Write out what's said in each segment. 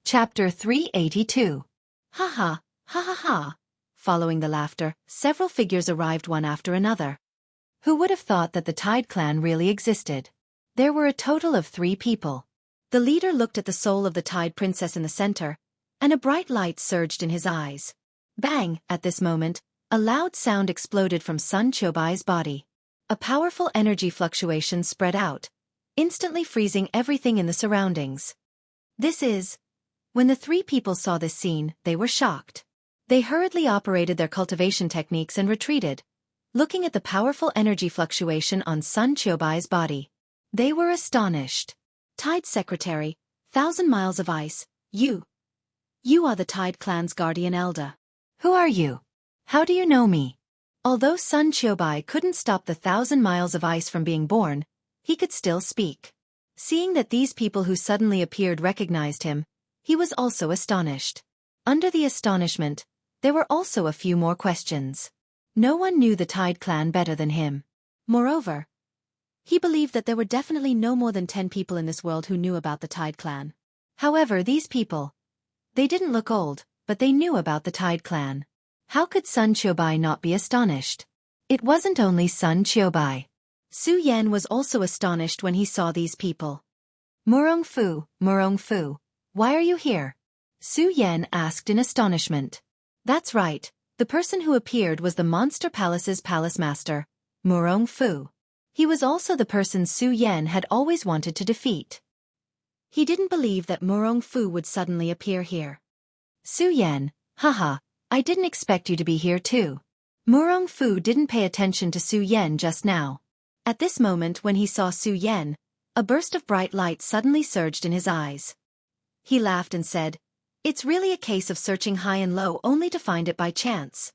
Chapter 382. Ha ha, ha ha ha. Following the laughter, several figures arrived one after another. Who would have thought that the Tide clan really existed? There were a total of 3 people. The leader looked at the soul of the Tide princess in the center, and a bright light surged in his eyes. Bang! At this moment, a loud sound exploded from Sun Chobai's body. A powerful energy fluctuation spread out, instantly freezing everything in the surroundings. When the 3 people saw this scene, they were shocked. They hurriedly operated their cultivation techniques and retreated, looking at the powerful energy fluctuation on Sun Chobai's body. They were astonished. Tide Secretary, 1,000 Miles of Ice, you are the Tide clan's guardian elder. Who are you? How do you know me? Although Sun Chobai couldn't stop the 1,000 Miles of Ice from being born, he could still speak. Seeing that these people who suddenly appeared recognized him, he was also astonished. Under the astonishment, there were also a few more questions. No one knew the Tide clan better than him. Moreover, he believed that there were definitely no more than 10 people in this world who knew about the Tide clan. However, these people, they didn't look old, but they knew about the Tide clan. How could Sun Chobai not be astonished? It wasn't only Sun Chobai. Su Yan was also astonished when he saw these people. Murong Fu, why are you here? Su Yan asked in astonishment. That's right, the person who appeared was the Monster Palace's palace master, Murong Fu. He was also the person Su Yan had always wanted to defeat. He didn't believe that Murong Fu would suddenly appear here. Su Yan, haha, I didn't expect you to be here too. Murong Fu didn't pay attention to Su Yan just now. At this moment when he saw Su Yan, a burst of bright light suddenly surged in his eyes. He laughed and said, "It's really a case of searching high and low only to find it by chance.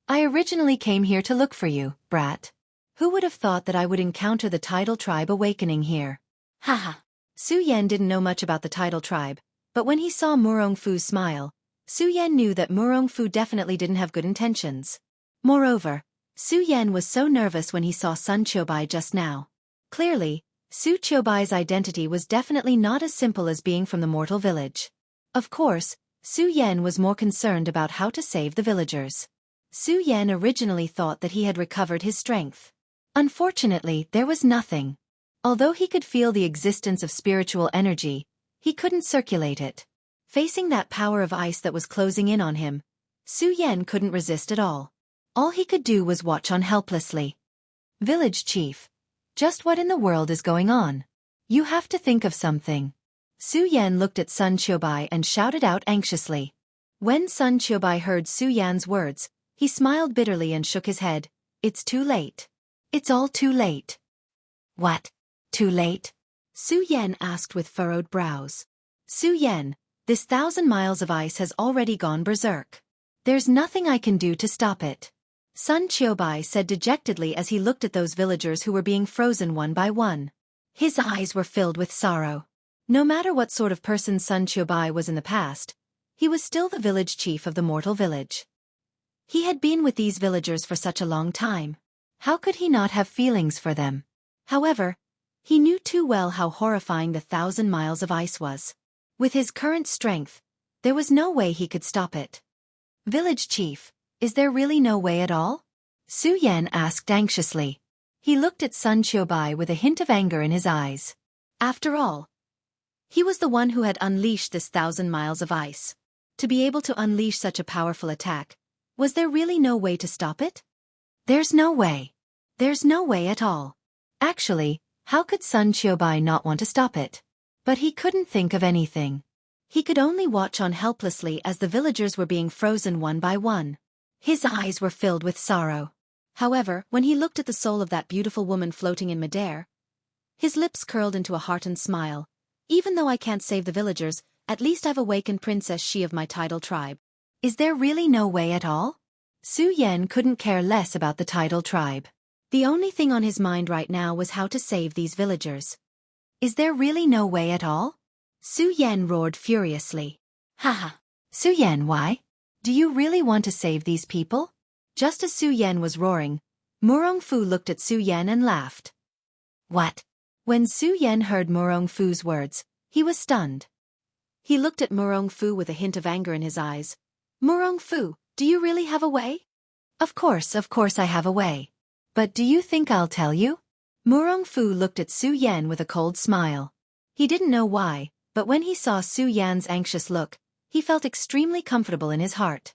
I originally came here to look for you, brat. Who would have thought that I would encounter the tidal tribe awakening here?" Haha. Su Yan didn't know much about the tidal tribe, but when he saw Murong Fu's smile, Su Yan knew that Murong Fu definitely didn't have good intentions. Moreover, Su Yan was so nervous when he saw Sun Chobai just now. Clearly, Su Chobai's identity was definitely not as simple as being from the mortal village. Of course, Su Yan was more concerned about how to save the villagers. Su Yan originally thought that he had recovered his strength. Unfortunately, there was nothing. Although he could feel the existence of spiritual energy, he couldn't circulate it. Facing that power of ice that was closing in on him, Su Yan couldn't resist at all. All he could do was watch on helplessly. Village chief. Just what in the world is going on? You have to think of something. Su Yan looked at Sun Chobai and shouted out anxiously. When Sun Chobai heard Su Yan's words, he smiled bitterly and shook his head. It's too late. It's all too late. What? Too late? Su Yan asked with furrowed brows. Su Yan, this 1,000 miles of ice has already gone berserk. There's nothing I can do to stop it. Sun Chobai said dejectedly as he looked at those villagers who were being frozen one by one. His eyes were filled with sorrow. No matter what sort of person Sun Chobai was in the past, he was still the village chief of the mortal village. He had been with these villagers for such a long time. How could he not have feelings for them? However, he knew too well how horrifying the 1,000 miles of ice was. With his current strength, there was no way he could stop it. Village chief, is there really no way at all? Su Yan asked anxiously. He looked at Sun Chobai with a hint of anger in his eyes. After all, he was the one who had unleashed this 1,000 miles of ice. To be able to unleash such a powerful attack, was there really no way to stop it? There's no way. There's no way at all. Actually, how could Sun Chobai not want to stop it? But he couldn't think of anything. He could only watch on helplessly as the villagers were being frozen one by one. His eyes were filled with sorrow. However, when he looked at the soul of that beautiful woman floating in midair, his lips curled into a heartened smile. Even though I can't save the villagers, at least I've awakened Princess She of my tidal tribe. Is there really no way at all? Su Yan couldn't care less about the tidal tribe. The only thing on his mind right now was how to save these villagers. Is there really no way at all? Su Yan roared furiously. Haha. Su Yan, why? Do you really want to save these people? Just as Su Yan was roaring, Murong Fu looked at Su Yan and laughed. What? When Su Yan heard Murong Fu's words, he was stunned. He looked at Murong Fu with a hint of anger in his eyes. Murong Fu, do you really have a way? Of course I have a way. But do you think I'll tell you? Murong Fu looked at Su Yan with a cold smile. He didn't know why, but when he saw Su Yan's anxious look, he felt extremely comfortable in his heart.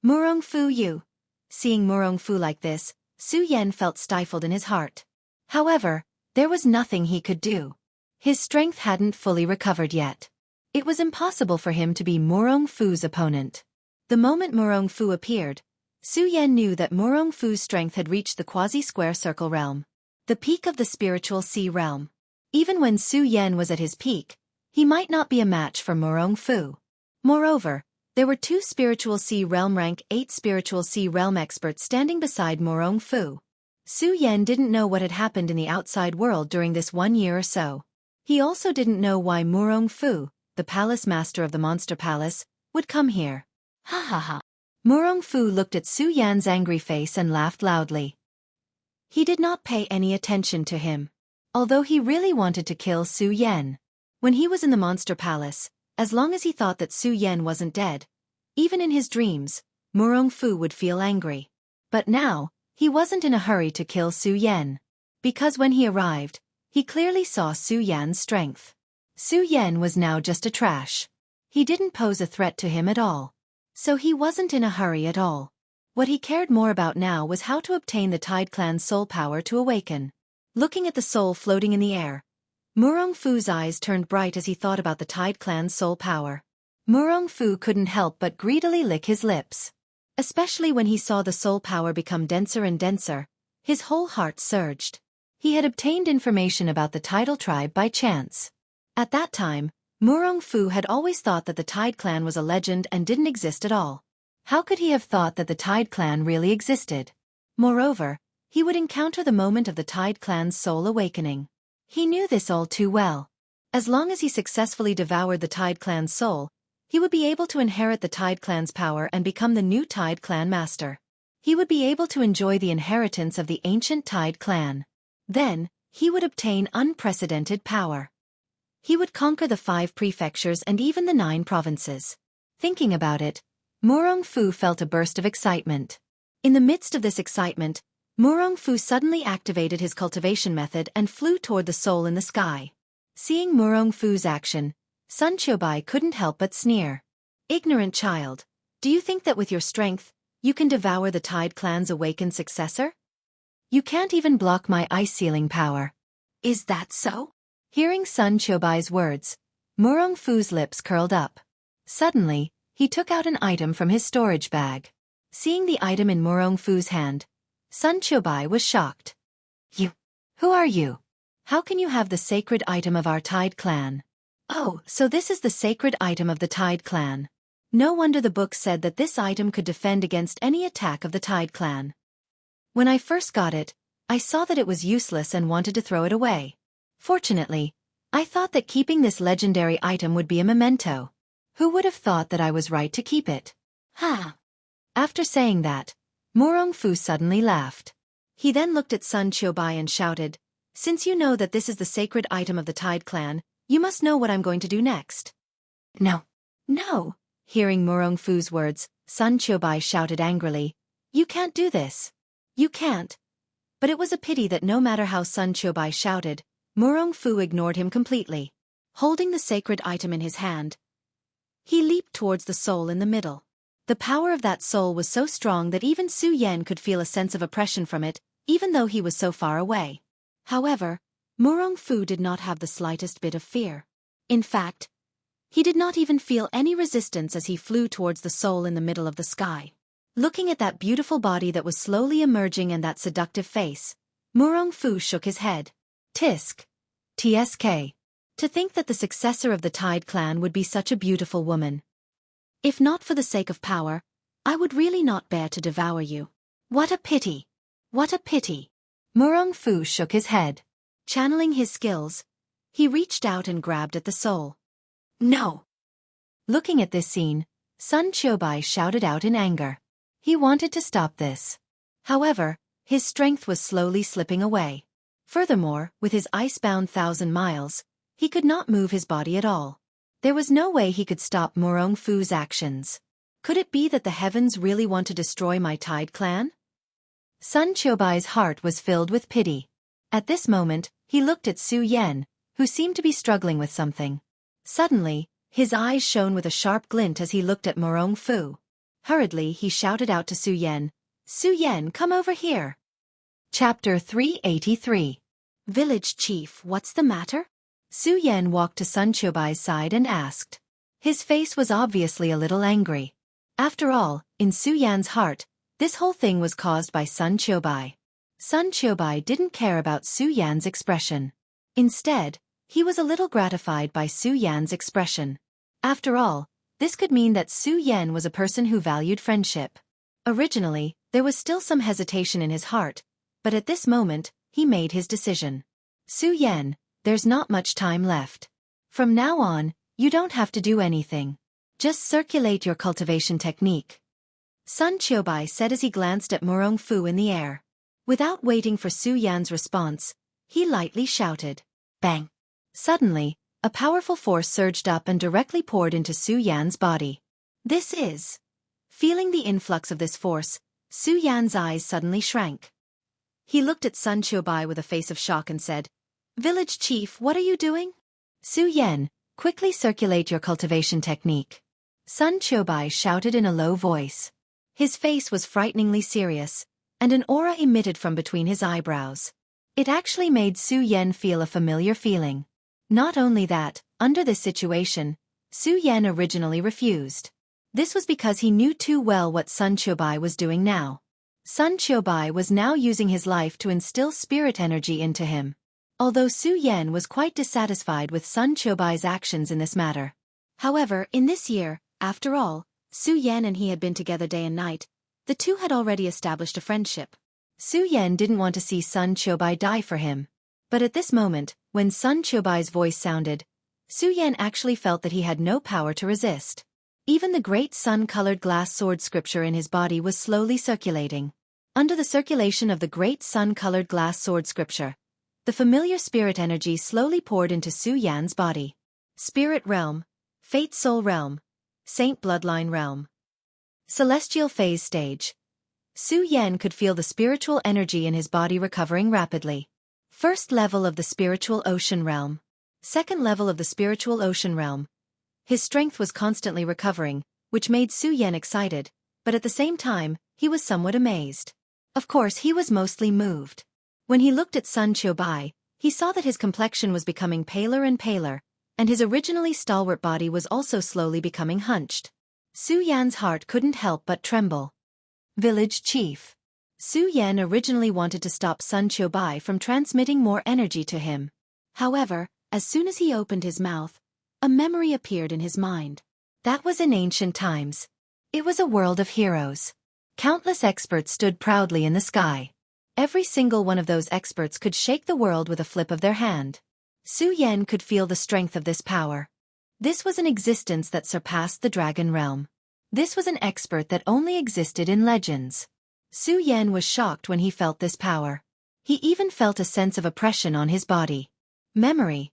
Murong Fu, you. Seeing Murong Fu like this, Su Yan felt stifled in his heart. However, there was nothing he could do. His strength hadn't fully recovered yet. It was impossible for him to be Murong Fu's opponent. The moment Murong Fu appeared, Su Yan knew that Murong Fu's strength had reached the quasi-square circle realm, the peak of the spiritual sea realm. Even when Su Yan was at his peak, he might not be a match for Murong Fu. Moreover, there were 2 spiritual sea realm rank 8 spiritual sea realm experts standing beside Murong Fu. Su Yan didn't know what had happened in the outside world during this 1 year or so. He also didn't know why Murong Fu, the palace master of the monster palace, would come here. Ha ha ha. Murong Fu looked at Su Yan's angry face and laughed loudly. He did not pay any attention to him, although he really wanted to kill Su Yan. When he was in the monster palace, as long as he thought that Su Yan wasn't dead, even in his dreams, Murong Fu would feel angry. But now, he wasn't in a hurry to kill Su Yan. Because when he arrived, he clearly saw Su Yan's strength. Su Yan was now just a trash. He didn't pose a threat to him at all. So he wasn't in a hurry at all. What he cared more about now was how to obtain the Tide Clan's soul power to awaken. Looking at the soul floating in the air, Murong Fu's eyes turned bright as he thought about the Tide Clan's soul power. Murong Fu couldn't help but greedily lick his lips. Especially when he saw the soul power become denser and denser, his whole heart surged. He had obtained information about the tidal tribe by chance. At that time, Murong Fu had always thought that the Tide Clan was a legend and didn't exist at all. How could he have thought that the Tide Clan really existed? Moreover, he would encounter the moment of the Tide Clan's soul awakening. He knew this all too well. As long as he successfully devoured the Tide Clan's soul, he would be able to inherit the Tide Clan's power and become the new Tide Clan master. He would be able to enjoy the inheritance of the ancient Tide Clan. Then, he would obtain unprecedented power. He would conquer the 5 prefectures and even the 9 provinces. Thinking about it, Murong Fu felt a burst of excitement. In the midst of this excitement, Murong Fu suddenly activated his cultivation method and flew toward the soul in the sky. Seeing Murong Fu's action, Sun Qiubai couldn't help but sneer. Ignorant child, do you think that with your strength, you can devour the Tide Clan's awakened successor? You can't even block my ice-sealing power. Is that so? Hearing Sun Qiubai's words, Murong Fu's lips curled up. Suddenly, he took out an item from his storage bag. Seeing the item in Murong Fu's hand, Sun Qiubai was shocked. You? Who are you? How can you have the sacred item of our Tide Clan? Oh, so this is the sacred item of the Tide Clan. No wonder the book said that this item could defend against any attack of the Tide Clan. When I first got it, I saw that it was useless and wanted to throw it away. Fortunately, I thought that keeping this legendary item would be a memento. Who would have thought that I was right to keep it? Ha! After saying that, Murong Fu suddenly laughed. He then looked at Sun Qiubai and shouted, "Since you know that this is the sacred item of the Tide Clan, you must know what I'm going to do next." No. No! Hearing Murong Fu's words, Sun Qiubai shouted angrily, "You can't do this. You can't." But it was a pity that no matter how Sun Qiubai shouted, Murong Fu ignored him completely. Holding the sacred item in his hand, he leaped towards the soul in the middle. The power of that soul was so strong that even Su Yan could feel a sense of oppression from it, even though he was so far away. However, Murong Fu did not have the slightest bit of fear. In fact, he did not even feel any resistance as he flew towards the soul in the middle of the sky. Looking at that beautiful body that was slowly emerging and that seductive face, Murong Fu shook his head. Tisk. TSK. To think that the successor of the Tide Clan would be such a beautiful woman. If not for the sake of power, I would really not bear to devour you. What a pity! What a pity! Murong Fu shook his head. Channeling his skills, he reached out and grabbed at the soul. No! Looking at this scene, Sun Qiubai shouted out in anger. He wanted to stop this. However, his strength was slowly slipping away. Furthermore, with his ice-bound 1,000 miles, he could not move his body at all. There was no way he could stop Morong Fu's actions. Could it be that the heavens really want to destroy my Tide clan? Sun Qiubai's heart was filled with pity. At this moment, he looked at Su Yan, who seemed to be struggling with something. Suddenly, his eyes shone with a sharp glint as he looked at Morong Fu. Hurriedly, he shouted out to Su Yan, "Su Yan, come over here." Chapter 383. Village Chief, what's the matter? Su Yan walked to Sun Qiubai's side and asked. His face was obviously a little angry. After all, in Su Yan's heart, this whole thing was caused by Sun Qiubai. Sun Qiubai didn't care about Su Yan's expression. Instead, he was a little gratified by Su Yan's expression. After all, this could mean that Su Yan was a person who valued friendship. Originally, there was still some hesitation in his heart, but at this moment, he made his decision. Su Yan, there's not much time left. From now on, you don't have to do anything. Just circulate your cultivation technique. Sun Qiubai said as he glanced at Morong Fu in the air. Without waiting for Su Yan's response, he lightly shouted, "Bang!" Suddenly, a powerful force surged up and directly poured into Su Yan's body. This is... Feeling the influx of this force, Su Yan's eyes suddenly shrank. He looked at Sun Qiubai with a face of shock and said, "Village Chief, what are you doing?" "Su Yan, quickly circulate your cultivation technique." Sun Qiubai shouted in a low voice. His face was frighteningly serious, and an aura emitted from between his eyebrows. It actually made Su Yan feel a familiar feeling. Not only that, under this situation, Su Yan originally refused. This was because he knew too well what Sun Qiubai was doing now. Sun Qiubai was now using his life to instill spirit energy into him. Although Su Yan was quite dissatisfied with Sun Qiubai's actions in this matter. However, in this year, after all, Su Yan and he had been together day and night. The two had already established a friendship. Su Yan didn't want to see Sun Qiubai die for him. But at this moment, when Sun Qiubai's voice sounded, Su Yan actually felt that he had no power to resist. Even the great sun-colored glass sword scripture in his body was slowly circulating. Under the circulation of the great sun-colored glass sword scripture, the familiar spirit energy slowly poured into Su Yan's body. Spirit realm, Fate soul realm, Saint bloodline realm. Celestial phase stage. Su Yan could feel the spiritual energy in his body recovering rapidly. First level of the spiritual ocean realm. Second level of the spiritual ocean realm. His strength was constantly recovering, which made Su Yan excited, but at the same time, he was somewhat amazed. Of course, he was mostly moved. When he looked at Sun Qiubai, he saw that his complexion was becoming paler and paler, and his originally stalwart body was also slowly becoming hunched. Su Yan's heart couldn't help but tremble. Village Chief. Su Yan originally wanted to stop Sun Qiubai from transmitting more energy to him. However, as soon as he opened his mouth, a memory appeared in his mind. That was in ancient times. It was a world of heroes. Countless experts stood proudly in the sky. Every single one of those experts could shake the world with a flip of their hand. Su Yan could feel the strength of this power. This was an existence that surpassed the dragon realm. This was an expert that only existed in legends. Su Yan was shocked when he felt this power. He even felt a sense of oppression on his body. Memory.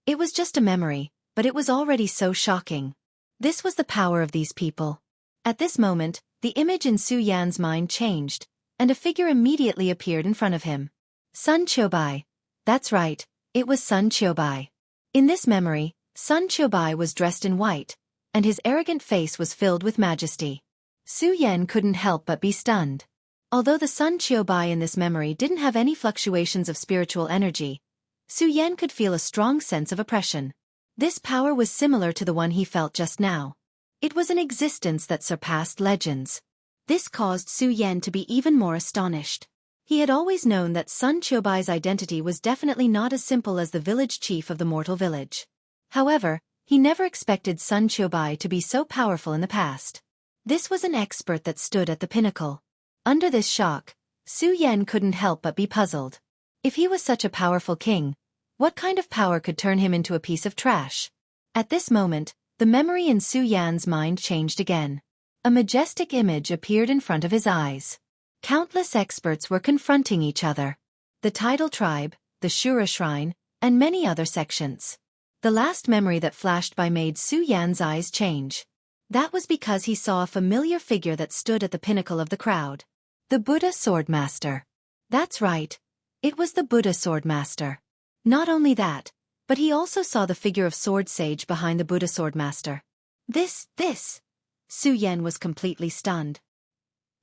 It was just a memory, but it was already so shocking. This was the power of these people. At this moment, the image in Su Yan's mind changed, and a figure immediately appeared in front of him. Sun Qiubai. That's right, it was Sun Qiubai. In this memory, Sun Qiubai was dressed in white, and his arrogant face was filled with majesty. Su Yan couldn't help but be stunned. Although the Sun Qiubai in this memory didn't have any fluctuations of spiritual energy, Su Yan could feel a strong sense of oppression. This power was similar to the one he felt just now. It was an existence that surpassed legends. This caused Su Yan to be even more astonished. He had always known that Sun Qiubai's identity was definitely not as simple as the village chief of the mortal village. However, he never expected Sun Qiubai to be so powerful in the past. This was an expert that stood at the pinnacle. Under this shock, Su Yan couldn't help but be puzzled. If he was such a powerful king, what kind of power could turn him into a piece of trash? At this moment, the memory in Su Yan's mind changed again. A majestic image appeared in front of his eyes. Countless experts were confronting each other. The Tidal Tribe, the Shura Shrine, and many other sections. The last memory that flashed by made Su Yan's eyes change. That was because he saw a familiar figure that stood at the pinnacle of the crowd. The Buddha Swordmaster. That's right. It was the Buddha Swordmaster. Not only that, but he also saw the figure of Sword Sage behind the Buddha Swordmaster. This. Su Yan was completely stunned.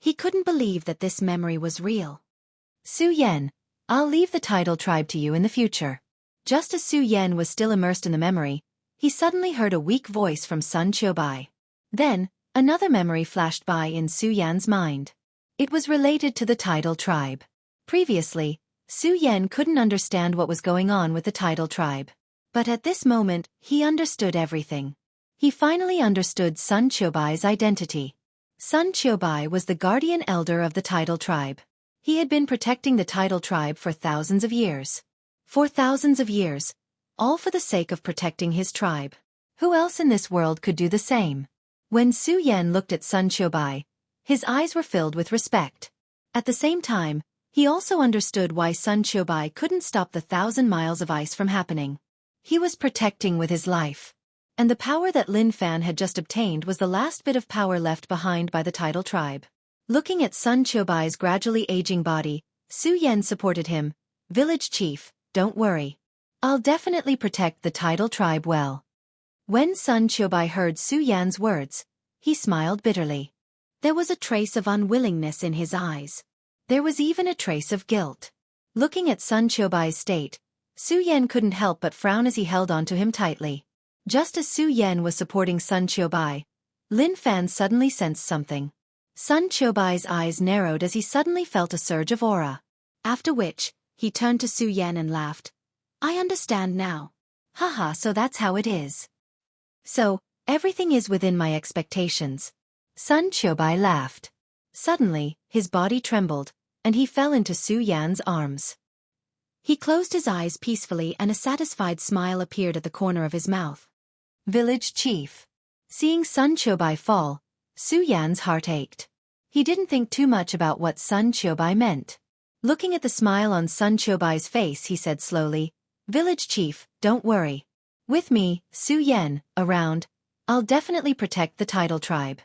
He couldn't believe that this memory was real. Su Yan, I'll leave the tidal tribe to you in the future. Just as Su Yan was still immersed in the memory, he suddenly heard a weak voice from Sun Qiubai. Then, another memory flashed by in Su Yan's mind. It was related to the tidal tribe. Previously, Su Yan couldn't understand what was going on with the tidal tribe. But at this moment, he understood everything. He finally understood Sun Qiubai's identity. Sun Qiubai was the guardian elder of the tidal tribe. He had been protecting the tidal tribe for thousands of years. For thousands of years, all for the sake of protecting his tribe. Who else in this world could do the same? When Su Yan looked at Sun Qiubai, his eyes were filled with respect. At the same time, he also understood why Sun Qiubai couldn't stop the 1,000 miles of ice from happening. He was protecting with his life. And the power that Lin Fan had just obtained was the last bit of power left behind by the tidal tribe. Looking at Sun Qiubai's gradually aging body, Su Yan supported him. Village chief, don't worry. I'll definitely protect the tidal tribe well. When Sun Qiubai heard Su Yan's words, he smiled bitterly. There was a trace of unwillingness in his eyes. There was even a trace of guilt. Looking at Sun Qiubai's state, Su Yan couldn't help but frown as he held on to him tightly. Just as Su Yan was supporting Sun Qiubai, Lin Fan suddenly sensed something. Sun Qiubai's eyes narrowed as he suddenly felt a surge of aura. After which, he turned to Su Yan and laughed. I understand now. Haha, so that's how it is. So, everything is within my expectations. Sun Qiubai laughed. Suddenly, his body trembled, and he fell into Su Yan's arms. He closed his eyes peacefully and a satisfied smile appeared at the corner of his mouth. Village chief. Seeing Sun Qiubai fall, Su Yan's heart ached. He didn't think too much about what Sun Qiubai meant. Looking at the smile on Sun Qiubai's face, he said slowly, Village chief, don't worry. With me, Su Yan, around, I'll definitely protect the tidal tribe.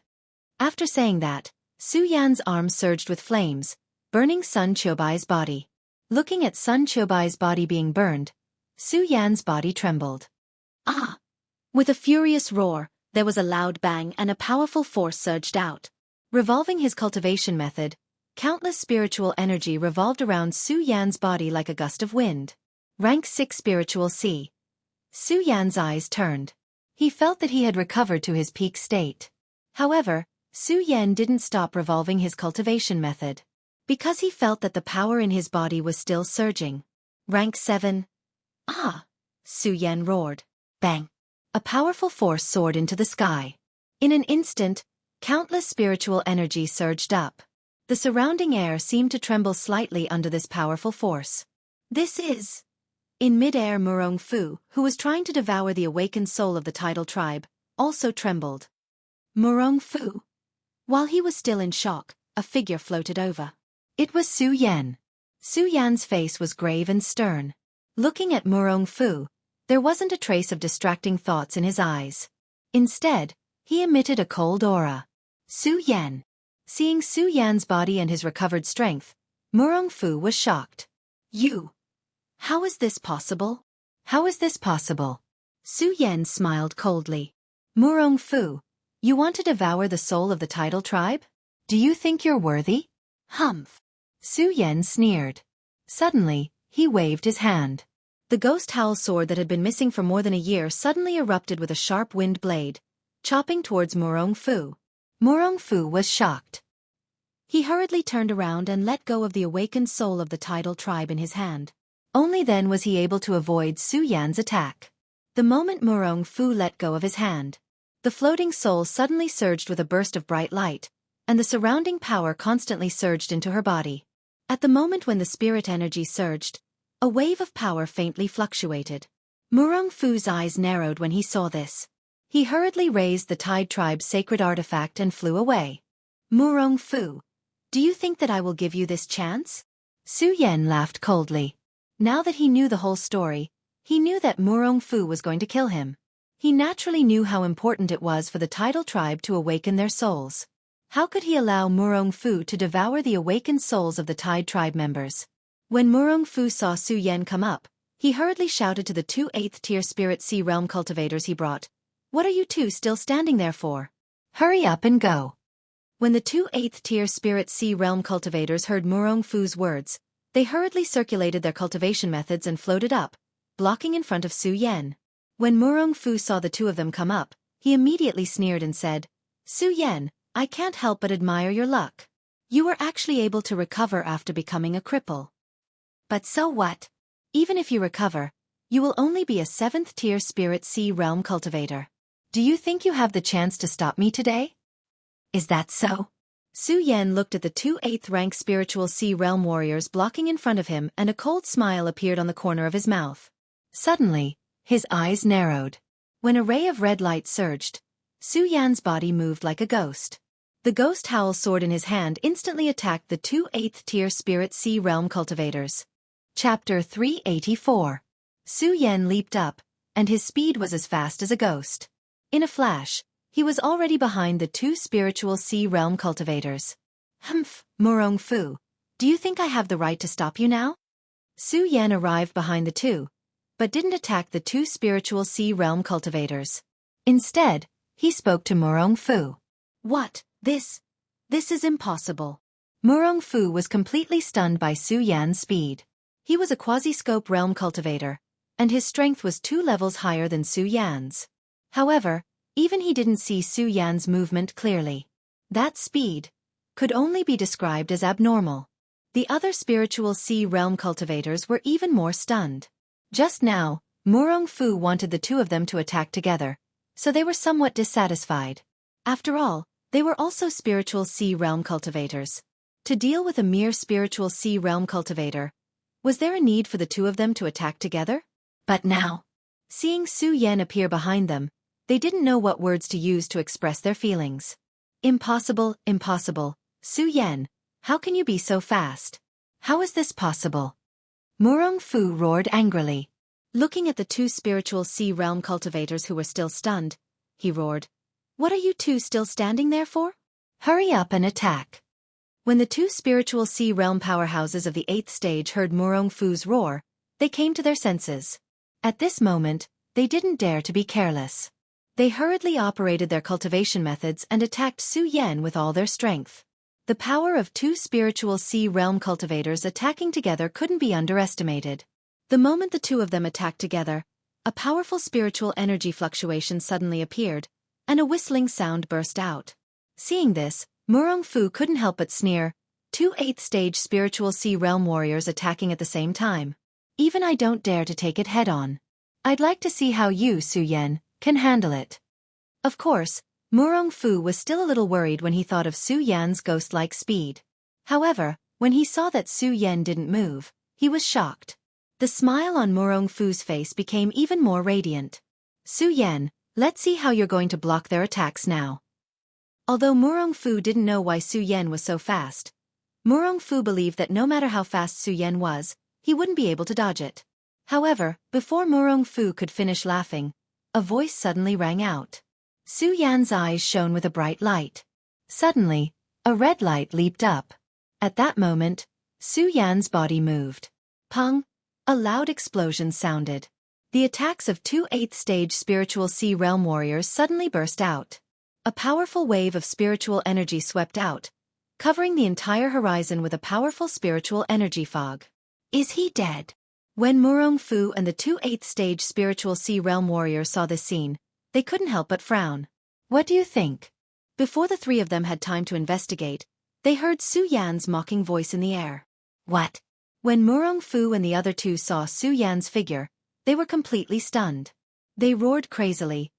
After saying that, Su Yan's arms surged with flames, burning Sun Qiubai's body. Looking at Sun Qiubai's body being burned, Su Yan's body trembled. Ah! With a furious roar, there was a loud bang and a powerful force surged out. Revolving his cultivation method, countless spiritual energy revolved around Su Yan's body like a gust of wind. Rank 6 Spiritual C. Su Yan's eyes turned. He felt that he had recovered to his peak state. However, Su Yan didn't stop revolving his cultivation method. Because he felt that the power in his body was still surging. Rank 7. Ah! Su Yan roared. Bang! A powerful force soared into the sky. In an instant, countless spiritual energy surged up. The surrounding air seemed to tremble slightly under this powerful force. This is... In mid-air, Murong Fu, who was trying to devour the awakened soul of the tidal tribe, also trembled. Murong Fu. While he was still in shock, a figure floated over. It was Su Yan. Su Yan's face was grave and stern. Looking at Murong Fu, there wasn't a trace of distracting thoughts in his eyes. Instead, he emitted a cold aura. Su Yan. Seeing Su Yan's body and his recovered strength, Murong Fu was shocked. You. How is this possible? How is this possible? Su Yan smiled coldly. Murong Fu, you want to devour the soul of the tidal tribe? Do you think you're worthy? Humph. Su Yan sneered. Suddenly, he waved his hand. The ghost howl sword that had been missing for more than a year suddenly erupted with a sharp wind blade, chopping towards Murong Fu. Murong Fu was shocked. He hurriedly turned around and let go of the awakened soul of the tidal tribe in his hand. Only then was he able to avoid Su Yan's attack. The moment Murong Fu let go of his hand, the floating soul suddenly surged with a burst of bright light, and the surrounding power constantly surged into her body. At the moment when the spirit energy surged, a wave of power faintly fluctuated. Murong Fu's eyes narrowed when he saw this. He hurriedly raised the Tide Tribe's sacred artifact and flew away. Murong Fu, do you think that I will give you this chance? Su Yan laughed coldly. Now that he knew the whole story, He knew that Murong Fu was going to kill him. He naturally knew how important it was for the tidal tribe to awaken their souls. How could he allow Murong Fu to devour the awakened souls of the Tide tribe members? When Murong Fu saw Su Yan come up, he hurriedly shouted to the 2 8th-tier Spirit Sea Realm cultivators he brought, "What are you two still standing there for? Hurry up and go." When the 2 8th-tier Spirit Sea Realm cultivators heard Murong Fu's words, they hurriedly circulated their cultivation methods and floated up, blocking in front of Su Yan. When Murong Fu saw the two of them come up, he immediately sneered and said, "Su Yan, I can't help but admire your luck. You were actually able to recover after becoming a cripple. But so what? Even if you recover, you will only be a 7th-tier Spirit Sea Realm cultivator. Do you think you have the chance to stop me today? Is that so?" Su Yan looked at the 2 8th-rank Spiritual Sea Realm warriors blocking in front of him, and a cold smile appeared on the corner of his mouth. Suddenly, his eyes narrowed. When a ray of red light surged, Su Yan's body moved like a ghost. The ghost howl sword in his hand instantly attacked the 2 8th-tier Spirit Sea Realm cultivators. Chapter 384. Su Yan leaped up, and his speed was as fast as a ghost. In a flash, he was already behind the 2 Spiritual Sea Realm cultivators. "Humph, Murong Fu, do you think I have the right to stop you now?" Su Yan arrived behind the two, but didn't attack the 2 Spiritual Sea Realm cultivators. Instead, he spoke to Murong Fu. "What? This is impossible." Murong Fu was completely stunned by Su Yan's speed. He was a quasi-scope realm cultivator, and his strength was 2 levels higher than Su Yan's. However, even he didn't see Su Yan's movement clearly. That speed could only be described as abnormal. The other Spiritual Sea Realm cultivators were even more stunned. Just now, Murong Fu wanted the two of them to attack together, so they were somewhat dissatisfied. After all, they were also Spiritual Sea Realm cultivators. To deal with a mere Spiritual Sea Realm cultivator, was there a need for the two of them to attack together? But now, seeing Su Yan appear behind them, they didn't know what words to use to express their feelings. "Impossible, impossible, Su Yan, how can you be so fast? How is this possible?" Murong Fu roared angrily. Looking at the 2 Spiritual Sea Realm cultivators who were still stunned, he roared, "What are you two still standing there for? Hurry up and attack." When the 2 Spiritual Sea Realm powerhouses of the 8th stage heard Murong Fu's roar, they came to their senses. At this moment, they didn't dare to be careless. They hurriedly operated their cultivation methods and attacked Su Yan with all their strength. The power of 2 Spiritual Sea Realm cultivators attacking together couldn't be underestimated. The moment the two of them attacked together, a powerful spiritual energy fluctuation suddenly appeared, and a whistling sound burst out. Seeing this, Murong Fu couldn't help but sneer, 2 8th-stage Spiritual Sea Realm warriors attacking at the same time. Even I don't dare to take it head-on. I'd like to see how you, Su Yan, can handle it. Of course, Murong Fu was still a little worried when he thought of Su Yan's ghost-like speed. However, when he saw that Su Yan didn't move, he was shocked. The smile on Murong Fu's face became even more radiant. "Su Yan, let's see how you're going to block their attacks now." Although Murong Fu didn't know why Su Yan was so fast, Murong Fu believed that no matter how fast Su Yan was, he wouldn't be able to dodge it. However, before Murong Fu could finish laughing, a voice suddenly rang out. Su Yan's eyes shone with a bright light. Suddenly, a red light leaped up. At that moment, Su Yan's body moved. Pong! A loud explosion sounded. The attacks of 2 8th-stage Spiritual Sea Realm warriors suddenly burst out. A powerful wave of spiritual energy swept out, covering the entire horizon with a powerful spiritual energy fog. Is he dead? When Murong Fu and the 2 8th-stage Spiritual Sea Realm warriors saw this scene, they couldn't help but frown. What do you think? Before the three of them had time to investigate, they heard Su Yan's mocking voice in the air. What? When Murong Fu and the other two saw Su Yan's figure, they were completely stunned. They roared crazily,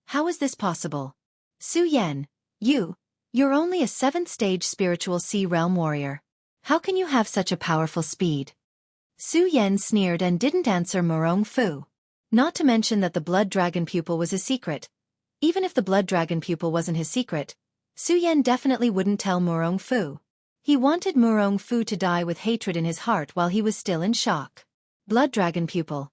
how is this possible? Su Yan, you're only a 7th-stage Spiritual Sea Realm warrior. How can you have such a powerful speed? Su Yan sneered and didn't answer Murong Fu. Not to mention that the Blood Dragon pupil was his secret. Even if the Blood Dragon pupil wasn't his secret, Su Yan definitely wouldn't tell Murong Fu. He wanted Murong Fu to die with hatred in his heart while he was still in shock. Blood Dragon pupil.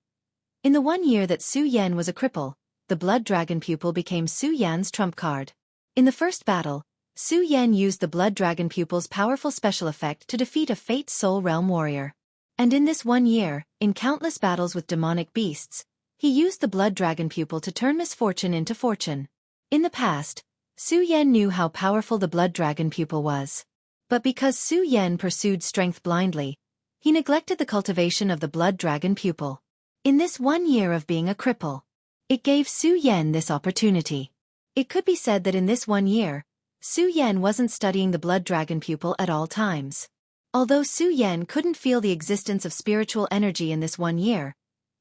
In the 1 year that Su Yan was a cripple, the Blood Dragon Pupil became Su Yan's trump card. In the first battle, Su Yan used the Blood Dragon Pupil's powerful special effect to defeat a Fate Soul Realm warrior. And in this 1 year, in countless battles with demonic beasts, he used the Blood Dragon Pupil to turn misfortune into fortune. In the past, Su Yan knew how powerful the Blood Dragon Pupil was. But because Su Yan pursued strength blindly, he neglected the cultivation of the Blood Dragon Pupil. In this 1 year of being a cripple, it gave Su Yan this opportunity. It could be said that in this 1 year, Su Yan wasn't studying the Blood Dragon Pupil at all times. Although Su Yan couldn't feel the existence of spiritual energy in this 1 year,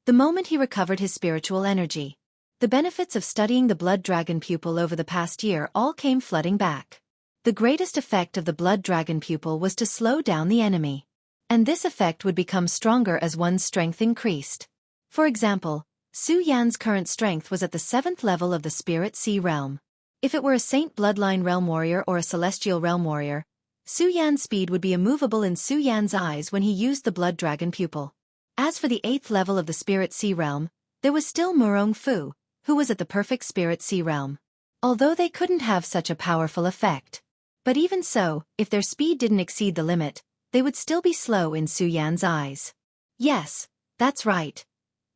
the moment he recovered his spiritual energy, the benefits of studying the Blood Dragon Pupil over the past year all came flooding back. The greatest effect of the Blood Dragon Pupil was to slow down the enemy. And this effect would become stronger as one's strength increased. For example, Su Yan's current strength was at the 7th level of the Spirit Sea Realm. If it were a Saint Bloodline Realm Warrior or a Celestial Realm Warrior, Su Yan's speed would be immovable in Su Yan's eyes when he used the Blood Dragon Pupil. As for the 8th level of the Spirit Sea Realm, there was still Murong Fu, who was at the perfect Spirit Sea Realm. Although they couldn't have such a powerful effect. But even so, if their speed didn't exceed the limit, they would still be slow in Su Yan's eyes. Yes, that's right.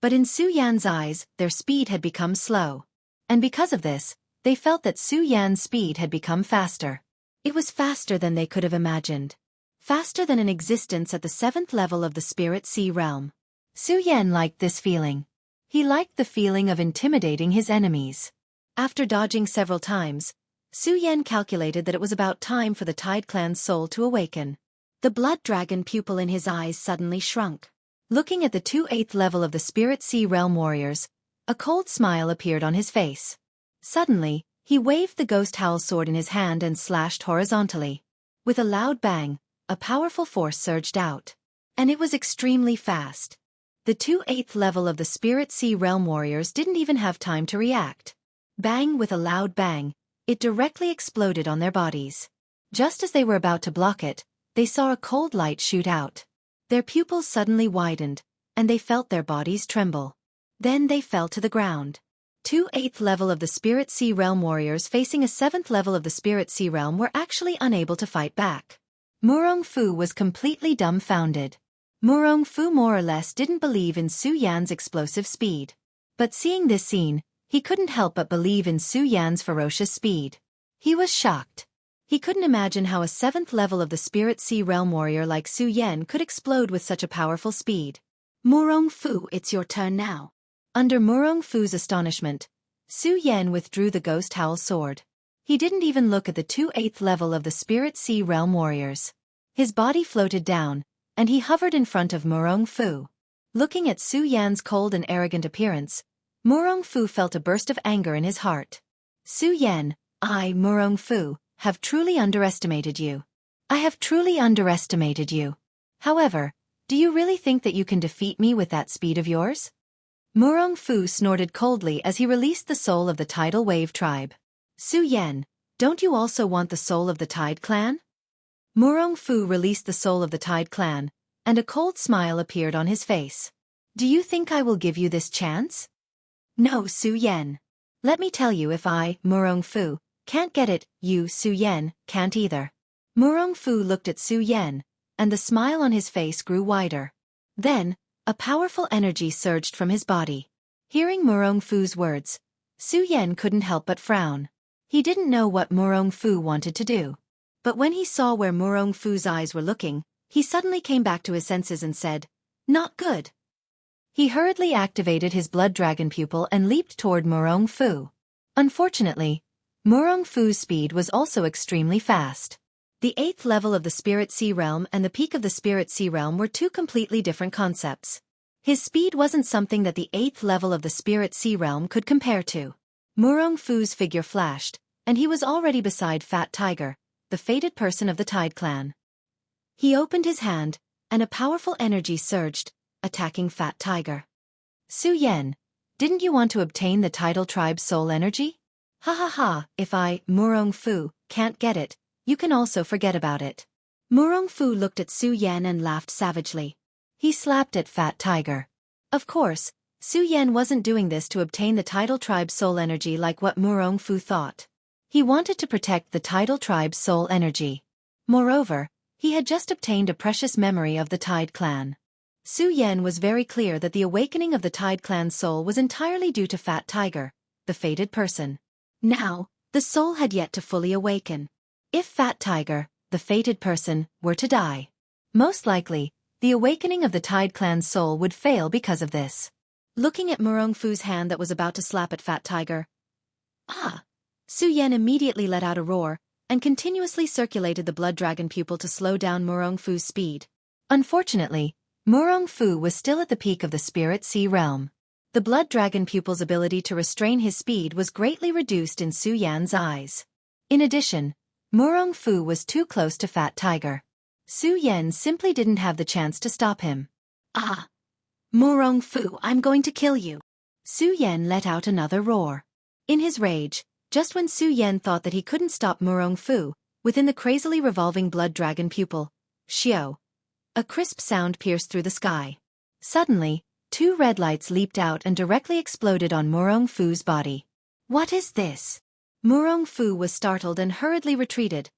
But in Su Yan's eyes, their speed had become slow. And because of this, they felt that Su Yan's speed had become faster. It was faster than they could have imagined. Faster than an existence at the 7th level of the Spirit Sea Realm. Su Yan liked this feeling. He liked the feeling of intimidating his enemies. After dodging several times, Su Yan calculated that it was about time for the Tide Clan's soul to awaken. The Blood Dragon Pupil in his eyes suddenly shrunk. Looking at the 8th level of the Spirit Sea Realm warriors, a cold smile appeared on his face. Suddenly, he waved the Ghost Howl sword in his hand and slashed horizontally. With a loud bang, a powerful force surged out. And it was extremely fast. The 8th level of the Spirit Sea Realm warriors didn't even have time to react. Bang with a loud bang, it directly exploded on their bodies. Just as they were about to block it, they saw a cold light shoot out. Their pupils suddenly widened, and they felt their bodies tremble. Then they fell to the ground. 8th level of the Spirit Sea Realm warriors facing a 7th level of the Spirit Sea Realm were actually unable to fight back. Murong Fu was completely dumbfounded. Murong Fu more or less didn't believe in Su Yan's explosive speed. But seeing this scene, he couldn't help but believe in Su Yan's ferocious speed. He was shocked. He couldn't imagine how a 7th level of the Spirit Sea Realm warrior like Su Yan could explode with such a powerful speed. Murong Fu, it's your turn now. Under Murong Fu's astonishment, Su Yan withdrew the Ghost Howl sword. He didn't even look at the 8th level of the Spirit Sea Realm warriors. His body floated down, and he hovered in front of Murong Fu. Looking at Su Yan's cold and arrogant appearance, Murong Fu felt a burst of anger in his heart. Su Yan, I, Murong Fu, have truly underestimated you. I have truly underestimated you. However, do you really think that you can defeat me with that speed of yours? Murong Fu snorted coldly as he released the soul of the Tidal Wave tribe. Su Yan, don't you also want the soul of the Tide Clan? Murong Fu released the soul of the Tide Clan, and a cold smile appeared on his face. Do you think I will give you this chance? No, Su Yan. Let me tell you, if I, Murong Fu, can't get it, you, Su Yan, can't either. Murong Fu looked at Su Yan, and the smile on his face grew wider. Then, a powerful energy surged from his body. Hearing Murong Fu's words, Su Yan couldn't help but frown. He didn't know what Murong Fu wanted to do. But when he saw where Murong Fu's eyes were looking, he suddenly came back to his senses and said, "Not good." He hurriedly activated his Blood Dragon Pupil and leaped toward Murong Fu. Unfortunately, Murong Fu's speed was also extremely fast. The 8th level of the Spirit Sea Realm and the peak of the Spirit Sea Realm were two completely different concepts. His speed wasn't something that the 8th level of the Spirit Sea Realm could compare to. Murong Fu's figure flashed, and he was already beside Fat Tiger, the fated person of the Tide Clan. He opened his hand, and a powerful energy surged, attacking Fat Tiger. Su Yan, didn't you want to obtain the Tidal Tribe's soul energy? Ha ha ha, if I, Murong Fu, can't get it, you can also forget about it. Murong Fu looked at Su Yan and laughed savagely. He slapped at Fat Tiger. Of course, Su Yan wasn't doing this to obtain the tidal tribe's soul energy like what Murong Fu thought. He wanted to protect the tidal tribe's soul energy. Moreover, he had just obtained a precious memory of the Tide Clan. Su Yan was very clear that the awakening of the Tide Clan's soul was entirely due to Fat Tiger, the fated person. Now, the soul had yet to fully awaken. If Fat Tiger, the fated person, were to die, most likely, the awakening of the Tide Clan's soul would fail because of this. Looking at Murong Fu's hand that was about to slap at Fat Tiger. Ah! Su Yan immediately let out a roar, and continuously circulated the blood dragon pupil to slow down Murong Fu's speed. Unfortunately, Murong Fu was still at the peak of the Spirit Sea realm. The blood dragon pupil's ability to restrain his speed was greatly reduced in Su Yan's eyes. In addition, Murong Fu was too close to Fat Tiger. Su Yan simply didn't have the chance to stop him. Ah! Murong Fu, I'm going to kill you! Su Yan let out another roar. In his rage, just when Su Yan thought that he couldn't stop Murong Fu, within the crazily revolving blood dragon pupil, Xiao, a crisp sound pierced through the sky. Suddenly, two red lights leaped out and directly exploded on Murong Fu's body. What is this? Murong Fu was startled and hurriedly retreated,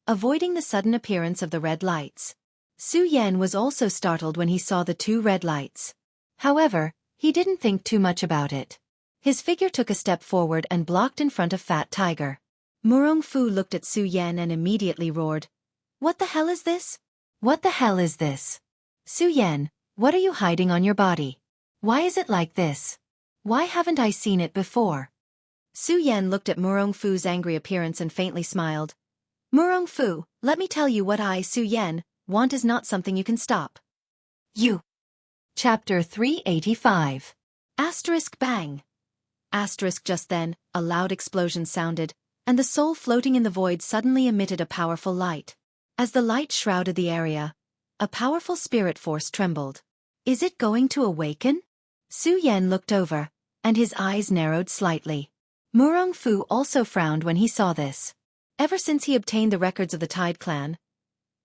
avoiding the sudden appearance of the red lights. Su Yan was also startled when he saw the two red lights. However, he didn't think too much about it. His figure took a step forward and blocked in front of Fat Tiger. Murong Fu looked at Su Yan and immediately roared. What the hell is this? What the hell is this? Su Yan, what are you hiding on your body? Why is it like this? Why haven't I seen it before? Su Yan looked at Murong Fu's angry appearance and faintly smiled. Murong Fu, let me tell you what I, Su Yan, want is not something you can stop. You. Chapter 385. Asterisk bang. Asterisk just then, a loud explosion sounded, and the soul floating in the void suddenly emitted a powerful light. As the light shrouded the area, a powerful spirit force trembled. Is it going to awaken? Su Yan looked over, and his eyes narrowed slightly. Murong Fu also frowned when he saw this. Ever since he obtained the records of the Tide Clan,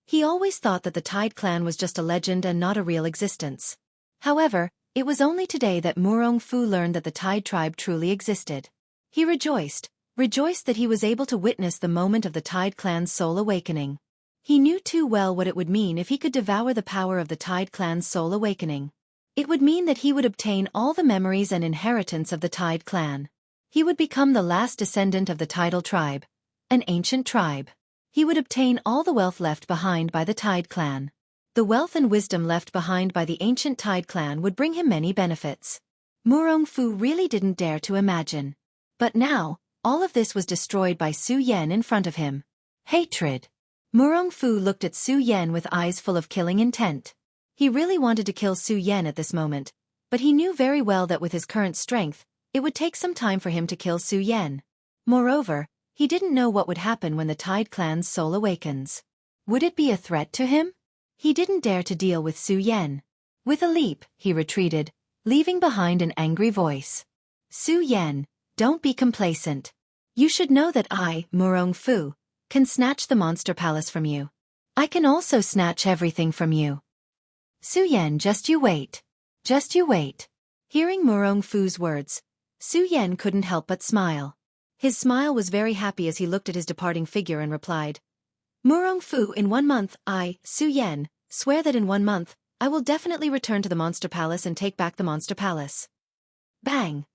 he always thought that the Tide Clan was just a legend and not a real existence. However, it was only today that Murong Fu learned that the Tide tribe truly existed. He rejoiced that he was able to witness the moment of the Tide Clan's soul awakening. He knew too well what it would mean if he could devour the power of the Tide Clan's soul awakening. It would mean that he would obtain all the memories and inheritance of the Tide Clan. He would become the last descendant of the Tidal tribe, an ancient tribe. He would obtain all the wealth left behind by the Tide Clan. The wealth and wisdom left behind by the ancient Tide Clan would bring him many benefits. Murong Fu really didn't dare to imagine. But now, all of this was destroyed by Su Yan in front of him. Hatred. Murong Fu looked at Su Yan with eyes full of killing intent. He really wanted to kill Su Yan at this moment, but he knew very well that with his current strength, it would take some time for him to kill Su Yan. Moreover, he didn't know what would happen when the Tide Clan's soul awakens. Would it be a threat to him? He didn't dare to deal with Su Yan. With a leap, he retreated, leaving behind an angry voice. Su Yan, don't be complacent. You should know that I, Murong Fu, can snatch the monster palace from you. I can also snatch everything from you. Su Yan, just you wait. Just you wait. Hearing Murong Fu's words, Su Yan couldn't help but smile. His smile was very happy as he looked at his departing figure and replied, Murong Fu, in 1 month, I, Su Yan, swear that in 1 month, I will definitely return to the Monster Palace and take back the Monster Palace. Bang!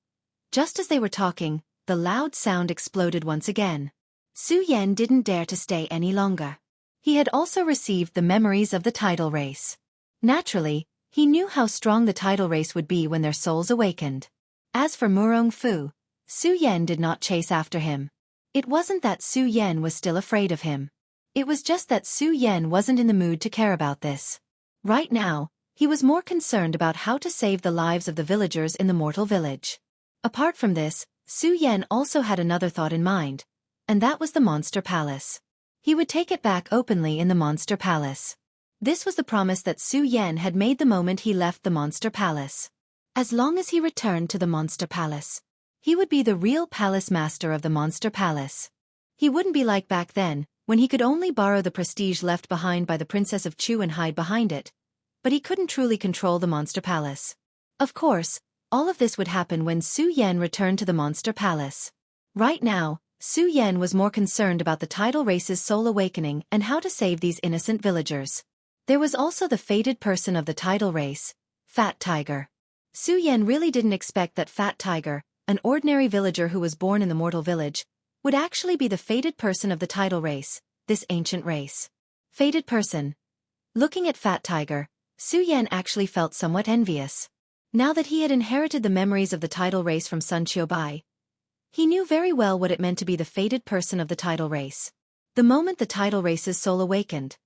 Just as they were talking, the loud sound exploded once again. Su Yan didn't dare to stay any longer. He had also received the memories of the tidal race. Naturally, he knew how strong the tidal race would be when their souls awakened. As for Murong Fu, Su Yan did not chase after him. It wasn't that Su Yan was still afraid of him. It was just that Su Yan wasn't in the mood to care about this. Right now, he was more concerned about how to save the lives of the villagers in the mortal village. Apart from this, Su Yan also had another thought in mind, and that was the Monster Palace. He would take it back openly in the Monster Palace. This was the promise that Su Yan had made the moment he left the Monster Palace. As long as he returned to the Monster Palace, he would be the real palace master of the Monster Palace. He wouldn't be like back then, when he could only borrow the prestige left behind by the Princess of Chu and hide behind it, but he couldn't truly control the Monster Palace. Of course, All of this would happen when Su Yan returned to the Monster Palace. Right now, Su Yan was more concerned about the tidal race's soul awakening and how to save these innocent villagers. There was also the fated person of the tidal race, Fat Tiger. Su Yan really didn't expect that Fat Tiger, an ordinary villager who was born in the mortal village, would actually be the fated person of the tidal race, this ancient race. Fated person. Looking at Fat Tiger, Su Yan actually felt somewhat envious. Now that he had inherited the memories of the tidal race from Sun Qiubai, he knew very well what it meant to be the fated person of the tidal race. The moment the tidal race's soul awakened,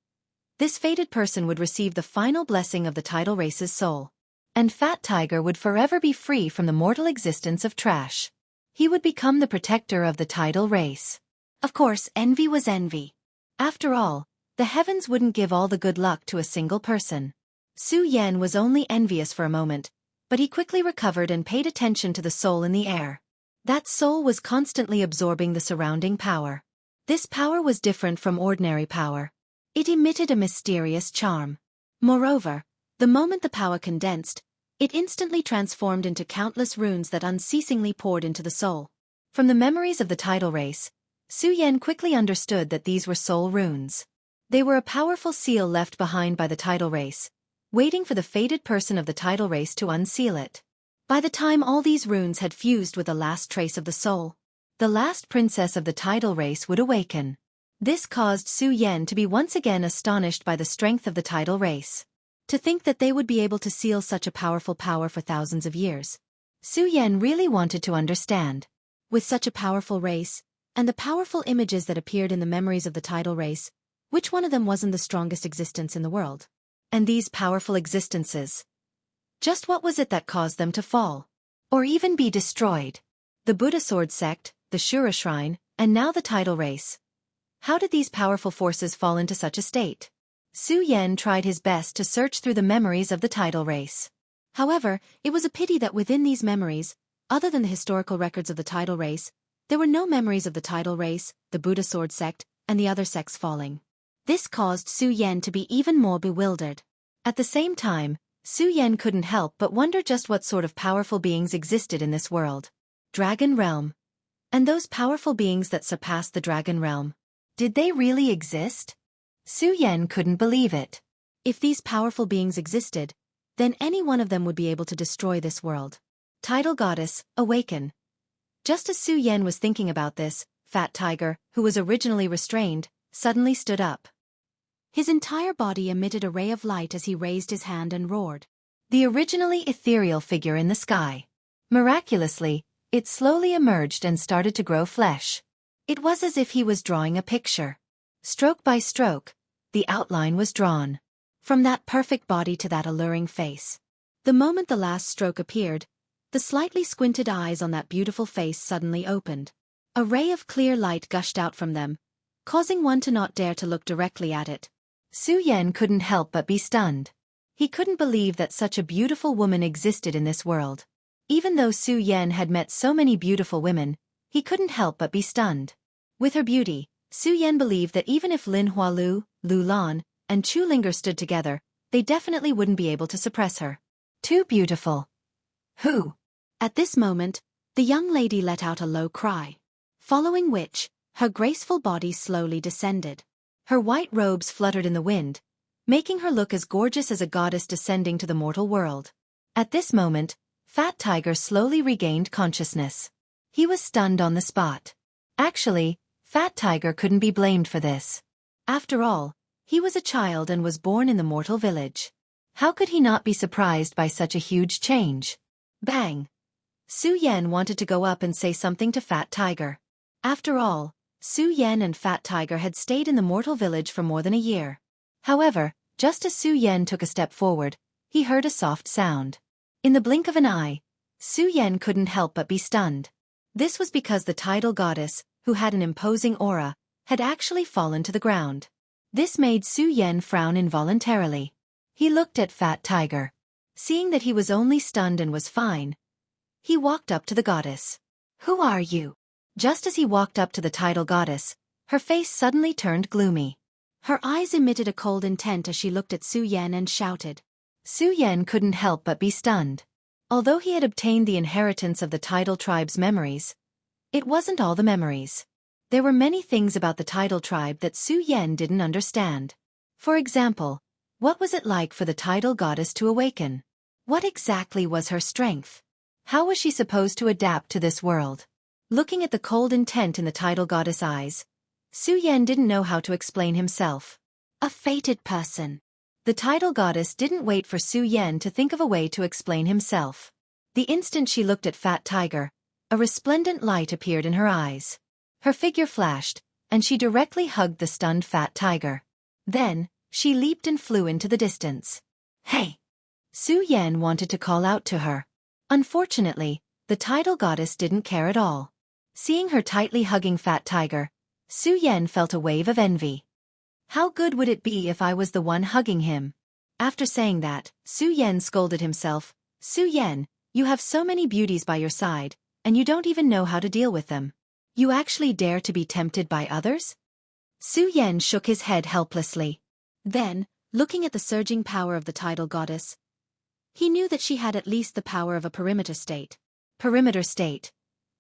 this fated person would receive the final blessing of the tidal race's soul. And Fat Tiger would forever be free from the mortal existence of trash. He would become the protector of the tidal race. Of course, envy was envy. After all, the heavens wouldn't give all the good luck to a single person. Su Yan was only envious for a moment, but he quickly recovered and paid attention to the soul in the air. That soul was constantly absorbing the surrounding power. This power was different from ordinary power. It emitted a mysterious charm. Moreover, the moment the power condensed, it instantly transformed into countless runes that unceasingly poured into the soul. From the memories of the tidal race, Su Yan quickly understood that these were soul runes. They were a powerful seal left behind by the tidal race, waiting for the fated person of the tidal race to unseal it. By the time all these runes had fused with the last trace of the soul, the last princess of the tidal race would awaken. This caused Su Yan to be once again astonished by the strength of the tidal race. To think that they would be able to seal such a powerful power for thousands of years. Su Yan really wanted to understand. With such a powerful race, and the powerful images that appeared in the memories of the tidal race, which one of them wasn't the strongest existence in the world? And these powerful existences, just what was it that caused them to fall? Or even be destroyed? The Buddha Sword Sect, the Shura Shrine, and now the tidal race. How did these powerful forces fall into such a state? Su Yan tried his best to search through the memories of the tidal race. However, it was a pity that within these memories, other than the historical records of the tidal race, there were no memories of the tidal race, the Buddha Sword Sect, and the other sects falling. This caused Su Yan to be even more bewildered. At the same time, Su Yan couldn't help but wonder just what sort of powerful beings existed in this world. Dragon Realm. And those powerful beings that surpassed the Dragon Realm. Did they really exist? Su Yan couldn't believe it. If these powerful beings existed, then any one of them would be able to destroy this world. Tidal Goddess, awaken. Just as Su Yan was thinking about this, Fat Tiger, who was originally restrained, suddenly stood up. His entire body emitted a ray of light as he raised his hand and roared. The originally ethereal figure in the sky. Miraculously, it slowly emerged and started to grow flesh. It was as if he was drawing a picture. Stroke by stroke, the outline was drawn. From that perfect body to that alluring face. The moment the last stroke appeared, the slightly squinted eyes on that beautiful face suddenly opened. A ray of clear light gushed out from them, causing one to not dare to look directly at it. Su Yan couldn't help but be stunned. He couldn't believe that such a beautiful woman existed in this world. Even though Su Yan had met so many beautiful women, he couldn't help but be stunned. With her beauty, Su Yan believed that even if Lin Hualu, Lu Lan, and Chu Linger stood together, they definitely wouldn't be able to suppress her. Too beautiful. Who? At this moment, the young lady let out a low cry. Following which, her graceful body slowly descended. Her white robes fluttered in the wind, making her look as gorgeous as a goddess descending to the mortal world. At this moment, Fat Tiger slowly regained consciousness. He was stunned on the spot. Actually, Fat Tiger couldn't be blamed for this. After all, he was a child and was born in the mortal village. How could he not be surprised by such a huge change? Bang! Su Yan wanted to go up and say something to Fat Tiger. After all, Su Yan and Fat Tiger had stayed in the mortal village for more than a year. However, just as Su Yan took a step forward, he heard a soft sound. In the blink of an eye, Su Yan couldn't help but be stunned. This was because the tidal goddess, who had an imposing aura, had actually fallen to the ground. This made Su Yan frown involuntarily. He looked at Fat Tiger. Seeing that he was only stunned and was fine, he walked up to the goddess. "Who are you?" Just as he walked up to the tidal goddess, her face suddenly turned gloomy. Her eyes emitted a cold intent as she looked at Su Yan and shouted. Su Yan couldn't help but be stunned. Although he had obtained the inheritance of the tidal tribe's memories, it wasn't all the memories. There were many things about the tidal tribe that Su Yen didn't understand. For example, what was it like for the tidal goddess to awaken? What exactly was her strength? How was she supposed to adapt to this world? Looking at the cold intent in the tidal goddess' eyes, Su Yen didn't know how to explain himself. A fated person. The tidal goddess didn't wait for Su Yen to think of a way to explain himself. The instant she looked at Fat Tiger, a resplendent light appeared in her eyes. Her figure flashed, and she directly hugged the stunned Fat Tiger. Then, she leaped and flew into the distance. Hey! Su Yen wanted to call out to her. Unfortunately, the tidal goddess didn't care at all. Seeing her tightly hugging Fat Tiger, Su Yen felt a wave of envy. How good would it be if I was the one hugging him? After saying that, Su Yen scolded himself. Su Yen, you have so many beauties by your side, and you don't even know how to deal with them. You actually dare to be tempted by others? Su Yen shook his head helplessly. Then, looking at the surging power of the tidal goddess, he knew that she had at least the power of a perimeter state. Perimeter state.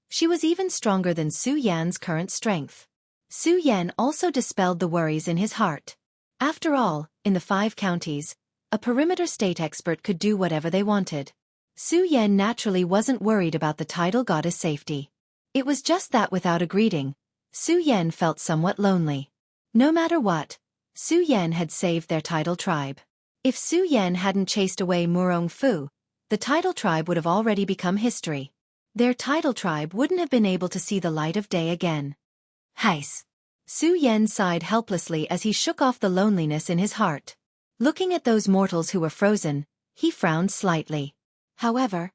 She was even stronger than Su Yan's current strength. Su Yen also dispelled the worries in his heart. After all, in the 5 counties, a perimeter state expert could do whatever they wanted. Su Yen naturally wasn't worried about the tidal goddess' safety. It was just that without a greeting, Su Yen felt somewhat lonely. No matter what, Su Yen had saved their tidal tribe. If Su Yen hadn't chased away Murong Fu, the tidal tribe would have already become history. Their tidal tribe wouldn't have been able to see the light of day again. Heis! Su Yen sighed helplessly as he shook off the loneliness in his heart. Looking at those mortals who were frozen, he frowned slightly. However,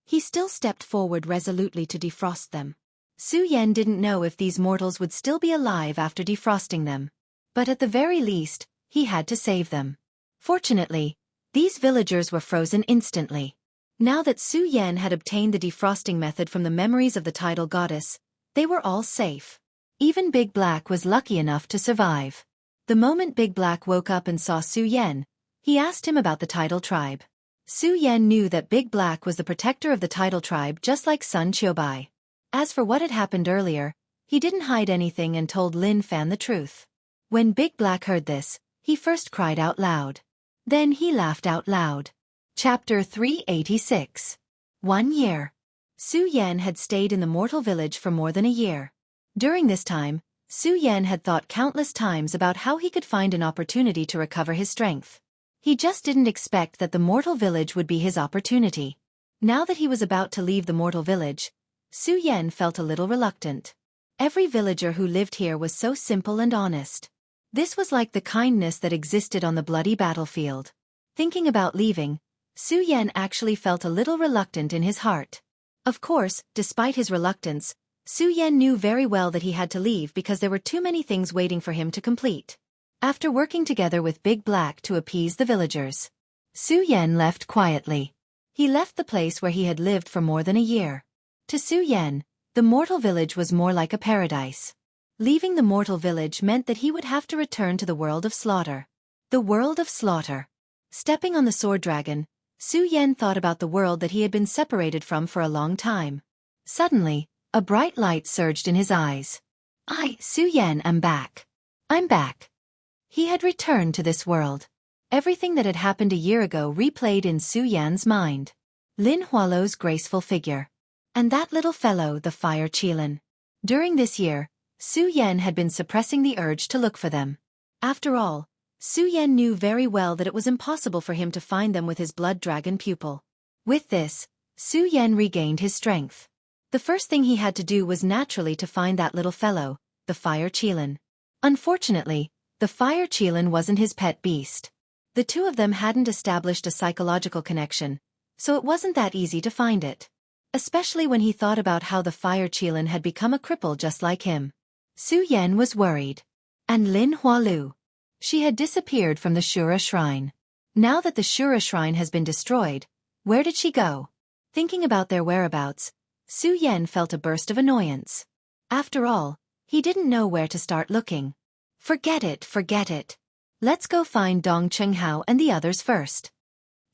he still stepped forward resolutely to defrost them. Su Yen didn't know if these mortals would still be alive after defrosting them. But at the very least, he had to save them. Fortunately, these villagers were frozen instantly. Now that Su Yen had obtained the defrosting method from the memories of the tidal goddess, they were all safe. Even Big Black was lucky enough to survive. The moment Big Black woke up and saw Su Yen, he asked him about the tidal tribe. Su Yen knew that Big Black was the protector of the tidal tribe just like Sun Qiubai. As for what had happened earlier, he didn't hide anything and told Lin Fan the truth. When Big Black heard this, he first cried out loud. Then he laughed out loud. Chapter 386. 1 year. Su Yen had stayed in the mortal village for more than a year. During this time, Su Yen had thought countless times about how he could find an opportunity to recover his strength. He just didn't expect that the mortal village would be his opportunity. Now that he was about to leave the mortal village, Su Yen felt a little reluctant. Every villager who lived here was so simple and honest. This was like the kindness that existed on the bloody battlefield. Thinking about leaving, Su Yen actually felt a little reluctant in his heart. Of course, despite his reluctance, Su Yen knew very well that he had to leave because there were too many things waiting for him to complete. After working together with Big Black to appease the villagers, Su Yen left quietly. He left the place where he had lived for more than a year. To Su Yen, the mortal village was more like a paradise. Leaving the mortal village meant that he would have to return to the world of slaughter. The world of slaughter. Stepping on the sword dragon, Su Yen thought about the world that he had been separated from for a long time. Suddenly, a bright light surged in his eyes. Su Yen, am back. I'm back. He had returned to this world. Everything that had happened a year ago replayed in Su Yan's mind. Lin Hualo's graceful figure. And that little fellow, the Fire Qilin. During this year, Su Yen had been suppressing the urge to look for them. After all, Su Yen knew very well that it was impossible for him to find them with his blood dragon pupil. With this, Su Yen regained his strength. The first thing he had to do was naturally to find that little fellow, the Fire Qilin. Unfortunately, the Fire Qilin wasn't his pet beast. The two of them hadn't established a psychological connection, so it wasn't that easy to find it. Especially when he thought about how the Fire Qilin had become a cripple just like him. Su Yen was worried. And Lin Hualu. She had disappeared from the Shura Shrine. Now that the Shura Shrine has been destroyed, where did she go? Thinking about their whereabouts, Su Yen felt a burst of annoyance. After all, he didn't know where to start looking. Forget it, forget it. Let's go find Dong Chenghao and the others first.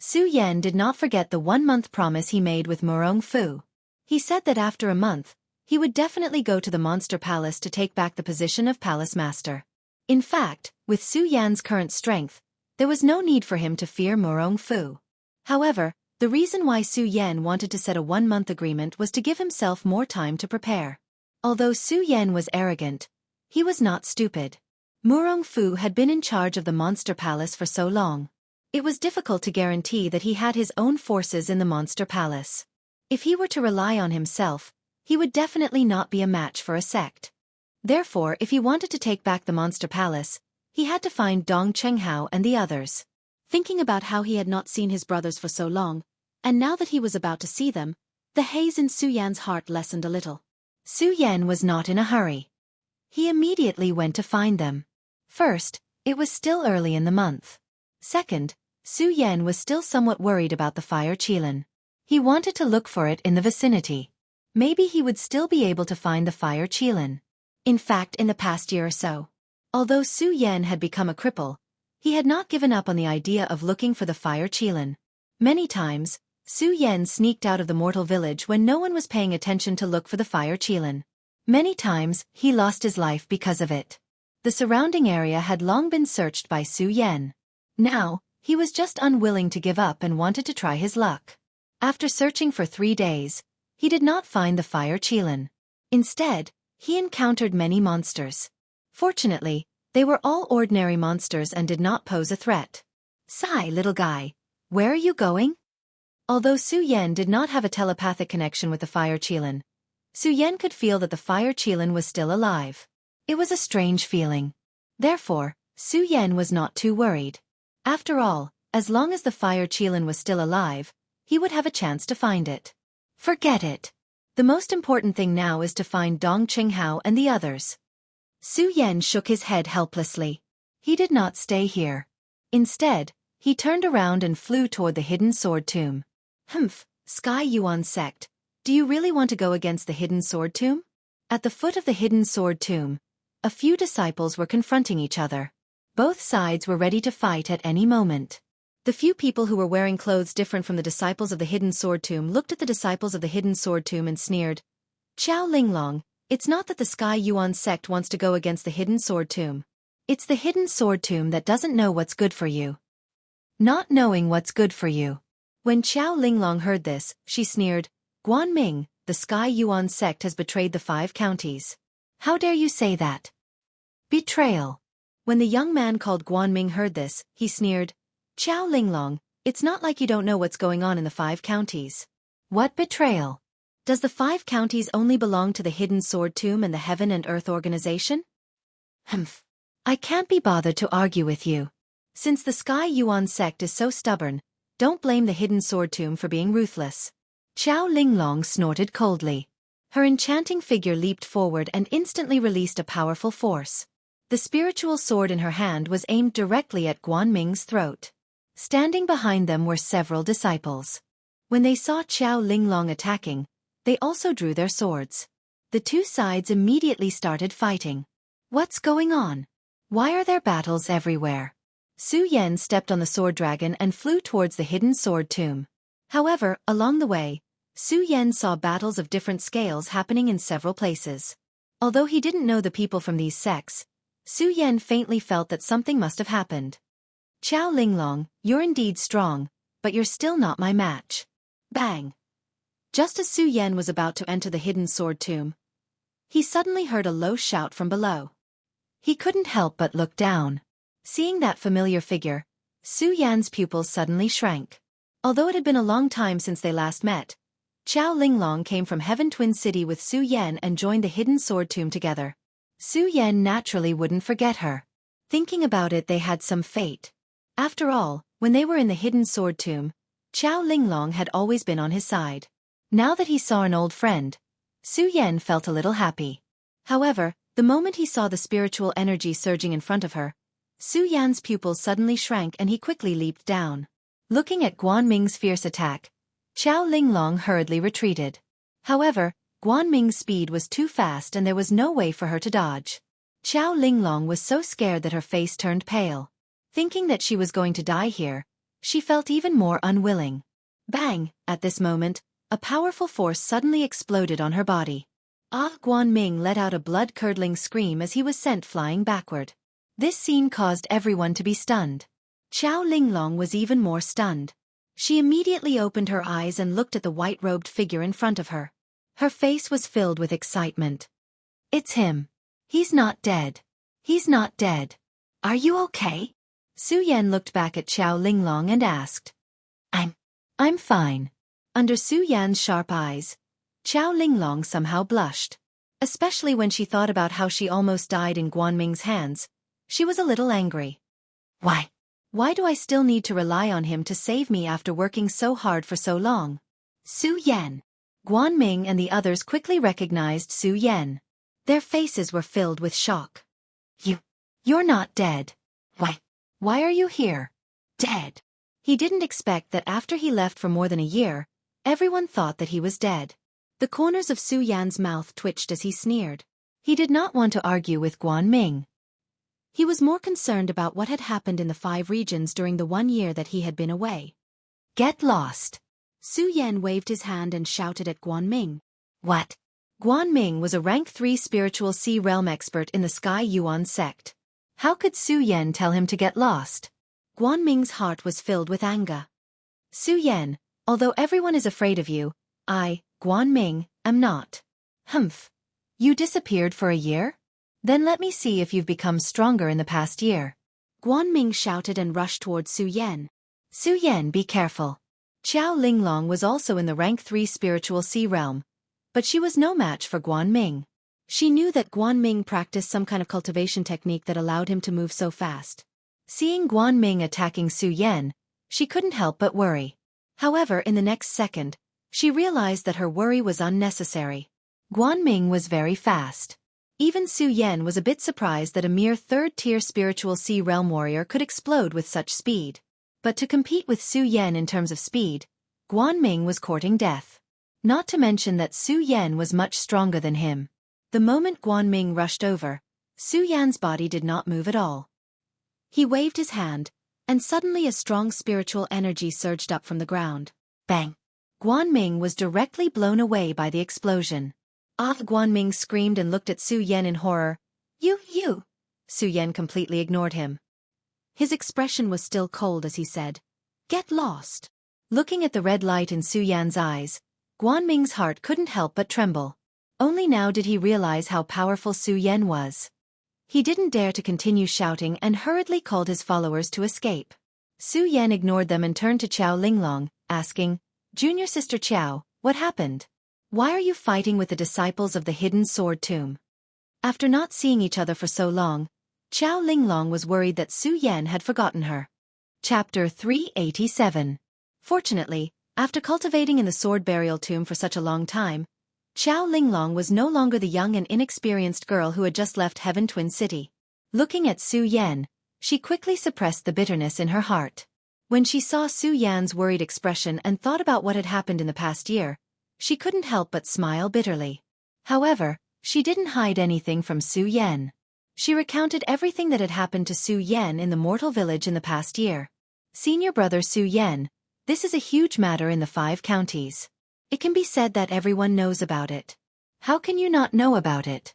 Su Yan did not forget the 1-month promise he made with Murong Fu. He said that after a month, he would definitely go to the Monster Palace to take back the position of Palace Master. In fact, with Su Yan's current strength, there was no need for him to fear Murong Fu. However, the reason why Su Yan wanted to set a 1-month agreement was to give himself more time to prepare. Although Su Yan was arrogant, he was not stupid. Murong Fu had been in charge of the Monster Palace for so long. It was difficult to guarantee that he had his own forces in the Monster Palace. If he were to rely on himself, he would definitely not be a match for a sect. Therefore, if he wanted to take back the Monster Palace, he had to find Dong Chenghao and the others. Thinking about how he had not seen his brothers for so long, and now that he was about to see them, the haze in Su Yan's heart lessened a little. Su Yan was not in a hurry. He immediately went to find them. First, it was still early in the month. Second, Su Yan was still somewhat worried about the fire qilin. He wanted to look for it in the vicinity. Maybe he would still be able to find the fire qilin. In fact, in the past year or so, although Su Yan had become a cripple, he had not given up on the idea of looking for the fire qilin. Many times, Su Yan sneaked out of the mortal village when no one was paying attention to look for the fire qilin. Many times, he lost his life because of it. The surrounding area had long been searched by Su Yan. Now, he was just unwilling to give up and wanted to try his luck. After searching for 3 days, he did not find the fire qilin. Instead, he encountered many monsters. Fortunately, they were all ordinary monsters and did not pose a threat. "Sigh, little guy. Where are you going?" Although Su Yan did not have a telepathic connection with the fire qilin, Su Yan could feel that the fire qilin was still alive. It was a strange feeling. Therefore, Su Yan was not too worried. After all, as long as the fire qilin was still alive, he would have a chance to find it. Forget it. The most important thing now is to find Dong Chenghao and the others. Su Yan shook his head helplessly. He did not stay here. Instead, he turned around and flew toward the hidden sword tomb. "Humph, Sky Yuan sect, do you really want to go against the hidden sword tomb?" At the foot of the hidden sword tomb, a few disciples were confronting each other. Both sides were ready to fight at any moment. The few people who were wearing clothes different from the disciples of the hidden sword tomb looked at the disciples of the hidden sword tomb and sneered. "Qiao Linglong, it's not that the Sky Yuan sect wants to go against the hidden sword tomb. It's the hidden sword tomb that doesn't know what's good for you." Not knowing what's good for you. When Qiao Linglong heard this, she sneered, "Guanming, the Sky Yuan sect has betrayed the 5 counties. How dare you say that?" Betrayal. When the young man called Guanming heard this, he sneered, "Qiao Linglong, it's not like you don't know what's going on in the 5 counties. What betrayal? Does the 5 counties only belong to the hidden sword tomb and the Heaven and Earth organization?" "Humph. I can't be bothered to argue with you. Since the Sky Yuan sect is so stubborn, don't blame the hidden sword tomb for being ruthless." Qiao Linglong snorted coldly. Her enchanting figure leaped forward and instantly released a powerful force. The spiritual sword in her hand was aimed directly at Guanming's throat. Standing behind them were several disciples. When they saw Qiao Linglong attacking, they also drew their swords. The 2 sides immediately started fighting. What's going on? Why are there battles everywhere? Su Yan stepped on the sword dragon and flew towards the hidden sword tomb. However, along the way, Su Yan saw battles of different scales happening in several places. Although he didn't know the people from these sects, Su Yan faintly felt that something must have happened. "Qiao Linglong, you're indeed strong, but you're still not my match." Bang! Just as Su Yan was about to enter the hidden sword tomb, he suddenly heard a low shout from below. He couldn't help but look down. Seeing that familiar figure, Su Yan's pupils suddenly shrank. Although it had been a long time since they last met, Qiao Linglong came from Heaven Twin City with Su Yan and joined the hidden sword tomb together. Su Yan naturally wouldn't forget her. Thinking about it, they had some fate. After all, when they were in the hidden sword tomb, Qiao Linglong had always been on his side. Now that he saw an old friend, Su Yan felt a little happy. However, the moment he saw the spiritual energy surging in front of her, Su Yan's pupils suddenly shrank and he quickly leaped down. Looking at Guanming's fierce attack, Qiao Linglong hurriedly retreated. However, Guanming's speed was too fast and there was no way for her to dodge. Qiao Linglong was so scared that her face turned pale. Thinking that she was going to die here, she felt even more unwilling. Bang! At this moment, a powerful force suddenly exploded on her body. Guanming let out a blood-curdling scream as he was sent flying backward. This scene caused everyone to be stunned. Qiao Linglong was even more stunned. She immediately opened her eyes and looked at the white-robed figure in front of her. Her face was filled with excitement. It's him. He's not dead. He's not dead. Are you okay? Su Yan looked back at Qiao Linglong and asked. I'm fine. Under Su Yan's sharp eyes, Qiao Linglong somehow blushed. Especially when she thought about how she almost died in Guanming's hands, she was a little angry. Why do I still need to rely on him to save me after working so hard for so long? Su Yan. Guanming and the others quickly recognized Su Yan. Their faces were filled with shock. You're not dead. Why are you here? Dead. He didn't expect that after he left for more than a year, everyone thought that he was dead. The corners of Su Yan's mouth twitched as he sneered. He did not want to argue with Guanming. He was more concerned about what had happened in the 5 regions during the 1 year that he had been away. Get lost. Su Yan waved his hand and shouted at Guanming. What? Guanming was a rank 3 spiritual sea realm expert in the Sky Yuan sect. How could Su Yan tell him to get lost? Guanming's heart was filled with anger. Su Yan, although everyone is afraid of you, I, Guanming, am not. Humph. You disappeared for a year? Then let me see if you've become stronger in the past year. Guanming shouted and rushed towards Su Yan. Su Yan, be careful. Qiao Linglong was also in the rank 3 spiritual sea realm, but she was no match for Guanming. She knew that Guanming practiced some kind of cultivation technique that allowed him to move so fast. Seeing Guanming attacking Su Yan, she couldn't help but worry. However, in the next second, she realized that her worry was unnecessary. Guanming was very fast. Even Su Yan was a bit surprised that a mere 3rd-tier spiritual sea realm warrior could explode with such speed. But to compete with Su Yan in terms of speed, Guanming was courting death. Not to mention that Su Yan was much stronger than him. The moment Guanming rushed over, Su Yan's body did not move at all. He waved his hand, and suddenly a strong spiritual energy surged up from the ground. Bang! Guanming was directly blown away by the explosion. Guanming screamed and looked at Su Yan in horror. You! Su Yan completely ignored him. His expression was still cold as he said, Get lost. Looking at the red light in Su Yan's eyes, Guanming's heart couldn't help but tremble. Only now did he realize how powerful Su Yan was. He didn't dare to continue shouting and hurriedly called his followers to escape. Su Yan ignored them and turned to Qiao Linglong, asking, Junior Sister Qiao, what happened? Why are you fighting with the disciples of the Hidden Sword Tomb? After not seeing each other for so long, Qiao Linglong was worried that Su Yan had forgotten her. Chapter 387. Fortunately, after cultivating in the Sword Burial Tomb for such a long time, Qiao Linglong was no longer the young and inexperienced girl who had just left Heaven Twin City. Looking at Su Yan, she quickly suppressed the bitterness in her heart. When she saw Su Yan's worried expression and thought about what had happened in the past year, she couldn't help but smile bitterly. However, she didn't hide anything from Su Yan. She recounted everything that had happened to Su Yan in the mortal village in the past year. Senior brother Su Yan, this is a huge matter in the 5 counties. It can be said that everyone knows about it. How can you not know about it?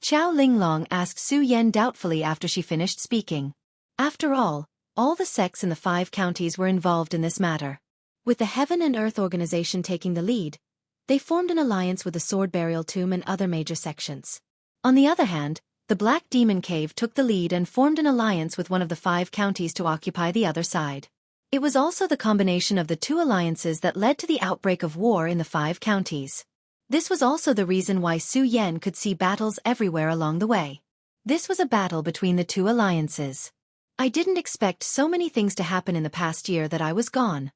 Qiao Linglong asked Su Yan doubtfully after she finished speaking. After all the sects in the 5 counties were involved in this matter. With the Heaven and Earth organization taking the lead, they formed an alliance with the Sword Burial Tomb and other major sections. On the other hand, the Black Demon Cave took the lead and formed an alliance with one of the 5 counties to occupy the other side. It was also the combination of the 2 alliances that led to the outbreak of war in the 5 counties. This was also the reason why Su Yan could see battles everywhere along the way. This was a battle between the 2 alliances. I didn't expect so many things to happen in the past year that I was gone.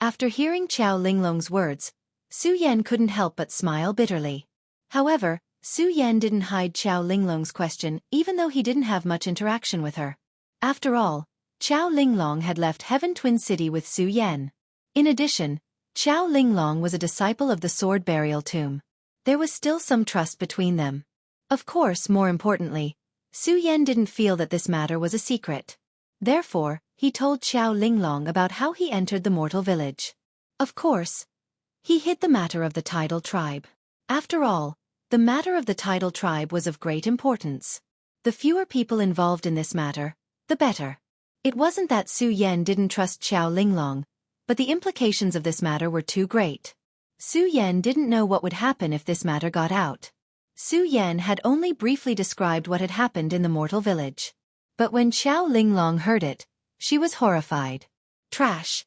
After hearing Qiao Linglong's words, Su Yan couldn't help but smile bitterly. However, Su Yan didn't hide Qiao Linglong's question even though he didn't have much interaction with her. After all, Qiao Linglong had left Heaven Twin City with Su Yan. In addition, Qiao Linglong was a disciple of the Sword Burial Tomb. There was still some trust between them. Of course, more importantly, Su Yan didn't feel that this matter was a secret. Therefore, he told Xiao Linglong about how he entered the mortal village. Of course, he hid the matter of the tidal tribe. After all, the matter of the tidal tribe was of great importance. The fewer people involved in this matter, the better. It wasn't that Su Yan didn't trust Xiao Linglong, but the implications of this matter were too great. Su Yan didn't know what would happen if this matter got out. Su Yan had only briefly described what had happened in the mortal village. But when Xiao Linglong heard it, she was horrified. Trash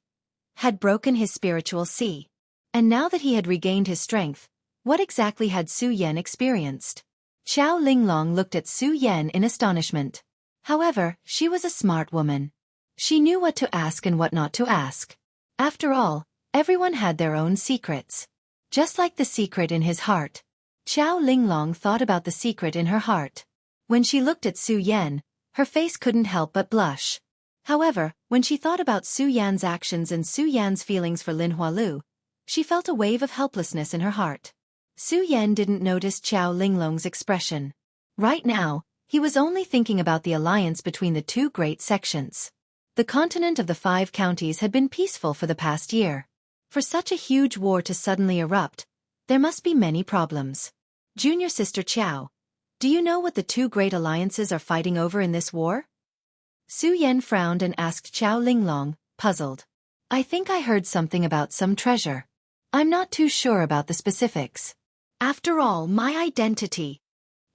had broken his spiritual sea. And now that he had regained his strength, what exactly had Su Yan experienced? Xiao Linglong looked at Su Yan in astonishment. However, she was a smart woman. She knew what to ask and what not to ask. After all, everyone had their own secrets. Just like the secret in his heart. Xiao Linglong thought about the secret in her heart. When she looked at Su Yan, her face couldn't help but blush. However, when she thought about Su Yan's actions and Su Yan's feelings for Lin Hualu, she felt a wave of helplessness in her heart. Su Yan didn't notice Xiao Linglong's expression. Right now, he was only thinking about the alliance between the two great sections. The continent of the 5 counties had been peaceful for the past year. For such a huge war to suddenly erupt, there must be many problems. Junior sister Qiao, do you know what the two great alliances are fighting over in this war? Su Yan frowned and asked Xiao Linglong, puzzled. I think I heard something about some treasure. I'm not too sure about the specifics. After all, my identity.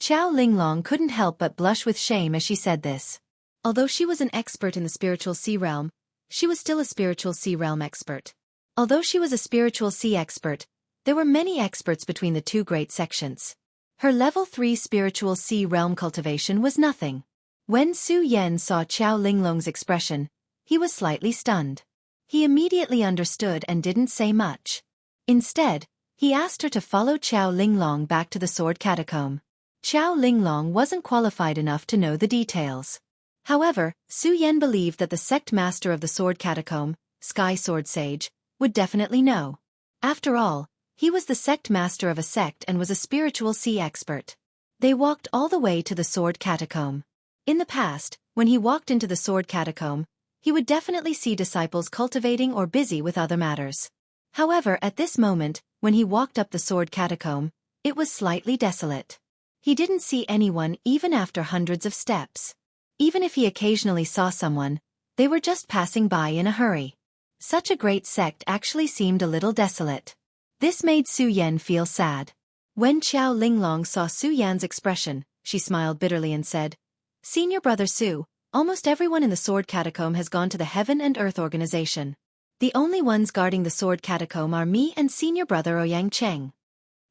Xiao Linglong couldn't help but blush with shame as she said this. Although she was an expert in the spiritual sea realm, she was still a spiritual sea realm expert. Although she was a spiritual sea expert, there were many experts between the two great sections. Her level 3 spiritual sea realm cultivation was nothing. When Su Yan saw Xiao Linglong's expression, he was slightly stunned. He immediately understood and didn't say much. Instead, he asked her to follow Xiao Linglong back to the sword catacomb. Xiao Linglong wasn't qualified enough to know the details. However, Su Yan believed that the sect master of the sword catacomb, Sky Sword Sage, would definitely know. After all, he was the sect master of a sect and was a spiritual sea expert. They walked all the way to the sword catacomb. In the past, when he walked into the sword catacomb, he would definitely see disciples cultivating or busy with other matters. However, at this moment, when he walked up the sword catacomb, it was slightly desolate. He didn't see anyone even after hundreds of steps. Even if he occasionally saw someone, they were just passing by in a hurry. Such a great sect actually seemed a little desolate. This made Su Yan feel sad. When Xiao Linglong saw Su Yan's expression, she smiled bitterly and said, Senior brother Su, almost everyone in the sword catacomb has gone to the Heaven and Earth organization. The only ones guarding the sword catacomb are me and senior brother Ouyang Cheng.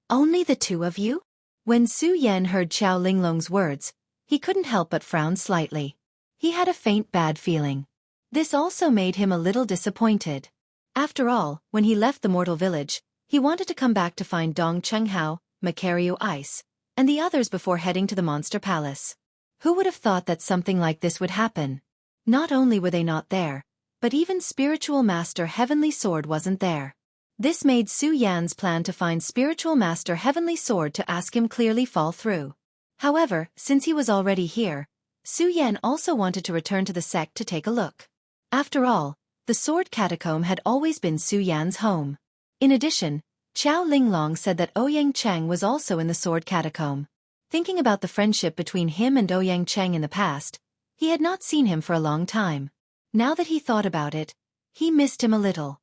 Only the two of you? When Su Yan heard Xiao Linglong's words, he couldn't help but frown slightly. He had a faint bad feeling. This also made him a little disappointed. After all, when he left the mortal village, he wanted to come back to find Dong Chenghao, Macario Ice, and the others before heading to the Monster Palace. Who would have thought that something like this would happen? Not only were they not there, but even Spiritual Master Heavenly Sword wasn't there. This made Su Yan's plan to find Spiritual Master Heavenly Sword to ask him clearly fall through. However, since he was already here, Su Yan also wanted to return to the sect to take a look. After all, the sword catacomb had always been Su Yan's home. In addition, Xiao Linglong said that Ouyang Cheng was also in the sword catacomb. Thinking about the friendship between him and Ouyang Cheng in the past, he had not seen him for a long time. Now that he thought about it, he missed him a little.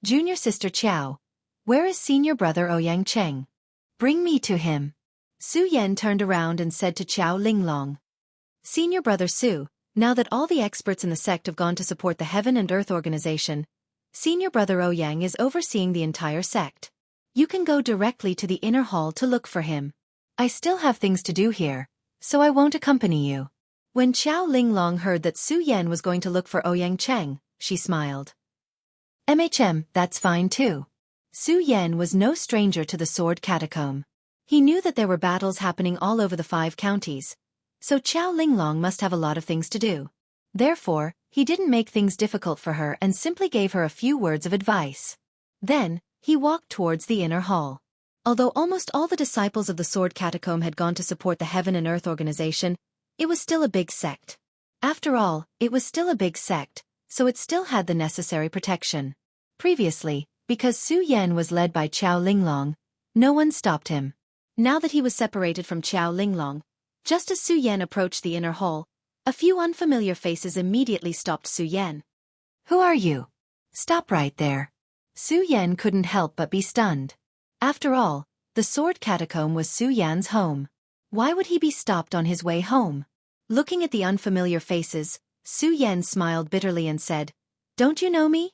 Junior sister Qiao, where is senior brother Ouyang Cheng? Bring me to him. Su Yan turned around and said to Xiao Linglong. Senior brother Su, now that all the experts in the sect have gone to support the Heaven and Earth organization, senior brother Ouyang is overseeing the entire sect. You can go directly to the inner hall to look for him. I still have things to do here, so I won't accompany you. When Xiao Linglong heard that Su Yan was going to look for Ouyang Cheng, she smiled. That's fine too. Su Yan was no stranger to the sword catacomb. He knew that there were battles happening all over the 5 counties, so Xiao Linglong must have a lot of things to do. Therefore, he didn't make things difficult for her and simply gave her a few words of advice. Then, he walked towards the inner hall. Although almost all the disciples of the sword catacomb had gone to support the Heaven and Earth organization, it was still a big sect. After all, it was still a big sect, so it still had the necessary protection. Previously, because Su Yan was led by Qiao Linglong, no one stopped him. Now that he was separated from Qiao Linglong, just as Su Yan approached the inner hall, a few unfamiliar faces immediately stopped Su Yan. "Who are you? Stop right there." Su Yan couldn't help but be stunned. After all, the sword catacomb was Su Yan's home. Why would he be stopped on his way home? Looking at the unfamiliar faces, Su Yan smiled bitterly and said, "Don't you know me?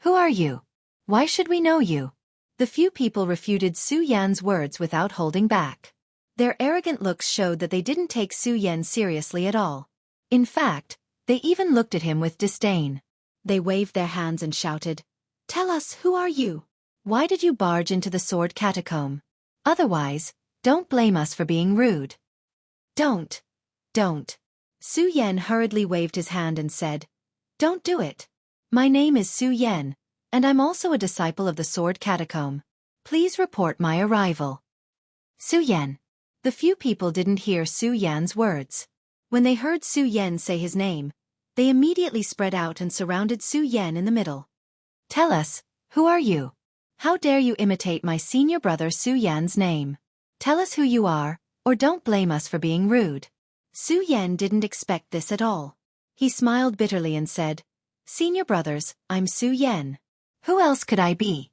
Who are you? Why should we know you?" The few people refuted Su Yan's words without holding back. Their arrogant looks showed that they didn't take Su Yan seriously at all. In fact, they even looked at him with disdain. They waved their hands and shouted, "Tell us, who are you? Why did you barge into the sword catacomb? Otherwise, don't blame us for being rude." Don't. Su Yan hurriedly waved his hand and said, "Don't do it. My name is Su Yan, and I'm also a disciple of the sword catacomb. Please report my arrival." Su Yan. The few people didn't hear Su Yan's words. When they heard Su Yan say his name, they immediately spread out and surrounded Su Yan in the middle. "Tell us, who are you? How dare you imitate my senior brother Su Yan's name? Tell us who you are, or don't blame us for being rude." Su Yan didn't expect this at all. He smiled bitterly and said, "Senior brothers, I'm Su Yan. Who else could I be?"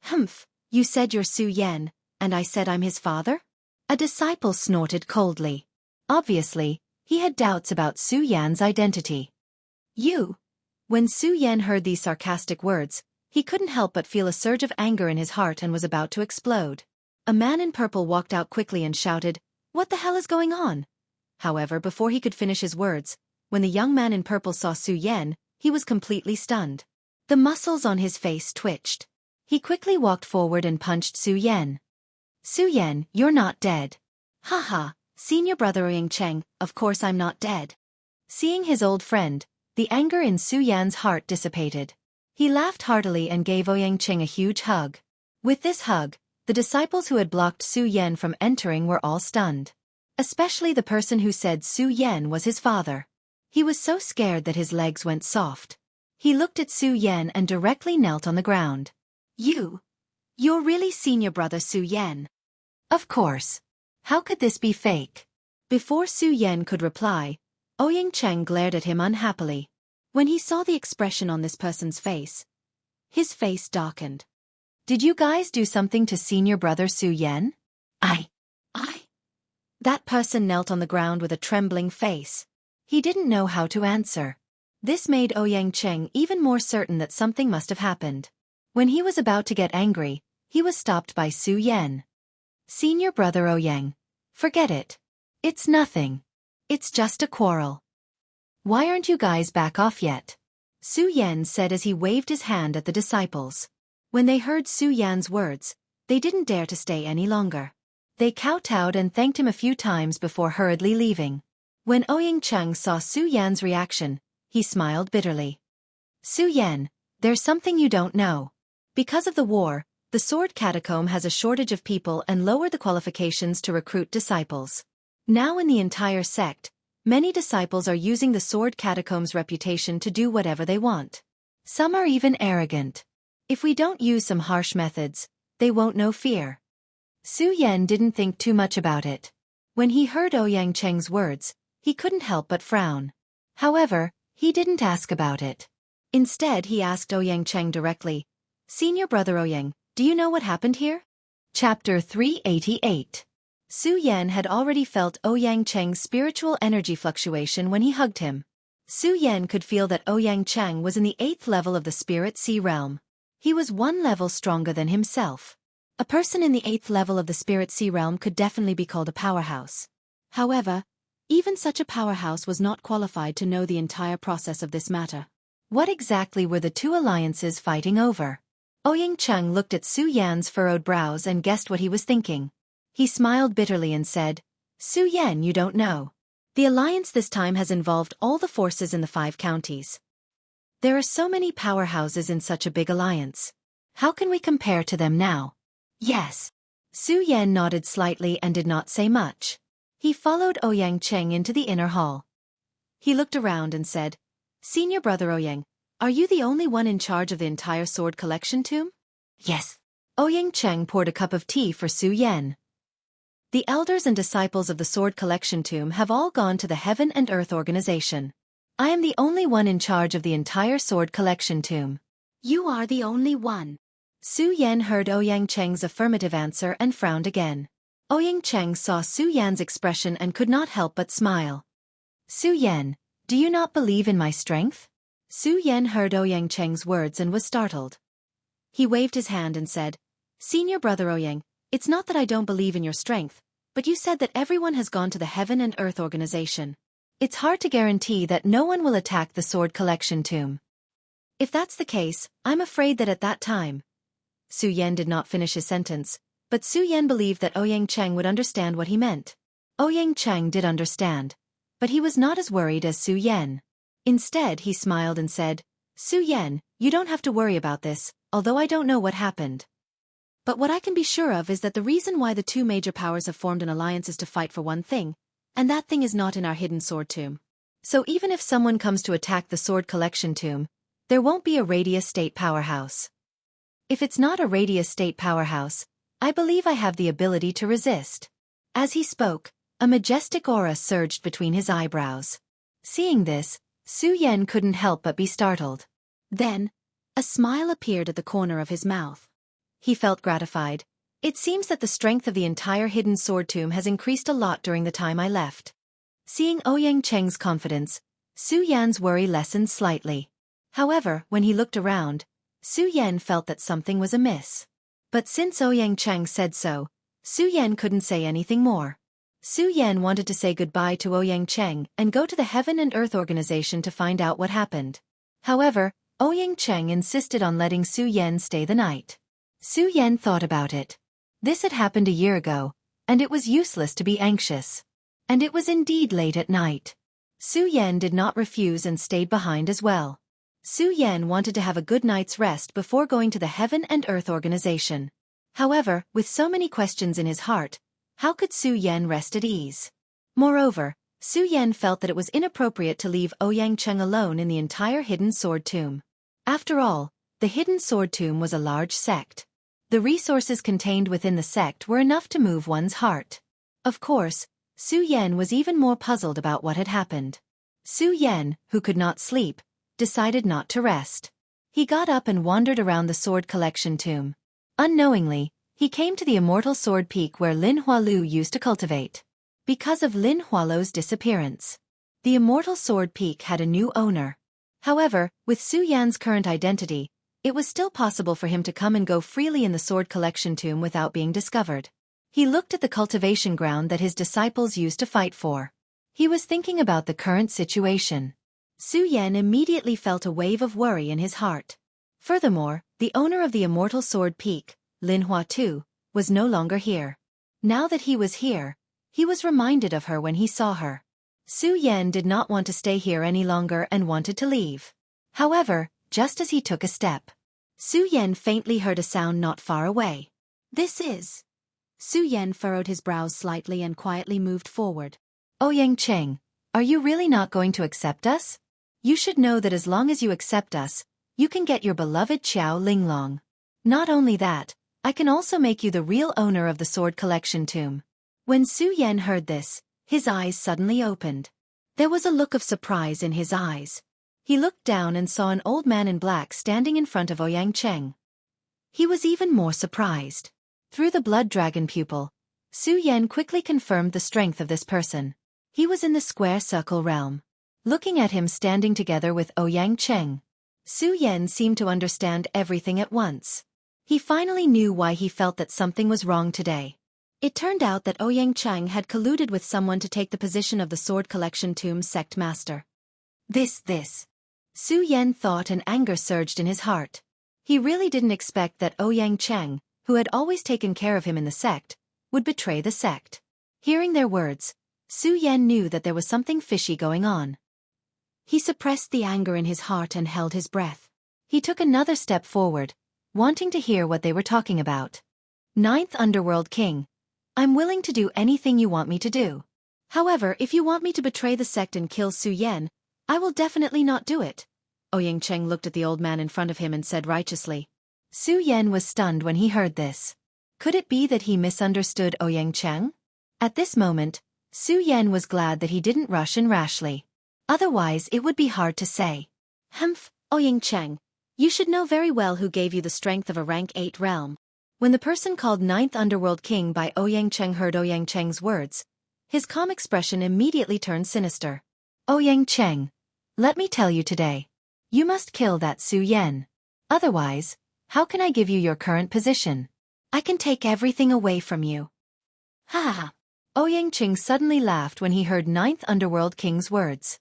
"Humph, you said you're Su Yan, and I said I'm his father?" A disciple snorted coldly. Obviously, he had doubts about Su Yan's identity. "You?" When Su Yan heard these sarcastic words, he couldn't help but feel a surge of anger in his heart and was about to explode. A man in purple walked out quickly and shouted, "What the hell is going on?" However, before he could finish his words, when the young man in purple saw Su Yan, he was completely stunned. The muscles on his face twitched. He quickly walked forward and punched Su Yan. "Su Yan, you're not dead." "Haha, senior brother Yang, of course I'm not dead." Seeing his old friend, the anger in Su Yan's heart dissipated. He laughed heartily and gave Yang a huge hug. With this hug, the disciples who had blocked Su Yan from entering were all stunned. Especially the person who said Su Yan was his father. He was so scared that his legs went soft. He looked at Su Yan and directly knelt on the ground. You're really senior brother Su Yan?" "Of course. How could this be fake?" Before Su Yan could reply, Yang glared at him unhappily. When he saw the expression on this person's face, his face darkened. "Did you guys do something to senior brother Su Yan?" I. That person knelt on the ground with a trembling face. He didn't know how to answer. This made Yang even more certain that something must have happened. When he was about to get angry, he was stopped by Su Yan. "Senior brother Yang, forget it. It's nothing. It's just a quarrel. Why aren't you guys back off yet?" Su Yan said as he waved his hand at the disciples. When they heard Su Yan's words, they didn't dare to stay any longer. They kowtowed and thanked him a few times before hurriedly leaving. When Yang saw Su Yan's reaction, he smiled bitterly. "Su Yan, there's something you don't know. Because of the war, the sword catacomb has a shortage of people and lowered the qualifications to recruit disciples. Now in the entire sect, many disciples are using the sword catacomb's reputation to do whatever they want. Some are even arrogant. If we don't use some harsh methods, they won't know fear." Su Yan didn't think too much about it. When he heard Yang words, he couldn't help but frown. However, he didn't ask about it. Instead he asked Yang directly, "Senior brother Yang, do you know what happened here?" Chapter 388. Su Yan had already felt Yang spiritual energy fluctuation when he hugged him. Su Yan could feel that Yang was in the 8th level of the spirit sea realm. He was one level stronger than himself. A person in the 8th level of the spirit sea realm could definitely be called a powerhouse. However, even such a powerhouse was not qualified to know the entire process of this matter. What exactly were the two alliances fighting over? Yang looked at Su Yan's furrowed brows and guessed what he was thinking. He smiled bitterly and said, "Su Yan, you don't know. The alliance this time has involved all the forces in the 5 counties. There are so many powerhouses in such a big alliance. How can we compare to them now?" "Yes." Su Yan nodded slightly and did not say much. He followed Yang into the inner hall. He looked around and said, Senior Brother Ouyang, are you the only one in charge of the entire sword collection tomb? Yes. Ouyang Cheng poured a cup of tea for Su Yan. The elders and disciples of the sword collection tomb have all gone to the Heaven and Earth organization. I am the only one in charge of the entire sword collection tomb. You are the only one. Su Yan heard Ouyang Cheng's affirmative answer and frowned again. Ouyang Cheng saw Su Yan's expression and could not help but smile. Su Yan, do you not believe in my strength? Su Yan heard Ouyang Cheng's words and was startled. He waved his hand and said, Senior Brother Ouyang, it's not that I don't believe in your strength, but you said that everyone has gone to the Heaven and Earth organization. It's hard to guarantee that no one will attack the sword collection tomb. If that's the case, I'm afraid that at that time. Su Yan did not finish his sentence, but Su Yan believed that Ouyang Cheng would understand what he meant. Ouyang Cheng did understand, but he was not as worried as Su Yan. Instead, he smiled and said, Su Yan, you don't have to worry about this, although I don't know what happened. But what I can be sure of is that the reason why the two major powers have formed an alliance is to fight for one thing, and that thing is not in our hidden sword tomb. So even if someone comes to attack the sword collection tomb, there won't be a Radius State powerhouse. If it's not a Radius State powerhouse, I believe I have the ability to resist. As he spoke, a majestic aura surged between his eyebrows. Seeing this, Su Yan couldn't help but be startled. Then, a smile appeared at the corner of his mouth. He felt gratified. It seems that the strength of the entire hidden sword tomb has increased a lot during the time I left. Seeing Ouyang Cheng's confidence, Su Yan's worry lessened slightly. However, when he looked around, Su Yan felt that something was amiss. But since Ouyang Cheng said so, Su Yan couldn't say anything more. Su Yan wanted to say goodbye to Ouyang Cheng and go to the Heaven and Earth organization to find out what happened. However, Ouyang Cheng insisted on letting Su Yan stay the night. Su Yan thought about it. This had happened a year ago, and it was useless to be anxious. And it was indeed late at night. Su Yan did not refuse and stayed behind as well. Su Yan wanted to have a good night's rest before going to the Heaven and Earth organization. However, with so many questions in his heart, how could Su Yan rest at ease? Moreover, Su Yan felt that it was inappropriate to leave Ouyang Cheng alone in the entire hidden sword tomb. After all, the hidden sword tomb was a large sect. The resources contained within the sect were enough to move one's heart. Of course, Su Yan was even more puzzled about what had happened. Su Yan, who could not sleep, decided not to rest. He got up and wandered around the sword collection tomb. Unknowingly, he came to the immortal sword peak where Lin Hualu used to cultivate. Because of Lin Hualu's disappearance, the immortal sword peak had a new owner. However, with Su Yan's current identity, it was still possible for him to come and go freely in the sword collection tomb without being discovered. He looked at the cultivation ground that his disciples used to fight for. He was thinking about the current situation. Su Yan immediately felt a wave of worry in his heart. Furthermore, the owner of the immortal sword peak, Lin Hua too, was no longer here. Now that he was here, he was reminded of her when he saw her. Su Yan did not want to stay here any longer and wanted to leave. However, just as he took a step, Su Yan faintly heard a sound not far away. This is... Su Yan furrowed his brows slightly and quietly moved forward. Ouyang Cheng, are you really not going to accept us? You should know that as long as you accept us, you can get your beloved Qiao Linglong. Not only that, I can also make you the real owner of the sword collection tomb. When Su Yan heard this, his eyes suddenly opened. There was a look of surprise in his eyes. He looked down and saw an old man in black standing in front of Ouyang Cheng. He was even more surprised. Through the blood dragon pupil, Su Yan quickly confirmed the strength of this person. He was in the square circle realm. Looking at him standing together with Ouyang Cheng, Su Yan seemed to understand everything at once. He finally knew why he felt that something was wrong today. It turned out that Ouyang Cheng had colluded with someone to take the position of the sword collection tomb's sect master. This. Su Yan thought, and anger surged in his heart. He really didn't expect that Ouyang Cheng, who had always taken care of him in the sect, would betray the sect. Hearing their words, Su Yan knew that there was something fishy going on. He suppressed the anger in his heart and held his breath. He took another step forward, wanting to hear what they were talking about. Ninth Underworld King, I'm willing to do anything you want me to do. However, if you want me to betray the sect and kill Su Yan, I will definitely not do it. Ouyang Cheng looked at the old man in front of him and said righteously. Su Yan was stunned when he heard this. Could it be that he misunderstood Ouyang Cheng? At this moment, Su Yan was glad that he didn't rush in rashly. Otherwise it would be hard to say. Humph, Ouyang Cheng, you should know very well who gave you the strength of a rank 8 realm. When the person called Ninth Underworld King by Ouyang Cheng heard Ouyang Cheng's words, his calm expression immediately turned sinister. Ouyang Cheng, let me tell you today. You must kill that Su Yan. Otherwise, how can I give you your current position? I can take everything away from you. Ha ha ha. Ouyang Cheng suddenly laughed when he heard Ninth Underworld King's words.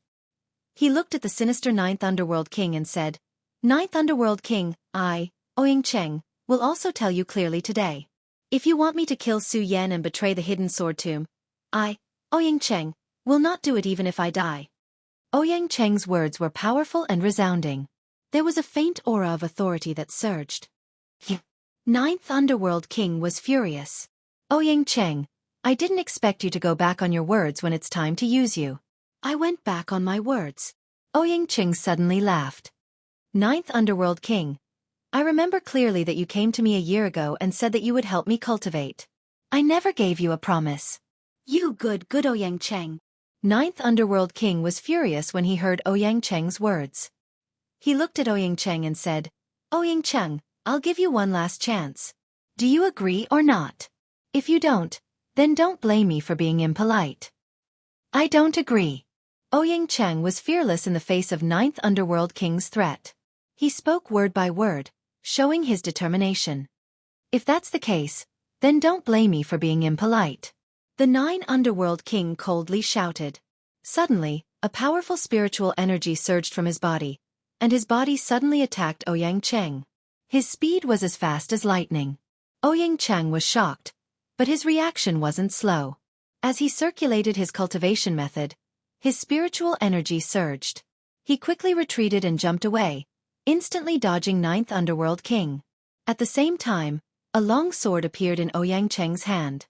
He looked at the sinister Ninth Underworld King and said, Ninth Underworld King, I, Ouyang Cheng, will also tell you clearly today. If you want me to kill Su Yan and betray the hidden sword tomb, I, Ouyang Cheng, will not do it even if I die. Ouyang Cheng's words were powerful and resounding. There was a faint aura of authority that surged. Ninth Underworld King was furious. Ouyang Cheng, I didn't expect you to go back on your words when it's time to use you. I went back on my words. Ouyang Cheng suddenly laughed. Ninth Underworld King, I remember clearly that you came to me a year ago and said that you would help me cultivate. I never gave you a promise. You good Ouyang Cheng. Ninth Underworld King was furious when he heard Ouyang Cheng's words. He looked at Ouyang Cheng and said, Ouyang Cheng, I'll give you one last chance. Do you agree or not? If you don't, then don't blame me for being impolite. I don't agree. Ouyang Cheng was fearless in the face of Ninth Underworld King's threat. He spoke word by word, showing his determination. If that's the case, then don't blame me for being impolite. The Ninth Underworld King coldly shouted. Suddenly, a powerful spiritual energy surged from his body, and his body suddenly attacked Ouyang Cheng. His speed was as fast as lightning. Ouyang Cheng was shocked, but his reaction wasn't slow. As he circulated his cultivation method, his spiritual energy surged. He quickly retreated and jumped away, instantly dodging Ninth Underworld King. At the same time, a long sword appeared in Ouyang Cheng's hand.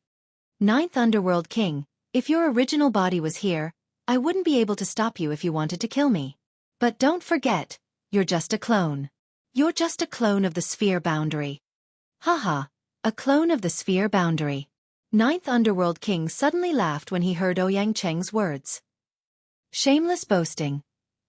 Ninth Underworld King, if your original body was here, I wouldn't be able to stop you if you wanted to kill me. But don't forget, you're just a clone. You're just a clone of the sphere boundary. Haha, a clone of the sphere boundary. Ninth Underworld King suddenly laughed when he heard Ouyang Cheng's words. Shameless boasting.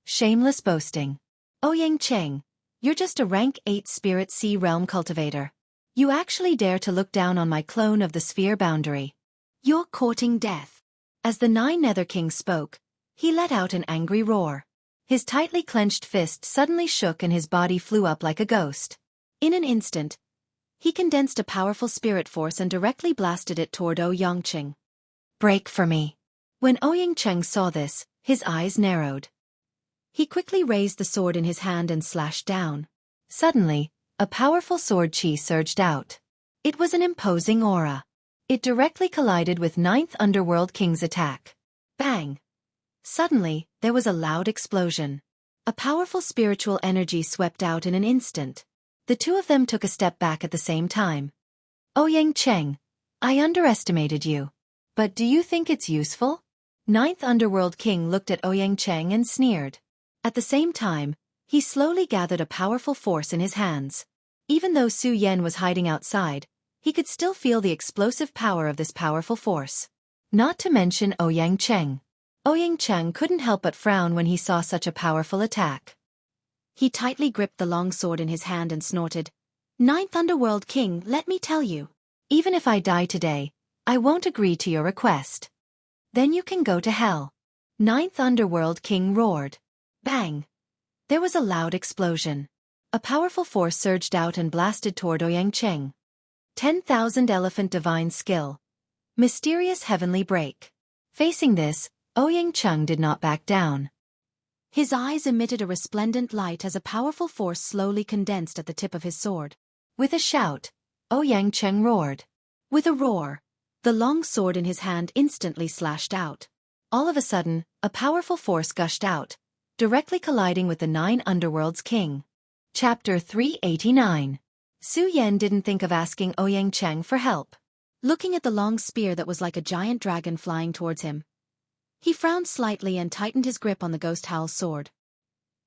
Shameless boasting. Ouyang Cheng, you're just a rank 8 Spirit Sea Realm cultivator. You actually dare to look down on my clone of the sphere boundary. You're courting death. As the Nine Nether King spoke, he let out an angry roar. His tightly clenched fist suddenly shook and his body flew up like a ghost. In an instant, he condensed a powerful spirit force and directly blasted it toward Ouyang Cheng. Break for me. When Ouyang Cheng saw this, his eyes narrowed. He quickly raised the sword in his hand and slashed down. Suddenly, a powerful sword chi surged out. It was an imposing aura. It directly collided with Ninth Underworld King's attack. Bang! Suddenly, there was a loud explosion. A powerful spiritual energy swept out in an instant. The two of them took a step back at the same time. Ouyang Cheng, I underestimated you. But do you think it's useful? Ninth Underworld King looked at Ouyang Cheng and sneered. At the same time, he slowly gathered a powerful force in his hands. Even though Su Yan was hiding outside, he could still feel the explosive power of this powerful force. Not to mention Ouyang Cheng. Ouyang Cheng couldn't help but frown when he saw such a powerful attack. He tightly gripped the long sword in his hand and snorted, Ninth Underworld King, let me tell you. Even if I die today, I won't agree to your request. Then you can go to hell. Ninth Underworld King roared. Bang! There was a loud explosion. A powerful force surged out and blasted toward Ouyang Cheng. 10,000 Elephant Divine Skill. Mysterious Heavenly Break. Facing this, Ouyang Cheng did not back down. His eyes emitted a resplendent light as a powerful force slowly condensed at the tip of his sword. With a shout, Ouyang Cheng roared. With a roar, the long sword in his hand instantly slashed out. All of a sudden, a powerful force gushed out, directly colliding with the Nine Underworld's king. Chapter 389. Su Yan didn't think of asking Ouyang Cheng for help. Looking at the long spear that was like a giant dragon flying towards him, He frowned slightly and tightened his grip on the Ghost Howl's sword.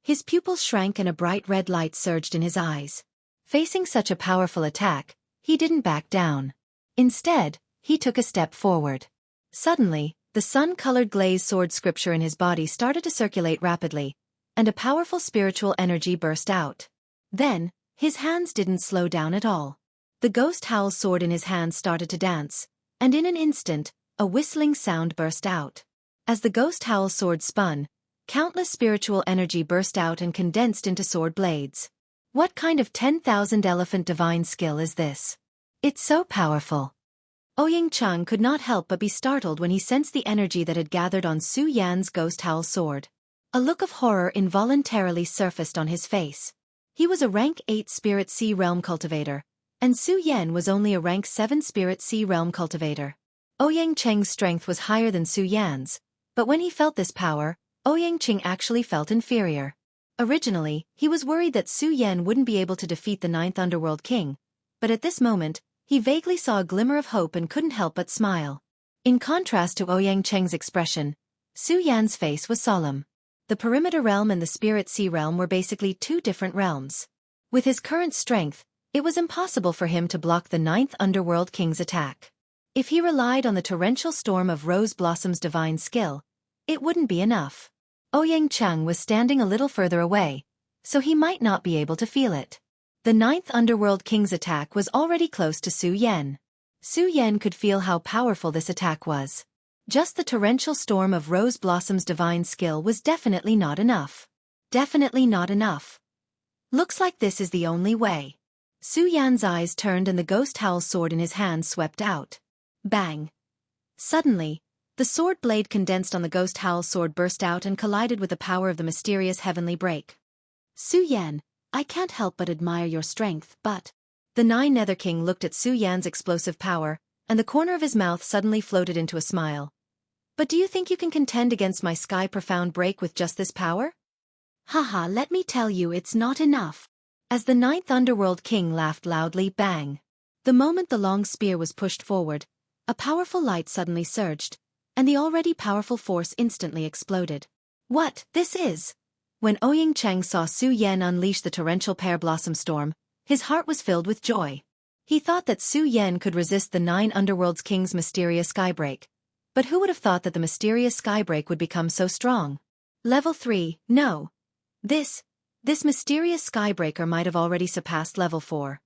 His pupils shrank and a bright red light surged in his eyes. Facing such a powerful attack, he didn't back down. Instead, he took a step forward. Suddenly, the sun-colored glazed sword scripture in his body started to circulate rapidly, and a powerful spiritual energy burst out. Then, his hands didn't slow down at all. The Ghost Howl's sword in his hands started to dance, and in an instant, a whistling sound burst out. As the Ghost Howl's sword spun, countless spiritual energy burst out and condensed into sword blades. What kind of 10,000 elephant divine skill is this? It's so powerful. Ouyang Chung could not help but be startled when he sensed the energy that had gathered on Su Yan's Ghost Howl sword. A look of horror involuntarily surfaced on his face. He was a rank 8 Spirit Sea Realm cultivator, and Su Yan was only a rank 7 Spirit Sea Realm cultivator. Ouyang Cheng's strength was higher than Su Yan's, but when he felt this power, Ouyang Cheng actually felt inferior. Originally, he was worried that Su Yan wouldn't be able to defeat the 9th Underworld King, but at this moment, he vaguely saw a glimmer of hope and couldn't help but smile. In contrast to Ouyang Cheng's expression, Su Yan's face was solemn. The Perimeter Realm and the Spirit Sea Realm were basically two different realms. With his current strength, it was impossible for him to block the 9th Underworld King's attack. If he relied on the torrential storm of Rose Blossom's divine skill, it wouldn't be enough. Ouyang Chung was standing a little further away, so he might not be able to feel it. The 9th Underworld King's attack was already close to Su Yan. Su Yan could feel how powerful this attack was. Just the torrential storm of Rose Blossom's divine skill was definitely not enough. Definitely not enough. Looks like this is the only way. Su Yan's eyes turned and the Ghost Howl sword in his hand swept out. Bang! Suddenly, the sword blade condensed on the Ghost Howl sword burst out and collided with the power of the mysterious heavenly break. Su Yan, I can't help but admire your strength, but... The Nine Nether King looked at Su Yan's explosive power, and the corner of his mouth suddenly floated into a smile. But do you think you can contend against my sky-profound break with just this power? Haha, let me tell you it's not enough. As the 9th Underworld King laughed loudly, bang! The moment the long spear was pushed forward, a powerful light suddenly surged, and the already powerful force instantly exploded. What, this is? When Ouyang Cheng saw Su Yan unleash the torrential pear blossom storm, his heart was filled with joy. He thought that Su Yan could resist the 9 Underworlds King's mysterious skybreak. But who would have thought that the mysterious skybreak would become so strong? Level 3, no. This mysterious skybreaker might have already surpassed level 4.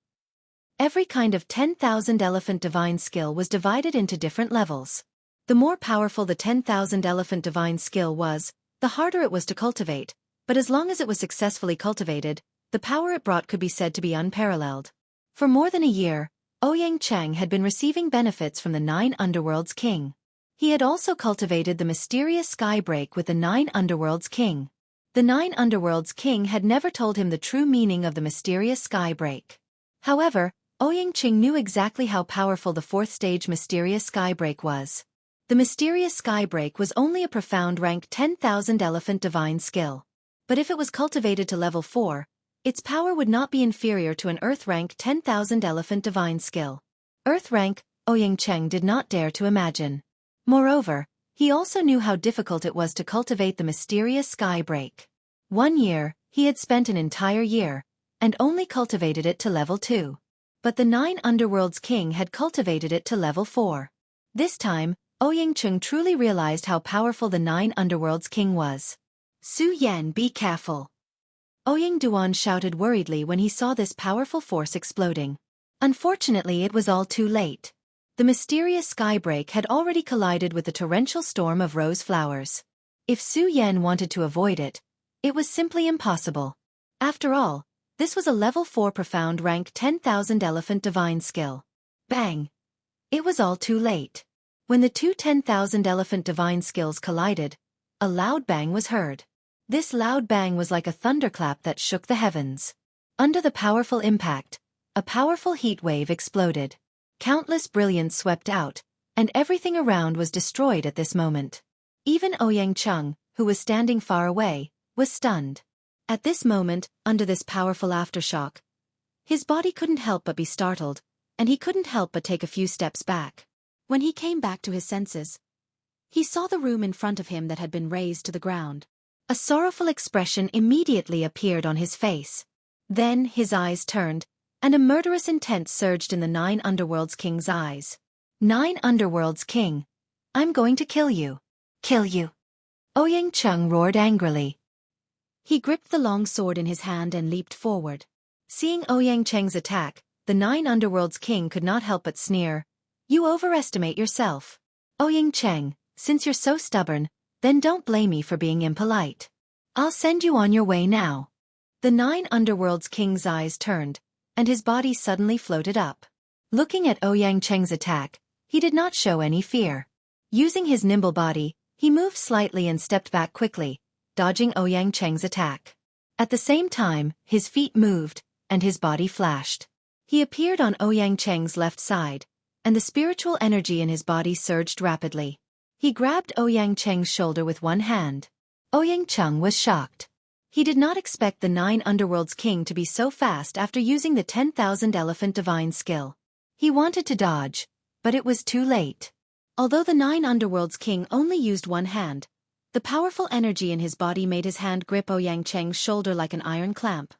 Every kind of 10,000 elephant divine skill was divided into different levels. The more powerful the 10,000 elephant divine skill was, the harder it was to cultivate, but as long as it was successfully cultivated, the power it brought could be said to be unparalleled. For more than a year, Ouyang Cheng had been receiving benefits from the 9 Underworlds King. He had also cultivated the mysterious skybreak with the 9 Underworlds King. The 9 Underworlds King had never told him the true meaning of the mysterious skybreak. However, Ouyang Cheng knew exactly how powerful the 4th stage mysterious skybreak was. The mysterious skybreak was only a profound rank 10,000 elephant divine skill. But if it was cultivated to level 4, its power would not be inferior to an Earth rank 10,000 elephant divine skill. Earth rank, Ouyang Cheng did not dare to imagine. Moreover, he also knew how difficult it was to cultivate the mysterious skybreak. 1 year, he had spent an entire year, and only cultivated it to level 2. But the 9 Underworlds King had cultivated it to level 4. This time, Ouyang Cheng truly realized how powerful the 9 Underworlds King was. Su Yan, be careful. Ouyang Duan shouted worriedly when he saw this powerful force exploding. Unfortunately, it was all too late. The mysterious skybreak had already collided with the torrential storm of rose flowers. If Su Yan wanted to avoid it, it was simply impossible. After all, this was a level 4 profound rank 10,000 elephant divine skill. Bang! It was all too late. When the two 10,000 elephant divine skills collided, a loud bang was heard. This loud bang was like a thunderclap that shook the heavens. Under the powerful impact, a powerful heat wave exploded. Countless brilliance swept out, and everything around was destroyed at this moment. Even Ouyang Cheng, who was standing far away, was stunned. At this moment, under this powerful aftershock, his body couldn't help but be startled, and he couldn't help but take a few steps back. When he came back to his senses, He saw the room in front of him that had been razed to the ground. A sorrowful expression immediately appeared on his face. Then his eyes turned, and a murderous intent surged in the 9 Underworlds King's eyes. 9 Underworlds King, I'm going to kill you. Kill you. Ouyang Chung roared angrily. He gripped the long sword in his hand and leaped forward. Seeing Ouyang Cheng's attack, the 9 Underworlds King could not help but sneer. You overestimate yourself. Ouyang Cheng, since you're so stubborn, then don't blame me for being impolite. I'll send you on your way now. The 9 Underworlds King's eyes turned, and his body suddenly floated up. Looking at Ouyang Cheng's attack, he did not show any fear. Using his nimble body, he moved slightly and stepped back quickly, dodging Ouyang Cheng's attack. At the same time, his feet moved, and his body flashed. He appeared on Ouyang Cheng's left side, and the spiritual energy in his body surged rapidly. He grabbed Ouyang Cheng's shoulder with one hand. Ouyang Cheng was shocked. He did not expect the 9 Underworlds King to be so fast after using the 10,000 Elephant Divine skill. He wanted to dodge, but it was too late. Although the 9 Underworlds King only used one hand, the powerful energy in his body made his hand grip Ouyang Cheng's shoulder like an iron clamp.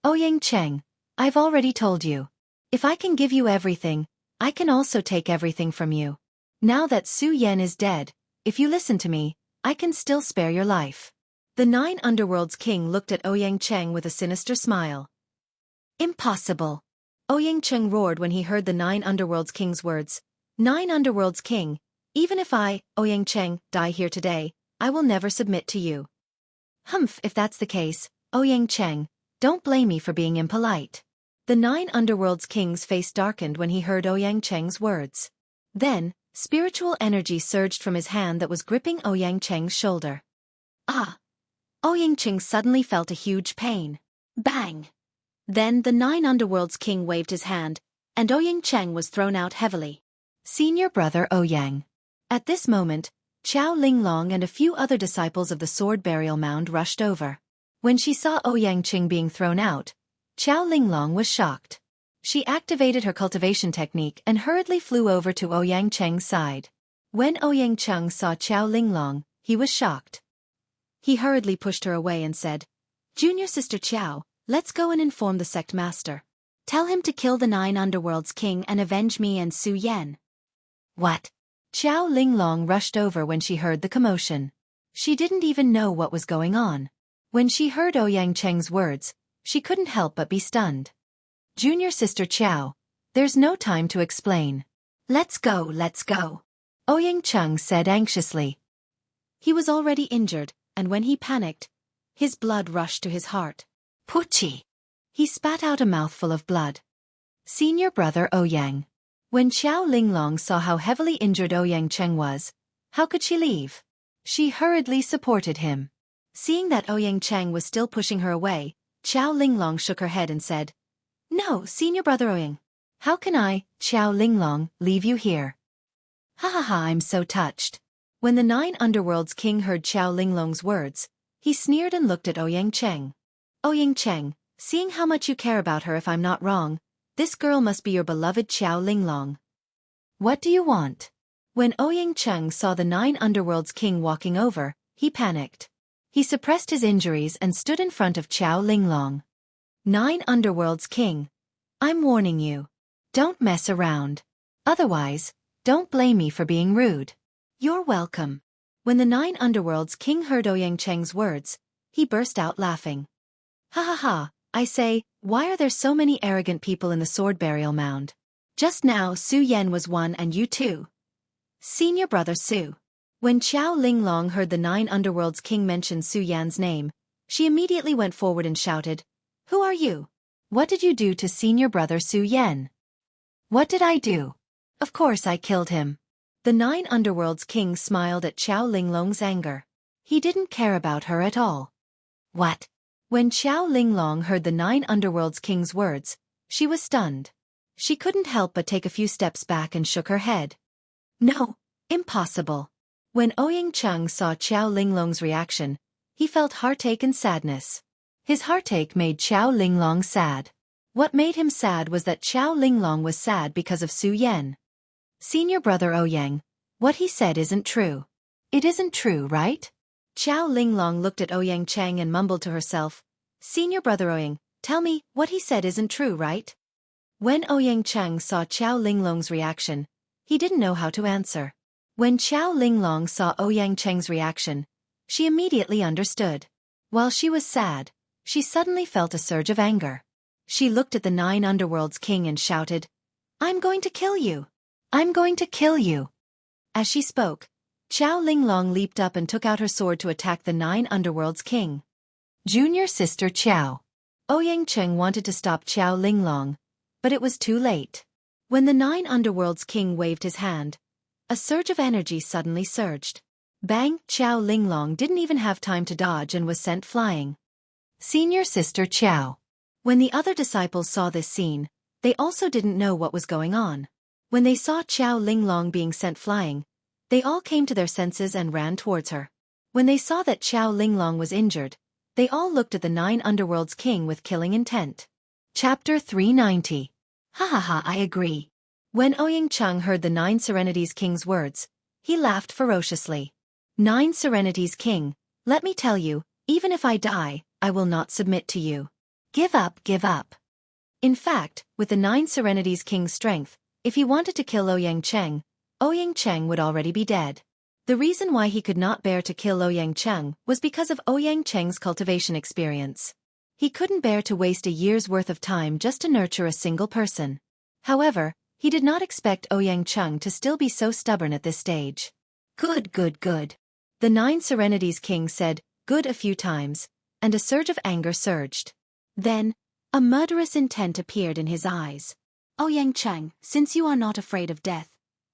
Ouyang Cheng, I've already told you. If I can give you everything, I can also take everything from you. Now that Su Yan is dead, if you listen to me, I can still spare your life. The 9 Underworlds King looked at Ouyang Cheng with a sinister smile. Impossible. Ouyang Cheng roared when he heard the 9 Underworlds King's words. 9 Underworlds King, even if I, Ouyang Cheng, die here today, I will never submit to you. Humph, if that's the case, Ouyang Cheng, don't blame me for being impolite. The 9 Underworlds King's face darkened when he heard Ouyang Cheng's words. Then, spiritual energy surged from his hand that was gripping Ouyang Cheng's shoulder. Ah! Ouyang Cheng suddenly felt a huge pain. Bang! Then the 9 Underworlds King waved his hand, and Ouyang Cheng was thrown out heavily. Senior brother Ouyang. At this moment, Qiao Linglong and a few other disciples of the sword burial mound rushed over. When she saw Ouyang Cheng being thrown out, Qiao Linglong was shocked. She activated her cultivation technique and hurriedly flew over to Ouyang Cheng's side. When Ouyang Cheng saw Qiao Linglong, he was shocked. He hurriedly pushed her away and said, Junior Sister Qiao, let's go and inform the sect master. Tell him to kill the 9 Underworlds King and avenge me and Su Yan. What? Qiao Linglong rushed over when she heard the commotion. She didn't even know what was going on. When she heard Ouyang Cheng's words, she couldn't help but be stunned. Junior Sister Qiao, there's no time to explain. Let's go, let's go. Ouyang Cheng said anxiously. He was already injured, and when he panicked, his blood rushed to his heart. Puchi! He spat out a mouthful of blood. Senior brother Ouyang. When Qiao Linglong saw how heavily injured Ouyang Cheng was, how could she leave? She hurriedly supported him. Seeing that Ouyang Cheng was still pushing her away, Qiao Linglong shook her head and said, No, Senior brother Ouyang. How can I, Qiao Linglong, leave you here? Ha ha ha, I'm so touched. When the 9 Underworlds King heard Qiao Linglong's words, he sneered and looked at Ouyang Cheng. Ouyang Cheng, seeing how much you care about her if I'm not wrong, this girl must be your beloved Qiao Linglong. What do you want? When Ouyang Cheng saw the 9 Underworlds King walking over, he panicked. He suppressed his injuries and stood in front of Qiao Linglong. 9 Underworlds King, I'm warning you. Don't mess around. Otherwise, don't blame me for being rude. You're welcome. When the 9 Underworlds King heard Ouyang Cheng's words, he burst out laughing. Ha ha ha, I say, why are there so many arrogant people in the sword burial mound? Just now Su Yan was one and you too. Senior brother Su. When Qiao Linglong heard the 9 Underworlds King mention Su Yan's name, she immediately went forward and shouted, Who are you? What did you do to senior brother Su Yan? What did I do? Of course I killed him. The 9 Underworlds King smiled at Qiao Linglong's anger. He didn't care about her at all. What? When Qiao Linglong heard the 9 Underworlds King's words, she was stunned. She couldn't help but take a few steps back and shook her head. No, impossible. When Ouyang Cheng saw Qiao Linglong's reaction, he felt heartache and sadness. His heartache made Qiao Linglong sad. What made him sad was that Qiao Linglong was sad because of Su Yan. Senior brother Ouyang, what he said isn't true. It isn't true, right? Xiao Linglong looked at Ouyang Cheng and mumbled to herself, "Senior brother Ouyang, tell me, what he said isn't true, right?" When Ouyang Cheng saw Xiao Linglong's reaction, he didn't know how to answer. When Xiao Linglong saw Ouyang Cheng's reaction, she immediately understood. While she was sad, she suddenly felt a surge of anger. She looked at the 9 Underworlds king and shouted, "I'm going to kill you! I'm going to kill you!" As she spoke, Xiao Linglong leaped up and took out her sword to attack the 9 Underworlds king. Junior sister Xiao. Ouyang Cheng wanted to stop Xiao Linglong, but it was too late. When the 9 Underworlds king waved his hand, a surge of energy suddenly surged. Bang! Xiao Linglong didn't even have time to dodge and was sent flying. Senior sister Xiao. When the other disciples saw this scene, they also didn't know what was going on. When they saw Xiao Linglong being sent flying, they all came to their senses and ran towards her. When they saw that Xiao Linglong was injured, they all looked at the 9 Underworlds king with killing intent. Chapter 390. Ha ha ha, I agree. When Ouyang Cheng heard the 9 Serenities king's words, he laughed ferociously. 9 Serenities king, let me tell you, even if I die, I will not submit to you. Give up, give up. In fact, with the 9 Serenities king's strength, if he wanted to kill Ouyang Cheng would already be dead. The reason why he could not bear to kill Ouyang Cheng was because of Ouyang Cheng's cultivation experience. He couldn't bear to waste a year's worth of time just to nurture a single person. However, he did not expect Ouyang Cheng to still be so stubborn at this stage. Good, good, good. The 9 Serenities king said, "Good" a few times, and a surge of anger surged. Then, a murderous intent appeared in his eyes. "Ouyang Cheng, since you are not afraid of death,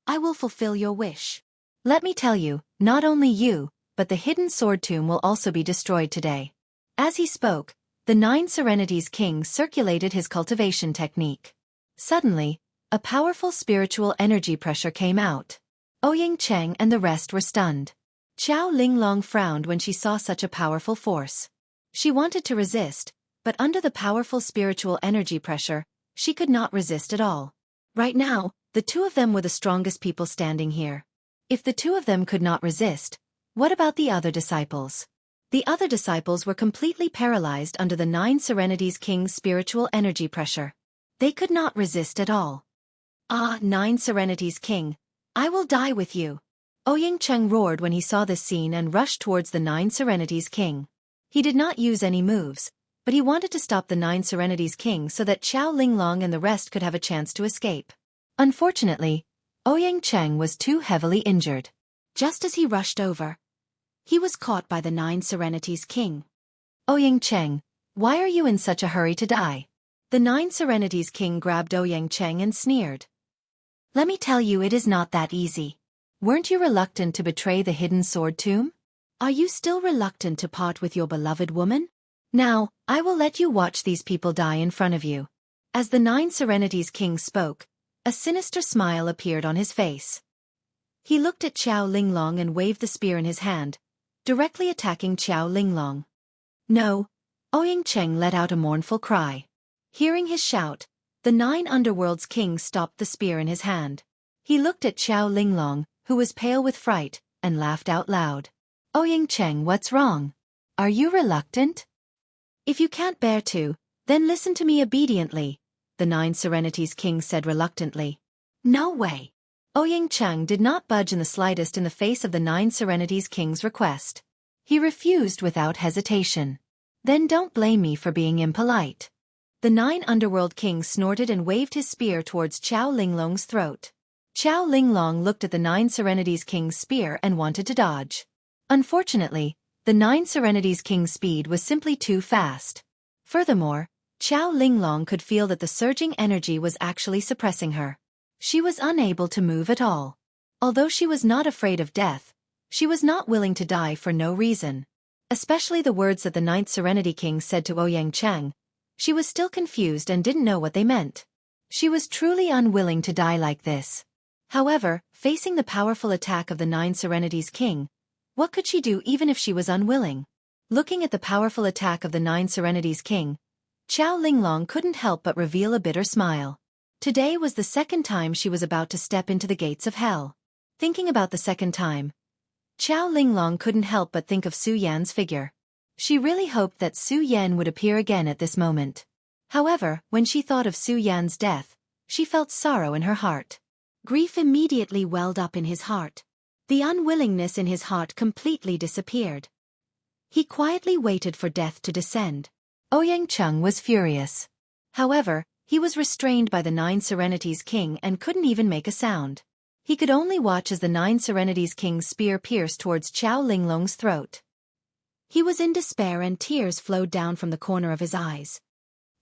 I will fulfill your wish. Let me tell you, not only you, but the hidden sword tomb will also be destroyed today." As he spoke, the 9 Serenities king circulated his cultivation technique. Suddenly, a powerful spiritual energy pressure came out. Ouyang Cheng and the rest were stunned. Xiao Linglong frowned when she saw such a powerful force. She wanted to resist, but under the powerful spiritual energy pressure, she could not resist at all. Right now, the 2 of them were the strongest people standing here. If the 2 of them could not resist, what about the other disciples? The other disciples were completely paralyzed under the 9 Serenities king's spiritual energy pressure. They could not resist at all. "Ah, 9 Serenities king, I will die with you." Ouyang Cheng roared when he saw this scene and rushed towards the 9 Serenities king. He did not use any moves, but he wanted to stop the 9 Serenities king so that Xiao Linglong and the rest could have a chance to escape. Unfortunately, Ouyang Cheng was too heavily injured. Just as he rushed over, he was caught by the 9 Serenities king. "Ouyang Cheng, why are you in such a hurry to die?" The 9 Serenities king grabbed Ouyang Cheng and sneered. "Let me tell you, it is not that easy. Weren't you reluctant to betray the hidden sword tomb? Are you still reluctant to part with your beloved woman? Now, I will let you watch these people die in front of you." As the 9 Serenities king spoke, a sinister smile appeared on his face. He looked at Xiao Linglong and waved the spear in his hand, directly attacking Xiao Linglong. "No!" Ouyang Cheng let out a mournful cry. Hearing his shout, the 9 Underworlds king stopped the spear in his hand. He looked at Xiao Linglong, who was pale with fright, and laughed out loud. "Ouyang Cheng, what's wrong? Are you reluctant?" "If you can't bear to, then listen to me obediently," the 9 Serenities king said reluctantly. "No way." Ouyang Cheng did not budge in the slightest in the face of the 9 Serenities king's request. He refused without hesitation. "Then don't blame me for being impolite." The 9 Underworld king snorted and waved his spear towards Xiao Linglong's throat. Xiao Linglong looked at the 9 Serenities king's spear and wanted to dodge. Unfortunately, the 9 Serenities king's speed was simply too fast. Furthermore, Xiao Linglong could feel that the surging energy was actually suppressing her. She was unable to move at all. Although she was not afraid of death, she was not willing to die for no reason. Especially the words that the 9th Serenity King said to Ouyang Cheng. She was still confused and didn't know what they meant. She was truly unwilling to die like this. However, facing the powerful attack of the 9 Serenities King, what could she do even if she was unwilling? Looking at the powerful attack of the 9 Serenities King, Xiao Linglong couldn't help but reveal a bitter smile. Today was the second time she was about to step into the gates of hell. Thinking about the second time, Xiao Linglong couldn't help but think of Su Yan's figure. She really hoped that Su Yan would appear again at this moment. However, when she thought of Su Yan's death, she felt sorrow in her heart. Grief immediately welled up in his heart. The unwillingness in his heart completely disappeared. He quietly waited for death to descend. Ouyang Cheng was furious. However, he was restrained by the Nine Serenities King and couldn't even make a sound. He could only watch as the Nine Serenities King's spear pierced towards Xiao Linglong's throat. He was in despair and tears flowed down from the corner of his eyes.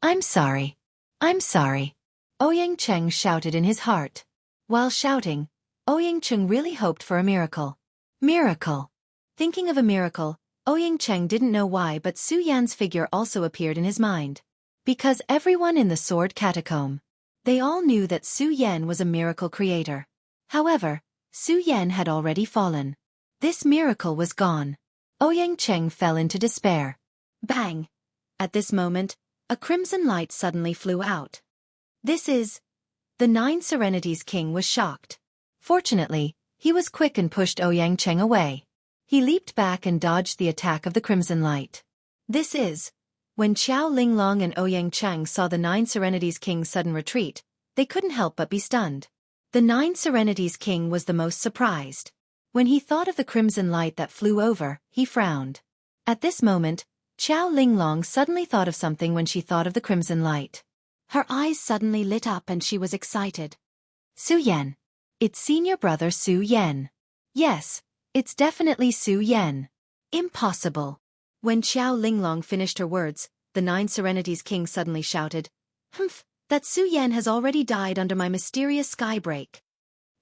I'm sorry. I'm sorry. Ouyang Cheng shouted in his heart. While shouting, Ouyang Cheng really hoped for a miracle. Miracle. Thinking of a miracle, Ouyang Cheng didn't know why, but Su Yan's figure also appeared in his mind. Because everyone in the Sword Catacomb, they all knew that Su Yan was a miracle creator. However, Su Yan had already fallen. This miracle was gone. Ouyang Cheng fell into despair. Bang! At this moment, a crimson light suddenly flew out. This is... The Nine Serenities King was shocked. Fortunately, he was quick and pushed Ouyang Cheng away. He leaped back and dodged the attack of the crimson light. This is... When Xiao Linglong and Ouyang Cheng saw the Nine Serenities King's sudden retreat, they couldn't help but be stunned. The Nine Serenities King was the most surprised. When he thought of the crimson light that flew over, he frowned. At this moment, Xiao Linglong suddenly thought of something when she thought of the crimson light. Her eyes suddenly lit up and she was excited. Su Yan. It's senior brother Su Yan. Yes, it's definitely Su Yan. Impossible. When Xiao Linglong finished her words, the Nine Serenities King suddenly shouted, "Humph, that Su Yan has already died under my mysterious skybreak."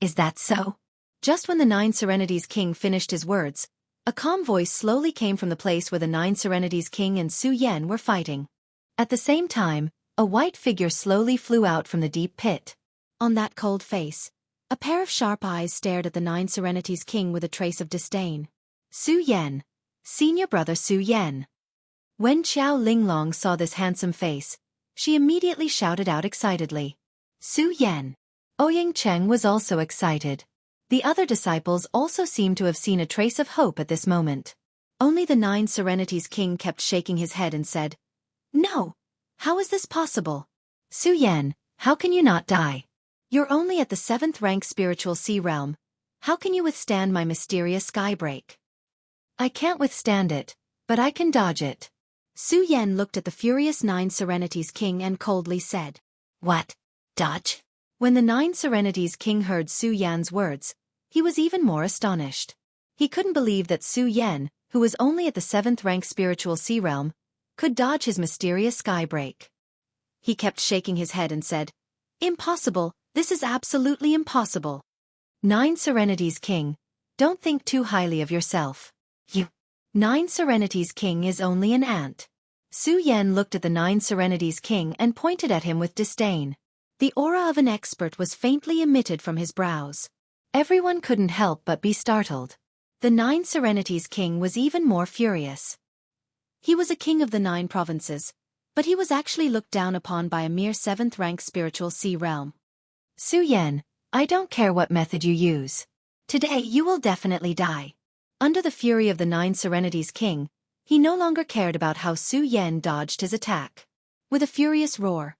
Is that so? Just when the Nine Serenities King finished his words, a calm voice slowly came from the place where the Nine Serenities King and Su Yan were fighting. At the same time, a white figure slowly flew out from the deep pit. On that cold face, a pair of sharp eyes stared at the Nine Serenities King with a trace of disdain. Su Yan. Senior brother Su Yan. When Xiao Linglong saw this handsome face, she immediately shouted out excitedly. Su Yan. Ouyang Cheng was also excited. The other disciples also seemed to have seen a trace of hope at this moment. Only the Nine Serenities King kept shaking his head and said, "No! How is this possible? Su Yan, how can you not die? You're only at the 7th rank spiritual sea realm. How can you withstand my mysterious skybreak?" "I can't withstand it, but I can dodge it." Su Yan looked at the furious Nine Serenities King and coldly said, "What? Dodge?" When the Nine Serenities King heard Su Yan's words, he was even more astonished. He couldn't believe that Su Yan, who was only at the 7th rank spiritual sea realm, could dodge his mysterious skybreak. He kept shaking his head and said, "Impossible, this is absolutely impossible." Nine Serenities King, don't think too highly of yourself. Nine Serenities King is only an ant. Su Yan looked at the Nine Serenities King and pointed at him with disdain. The aura of an expert was faintly emitted from his brows. Everyone couldn't help but be startled. The Nine Serenities King was even more furious. He was a king of the 9 provinces, but he was actually looked down upon by a mere 7th rank spiritual sea realm. Su Yan, I don't care what method you use. Today you will definitely die. Under the fury of the Nine Serenities King, he no longer cared about how Su Yan dodged his attack. With a furious roar,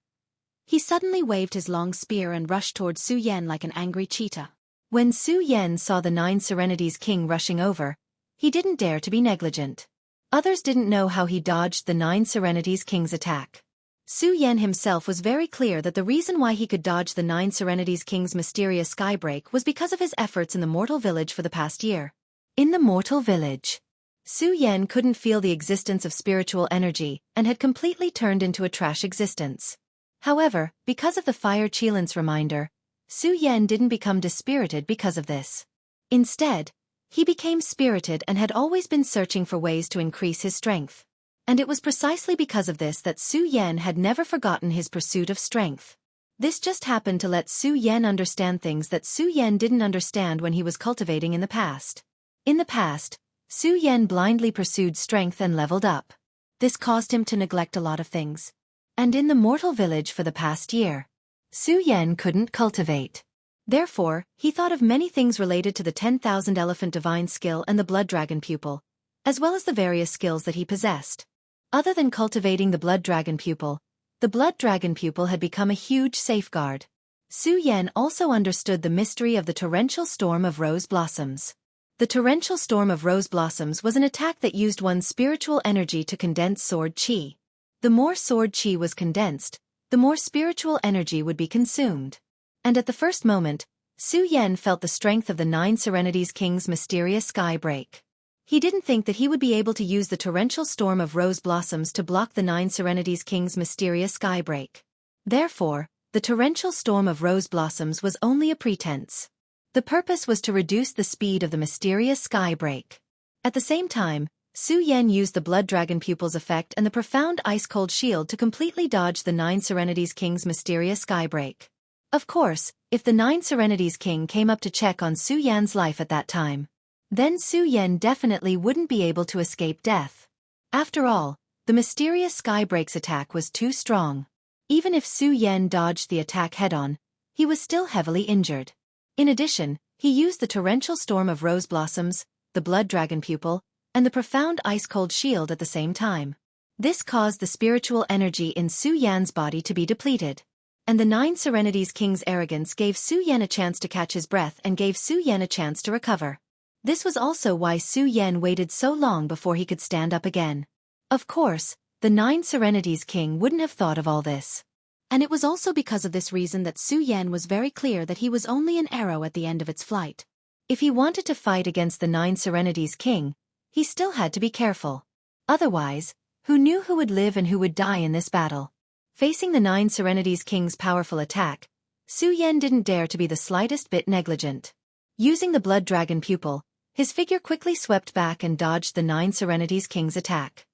he suddenly waved his long spear and rushed towards Su Yan like an angry cheetah. When Su Yan saw the Nine Serenities King rushing over, he didn't dare to be negligent. Others didn't know how he dodged the Nine Serenities King's attack. Su Yan himself was very clear that the reason why he could dodge the Nine Serenities King's mysterious skybreak was because of his efforts in the mortal village for the past year. In the mortal village, Su Yan couldn't feel the existence of spiritual energy and had completely turned into a trash existence. However, because of the Fire Qilan's reminder, Su Yan didn't become dispirited because of this. Instead, he became spirited and had always been searching for ways to increase his strength. And it was precisely because of this that Su Yan had never forgotten his pursuit of strength. This just happened to let Su Yan understand things that Su Yan didn't understand when he was cultivating in the past. In the past, Su Yan blindly pursued strength and leveled up. This caused him to neglect a lot of things. And in the mortal village for the past year, Su Yan couldn't cultivate. Therefore, he thought of many things related to the 10,000 elephant divine skill and the blood dragon pupil, as well as the various skills that he possessed. Other than cultivating the blood dragon pupil, the blood dragon pupil had become a huge safeguard. Su Yan also understood the mystery of the torrential storm of rose blossoms. The torrential storm of rose blossoms was an attack that used one's spiritual energy to condense sword chi. The more sword chi was condensed, the more spiritual energy would be consumed. And at the first moment, Su Yan felt the strength of the 9 Serenities King's mysterious sky break. He didn't think that he would be able to use the torrential storm of rose blossoms to block the 9 Serenities King's mysterious sky break. Therefore, the torrential storm of rose blossoms was only a pretense. The purpose was to reduce the speed of the mysterious sky break. At the same time, Su Yan used the blood dragon pupil's effect and the profound ice-cold shield to completely dodge the 9 Serenities King's mysterious sky break. Of course, if the 9 Serenities King came up to check on Su Yan's life at that time, then Su Yan definitely wouldn't be able to escape death. After all, the mysterious sky break's attack was too strong. Even if Su Yan dodged the attack head-on, he was still heavily injured. In addition, he used the torrential storm of rose blossoms, the blood dragon pupil, and the profound ice-cold shield at the same time. This caused the spiritual energy in Su Yan's body to be depleted. And the 9 Serenities King's arrogance gave Su Yan a chance to catch his breath and gave Su Yan a chance to recover. This was also why Su Yan waited so long before he could stand up again. Of course, the 9 Serenities King wouldn't have thought of all this. And it was also because of this reason that Su Yan was very clear that he was only an arrow at the end of its flight. If he wanted to fight against the 9 Serenities King, he still had to be careful. Otherwise, who knew who would live and who would die in this battle? Facing the 9 Serenities King's powerful attack, Su Yan didn't dare to be the slightest bit negligent. Using the blood dragon pupil, his figure quickly swept back and dodged the 9 Serenities King's attack.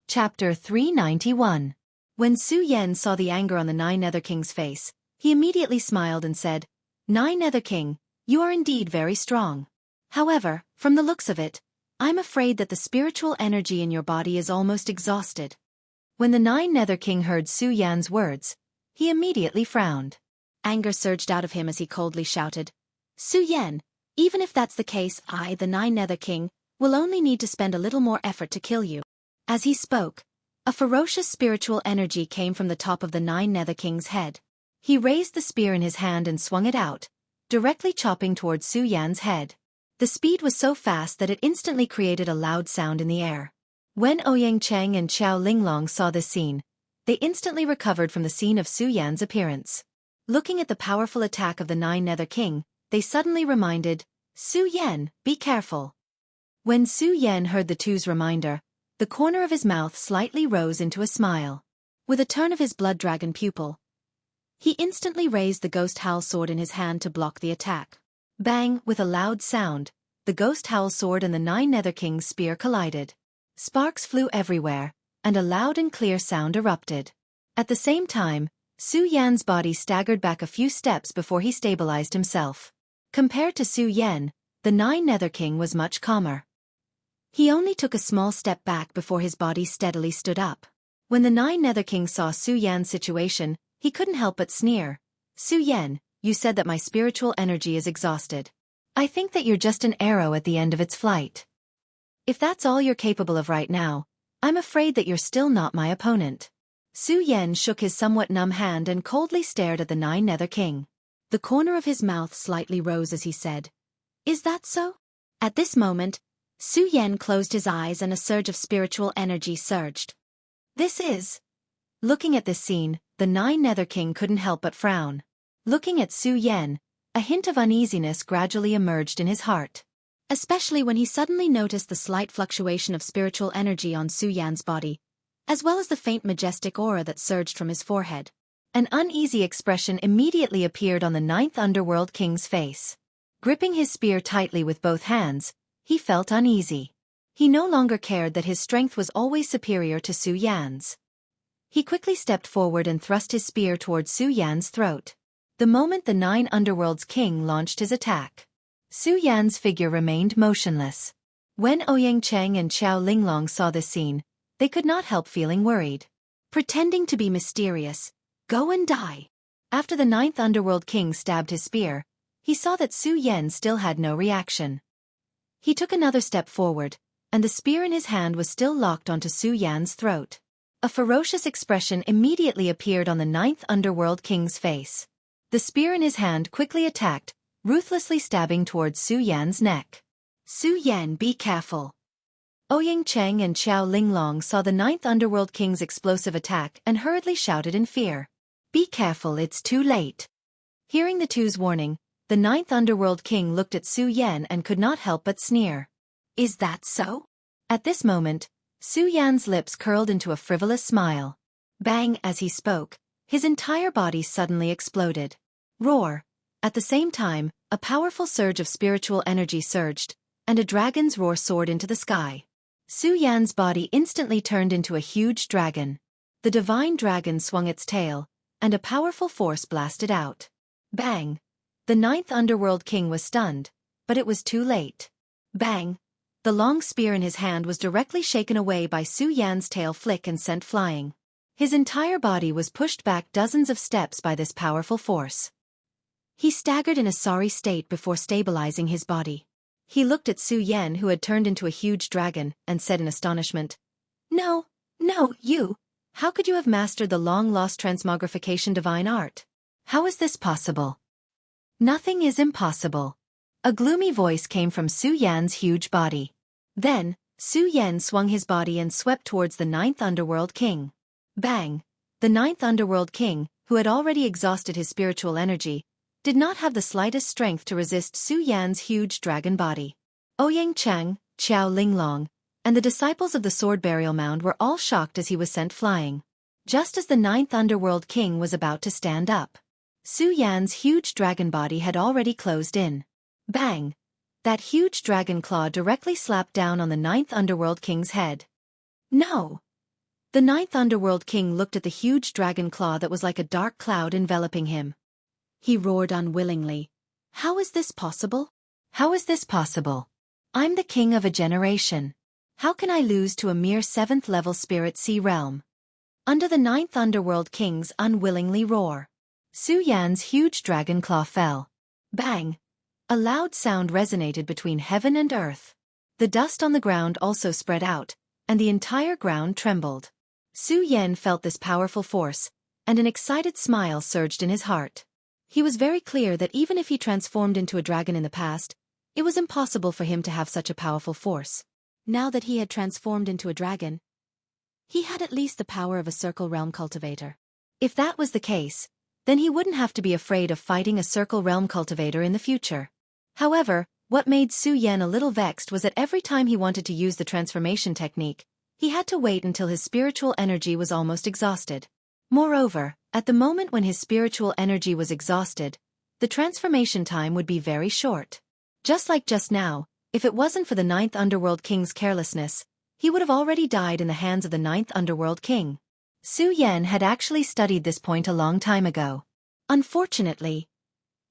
Chapter 391. When Su Yan saw the anger on the 9 Nether King's face, he immediately smiled and said, "9 Nether King, you are indeed very strong. However, from the looks of it, I'm afraid that the spiritual energy in your body is almost exhausted." When the 9 Nether King heard Su Yan's words, he immediately frowned. Anger surged out of him as he coldly shouted, "Su Yan, even if that's the case, I, the 9 Nether King, will only need to spend a little more effort to kill you." As he spoke, a ferocious spiritual energy came from the top of the 9 Nether King's head. He raised the spear in his hand and swung it out, directly chopping towards Su Yan's head. The speed was so fast that it instantly created a loud sound in the air. When Ouyang Cheng and Xiao Linglong saw this scene, they instantly recovered from the scene of Su Yan's appearance. Looking at the powerful attack of the 9 Nether King, they suddenly reminded, "Su Yan, be careful." When Su Yan heard the two's reminder, the corner of his mouth slightly rose into a smile. With a turn of his blood dragon pupil, he instantly raised the Ghost Howl sword in his hand to block the attack. Bang! With a loud sound, the Ghost Howl sword and the 9 Nether King's spear collided. Sparks flew everywhere, and a loud and clear sound erupted. At the same time, Su Yan's body staggered back a few steps before he stabilized himself. Compared to Su Yan, the 9 Nether King was much calmer. He only took a small step back before his body steadily stood up. When the 9 Nether King saw Su Yan's situation, he couldn't help but sneer. "Su Yan, you said that my spiritual energy is exhausted. I think that you're just an arrow at the end of its flight. If that's all you're capable of right now, I'm afraid that you're still not my opponent." Su Yan shook his somewhat numb hand and coldly stared at the 9 Nether King. The corner of his mouth slightly rose as he said, "Is that so?" At this moment, Su Yan closed his eyes and a surge of spiritual energy surged. "This is..." Looking at this scene, the 9 Nether King couldn't help but frown. Looking at Su Yan, a hint of uneasiness gradually emerged in his heart. Especially when he suddenly noticed the slight fluctuation of spiritual energy on Su Yan's body, as well as the faint majestic aura that surged from his forehead. An uneasy expression immediately appeared on the 9th Underworld King's face. Gripping his spear tightly with both hands, he felt uneasy. He no longer cared that his strength was always superior to Su Yan's. He quickly stepped forward and thrust his spear towards Su Yan's throat. The moment the 9 Underworld's king launched his attack, Su Yan's figure remained motionless. When Ouyang Cheng and Xiao Linglong saw this scene, they could not help feeling worried. Pretending to be mysterious, "Go and die." After the 9th Underworld King stabbed his spear, he saw that Su Yan still had no reaction. He took another step forward, and the spear in his hand was still locked onto Su Yan's throat. A ferocious expression immediately appeared on the ninth underworld king's face. The spear in his hand quickly attacked, ruthlessly stabbing towards Su Yan's neck. Su Yan, be careful. Ouyang Cheng and Xiao Linglong saw the ninth underworld king's explosive attack and hurriedly shouted in fear. Be careful, it's too late. Hearing the two's warning, the ninth underworld king looked at Su Yan and could not help but sneer. Is that so? At this moment, Su Yan's lips curled into a frivolous smile. Bang, as he spoke, his entire body suddenly exploded. Roar! At the same time, a powerful surge of spiritual energy surged, and a dragon's roar soared into the sky. Su Yan's body instantly turned into a huge dragon. The divine dragon swung its tail, and a powerful force blasted out. Bang! The ninth underworld king was stunned, but it was too late. Bang! The long spear in his hand was directly shaken away by Su Yan's tail flick and sent flying. His entire body was pushed back dozens of steps by this powerful force. He staggered in a sorry state before stabilizing his body. He looked at Su Yan, who had turned into a huge dragon, and said in astonishment, No, you! How could you have mastered the long-lost transmogrification divine art? How is this possible? Nothing is impossible. A gloomy voice came from Su Yan's huge body. Then, Su Yan swung his body and swept towards the ninth underworld king. Bang! The ninth underworld king, who had already exhausted his spiritual energy, did not have the slightest strength to resist Su Yan's huge dragon body. Ouyang Cheng, Xiao Linglong, and the disciples of the sword burial mound were all shocked as he was sent flying. Just as the ninth underworld king was about to stand up, Su Yan's huge dragon body had already closed in. Bang! That huge dragon claw directly slapped down on the ninth underworld king's head. No! The ninth underworld king looked at the huge dragon claw that was like a dark cloud enveloping him. He roared unwillingly. How is this possible? How is this possible? I'm the king of a generation. How can I lose to a mere 7th-level spirit sea realm? Under the ninth underworld king's unwillingly roar, Su Yan's huge dragon claw fell. Bang! A loud sound resonated between heaven and earth. The dust on the ground also spread out, and the entire ground trembled. Su Yan felt this powerful force, and an excited smile surged in his heart. He was very clear that even if he transformed into a dragon in the past, it was impossible for him to have such a powerful force. Now that he had transformed into a dragon, he had at least the power of a circle realm cultivator. If that was the case, then he wouldn't have to be afraid of fighting a circle realm cultivator in the future. However, what made Su Yan a little vexed was that every time he wanted to use the transformation technique, he had to wait until his spiritual energy was almost exhausted. Moreover, at the moment when his spiritual energy was exhausted, the transformation time would be very short. Just like just now, if it wasn't for the ninth underworld king's carelessness, he would have already died in the hands of the ninth underworld king. Su Yan had actually studied this point a long time ago. Unfortunately,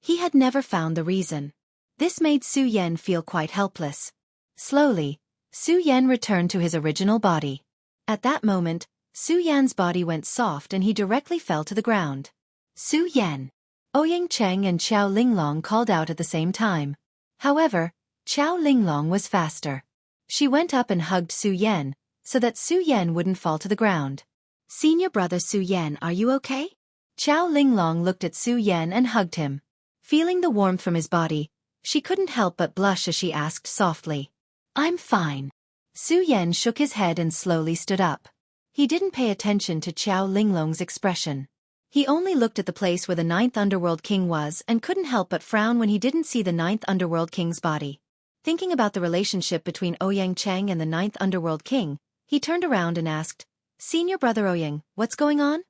he had never found the reason. This made Su Yan feel quite helpless. Slowly, Su Yan returned to his original body. At that moment, Su Yan's body went soft and he directly fell to the ground. Su Yan! Ouyang Cheng and Xiao Linglong called out at the same time. However, Xiao Linglong was faster. She went up and hugged Su Yan, so that Su Yan wouldn't fall to the ground. Senior brother Su Yan, are you okay? Xiao Linglong looked at Su Yan and hugged him. Feeling the warmth from his body, she couldn't help but blush as she asked softly. I'm fine. Su Yan shook his head and slowly stood up. He didn't pay attention to Xiao Linglong's expression. He only looked at the place where the ninth underworld king was and couldn't help but frown when he didn't see the ninth underworld king's body. Thinking about the relationship between Ouyang Cheng and the ninth underworld king, he turned around and asked, Senior brother Ouyang, what's going on?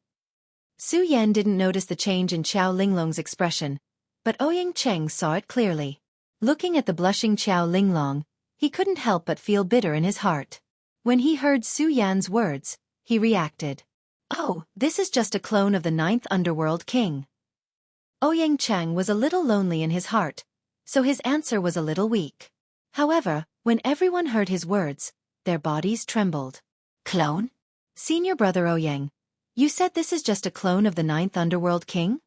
Su Yan didn't notice the change in Xiao Linglong's expression, but Ouyang Cheng saw it clearly. Looking at the blushing Xiao Linglong, he couldn't help but feel bitter in his heart. When he heard Su Yan's words, he reacted. Oh, this is just a clone of the ninth underworld king. Ouyang Cheng was a little lonely in his heart, so his answer was a little weak. However, when everyone heard his words, their bodies trembled. Clone? Senior brother Ouyang, you said this is just a clone of the ninth underworld king?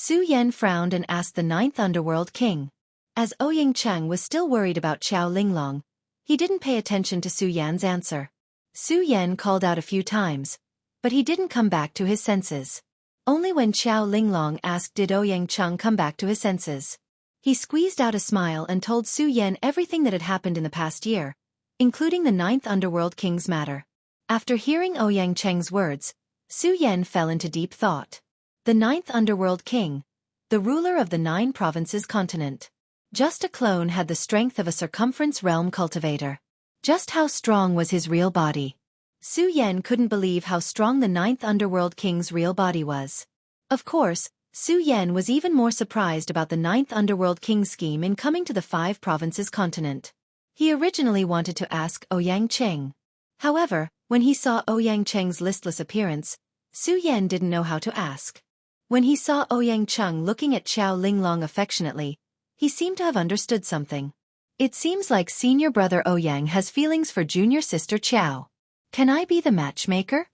Su Yan frowned and asked the ninth underworld king. As Ouyang Cheng was still worried about Xiao Linglong, he didn't pay attention to Su Yan's answer. Su Yan called out a few times, but he didn't come back to his senses. Only when Xiao Linglong asked did Ouyang Cheng come back to his senses. He squeezed out a smile and told Su Yan everything that had happened in the past year, including the ninth underworld king's matter. After hearing Ouyang Cheng's words, Su Yan fell into deep thought. The ninth underworld king, the ruler of the 9 provinces continent. Just a clone had the strength of a circumference realm cultivator. Just how strong was his real body? Su Yan couldn't believe how strong the ninth underworld king's real body was. Of course, Su Yan was even more surprised about the ninth underworld king's scheme in coming to the 5 provinces continent. He originally wanted to ask Ouyang Cheng. However, when he saw Ouyang Cheng's listless appearance, Su Yan didn't know how to ask. When he saw Ouyang Cheng looking at Xiao Linglong affectionately, he seemed to have understood something. It seems like senior brother Ouyang has feelings for junior sister Xiao. Can I be the matchmaker?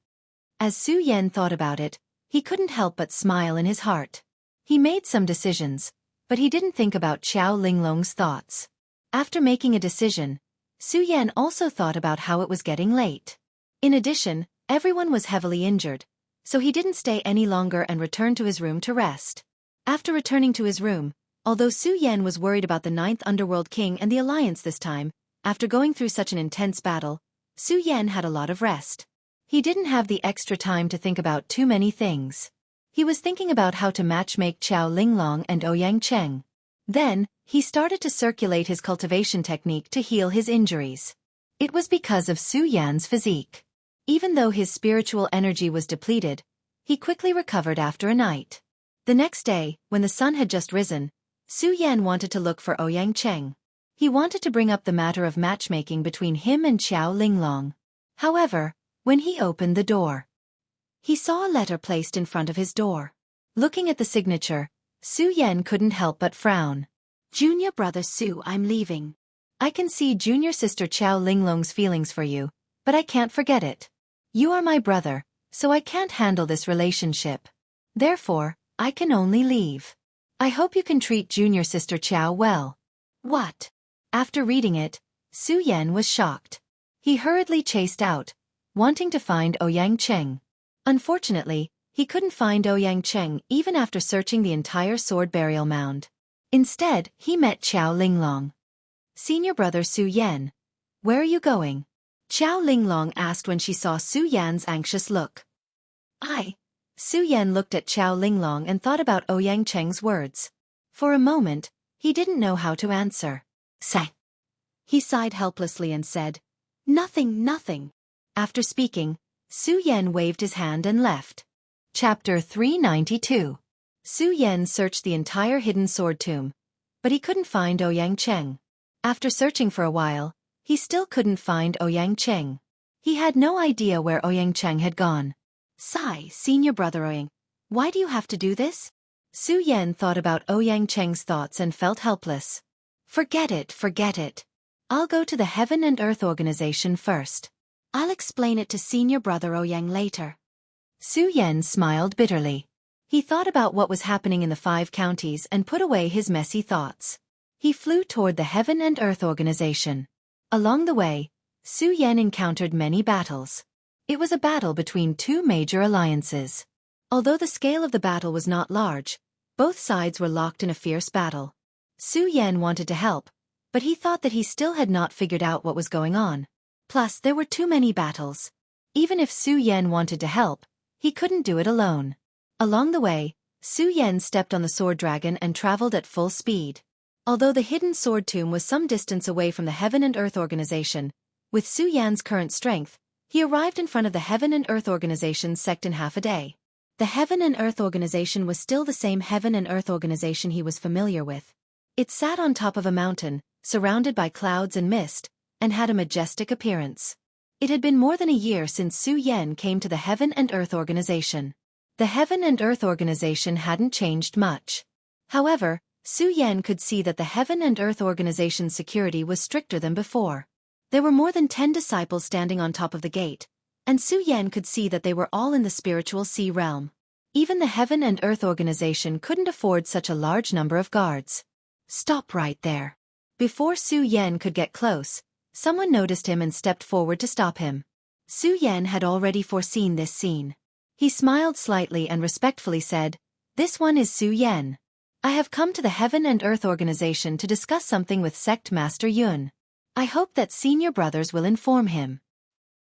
As Su Yan thought about it, he couldn't help but smile in his heart. He made some decisions, but he didn't think about Xiao Linglong's thoughts. After making a decision, Su Yan also thought about how it was getting late. In addition, everyone was heavily injured, so he didn't stay any longer and returned to his room to rest. After returning to his room, although Su Yan was worried about the ninth underworld king and the alliance this time, after going through such an intense battle, Su Yan had a lot of rest. He didn't have the extra time to think about too many things. He was thinking about how to matchmake Xiao Linglong and Ouyang Cheng. Then, he started to circulate his cultivation technique to heal his injuries. It was because of Su Yan's physique. Even though his spiritual energy was depleted, he quickly recovered after a night. The next day, when the sun had just risen, Su Yan wanted to look for Ouyang Cheng. He wanted to bring up the matter of matchmaking between him and Xiao Linglong. However, when he opened the door, he saw a letter placed in front of his door. Looking at the signature, Su Yan couldn't help but frown. Junior brother Su, I'm leaving. I can see junior sister Xiao Linglong's feelings for you, but I can't forget it. You are my brother, so I can't handle this relationship. Therefore, I can only leave. I hope you can treat junior sister Xiao well. What? After reading it, Su Yan was shocked. He hurriedly chased out, wanting to find Ouyang Cheng. Unfortunately, he couldn't find Ouyang Cheng even after searching the entire sword burial mound. Instead, he met Xiao Linglong. Senior brother Su Yan, where are you going? Xiao Linglong asked when she saw Su Yan's anxious look. Su Yan looked at Xiao Linglong and thought about Ouyang Cheng's words. For a moment, he didn't know how to answer. Sigh. He sighed helplessly and said, Nothing. After speaking, Su Yan waved his hand and left. Chapter 392. Su Yan searched the entire hidden sword tomb, but he couldn't find Ouyang Cheng. After searching for a while, he still couldn't find Ouyang Cheng. He had no idea where Ouyang Cheng had gone. Sigh, senior brother Ouyang, why do you have to do this? Su Yan thought about Ouyang Cheng's thoughts and felt helpless. Forget it. I'll go to the Heaven and Earth organization first. I'll explain it to senior brother Ouyang later. Su Yan smiled bitterly. He thought about what was happening in the 5 counties and put away his messy thoughts. He flew toward the Heaven and Earth organization. Along the way, Su Yan encountered many battles. It was a battle between 2 major alliances. Although the scale of the battle was not large, both sides were locked in a fierce battle. Su Yan wanted to help, but he thought that he still had not figured out what was going on. Plus, there were too many battles. Even if Su Yan wanted to help, he couldn't do it alone. Along the way, Su Yan stepped on the sword dragon and traveled at full speed. Although the hidden sword tomb was some distance away from the Heaven and Earth organization, with Su Yan's current strength, he arrived in front of the Heaven and Earth organization's sect in half a day. The Heaven and Earth organization was still the same Heaven and Earth organization he was familiar with. It sat on top of a mountain, surrounded by clouds and mist, and had a majestic appearance. It had been more than a year since Su Yan came to the Heaven and Earth organization. The Heaven and Earth organization hadn't changed much. However, Su Yan could see that the Heaven and Earth organization's security was stricter than before. There were more than 10 disciples standing on top of the gate, and Su Yan could see that they were all in the spiritual sea realm. Even the Heaven and Earth organization couldn't afford such a large number of guards. Stop right there. Before Su Yan could get close, someone noticed him and stepped forward to stop him. Su Yan had already foreseen this scene. He smiled slightly and respectfully said, "This one is Su Yan. I have come to the Heaven and Earth organization to discuss something with Sect Master Yun. I hope that senior brothers will inform him."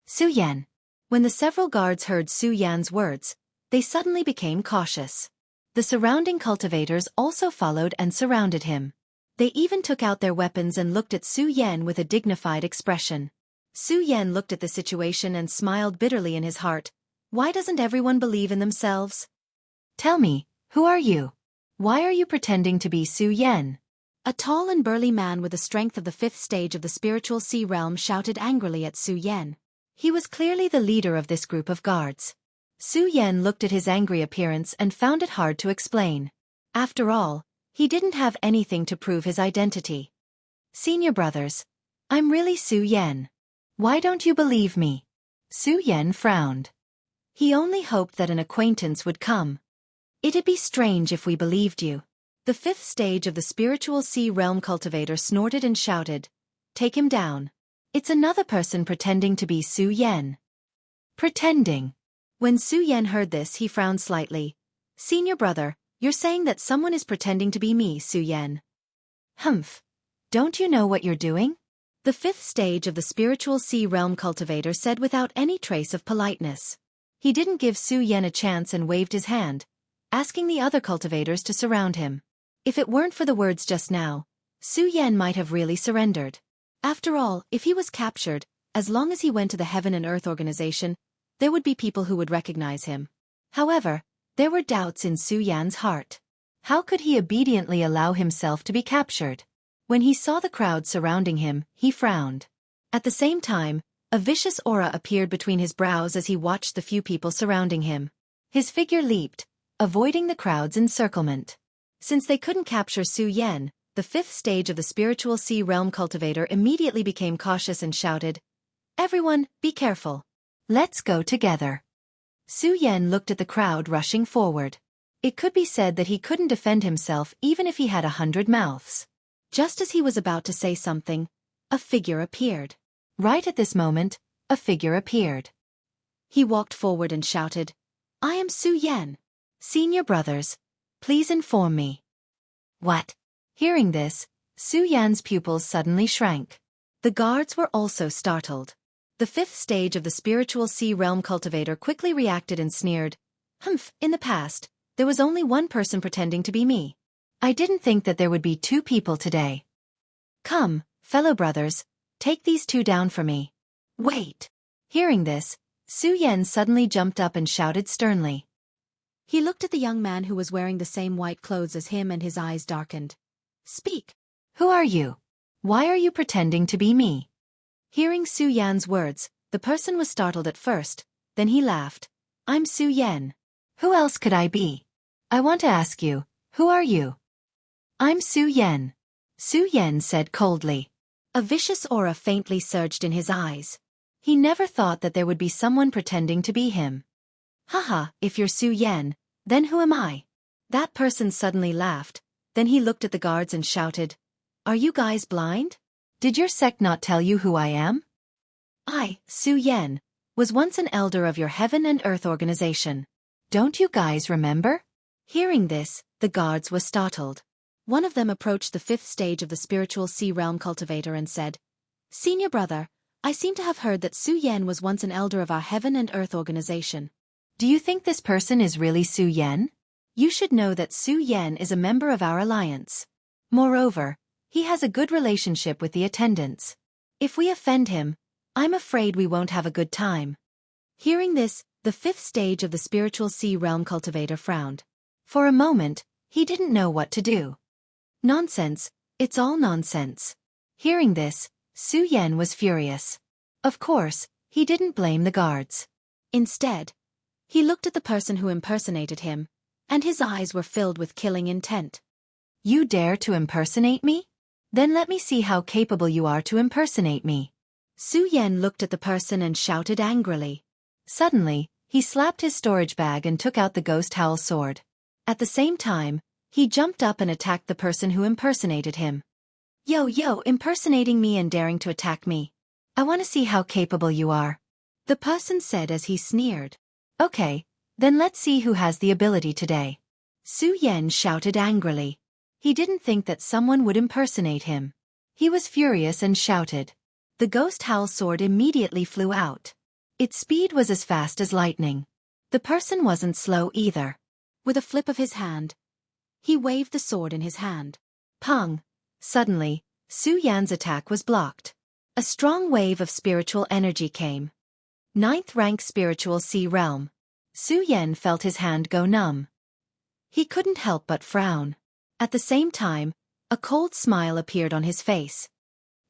Su Yan. When the several guards heard Su Yan's words, they suddenly became cautious. The surrounding cultivators also followed and surrounded him. They even took out their weapons and looked at Su Yan with a dignified expression. Su Yan looked at the situation and smiled bitterly in his heart. Why doesn't everyone believe in themselves? Tell me, who are you? Why are you pretending to be Su Yan? A tall and burly man with the strength of the 5th stage of the spiritual sea realm shouted angrily at Su Yan. He was clearly the leader of this group of guards. Su Yan looked at his angry appearance and found it hard to explain. After all, he didn't have anything to prove his identity. Senior brothers, I'm really Su Yan. Why don't you believe me? Su Yan frowned. He only hoped that an acquaintance would come. It'd be strange if we believed you. The 5th stage of the spiritual sea realm cultivator snorted and shouted, "Take him down. It's another person pretending to be Su Yan." Pretending. When Su Yan heard this, he frowned slightly. "Senior brother, you're saying that someone is pretending to be me, Su Yan." "Humph. Don't you know what you're doing?" The 5th stage of the spiritual sea realm cultivator said without any trace of politeness. He didn't give Su Yan a chance and waved his hand, asking the other cultivators to surround him. If it weren't for the words just now, Su Yan might have really surrendered. After all, if he was captured, as long as he went to the Heaven and Earth organization, there would be people who would recognize him. However, there were doubts in Su Yan's heart. How could he obediently allow himself to be captured? When he saw the crowd surrounding him, he frowned. At the same time, a vicious aura appeared between his brows as he watched the few people surrounding him. His figure leaped, avoiding the crowd's encirclement. Since they couldn't capture Su Yan, the 5th stage of the spiritual sea realm cultivator immediately became cautious and shouted, "Everyone, be careful. Let's go together." Su Yan looked at the crowd rushing forward. It could be said that he couldn't defend himself even if he had 100 mouths. Just as he was about to say something, a figure appeared. Right at this moment, a figure appeared. He walked forward and shouted, "I am Su Yan. Senior brothers, please inform me." What? Hearing this, Su Yan's pupils suddenly shrank. The guards were also startled. The 5th stage of the spiritual sea realm cultivator quickly reacted and sneered, "Humph, in the past, there was only one person pretending to be me. I didn't think that there would be 2 people today. Come, fellow brothers, take these 2 down for me." Wait. Hearing this, Su Yan suddenly jumped up and shouted sternly. He looked at the young man who was wearing the same white clothes as him and his eyes darkened. "Speak. Who are you? Why are you pretending to be me?" Hearing Su Yan's words, the person was startled at first, then he laughed. "I'm Su Yan. Who else could I be? I want to ask you, who are you?" "I'm Su Yan," Su Yan said coldly. A vicious aura faintly surged in his eyes. He never thought that there would be someone pretending to be him. "Haha, if you're Su Yan, then who am I?" That person suddenly laughed, then he looked at the guards and shouted, "Are you guys blind? Did your sect not tell you who I am? I, Su Yan, was once an elder of your Heaven and Earth organization. Don't you guys remember?" Hearing this, the guards were startled. One of them approached the 5th stage of the spiritual sea realm cultivator and said, "Senior brother, I seem to have heard that Su Yan was once an elder of our Heaven and Earth organization. Do you think this person is really Su Yan? You should know that Su Yan is a member of our alliance. Moreover, he has a good relationship with the attendants. If we offend him, I'm afraid we won't have a good time." Hearing this, the 5th stage of the spiritual sea realm cultivator frowned. For a moment, he didn't know what to do. Nonsense, it's all nonsense. Hearing this, Su Yan was furious. Of course, he didn't blame the guards. Instead, he looked at the person who impersonated him, and his eyes were filled with killing intent. "You dare to impersonate me? Then let me see how capable you are to impersonate me." Su Yan looked at the person and shouted angrily. Suddenly, He slapped his storage bag and took out the ghost howl sword. At the same time, he jumped up and attacked the person who impersonated him. Yo, impersonating me and daring to attack me. I want to see how capable you are. The person said as he sneered. Okay, then let's see who has the ability today. Su Yan shouted angrily. He didn't think that someone would impersonate him. He was furious and shouted. The ghost howl sword immediately flew out. Its speed was as fast as lightning. The person wasn't slow either. With a flip of his hand, he waved the sword in his hand. Pong! Suddenly, Su Yan's attack was blocked. A strong wave of spiritual energy came. 9th rank spiritual sea realm. Su Yan felt his hand go numb. He couldn't help but frown. At the same time, a cold smile appeared on his face.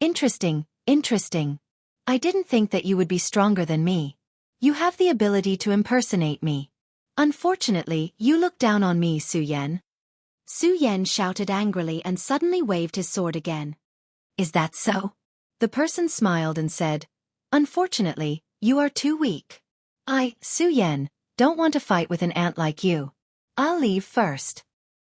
Interesting. I didn't think that you would be stronger than me. You have the ability to impersonate me. Unfortunately, you look down on me, Su Yan. Su Yan shouted angrily and suddenly waved his sword again. Is that so? The person smiled and said, Unfortunately, you are too weak. I, Su Yan, don't want to fight with an ant like you. I'll leave first.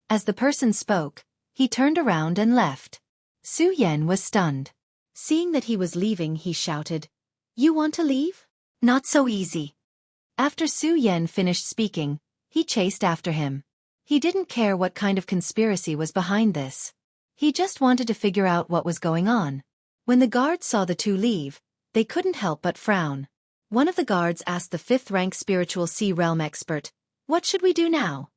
As the person spoke, he turned around and left. Su Yan was stunned. Seeing that he was leaving, he shouted, You want to leave? Not so easy. After Su Yan finished speaking, he chased after him. He didn't care what kind of conspiracy was behind this. He just wanted to figure out what was going on. When the guards saw the two leave, they couldn't help but frown. One of the guards asked the 5th rank spiritual sea realm expert, What should we do now?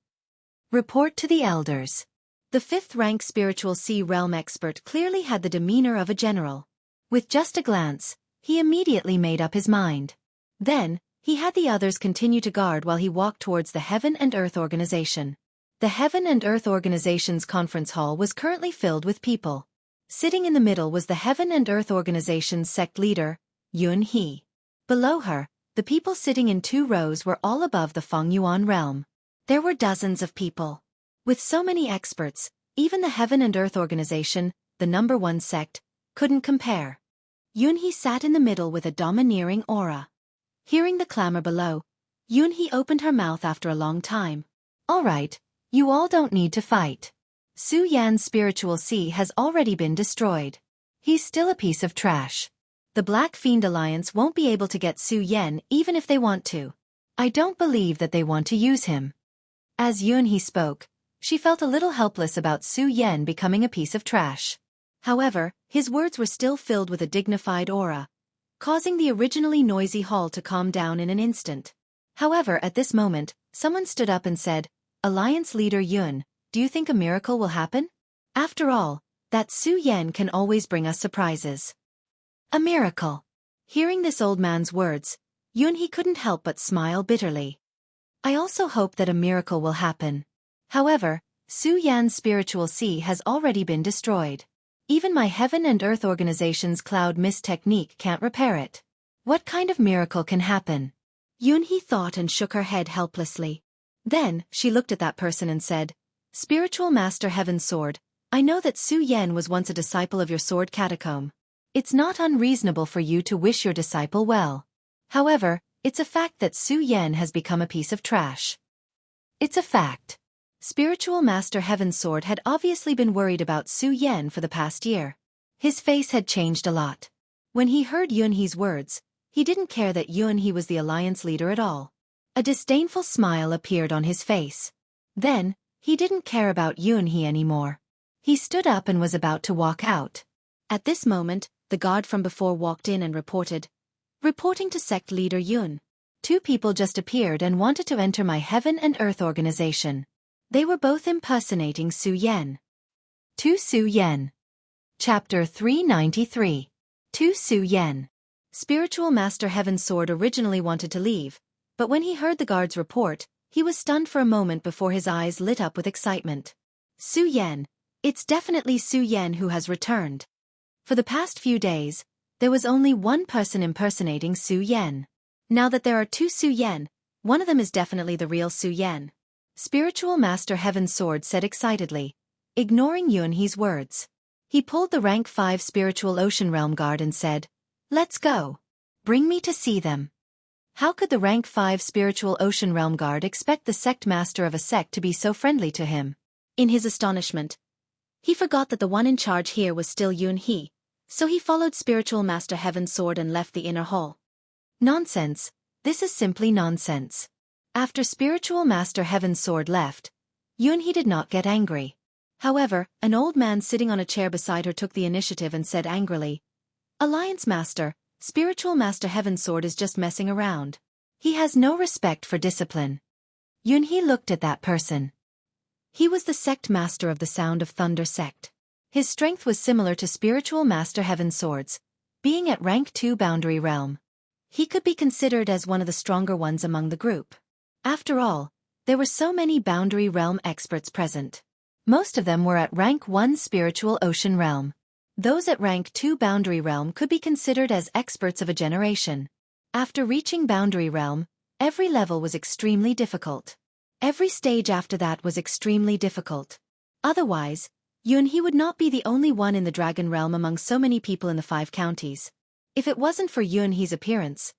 Report to the elders. The 5th rank spiritual sea realm expert clearly had the demeanor of a general. With just a glance, he immediately made up his mind. Then, he had the others continue to guard while he walked towards the Heaven and Earth Organization. The Heaven and Earth Organization's conference hall was currently filled with people. Sitting in the middle was the Heaven and Earth Organization's sect leader, Yun He. Below her, the people sitting in 2 rows were all above the Feng Yuan realm. There were dozens of people. With so many experts, even the Heaven and Earth Organization, the #1 sect, couldn't compare. Yun He sat in the middle with a domineering aura. Hearing the clamor below, Yun He opened her mouth after a long time. All right. You all don't need to fight. Su Yan's spiritual sea has already been destroyed. He's still a piece of trash. The Black Fiend Alliance won't be able to get Su Yan even if they want to. I don't believe that they want to use him. As Yun He spoke, she felt a little helpless about Su Yan becoming a piece of trash. However, his words were still filled with a dignified aura, causing the originally noisy hall to calm down in an instant. However, at this moment, someone stood up and said, Alliance leader Yun, do you think a miracle will happen? After all, that Su Yan can always bring us surprises. A miracle. Hearing this old man's words, Yun He couldn't help but smile bitterly. I also hope that a miracle will happen. However, Su Yan's spiritual sea has already been destroyed. Even my Heaven and Earth Organization's cloud mist technique can't repair it. What kind of miracle can happen? Yun He thought and shook her head helplessly. Then, she looked at that person and said, Spiritual Master Heaven's Sword, I know that Su Yan was once a disciple of your sword catacomb. It's not unreasonable for you to wish your disciple well. However, it's a fact that Su Yan has become a piece of trash. It's a fact. Spiritual Master Heaven's Sword had obviously been worried about Su Yan for the past year. His face had changed a lot. When he heard Yun He's words, he didn't care that Yun He was the alliance leader at all. A disdainful smile appeared on his face. Then, he didn't care about Yun He anymore. He stood up and was about to walk out. At this moment, the guard from before walked in and reporting to sect leader Yun. 2 people just appeared and wanted to enter my Heaven and Earth Organization. They were both impersonating Su Yan. To Su Yan. Chapter 393. To Su Yan. Spiritual Master Heaven's Sword originally wanted to leave, but when he heard the guard's report, he was stunned for a moment before his eyes lit up with excitement. Su Yan. It's definitely Su Yan who has returned. For the past few days, there was only one person impersonating Su Yan. Now that there are 2 Su Yan, one of them is definitely the real Su Yan. Spiritual Master Heaven's Sword said excitedly, ignoring Yun He's words. He pulled the rank 5 Spiritual Ocean Realm Guard and said, Let's go. Bring me to see them. How could the rank 5 spiritual ocean realm guard expect the sect master of a sect to be so friendly to him? In his astonishment, he forgot that the one in charge here was still Yun-hee, so he followed Spiritual Master Heaven's sword and left the inner hall. Nonsense. This is simply nonsense. After Spiritual Master Heaven's sword left, Yun-hee did not get angry. However, an old man sitting on a chair beside her took the initiative and said angrily, "Alliance Master, Spiritual Master Heaven's sword is just messing around. He has no respect for discipline." Yun-hee looked at that person. He was the sect master of the Sound of Thunder sect. His strength was similar to Spiritual Master Heaven's swords, being at rank 2 boundary realm. He could be considered as one of the stronger ones among the group. After all, there were so many boundary realm experts present. Most of them were at rank 1 spiritual ocean realm. Those at rank 2 boundary realm could be considered as experts of a generation. After reaching boundary realm, every level was extremely difficult. Every stage after that was extremely difficult. Otherwise, Yun-hee would not be the only one in the dragon realm among so many people in the 5 counties. If it wasn't for Yun-hee's appearance,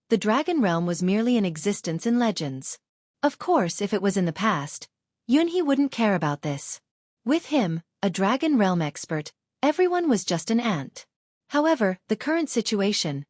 the dragon realm was merely an existence in legends. Of course, if it was in the past, Yun-hee wouldn't care about this. With him, a dragon realm expert, everyone was just an ant. However, the current situation,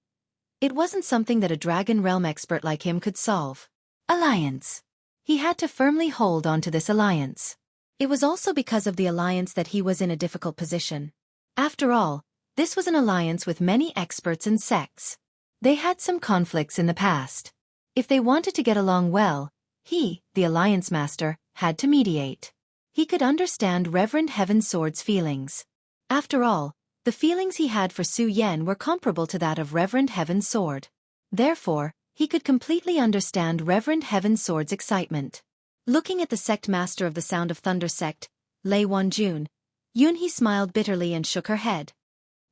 it wasn't something that a dragon realm expert like him could solve. Alliance. He had to firmly hold on to this alliance. It was also because of the alliance that he was in a difficult position. After all, this was an alliance with many experts and sects. They had some conflicts in the past. If they wanted to get along well, he, the alliance master, had to mediate. He could understand Reverend Heaven Sword's feelings. After all, the feelings he had for Su Yen were comparable to that of Reverend Heaven Sword. Therefore, he could completely understand Reverend Heaven Sword's excitement. Looking at the sect master of the Sound of Thunder sect, Lei Wanjun, Yun-hee smiled bitterly and shook her head.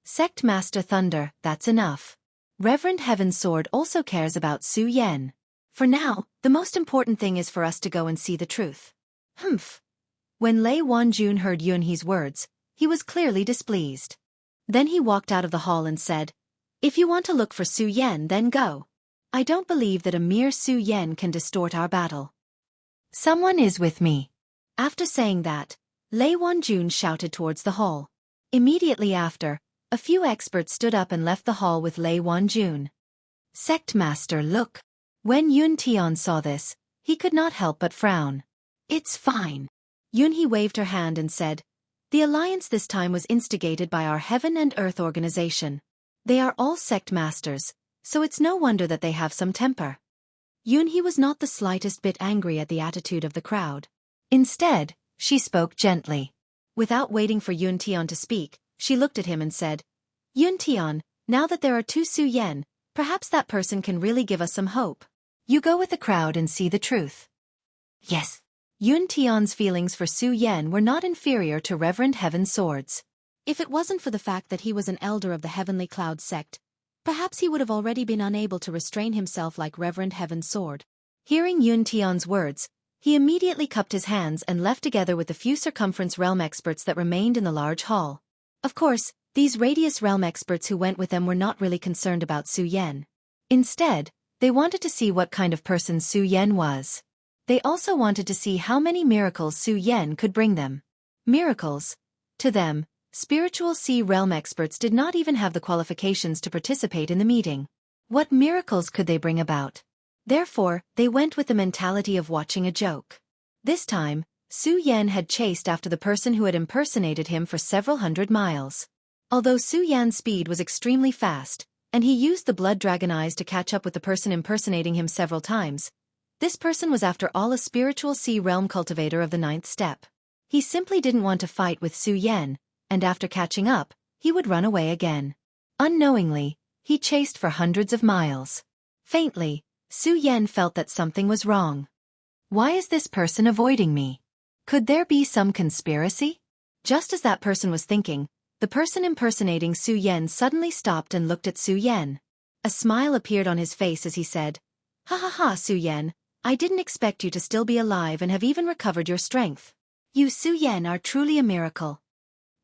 Sect Master Thunder, that's enough. Reverend Heaven Sword also cares about Su Yen. For now, the most important thing is for us to go and see the truth. Humph. When Lei Wanjun heard Yun-hee's words, he was clearly displeased. Then he walked out of the hall and said, "If you want to look for Su Yen, then go. I don't believe that a mere Su Yen can distort our battle. Someone is with me." After saying that, Lei Wanjun shouted towards the hall. Immediately after, a few experts stood up and left the hall with Lei Wanjun. Sect Master, look. When Yun Tian saw this, he could not help but frown. "It's fine." Yun-hee waved her hand and said, "The alliance this time was instigated by our Heaven and Earth organization. They are all sect masters, so it's no wonder that they have some temper." Yun-hee was not the slightest bit angry at the attitude of the crowd. Instead, she spoke gently. Without waiting for Yun Tian to speak, she looked at him and said, "Yun Tian, now that there are 2 Su Yen, perhaps that person can really give us some hope. You go with the crowd and see the truth." Yes. Yun Tian's feelings for Su Yen were not inferior to Reverend Heaven Sword's. If it wasn't for the fact that he was an elder of the Heavenly Cloud sect, perhaps he would have already been unable to restrain himself like Reverend Heaven Sword. Hearing Yun Tian's words, he immediately cupped his hands and left together with the few circumference realm experts that remained in the large hall. Of course, these radius realm experts who went with them were not really concerned about Su Yen. Instead, they wanted to see what kind of person Su Yen was. They also wanted to see how many miracles Su Yen could bring them. Miracles? To them, spiritual sea realm experts did not even have the qualifications to participate in the meeting. What miracles could they bring about? Therefore, they went with the mentality of watching a joke. This time, Su Yen had chased after the person who had impersonated him for several hundred miles. Although Su Yan's speed was extremely fast, and he used the blood dragon eyes to catch up with the person impersonating him several times, this person was after all a spiritual sea realm cultivator of the 9th step. He simply didn't want to fight with Su Yen, and after catching up, he would run away again. Unknowingly, he chased for hundreds of miles. Faintly, Su Yen felt that something was wrong. Why is this person avoiding me? Could there be some conspiracy? Just as that person was thinking, the person impersonating Su Yen suddenly stopped and looked at Su Yen. A smile appeared on his face as he said, "Ha ha ha, Su Yen, I didn't expect you to still be alive and have even recovered your strength. You Su Yen are truly a miracle."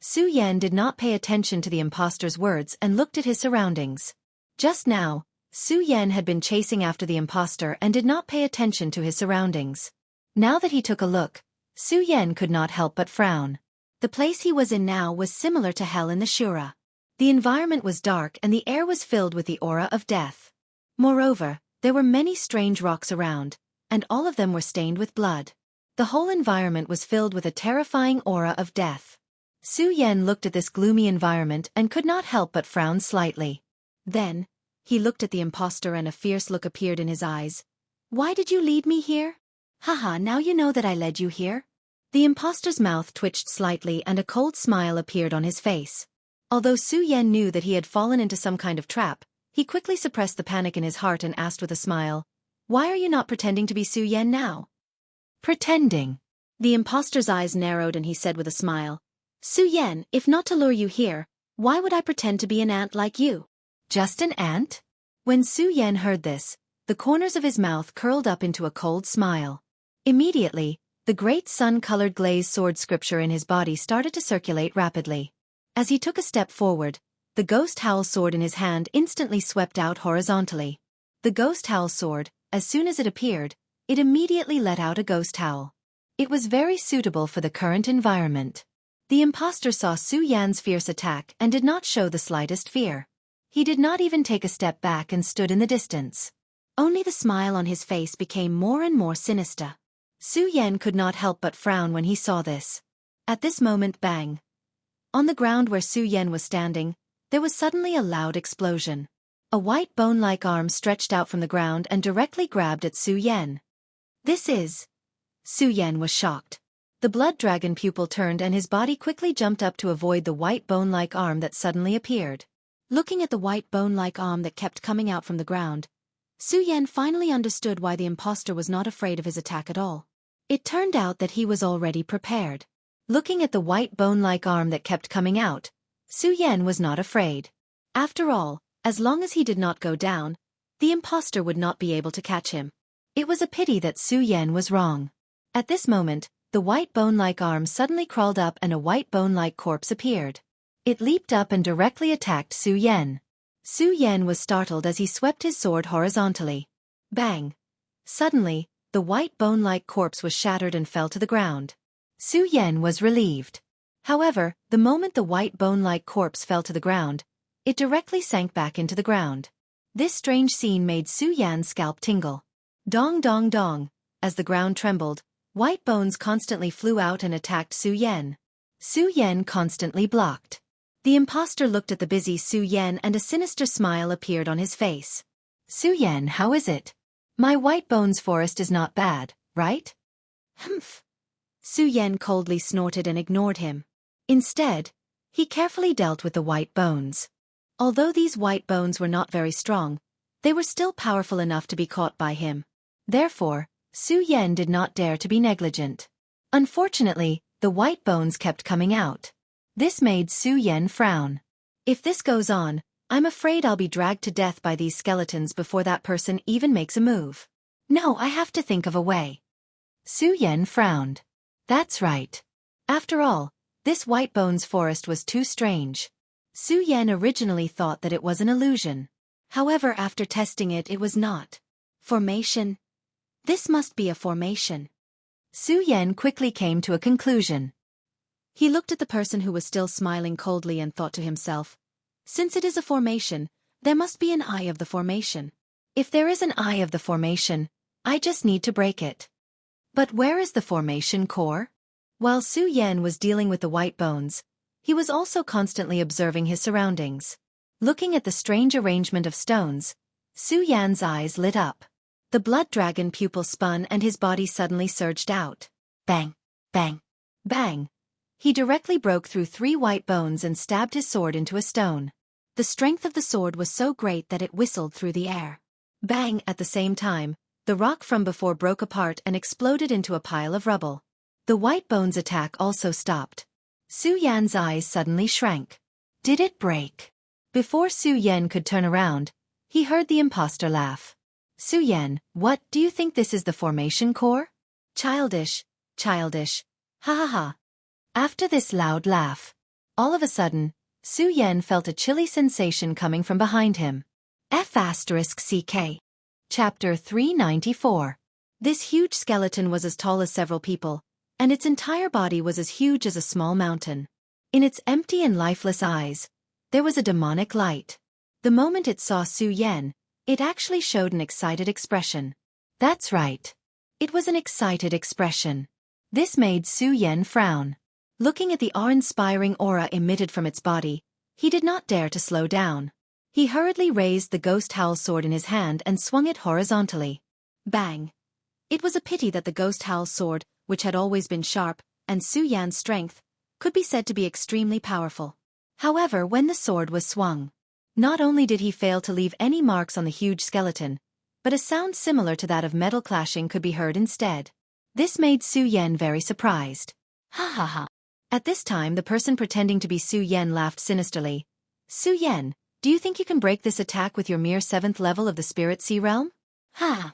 Su Yen did not pay attention to the impostor's words and looked at his surroundings. Just now, Su Yan had been chasing after the imposter and did not pay attention to his surroundings. Now that he took a look, Su Yan could not help but frown. The place he was in now was similar to hell in the Shura. The environment was dark and the air was filled with the aura of death. Moreover, there were many strange rocks around, and all of them were stained with blood. The whole environment was filled with a terrifying aura of death. Su Yan looked at this gloomy environment and could not help but frown slightly. Then, he looked at the imposter and a fierce look appeared in his eyes. "Why did you lead me here? Haha, now you know that I led you here." The imposter's mouth twitched slightly and a cold smile appeared on his face. Although Su Yan knew that he had fallen into some kind of trap, he quickly suppressed the panic in his heart and asked with a smile, "Why are you not pretending to be Su Yan now?" "Pretending?" The imposter's eyes narrowed and he said with a smile, "Su Yan, if not to lure you here, why would I pretend to be an ant like you?" "Just an ant?" When Su Yan heard this, the corners of his mouth curled up into a cold smile. Immediately, the great sun-colored glazed sword scripture in his body started to circulate rapidly. As he took a step forward, the ghost howl sword in his hand instantly swept out horizontally. The ghost howl sword, as soon as it appeared, it immediately let out a ghost howl. It was very suitable for the current environment. The imposter saw Su Yan's fierce attack and did not show the slightest fear. He did not even take a step back and stood in the distance. Only the smile on his face became more and more sinister. Su Yan could not help but frown when he saw this. At this moment, bang! On the ground where Su Yan was standing, there was suddenly a loud explosion. A white bone-like arm stretched out from the ground and directly grabbed at Su Yan. "This is..." Su Yan was shocked. The blood dragon pupil turned and his body quickly jumped up to avoid the white bone-like arm that suddenly appeared. Looking at the white bone-like arm that kept coming out from the ground, Su Yan finally understood why the imposter was not afraid of his attack at all. It turned out that he was already prepared. Looking at the white bone-like arm that kept coming out, Su Yan was not afraid. After all, as long as he did not go down, the imposter would not be able to catch him. It was a pity that Su Yan was wrong. At this moment, the white bone-like arm suddenly crawled up and a white bone-like corpse appeared. It leaped up and directly attacked Su Yan. Su Yan was startled as he swept his sword horizontally. Bang! Suddenly, the white bone-like corpse was shattered and fell to the ground. Su Yan was relieved. However, the moment the white bone-like corpse fell to the ground, it directly sank back into the ground. This strange scene made Su Yan's scalp tingle. Dong dong dong, as the ground trembled, white bones constantly flew out and attacked Su Yan. Su Yan constantly blocked. The imposter looked at the busy Su Yan and a sinister smile appeared on his face. "Su Yan, how is it? My white bones forest is not bad, right?" "Humph." Su Yan coldly snorted and ignored him. Instead, he carefully dealt with the white bones. Although these white bones were not very strong, they were still powerful enough to be caught by him. Therefore, Su Yan did not dare to be negligent. Unfortunately, the white bones kept coming out. This made Su Yan frown. "If this goes on, I'm afraid I'll be dragged to death by these skeletons before that person even makes a move. No, I have to think of a way." Su Yan frowned. That's right. After all, this white bones forest was too strange. Su Yan originally thought that it was an illusion. However, after testing it, it was not. Formation? This must be a formation. Su Yan quickly came to a conclusion. He looked at the person who was still smiling coldly and thought to himself, since it is a formation, there must be an eye of the formation. If there is an eye of the formation, I just need to break it. But where is the formation core? While Su Yan was dealing with the white bones, he was also constantly observing his surroundings. Looking at the strange arrangement of stones, Su Yan's eyes lit up. The blood dragon pupil spun and his body suddenly surged out. Bang! Bang! Bang! He directly broke through 3 white bones and stabbed his sword into a stone. The strength of the sword was so great that it whistled through the air. Bang! At the same time, the rock from before broke apart and exploded into a pile of rubble. The white bones attack also stopped. Su Yan's eyes suddenly shrank. Did it break? Before Su Yan could turn around, he heard the imposter laugh. Su Yan, what, do you think this is the formation core? Childish, childish, ha ha ha. After this loud laugh, all of a sudden, Su Yan felt a chilly sensation coming from behind him. F***CK. Chapter 394. This huge skeleton was as tall as several people, and its entire body was as huge as a small mountain. In its empty and lifeless eyes, there was a demonic light. The moment it saw Su Yan, it actually showed an excited expression. That's right. It was an excited expression. This made Su Yan frown. Looking at the awe-inspiring aura emitted from its body, he did not dare to slow down. He hurriedly raised the ghost howl sword in his hand and swung it horizontally. Bang! It was a pity that the ghost howl sword, which had always been sharp, and Su Yan's strength, could be said to be extremely powerful. However, when the sword was swung, not only did he fail to leave any marks on the huge skeleton, but a sound similar to that of metal clashing could be heard instead. This made Su Yan very surprised. Ha ha ha. At this time the person pretending to be Su Yan laughed sinisterly. Su Yan, do you think you can break this attack with your mere 7th level of the Spirit Sea Realm? Ha!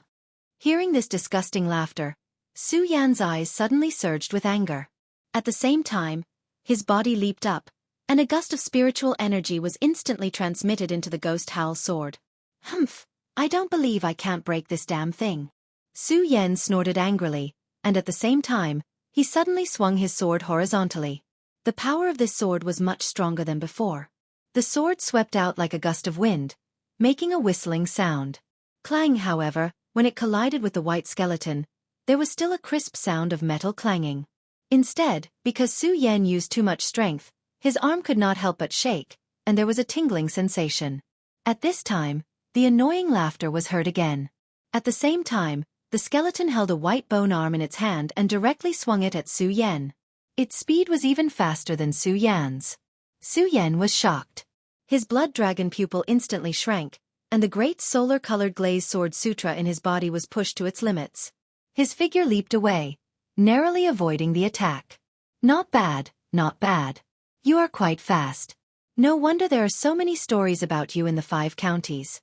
Hearing this disgusting laughter, Su Yan's eyes suddenly surged with anger. At the same time, his body leaped up, and a gust of spiritual energy was instantly transmitted into the ghost howl sword. Humph! I don't believe I can't break this damn thing. Su Yan snorted angrily, and at the same time, he suddenly swung his sword horizontally. The power of this sword was much stronger than before. The sword swept out like a gust of wind, making a whistling sound. Clang, however, when it collided with the white skeleton, there was still a crisp sound of metal clanging. Instead, because Su Yan used too much strength, his arm could not help but shake, and there was a tingling sensation. At this time, the annoying laughter was heard again. At the same time, the skeleton held a white bone arm in its hand and directly swung it at Su Yan. Its speed was even faster than Su Yan's. Su Yan was shocked. His blood dragon pupil instantly shrank, and the great solar-colored glazed sword sutra in his body was pushed to its limits. His figure leaped away, narrowly avoiding the attack. Not bad, not bad. You are quite fast. No wonder there are so many stories about you in the 5 counties.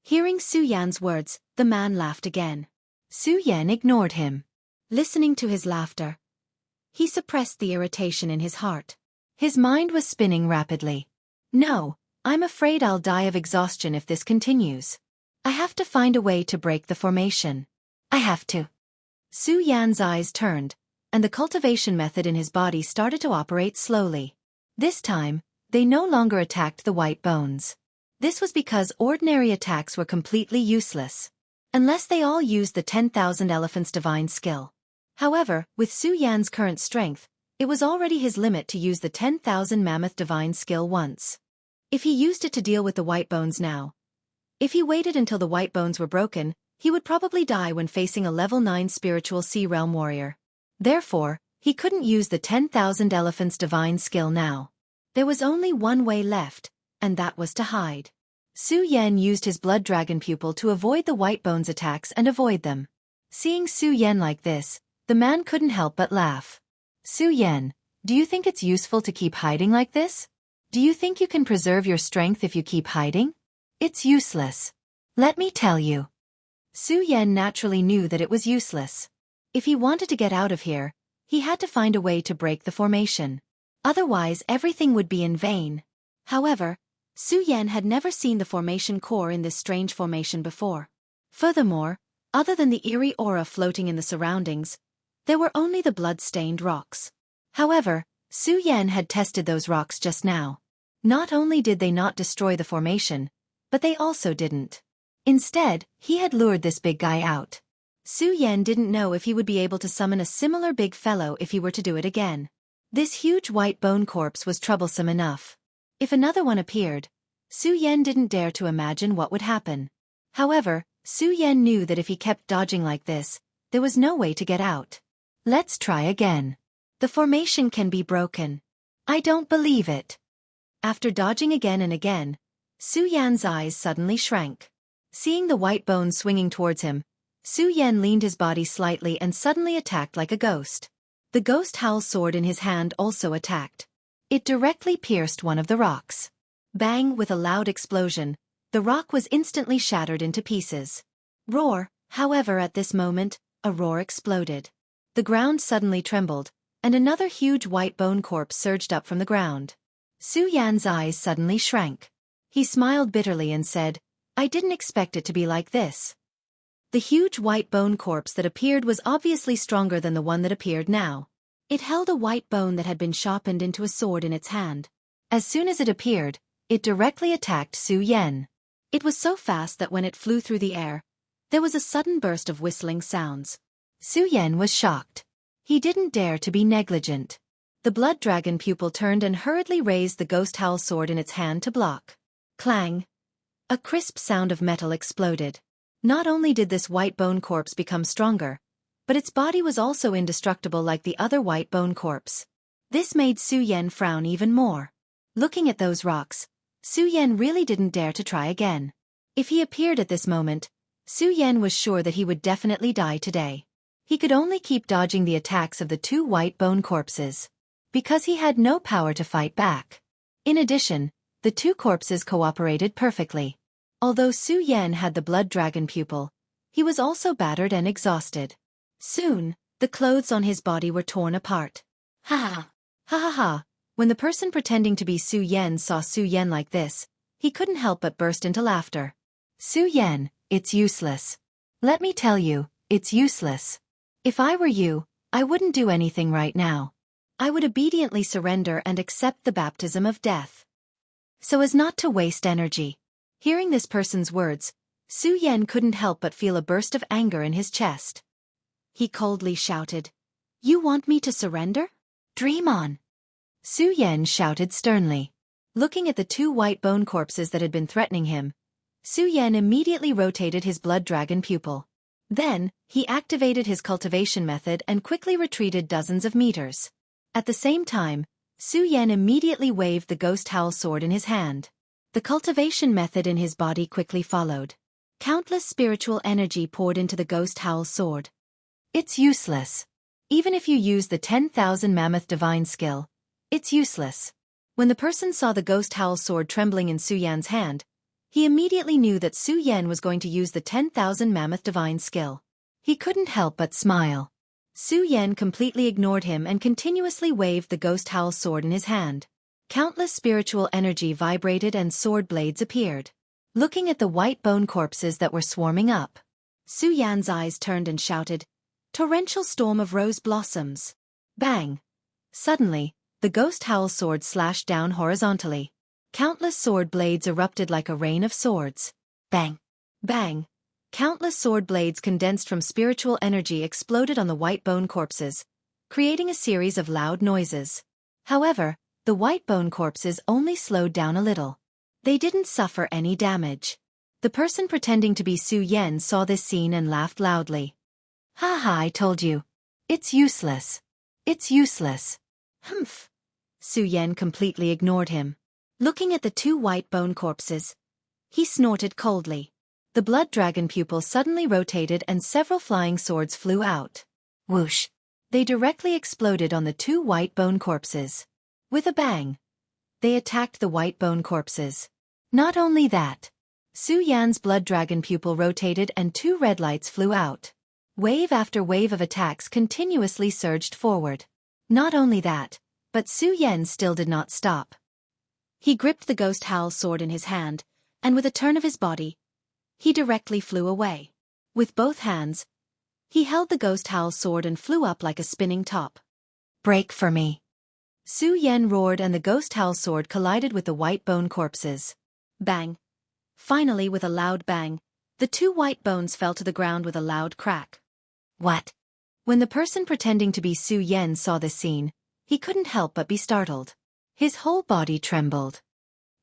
Hearing Su Yan's words, the man laughed again. Su Yan ignored him. Listening to his laughter, he suppressed the irritation in his heart. His mind was spinning rapidly. No, I'm afraid I'll die of exhaustion if this continues. I have to find a way to break the formation. I have to. Su Yan's eyes turned, and the cultivation method in his body started to operate slowly. This time, they no longer attacked the white bones. This was because ordinary attacks were completely useless, unless they all used the 10,000 Elephants divine skill. However, with Su Yan's current strength, it was already his limit to use the 10,000 Mammoth divine skill once. If he used it to deal with the white bones now, if he waited until the white bones were broken, he would probably die when facing a level 9 spiritual sea realm warrior. Therefore, he couldn't use the 10,000 Elephants divine skill now. There was only one way left, and that was to hide. Su Yan used his blood dragon pupil to avoid the white bones attacks and avoid them. Seeing Su Yan like this, the man couldn't help but laugh. Su Yan, do you think it's useful to keep hiding like this? Do you think you can preserve your strength if you keep hiding? It's useless. Let me tell you. Su Yan naturally knew that it was useless. If he wanted to get out of here, he had to find a way to break the formation. Otherwise, everything would be in vain. However, Su Yan had never seen the formation core in this strange formation before. Furthermore, other than the eerie aura floating in the surroundings, there were only the blood-stained rocks. However, Su Yan had tested those rocks just now. Not only did they not destroy the formation, but they also didn't. Instead, he had lured this big guy out. Su Yan didn't know if he would be able to summon a similar big fellow if he were to do it again. This huge white bone corpse was troublesome enough. If another one appeared, Su Yan didn't dare to imagine what would happen. However, Su Yan knew that if he kept dodging like this, there was no way to get out. Let's try again. The formation can be broken. I don't believe it. After dodging again and again, Su Yan's eyes suddenly shrank. Seeing the white bones swinging towards him, Su Yan leaned his body slightly and suddenly attacked like a ghost. The ghost howl sword in his hand also attacked. It directly pierced one of the rocks. Bang! With a loud explosion, the rock was instantly shattered into pieces. Roar! However, at this moment, a roar exploded. The ground suddenly trembled, and another huge white bone corpse surged up from the ground. Su Yan's eyes suddenly shrank. He smiled bitterly and said, I didn't expect it to be like this. The huge white bone corpse that appeared was obviously stronger than the one that appeared now. It held a white bone that had been sharpened into a sword in its hand. As soon as it appeared, it directly attacked Su Yen. It was so fast that when it flew through the air, there was a sudden burst of whistling sounds. Su Yen was shocked. He didn't dare to be negligent. The blood dragon pupil turned and hurriedly raised the ghost howl sword in its hand to block. Clang! A crisp sound of metal exploded. Not only did this white bone corpse become stronger, but its body was also indestructible like the other white bone corpse. This made Su Yen frown even more. Looking at those rocks, Su Yen really didn't dare to try again. If he appeared at this moment, Su Yen was sure that he would definitely die today. He could only keep dodging the attacks of the two white bone corpses, because he had no power to fight back. In addition, the two corpses cooperated perfectly. Although Su Yen had the blood dragon pupil, he was also battered and exhausted. Soon, the clothes on his body were torn apart. Ha ha! Ha ha ha! When the person pretending to be Su Yen saw Su Yen like this, he couldn't help but burst into laughter. Su Yen, it's useless. Let me tell you, it's useless. If I were you, I wouldn't do anything right now. I would obediently surrender and accept the baptism of death, so as not to waste energy. Hearing this person's words, Su Yen couldn't help but feel a burst of anger in his chest. He coldly shouted, "You want me to surrender? Dream on!" Su Yen shouted sternly. Looking at the two white bone corpses that had been threatening him, Su Yen immediately rotated his blood dragon pupil. Then, he activated his cultivation method and quickly retreated dozens of meters. At the same time, Su Yen immediately waved the ghost howl sword in his hand. The cultivation method in his body quickly followed. Countless spiritual energy poured into the ghost howl sword. It's useless. Even if you use the 10,000 mammoth divine skill, it's useless. When the person saw the ghost howl sword trembling in Su Yen's hand, he immediately knew that Su Yen was going to use the 10,000 mammoth divine skill. He couldn't help but smile. Su Yen completely ignored him and continuously waved the ghost howl sword in his hand. Countless spiritual energy vibrated and sword blades appeared. Looking at the white bone corpses that were swarming up, Su Yen's eyes turned and shouted, "Torrential storm of rose blossoms!" Bang! Suddenly, the ghost howl sword slashed down horizontally. Countless sword blades erupted like a rain of swords. Bang! Bang! Countless sword blades condensed from spiritual energy exploded on the white bone corpses, creating a series of loud noises. However, the white bone corpses only slowed down a little. They didn't suffer any damage. The person pretending to be Su Yen saw this scene and laughed loudly. Ha ha, I told you. It's useless. It's useless. Humph. Su Yen completely ignored him. Looking at the two white bone corpses, he snorted coldly. The blood dragon pupil suddenly rotated and several flying swords flew out. Whoosh! They directly exploded on the two white bone corpses. With a bang, they attacked the white bone corpses. Not only that, Su Yan's blood dragon pupil rotated and two red lights flew out. Wave after wave of attacks continuously surged forward. Not only that, but Su Yen still did not stop. He gripped the ghost howl sword in his hand, and with a turn of his body, he directly flew away. With both hands, he held the ghost howl sword and flew up like a spinning top. Break for me! Su Yen roared and the ghost howl sword collided with the white bone corpses. Bang! Finally, with a loud bang, the two white bones fell to the ground with a loud crack. What? When the person pretending to be Su Yen saw this scene, he couldn't help but be startled. His whole body trembled.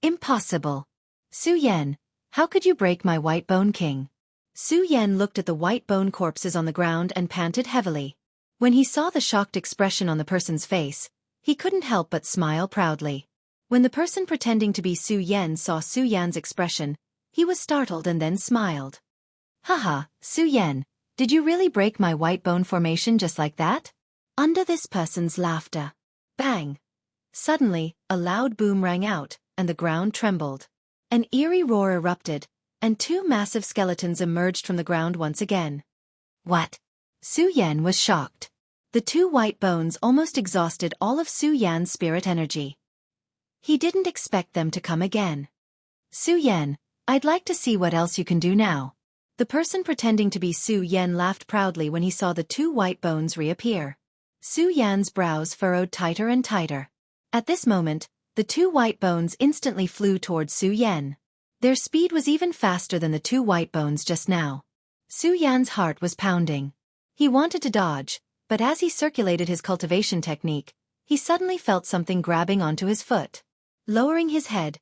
Impossible! Su Yen, how could you break my white bone king? Su Yen looked at the white bone corpses on the ground and panted heavily. When he saw the shocked expression on the person's face, he couldn't help but smile proudly. When the person pretending to be Su Yen saw Su Yan's expression, he was startled and then smiled. Haha, Su Yen, did you really break my white bone formation just like that? Under this person's laughter. Bang! Suddenly, a loud boom rang out, and the ground trembled. An eerie roar erupted, and two massive skeletons emerged from the ground once again. What? Su Yen was shocked. The two white bones almost exhausted all of Su Yan's spirit energy. He didn't expect them to come again. Su Yen, I'd like to see what else you can do now. The person pretending to be Su Yan laughed proudly when he saw the two white bones reappear. Su Yan's brows furrowed tighter and tighter. At this moment, the two white bones instantly flew towards Su Yan. Their speed was even faster than the two white bones just now. Su Yan's heart was pounding. He wanted to dodge, but as he circulated his cultivation technique, he suddenly felt something grabbing onto his foot. Lowering his head,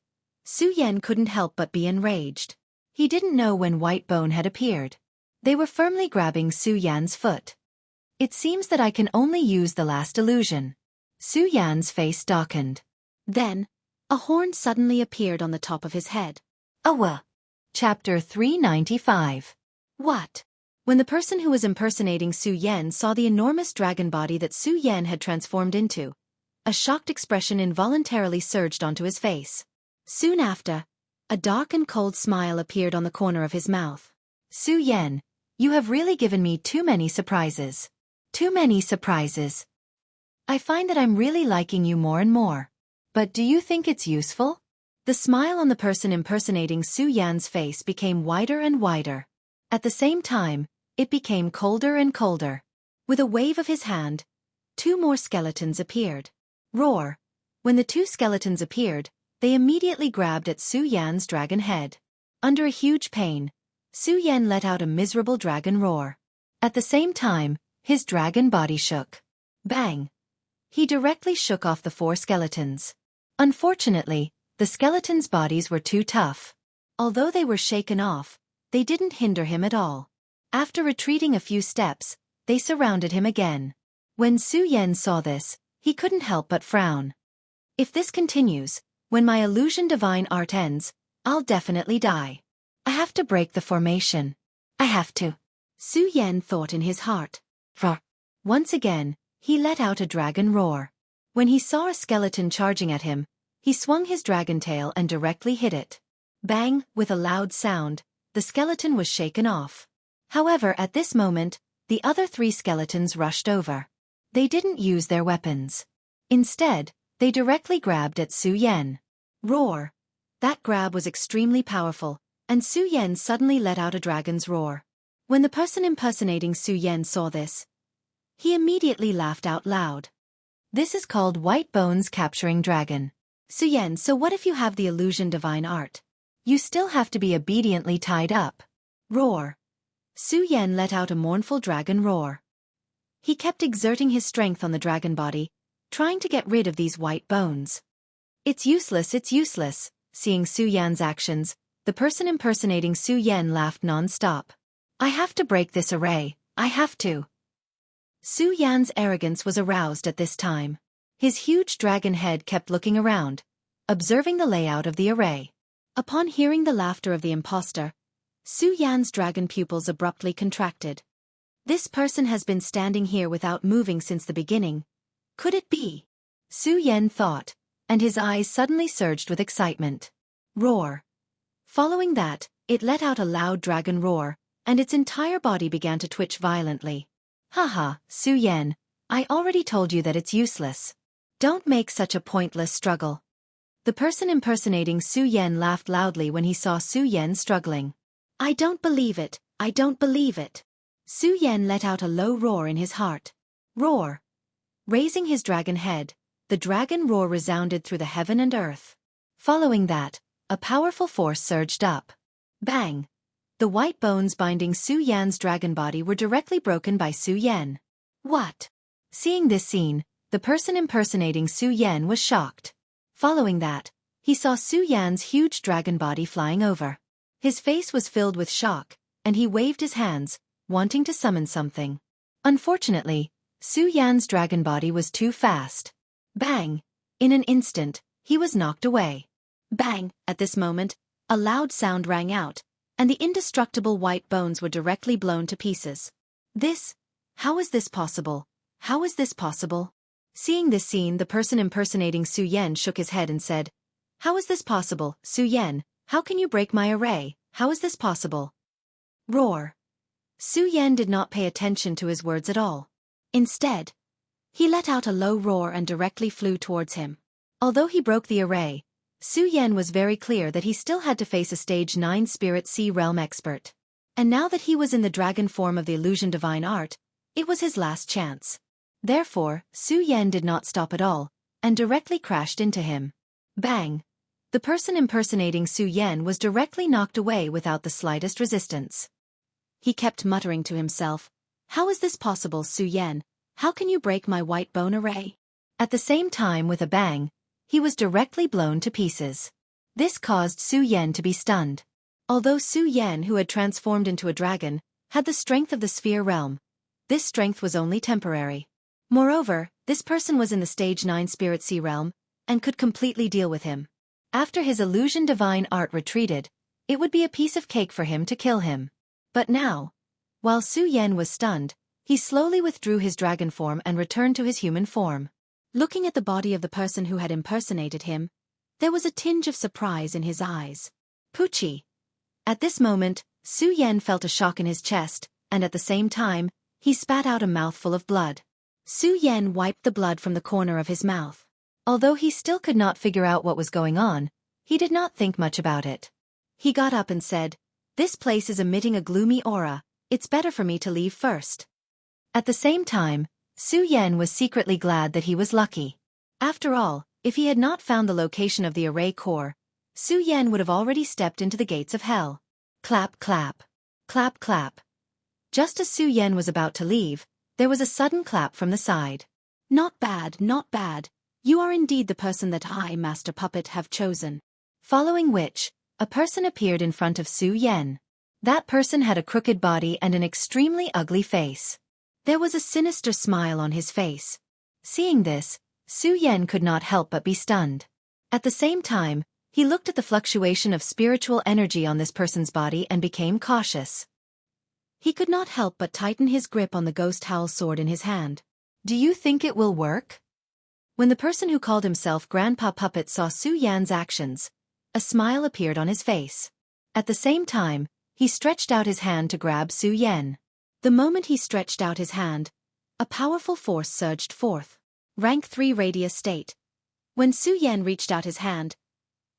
Su Yan couldn't help but be enraged. He didn't know when white bone had appeared. They were firmly grabbing Su Yan's foot. It seems that I can only use the last illusion. Su Yan's face darkened. Then, a horn suddenly appeared on the top of his head. Awa. Chapter 395. What? When the person who was impersonating Su Yan saw the enormous dragon body that Su Yan had transformed into, a shocked expression involuntarily surged onto his face. Soon after, a dark and cold smile appeared on the corner of his mouth. Su Yan, you have really given me too many surprises. Too many surprises. I find that I'm really liking you more and more. But do you think it's useful? The smile on the person impersonating Su Yan's face became wider and wider. At the same time, it became colder and colder. With a wave of his hand, two more skeletons appeared. Roar. When the two skeletons appeared, they immediately grabbed at Su Yan's dragon head. Under a huge pain, Su Yan let out a miserable dragon roar. At the same time, his dragon body shook. Bang! He directly shook off the four skeletons. Unfortunately, the skeletons' bodies were too tough. Although they were shaken off, they didn't hinder him at all. After retreating a few steps, they surrounded him again. When Su Yan saw this, he couldn't help but frown. If this continues, when my illusion divine art ends, I'll definitely die. I have to break the formation. I have to. Su Yan thought in his heart. Roar. Once again, he let out a dragon roar. When he saw a skeleton charging at him, he swung his dragon tail and directly hit it. Bang! With a loud sound, the skeleton was shaken off. However, at this moment, the other three skeletons rushed over. They didn't use their weapons. Instead, they directly grabbed at Su Yan. Roar! That grab was extremely powerful, and Su Yan suddenly let out a dragon's roar. When the person impersonating Su Yan saw this, he immediately laughed out loud. This is called White Bones Capturing Dragon. Su Yan, so what if you have the illusion divine art? You still have to be obediently tied up. Roar. Su Yan let out a mournful dragon roar. He kept exerting his strength on the dragon body, trying to get rid of these white bones. It's useless, it's useless. Seeing Su Yan's actions, the person impersonating Su Yan laughed non-stop. I have to break this array, I have to. Su Yan's arrogance was aroused at this time. His huge dragon head kept looking around, observing the layout of the array. Upon hearing the laughter of the imposter, Su Yan's dragon pupils abruptly contracted. This person has been standing here without moving since the beginning. Could it be? Su Yan thought, and his eyes suddenly surged with excitement. Roar. Following that, it let out a loud dragon roar, and its entire body began to twitch violently. Haha, Su Yan, I already told you that it's useless. Don't make such a pointless struggle. The person impersonating Su Yan laughed loudly when he saw Su Yan struggling. I don't believe it, I don't believe it. Su Yan let out a low roar in his heart. Roar. Raising his dragon head, the dragon roar resounded through the heaven and earth. Following that, a powerful force surged up. Bang! The white bones binding Su Yan's dragon body were directly broken by Su Yan. What? Seeing this scene, the person impersonating Su Yan was shocked. Following that, he saw Su Yan's huge dragon body flying over. His face was filled with shock, and he waved his hands, wanting to summon something. Unfortunately, Su Yan's dragon body was too fast. Bang! In an instant, he was knocked away. Bang! At this moment, a loud sound rang out, and the indestructible white bones were directly blown to pieces. How is this possible? How is this possible? Seeing this scene, the person impersonating Su Yan shook his head and said, How is this possible, Su Yan? How can you break my array? How is this possible? Roar. Su Yan did not pay attention to his words at all. Instead, he let out a low roar and directly flew towards him. Although he broke the array, Su Yan was very clear that he still had to face a Stage 9 Spirit Sea Realm expert. And now that he was in the dragon form of the illusion divine art, it was his last chance. Therefore, Su Yan did not stop at all, and directly crashed into him. Bang! The person impersonating Su Yan was directly knocked away without the slightest resistance. He kept muttering to himself, "How is this possible, Su Yan? How can you break my white bone array?" At the same time, with a bang, he was directly blown to pieces. This caused Su Yan to be stunned. Although Su Yan, who had transformed into a dragon, had the strength of the sphere realm, this strength was only temporary. Moreover, this person was in the Stage 9 Spirit Sea realm, and could completely deal with him. After his illusion divine art retreated, it would be a piece of cake for him to kill him. But now, while Su Yan was stunned, he slowly withdrew his dragon form and returned to his human form. Looking at the body of the person who had impersonated him, there was a tinge of surprise in his eyes. Poochie! At this moment, Su Yan felt a shock in his chest, and at the same time, he spat out a mouthful of blood. Su Yan wiped the blood from the corner of his mouth. Although he still could not figure out what was going on, he did not think much about it. He got up and said, "This place is emitting a gloomy aura, it's better for me to leave first." At the same time, Su Yan was secretly glad that he was lucky. After all, if he had not found the location of the array core, Su Yan would have already stepped into the gates of hell. Clap, clap. Clap, clap. Just as Su Yan was about to leave, there was a sudden clap from the side. "Not bad, not bad. You are indeed the person that I, Master Puppet, have chosen." Following which, a person appeared in front of Su Yan. That person had a crooked body and an extremely ugly face. There was a sinister smile on his face. Seeing this, Su Yan could not help but be stunned. At the same time, he looked at the fluctuation of spiritual energy on this person's body and became cautious. He could not help but tighten his grip on the ghost howl sword in his hand. "Do you think it will work?" When the person who called himself Grandpa Puppet saw Su Yan's actions, a smile appeared on his face. At the same time, he stretched out his hand to grab Su Yan. The moment he stretched out his hand, a powerful force surged forth. Rank 3 Radius State. When Su Yan reached out his hand,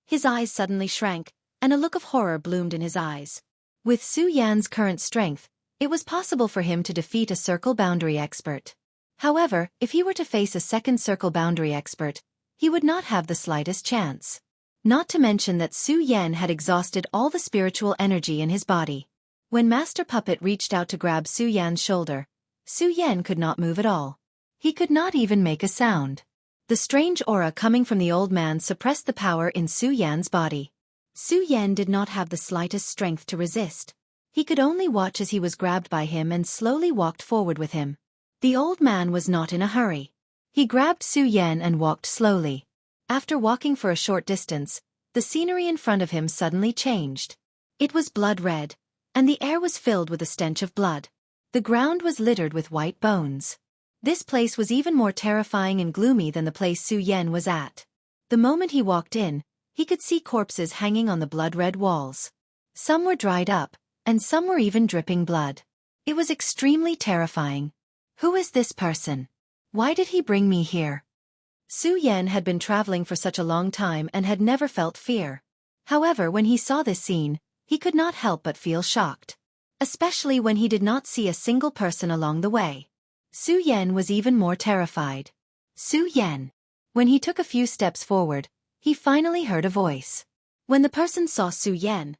his eyes suddenly shrank, and a look of horror bloomed in his eyes. With Su Yan's current strength, it was possible for him to defeat a circle boundary expert. However, if he were to face a second circle boundary expert, he would not have the slightest chance. Not to mention that Su Yan had exhausted all the spiritual energy in his body. When Master Puppet reached out to grab Su Yan's shoulder, Su Yan could not move at all. He could not even make a sound. The strange aura coming from the old man suppressed the power in Su Yan's body. Su Yan did not have the slightest strength to resist. He could only watch as he was grabbed by him and slowly walked forward with him. The old man was not in a hurry. He grabbed Su Yan and walked slowly. After walking for a short distance, the scenery in front of him suddenly changed. It was blood red, and the air was filled with the stench of blood. The ground was littered with white bones. This place was even more terrifying and gloomy than the place Su Yan was at. The moment he walked in, he could see corpses hanging on the blood-red walls. Some were dried up, and some were even dripping blood. It was extremely terrifying. Who is this person? Why did he bring me here? Su Yan had been traveling for such a long time and had never felt fear. However, when he saw this scene, he could not help but feel shocked. Especially when he did not see a single person along the way. Su Yan was even more terrified. Su Yan. When he took a few steps forward, he finally heard a voice. When the person saw Su Yan,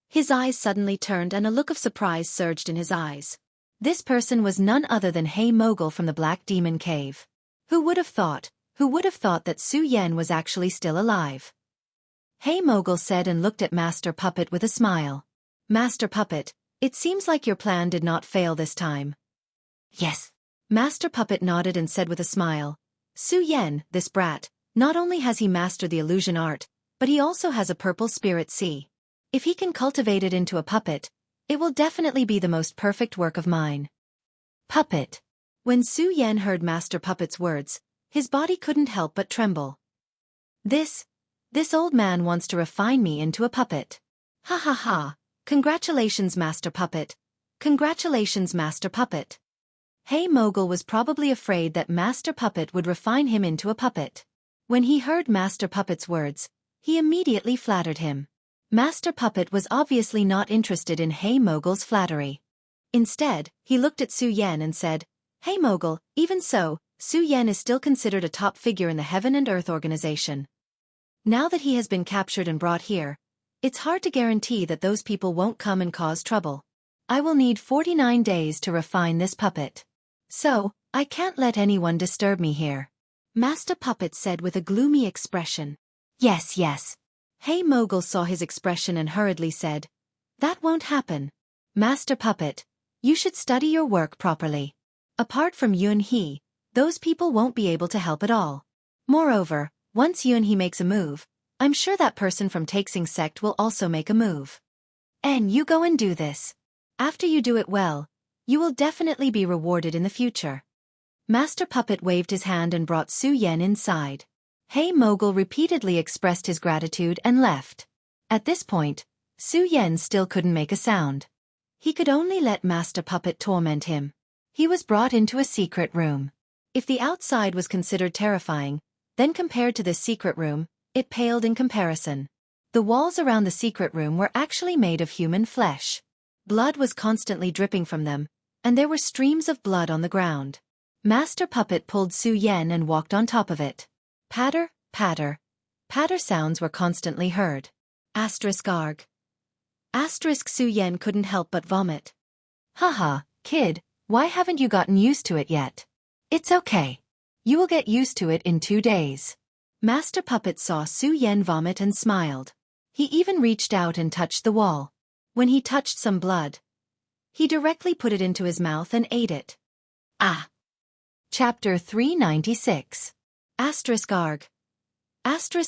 his eyes suddenly turned and a look of surprise surged in his eyes. This person was none other than Hey Mogul from the Black Demon Cave. Who would have thought that Su Yan was actually still alive? Hey Mogul said and looked at Master Puppet with a smile. Master Puppet, it seems like your plan did not fail this time. Yes. Master Puppet nodded and said with a smile. Su Yan, this brat, not only has he mastered the illusion art, but he also has a purple spirit sea. If he can cultivate it into a puppet, it will definitely be the most perfect work of mine. Puppet. When Su Yan heard Master Puppet's words, his body couldn't help but tremble. This old man wants to refine me into a puppet. Ha ha ha. Congratulations, Master Puppet. Congratulations, Master Puppet. Hey Mogul was probably afraid that Master Puppet would refine him into a puppet. When he heard Master Puppet's words, He immediately flattered him. Master Puppet was obviously not interested in Hey Mogul's flattery. Instead, he looked at Su Yan and said, "Hey Mogul, even so, Su Yan is still considered a top figure in the Heaven and Earth organization. Now that he has been captured and brought here, it's hard to guarantee that those people won't come and cause trouble. I will need 49 days to refine this puppet. So, I can't let anyone disturb me here." Master Puppet said with a gloomy expression. Yes, yes. Hey Mogul saw his expression and hurriedly said, "That won't happen. Master Puppet, you should study your work properly. Apart from Yun He, those people won't be able to help at all. Moreover, once Yun He makes a move, I'm sure that person from Taxing sect will also make a move. And you go and do this. After you do it well, you will definitely be rewarded in the future." Master Puppet waved his hand and brought Su Yan inside. Hey Mogul repeatedly expressed his gratitude and left. At this point, Su Yan still couldn't make a sound. He could only let Master Puppet torment him. He was brought into a secret room. If the outside was considered terrifying, then compared to this secret room, it paled in comparison. The walls around the secret room were actually made of human flesh. Blood was constantly dripping from them, and there were streams of blood on the ground. Master Puppet pulled Su Yan and walked on top of it. Patter, patter. Patter sounds were constantly heard. Arg. Su Yan couldn't help but vomit. Haha, kid, why haven't you gotten used to it yet? It's okay. You will get used to it in 2 days. Master Puppet saw Su Yan vomit and smiled. He even reached out and touched the wall. When he touched some blood, he directly put it into his mouth and ate it. Ah! Chapter 396. Arg.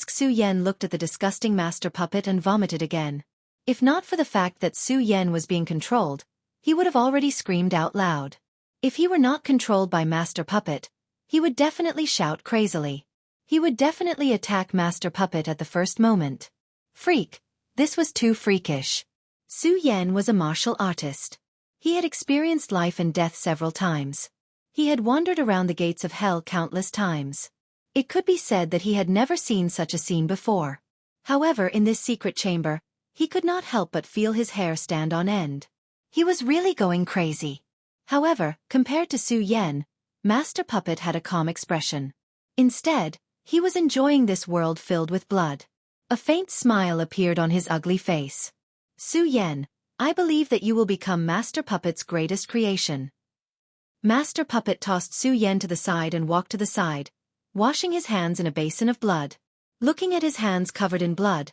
Su Yan looked at the disgusting Master Puppet and vomited again. If not for the fact that Su Yan was being controlled, he would have already screamed out loud. If he were not controlled by Master Puppet, he would definitely shout crazily. He would definitely attack Master Puppet at the first moment. Freak! This was too freakish. Su Yan was a martial artist. He had experienced life and death several times. He had wandered around the gates of hell countless times. It could be said that he had never seen such a scene before. However, in this secret chamber, he could not help but feel his hair stand on end. He was really going crazy. However, compared to Su Yan, Master Puppet had a calm expression. Instead, he was enjoying this world filled with blood. A faint smile appeared on his ugly face. Su Yan, I believe that you will become Master Puppet's greatest creation. Master Puppet tossed Su Yan to the side and walked to the side, washing his hands in a basin of blood. Looking at his hands covered in blood,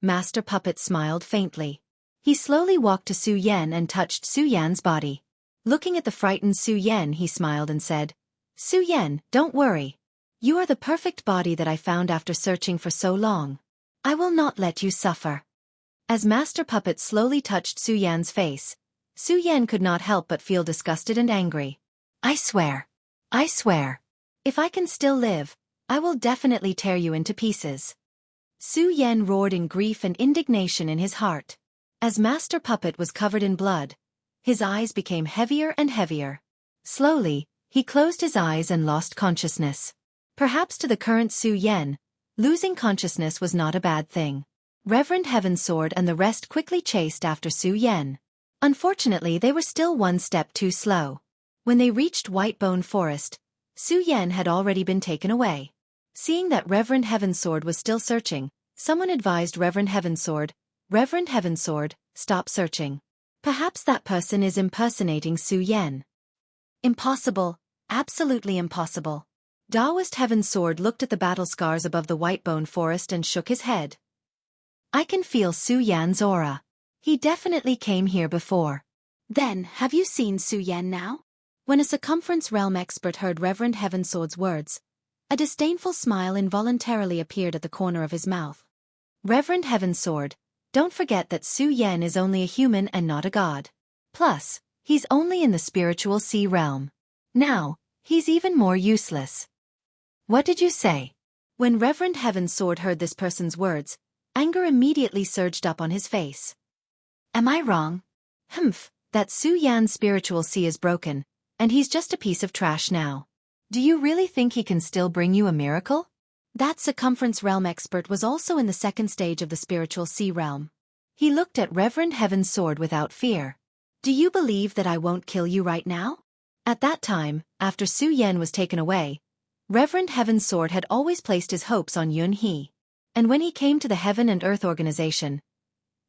Master Puppet smiled faintly. He slowly walked to Su Yan and touched Su Yan's body. Looking at the frightened Su Yan, he smiled and said, "Su Yan, don't worry. You are the perfect body that I found after searching for so long. I will not let you suffer." As Master Puppet slowly touched Su Yan's face, Su Yan could not help but feel disgusted and angry. I swear. If I can still live, I will definitely tear you into pieces." Su Yan roared in grief and indignation in his heart. As Master Puppet was covered in blood, his eyes became heavier and heavier. Slowly, he closed his eyes and lost consciousness. Perhaps to the current Su Yan, losing consciousness was not a bad thing. Reverend Heaven's Sword and the rest quickly chased after Su Yan. Unfortunately, they were still one step too slow. When they reached Whitebone Forest, Su Yan had already been taken away. Seeing that Reverend Heaven's Sword was still searching, someone advised Reverend Heaven's Sword, "Reverend Heaven's Sword, stop searching. Perhaps that person is impersonating Su Yan." Impossible, absolutely impossible. Taoist Heaven's Sword looked at the battle scars above the Whitebone Forest and shook his head. I can feel Su Yan's aura. He definitely came here before. Then, have you seen Su Yan now? When a circumference realm expert heard Reverend Heaven's Sword's words, a disdainful smile involuntarily appeared at the corner of his mouth. Reverend Heaven's Sword, don't forget that Su Yan is only a human and not a god. Plus, he's only in the spiritual sea realm. Now, he's even more useless. What did you say? When Reverend Heaven's Sword heard this person's words, anger immediately surged up on his face. Am I wrong? That Su Yan's spiritual sea is broken, and he's just a piece of trash now. Do you really think he can still bring you a miracle? That circumference realm expert was also in the second stage of the spiritual sea realm. He looked at Reverend Heaven's sword without fear. Do you believe that I won't kill you right now? At that time, after Su Yan was taken away, Reverend Heaven's sword had always placed his hopes on Yun He. And when he came to the Heaven and Earth organization,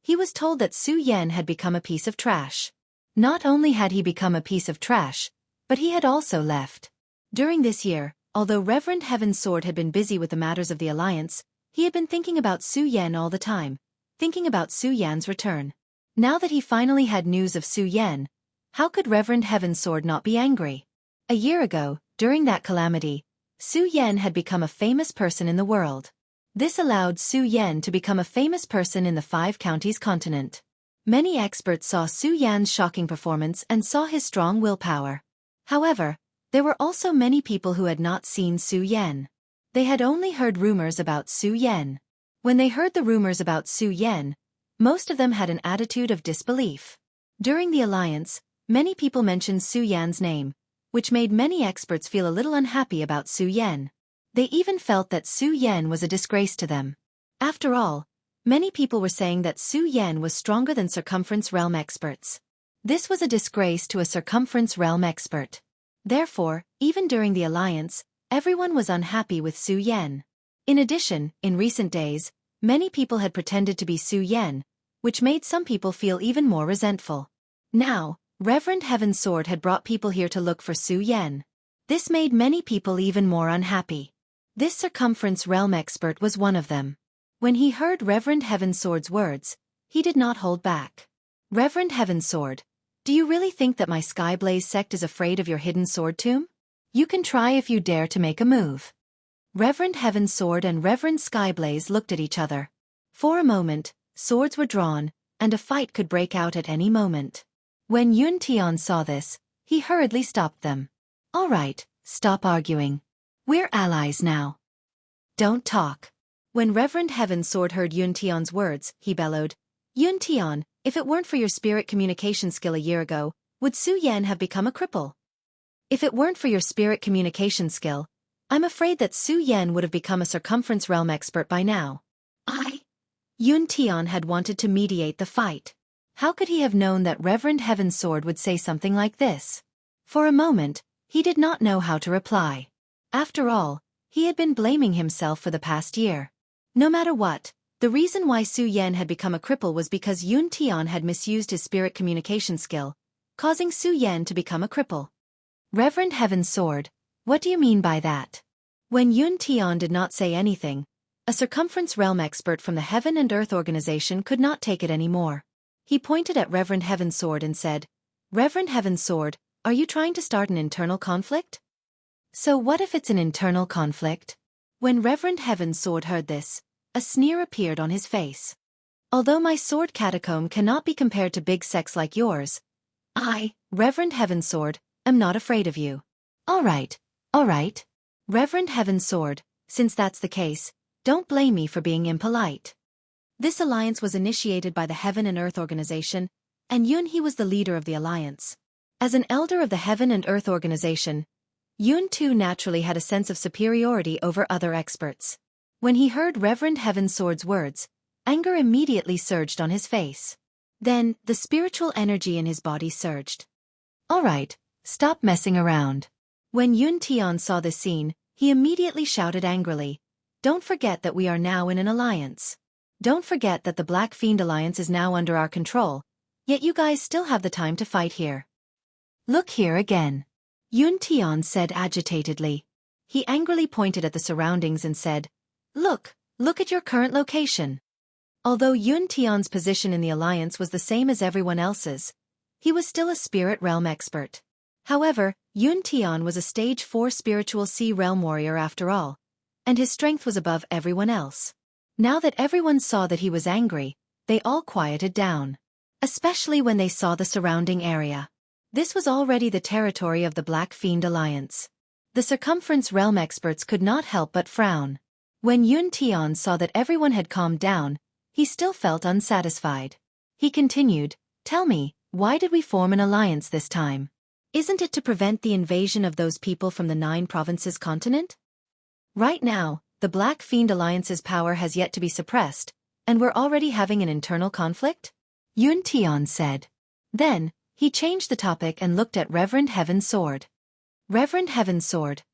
he was told that Su Yan had become a piece of trash. Not only had he become a piece of trash, but he had also left. During this year, although Reverend Heaven's sword had been busy with the matters of the Alliance, he had been thinking about Su Yan all the time, thinking about Su Yan's return. Now that he finally had news of Su Yan, how could Reverend Heaven's sword not be angry? A year ago, during that calamity, Su Yan had become a famous person in the world. This allowed Su Yan to become a famous person in the 5 counties continent. Many experts saw Su Yan's shocking performance and saw his strong willpower. However, there were also many people who had not seen Su Yan. They had only heard rumors about Su Yan. When they heard the rumors about Su Yan, most of them had an attitude of disbelief. During the Alliance, many people mentioned Su Yan's name, which made many experts feel a little unhappy about Su Yan. They even felt that Su Yan was a disgrace to them. After all, many people were saying that Su Yan was stronger than circumference realm experts. This was a disgrace to a circumference realm expert. Therefore, even during the Alliance, everyone was unhappy with Su Yan. In addition, in recent days, many people had pretended to be Su Yan, which made some people feel even more resentful. Now, Reverend Heaven's sword had brought people here to look for Su Yan. This made many people even more unhappy. This circumference realm expert was one of them. When he heard Reverend Heaven's sword's words, he did not hold back. Reverend Heaven's sword, do you really think that my Skyblaze sect is afraid of your hidden sword tomb? You can try if you dare to make a move. Reverend Heaven's sword and Reverend Skyblaze looked at each other. For a moment, swords were drawn, and a fight could break out at any moment. When Yun Tian saw this, he hurriedly stopped them. All right, stop arguing. We're allies now. Don't talk. When Reverend Heaven's sword heard Yun Tian's words, he bellowed, Yun Tian, if it weren't for your spirit communication skill a year ago, would Su Yan have become a cripple? If it weren't for your spirit communication skill, I'm afraid that Su Yan would have become a circumference realm expert by now. Yun Tian had wanted to mediate the fight. How could he have known that Reverend Heaven's sword would say something like this? For a moment, he did not know how to reply. After all, he had been blaming himself for the past year. No matter what, the reason why Su Yan had become a cripple was because Yun Tian had misused his spirit communication skill, causing Su Yan to become a cripple. Reverend Heaven's sword, what do you mean by that? When Yun Tian did not say anything, a circumference realm expert from the Heaven and Earth organization could not take it anymore. He pointed at Reverend Heaven's sword and said, Reverend Heaven's sword, are you trying to start an internal conflict? So what if it's an internal conflict? When Reverend Heaven's sword heard this, a sneer appeared on his face. Although my sword catacomb cannot be compared to big sects like yours, I, Reverend Heaven's sword, am not afraid of you. All right. Reverend Heaven's sword, since that's the case, don't blame me for being impolite. This alliance was initiated by the Heaven and Earth organization, and Yun He was the leader of the alliance. As an elder of the Heaven and Earth organization, Yun too naturally had a sense of superiority over other experts. When he heard Reverend Heaven's sword's words, anger immediately surged on his face. Then, the spiritual energy in his body surged. All right, stop messing around. When Yun Tian saw this scene, he immediately shouted angrily, Don't forget that we are now in an alliance. Don't forget that the Black Fiend Alliance is now under our control, yet you guys still have the time to fight here. Look here again. Yun Tian said agitatedly. He angrily pointed at the surroundings and said, Look at your current location. Although Yun Tian's position in the alliance was the same as everyone else's, he was still a spirit realm expert. However, Yun Tian was a stage 4 spiritual sea realm warrior after all, and his strength was above everyone else. Now that everyone saw that he was angry, they all quieted down. Especially when they saw the surrounding area. This was already the territory of the Black Fiend Alliance. The circumference realm experts could not help but frown. When Yun Tian saw that everyone had calmed down, he still felt unsatisfied. He continued, Tell me, why did we form an alliance this time? Isn't it to prevent the invasion of those people from the 9 provinces continent? Right now, the Black Fiend Alliance's power has yet to be suppressed, and we're already having an internal conflict? Yun Tian said. Then, he changed the topic and looked at Reverend Heaven's Sword. Reverend Heaven's Sword,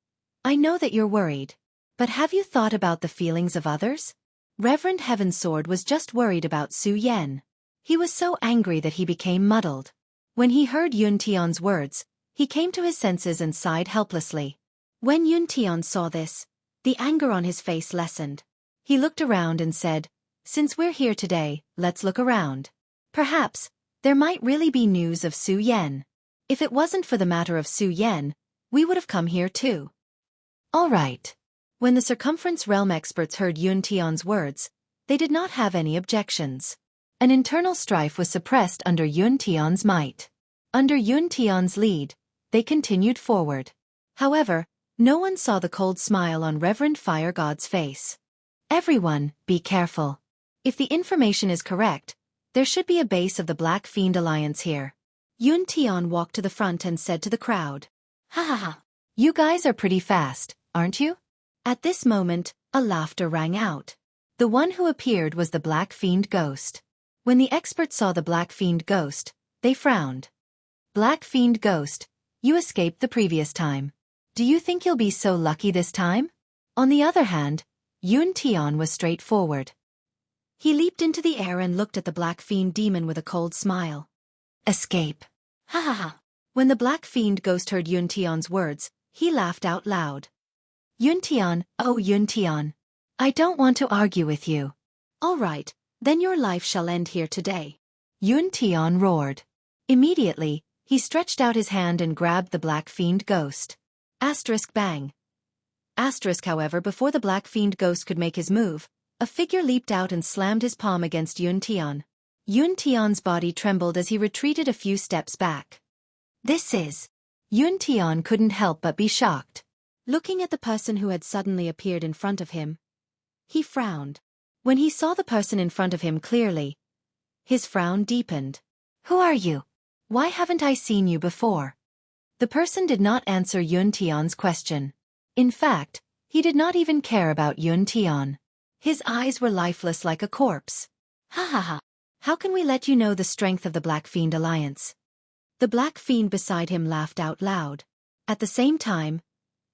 I know that you're worried. But have you thought about the feelings of others? Reverend Heaven's Sword was just worried about Su Yen. He was so angry that he became muddled. When he heard Yun Tian's words, he came to his senses and sighed helplessly. When Yun Tian saw this, the anger on his face lessened. He looked around and said, "Since we're here today, let's look around. Perhaps, there might really be news of Su Yen. If it wasn't for the matter of Su Yen, we would have come here too." All right. When the Circumference Realm experts heard Yun Tian's words, they did not have any objections. An internal strife was suppressed under Yun Tian's might. Under Yun Tian's lead, they continued forward. However, no one saw the cold smile on Reverend Fire God's face. Everyone, be careful. If the information is correct, there should be a base of the Black Fiend Alliance here. Yun Tian walked to the front and said to the crowd, "Ha ha ha. You guys are pretty fast, aren't you?" At this moment, a laughter rang out. The one who appeared was the Black Fiend Ghost. When the experts saw the Black Fiend Ghost, they frowned. "Black Fiend Ghost, you escaped the previous time. Do you think you'll be so lucky this time?" On the other hand, Yun Tian was straightforward. He leaped into the air and looked at the Black Fiend Demon with a cold smile. "Escape. Ha ha ha." When the Black Fiend Ghost heard Yun Tian's words, he laughed out loud. "Yun Tian, oh Yun Tian. I don't want to argue with you." "All right, then your life shall end here today." Yun Tian roared. Immediately, he stretched out his hand and grabbed the Black Fiend Ghost. Asterisk bang. Asterisk however, before the Black Fiend Ghost could make his move, a figure leaped out and slammed his palm against Yun Tian. Yun Tian's body trembled as he retreated a few steps back. This is... Yun Tian couldn't help but be shocked. Looking at the person who had suddenly appeared in front of him, he frowned. When he saw the person in front of him clearly, his frown deepened. "Who are you? Why haven't I seen you before?" The person did not answer Yun Tian's question. In fact, he did not even care about Yun Tian. His eyes were lifeless like a corpse. "Ha ha ha. How can we let you know the strength of the Black Fiend Alliance?" The Black Fiend beside him laughed out loud. At the same time,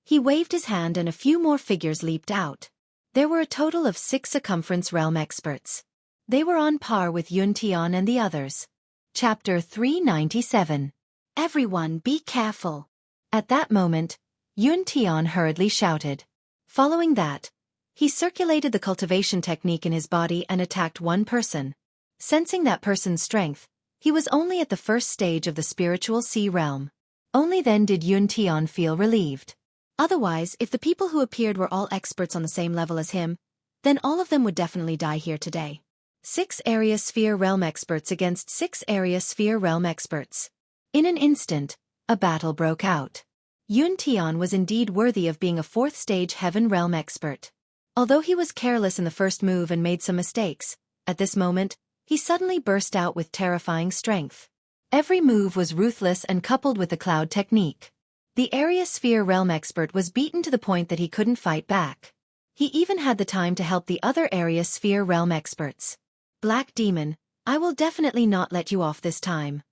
he waved his hand and a few more figures leaped out. There were a total of 6 Circumference Realm experts. They were on par with Yun Tian and the others. Chapter 397. Everyone be careful. At that moment, Yun Tian hurriedly shouted. Following that, he circulated the cultivation technique in his body and attacked one person. Sensing that person's strength, he was only at the first stage of the spiritual sea realm. Only then did Yun Tian feel relieved. Otherwise, if the people who appeared were all experts on the same level as him, then all of them would definitely die here today. 6 Area Sphere Realm experts against 6 Area Sphere Realm experts. In an instant, a battle broke out. Yun Tian was indeed worthy of being a 4th stage Heaven Realm expert. Although he was careless in the first move and made some mistakes, at this moment, he suddenly burst out with terrifying strength. Every move was ruthless and coupled with the cloud technique. The Area Sphere Realm expert was beaten to the point that he couldn't fight back. He even had the time to help the other Area Sphere Realm experts. "Black Demon, I will definitely not let you off this time."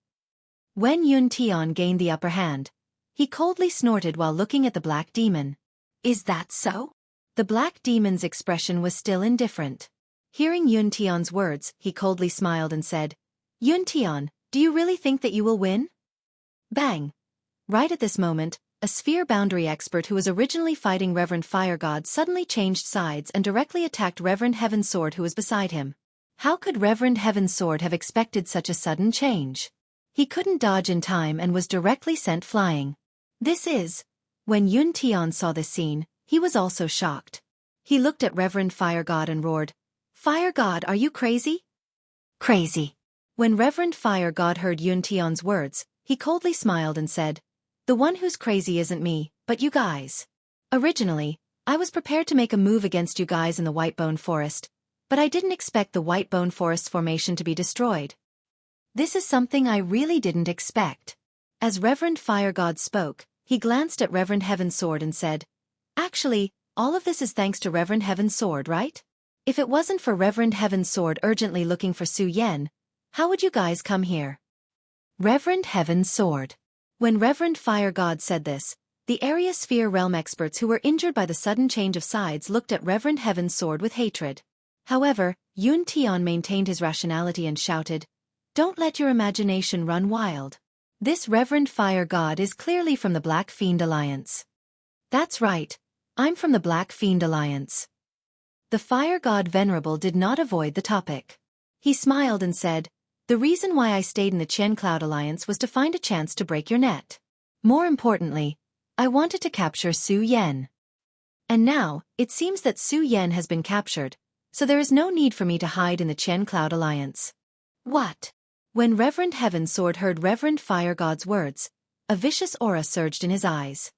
When Yun Tian gained the upper hand, he coldly snorted while looking at the Black Demon. "Is that so?" The Black Demon's expression was still indifferent. Hearing Yun Tian's words, he coldly smiled and said, "Yun Tian, do you really think that you will win?" Bang! Right at this moment, a sphere boundary expert who was originally fighting Reverend Fire God suddenly changed sides and directly attacked Reverend Heaven's Sword who was beside him. How could Reverend Heaven's Sword have expected such a sudden change? He couldn't dodge in time and was directly sent flying. When Yun Tian saw this scene, he was also shocked. He looked at Reverend Fire God and roared, "Fire God, are you crazy?" "Crazy." When Reverend Fire God heard Yun Tian's words, he coldly smiled and said, "The one who's crazy isn't me, but you guys. Originally, I was prepared to make a move against you guys in the Whitebone Forest, but I didn't expect the Whitebone Forest formation to be destroyed. This is something I really didn't expect." As Reverend Fire God spoke, he glanced at Reverend Heaven's Sword and said, "Actually, all of this is thanks to Reverend Heaven's sword, right? If it wasn't for Reverend Heaven's sword urgently looking for Su Yen, how would you guys come here? Reverend Heaven's sword. When Reverend Fire God said this, the Area Sphere Realm experts who were injured by the sudden change of sides looked at Reverend Heaven's sword with hatred. However, Yun Tian maintained his rationality and shouted, "Don't let your imagination run wild. This Reverend Fire God is clearly from the Black Fiend Alliance." "That's right, I'm from the Black Fiend Alliance." The Fire God Venerable did not avoid the topic. He smiled and said, "The reason why I stayed in the Chen Cloud Alliance was to find a chance to break your net. More importantly, I wanted to capture Su Yen. And now, it seems that Su Yen has been captured, so there is no need for me to hide in the Chen Cloud Alliance." What? When Reverend Heaven's sword heard Reverend Fire God's words, a vicious aura surged in his eyes.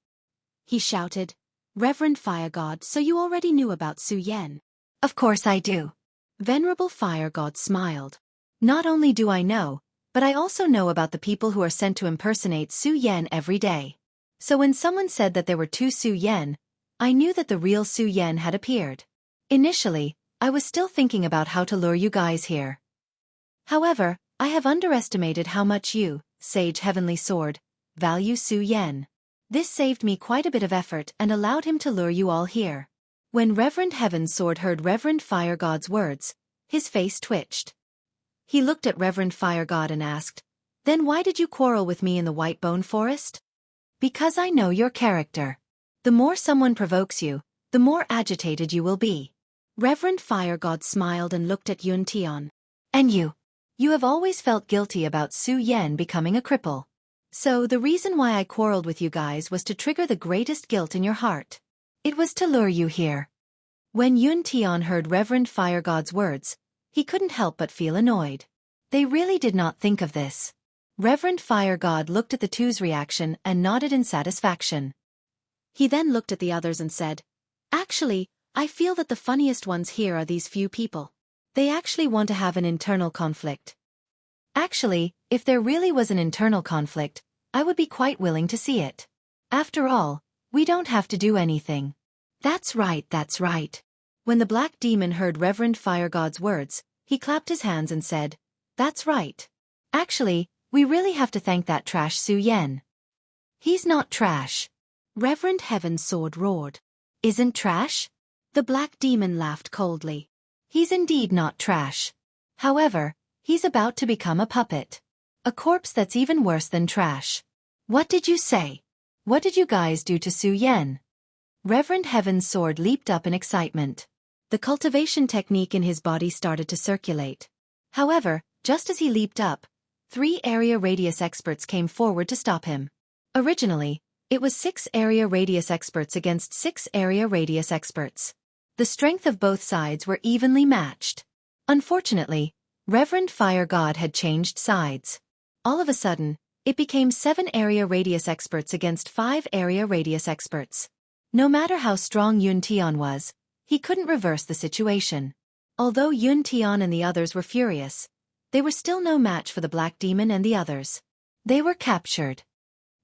He shouted, "Reverend Fire God, so you already knew about Su Yen?" "Of course I do." Venerable Fire God smiled. "Not only do I know, but I also know about the people who are sent to impersonate Su Yen every day. So when someone said that there were two Su Yen, I knew that the real Su Yen had appeared. Initially, I was still thinking about how to lure you guys here. However, I have underestimated how much you, Sage Heavenly Sword, value Su Yen. This saved me quite a bit of effort and allowed him to lure you all here." When Reverend Heaven's sword heard Reverend Fire God's words, his face twitched. He looked at Reverend Fire God and asked, "Then why did you quarrel with me in the Whitebone Forest?" "Because I know your character. The more someone provokes you, the more agitated you will be." Reverend Fire God smiled and looked at Yun Tian. "And you have always felt guilty about Su Yen becoming a cripple. So the reason why I quarreled with you guys was to trigger the greatest guilt in your heart. It was to lure you here." When Yun Tian heard Reverend Fire God's words, he couldn't help but feel annoyed. They really did not think of this. Reverend Fire God looked at the two's reaction and nodded in satisfaction. He then looked at the others and said, "Actually, I feel that the funniest ones here are these few people. They actually want to have an internal conflict. Actually, if there really was an internal conflict, I would be quite willing to see it. After all, we don't have to do anything." That's right, that's right." When the Black Demon heard Reverend Fire God's words, he clapped his hands and said, "That's right. Actually, we really have to thank that trash Su Yen." "He's not trash." Reverend Heaven's sword roared. "Isn't trash?" The Black Demon laughed coldly. "He's indeed not trash. However, he's about to become a puppet. A corpse that's even worse than trash." "What did you say? What did you guys do to Su Yen?" Reverend Heaven's sword leaped up in excitement. The cultivation technique in his body started to circulate. However, just as he leaped up, 3 area radius experts came forward to stop him. Originally, it was 6 area radius experts against 6 area radius experts. The strength of both sides were evenly matched. Unfortunately, Reverend Fire God had changed sides. All of a sudden, it became 7 area radius experts against 5 area radius experts. No matter how strong Yun Tian was, he couldn't reverse the situation. Although Yun Tian and the others were furious, they were still no match for the Black Demon and the others. They were captured.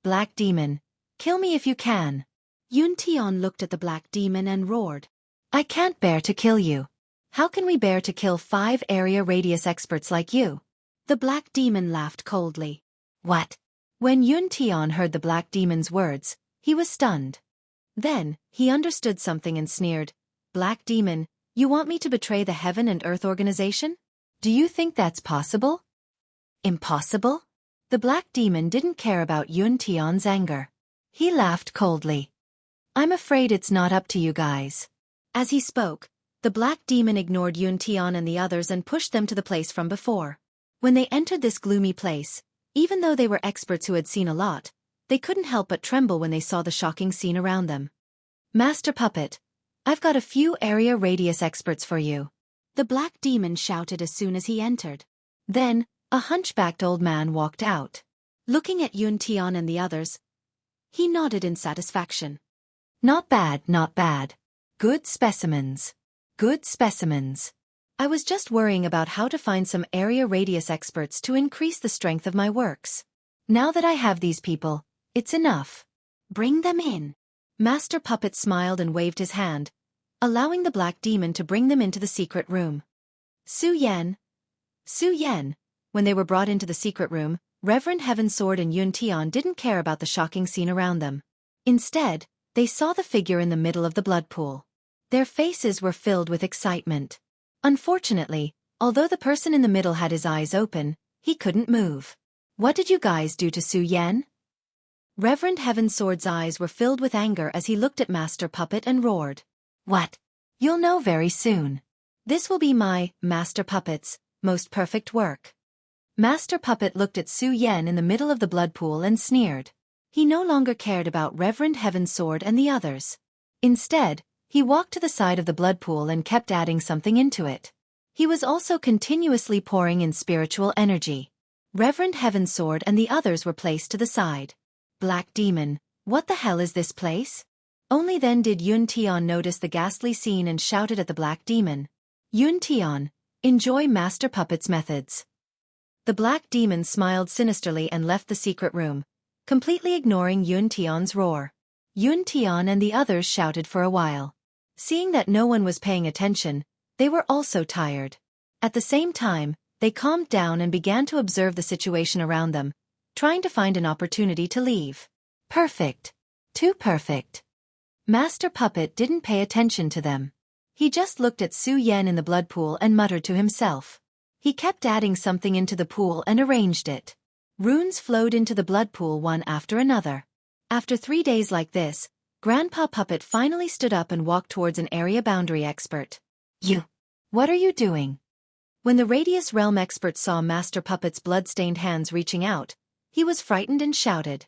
"Black Demon, kill me if you can." Yun Tian looked at the Black Demon and roared, "I can't bear to kill you. How can we bear to kill 5 area radius experts like you?" The Black Demon laughed coldly. "What?" When Yun Tian heard the Black Demon's words, he was stunned. Then, he understood something and sneered, "Black Demon, you want me to betray the Heaven and Earth organization? Do you think that's possible?" "Impossible?" The Black Demon didn't care about Yun Tian's anger. He laughed coldly. "I'm afraid it's not up to you guys." As he spoke, the Black Demon ignored Yun Tian and the others and pushed them to the place from before. When they entered this gloomy place, even though they were experts who had seen a lot, they couldn't help but tremble when they saw the shocking scene around them. "Master Puppet, I've got a few area radius experts for you," the Black Demon shouted as soon as he entered. Then, a hunchbacked old man walked out. Looking at Yun Tian and the others, he nodded in satisfaction. "Not bad, not bad. Good specimens. Good specimens. I was just worrying about how to find some area radius experts to increase the strength of my works. Now that I have these people, it's enough. Bring them in." Master Puppet smiled and waved his hand, allowing the black demon to bring them into the secret room. Su Yan. When they were brought into the secret room, Reverend Heaven Sword and Yun Tian didn't care about the shocking scene around them. Instead, they saw the figure in the middle of the blood pool. Their faces were filled with excitement. Unfortunately, although the person in the middle had his eyes open, he couldn't move. What did you guys do to Su Yan? Reverend Heaven Sword's eyes were filled with anger as he looked at Master Puppet and roared. What? You'll know very soon. This will be my, Master Puppet's, most perfect work. Master Puppet looked at Su Yan in the middle of the blood pool and sneered. He no longer cared about Reverend Heaven Sword and the others. Instead, he walked to the side of the blood pool and kept adding something into it. He was also continuously pouring in spiritual energy. Reverend Heaven Sword and the others were placed to the side. Black Demon, what the hell is this place? Only then did Yun Tian notice the ghastly scene and shouted at the Black Demon. Yun Tian, enjoy Master Puppet's methods. The Black Demon smiled sinisterly and left the secret room, completely ignoring Yun Tian's roar. Yun Tian and the others shouted for a while. Seeing that no one was paying attention, they were also tired. At the same time, they calmed down and began to observe the situation around them, trying to find an opportunity to leave. Perfect. Too perfect. Master Puppet didn't pay attention to them. He just looked at Su Yan in the blood pool and muttered to himself. He kept adding something into the pool and arranged it. Runes flowed into the blood pool one after another. After 3 days like this, Grandpa Puppet finally stood up and walked towards an area boundary expert. You. What are you doing? When the Radius Realm expert saw Master Puppet's blood-stained hands reaching out, he was frightened and shouted.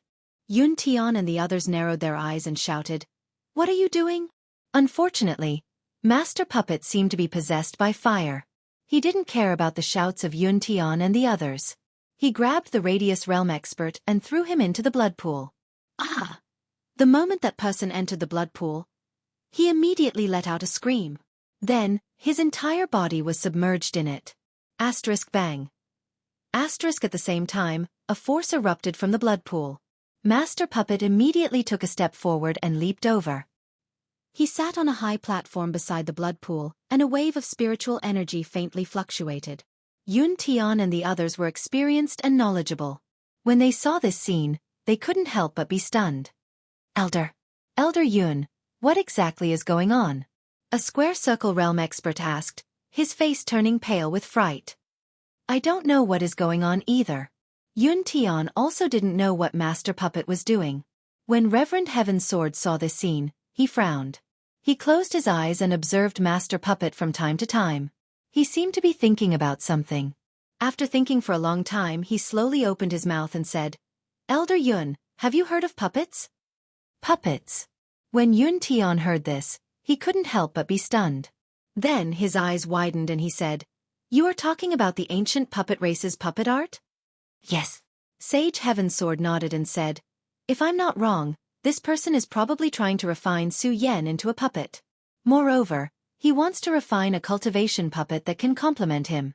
Yun Tian and the others narrowed their eyes and shouted, What are you doing? Unfortunately, Master Puppet seemed to be possessed by fire. He didn't care about the shouts of Yun Tian and the others. He grabbed the Radius Realm expert and threw him into the blood pool. Ah! The moment that person entered the blood pool, he immediately let out a scream. Then, his entire body was submerged in it. Asterisk bang. Asterisk at the same time, a force erupted from the blood pool. Master Puppet immediately took a step forward and leaped over. He sat on a high platform beside the blood pool, and a wave of spiritual energy faintly fluctuated. Yun Tian and the others were experienced and knowledgeable. When they saw this scene, they couldn't help but be stunned. Elder Yun, what exactly is going on? A square circle realm expert asked, his face turning pale with fright. I don't know what is going on either. Yun Tian also didn't know what Master Puppet was doing. When Reverend Heaven Sword saw this scene, he frowned. He closed his eyes and observed Master Puppet from time to time. He seemed to be thinking about something. After thinking for a long time, he slowly opened his mouth and said, Elder Yun, have you heard of puppets? Puppets. When Yun Tian heard this, he couldn't help but be stunned. Then his eyes widened and he said, You are talking about the ancient puppet race's puppet art? Yes. Sage Heaven Sword nodded and said, If I'm not wrong, this person is probably trying to refine Su Yan into a puppet. Moreover, he wants to refine a cultivation puppet that can complement him.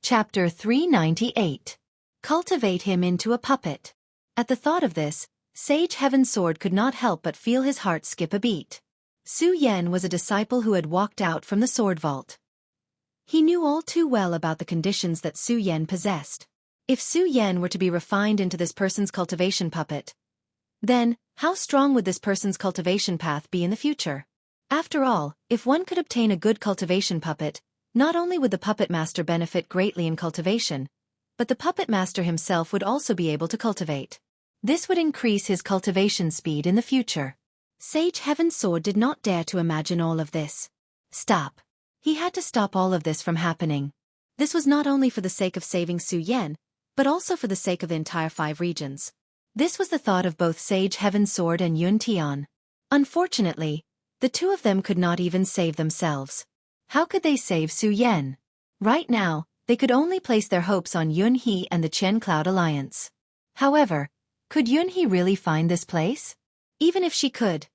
Chapter 398. Cultivate him into a puppet. At the thought of this, Sage Heaven Sword could not help but feel his heart skip a beat. Su Yan was a disciple who had walked out from the sword vault. He knew all too well about the conditions that Su Yan possessed. If Su Yan were to be refined into this person's cultivation puppet, then, how strong would this person's cultivation path be in the future? After all, if one could obtain a good cultivation puppet, not only would the puppet master benefit greatly in cultivation, but the puppet master himself would also be able to cultivate. This would increase his cultivation speed in the future. Sage Heaven Sword did not dare to imagine all of this. Stop. He had to stop all of this from happening. This was not only for the sake of saving Su Yan, but also for the sake of the entire 5 regions. This was the thought of both Sage Heaven Sword and Yun Tian. Unfortunately, the two of them could not even save themselves. How could they save Su Yan? Right now, they could only place their hopes on Yun He and the Chen Cloud Alliance. However, could Yun He really find this place? Even if she could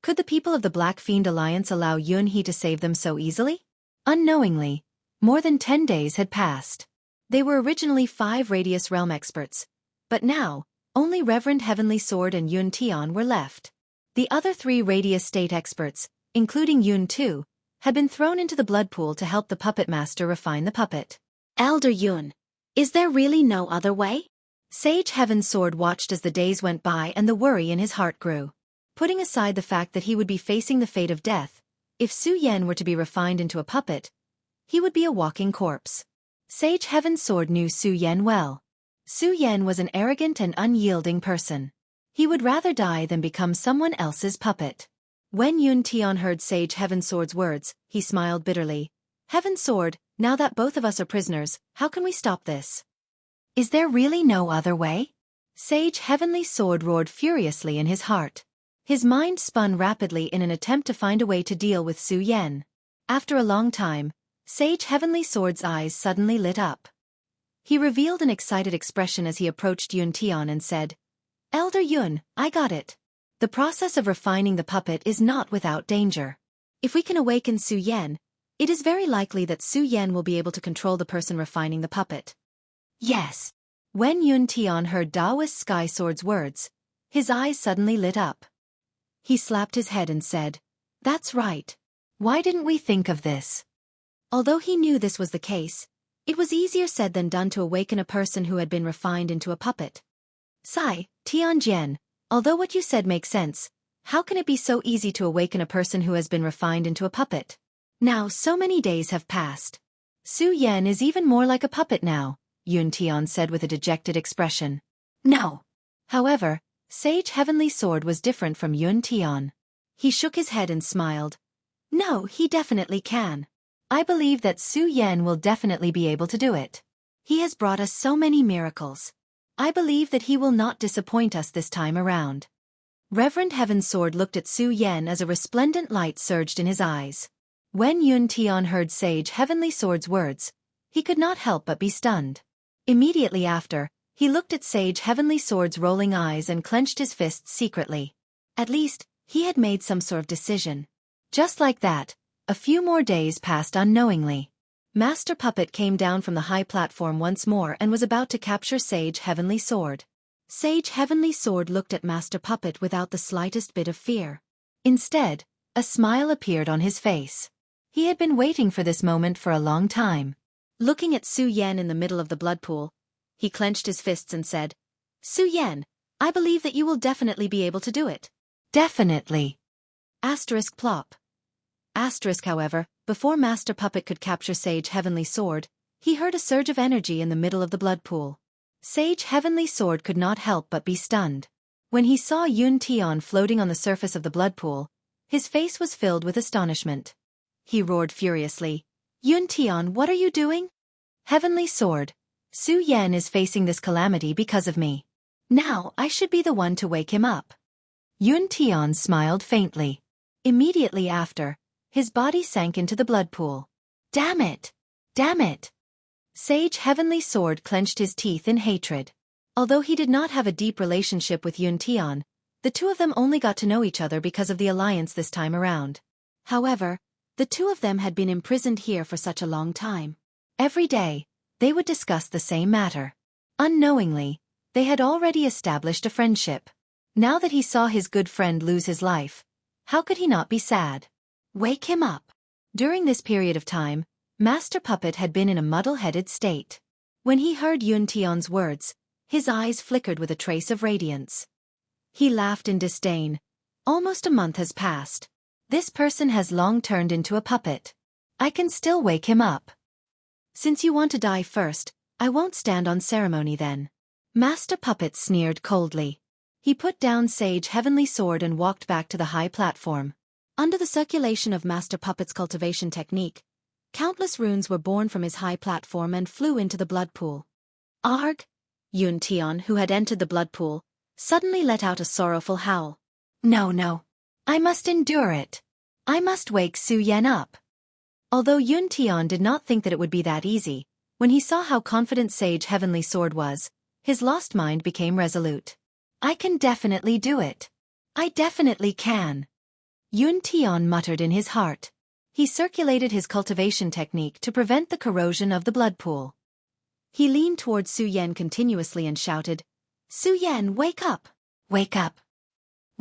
the people of the Black Fiend Alliance allow Yun He to save them so easily? Unknowingly, more than 10 days had passed. They were originally 5 Radius Realm experts, but now, only Reverend Heavenly Sword and Yun Tian were left. The other 3 radius state experts, including Yun too, had been thrown into the blood pool to help the puppet master refine the puppet. Elder Yun, is there really no other way? Sage Heaven's Sword watched as the days went by and the worry in his heart grew. Putting aside the fact that he would be facing the fate of death, if Su Yan were to be refined into a puppet, he would be a walking corpse. Sage Heaven's Sword knew Su Yan well. Su Yan was an arrogant and unyielding person. He would rather die than become someone else's puppet. When Yun Tian heard Sage Heaven's Sword's words, he smiled bitterly. Heaven's Sword, now that both of us are prisoners, how can we stop this? Is there really no other way? Sage Heavenly Sword roared furiously in his heart. His mind spun rapidly in an attempt to find a way to deal with Su Yan. After a long time, Sage Heavenly Sword's eyes suddenly lit up. He revealed an excited expression as he approached Yun Tian and said, Elder Yun, I got it. The process of refining the puppet is not without danger. If we can awaken Su Yan, it is very likely that Su Yan will be able to control the person refining the puppet. Yes. When Yun Tian heard Taoist Sky Sword's words, his eyes suddenly lit up. He slapped his head and said, That's right. Why didn't we think of this? Although he knew this was the case, it was easier said than done to awaken a person who had been refined into a puppet. Sai, Tianjian, although what you said makes sense, how can it be so easy to awaken a person who has been refined into a puppet? Now so many days have passed. Su Yan is even more like a puppet now, Yun Tian said with a dejected expression. No. However, Sage Heavenly Sword was different from Yun Tian. He shook his head and smiled. No, he definitely can. I believe that Su Yan will definitely be able to do it. He has brought us so many miracles. I believe that he will not disappoint us this time around. Reverend Heaven's Sword looked at Su Yan as a resplendent light surged in his eyes. When Yun Tian heard Sage Heavenly Sword's words, he could not help but be stunned. Immediately after, he looked at Sage Heavenly Sword's rolling eyes and clenched his fists secretly. At least, he had made some sort of decision. Just like that, a few more days passed unknowingly. Master Puppet came down from the high platform once more and was about to capture Sage Heavenly Sword. Sage Heavenly Sword looked at Master Puppet without the slightest bit of fear. Instead, a smile appeared on his face. He had been waiting for this moment for a long time. Looking at Su Yan in the middle of the blood pool, he clenched his fists and said, Su Yan, I believe that you will definitely be able to do it. Definitely. Asterisk plop. Asterisk, however, before Master Puppet could capture Sage Heavenly Sword, he heard a surge of energy in the middle of the blood pool. Sage Heavenly Sword could not help but be stunned. When he saw Yun Tian floating on the surface of the blood pool, his face was filled with astonishment. He roared furiously, Yun Tian, what are you doing? Heavenly Sword, Su Yan is facing this calamity because of me. Now I should be the one to wake him up. Yun Tian smiled faintly. Immediately after, his body sank into the blood pool. Damn it! Damn it! Sage Heavenly Sword clenched his teeth in hatred. Although he did not have a deep relationship with Yun Tian, the two of them only got to know each other because of the alliance this time around. However, the two of them had been imprisoned here for such a long time. Every day, they would discuss the same matter. Unknowingly, they had already established a friendship. Now that he saw his good friend lose his life, how could he not be sad? Wake him up. During this period of time, Master Puppet had been in a muddle-headed state. When he heard Yun Tian's words, his eyes flickered with a trace of radiance. He laughed in disdain. Almost a month has passed. This person has long turned into a puppet. I can still wake him up. Since you want to die first, I won't stand on ceremony then. Master Puppet sneered coldly. He put down Sage Heavenly Sword and walked back to the high platform. Under the circulation of Master Puppet's cultivation technique, countless runes were born from his high platform and flew into the blood pool. Arg! Yun Tian, who had entered the blood pool, suddenly let out a sorrowful howl. No. I must endure it. I must wake Su Yan up. Although Yun Tian did not think that it would be that easy, when he saw how confident Sage Heavenly Sword was, his lost mind became resolute. I can definitely do it. I definitely can. Yun Tian muttered in his heart. He circulated his cultivation technique to prevent the corrosion of the blood pool. He leaned towards Su Yan continuously and shouted, Su Yan, wake up! Wake up!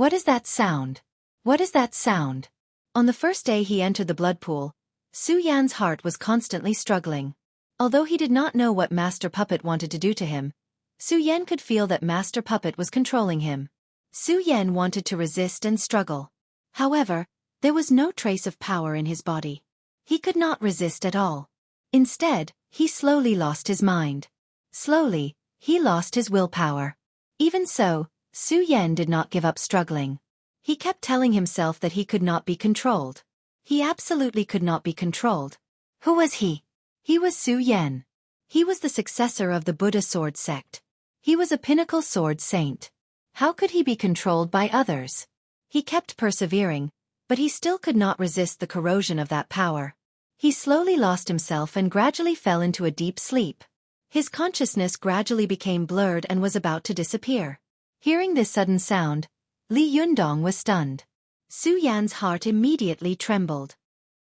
What is that sound? What is that sound? On the first day he entered the blood pool, Su Yan's heart was constantly struggling. Although he did not know what Master Puppet wanted to do to him, Su Yan could feel that Master Puppet was controlling him. Su Yan wanted to resist and struggle. However, there was no trace of power in his body. He could not resist at all. Instead, he slowly lost his mind. Slowly, he lost his willpower. Even so, Su Yan did not give up struggling. He kept telling himself that he could not be controlled. He absolutely could not be controlled. Who was he? He was Su Yan. He was the successor of the Buddha sword sect. He was a pinnacle sword saint. How could he be controlled by others? He kept persevering, but he still could not resist the corrosion of that power. He slowly lost himself and gradually fell into a deep sleep. His consciousness gradually became blurred and was about to disappear. Hearing this sudden sound, Li Yundong was stunned. Su Yan's heart immediately trembled.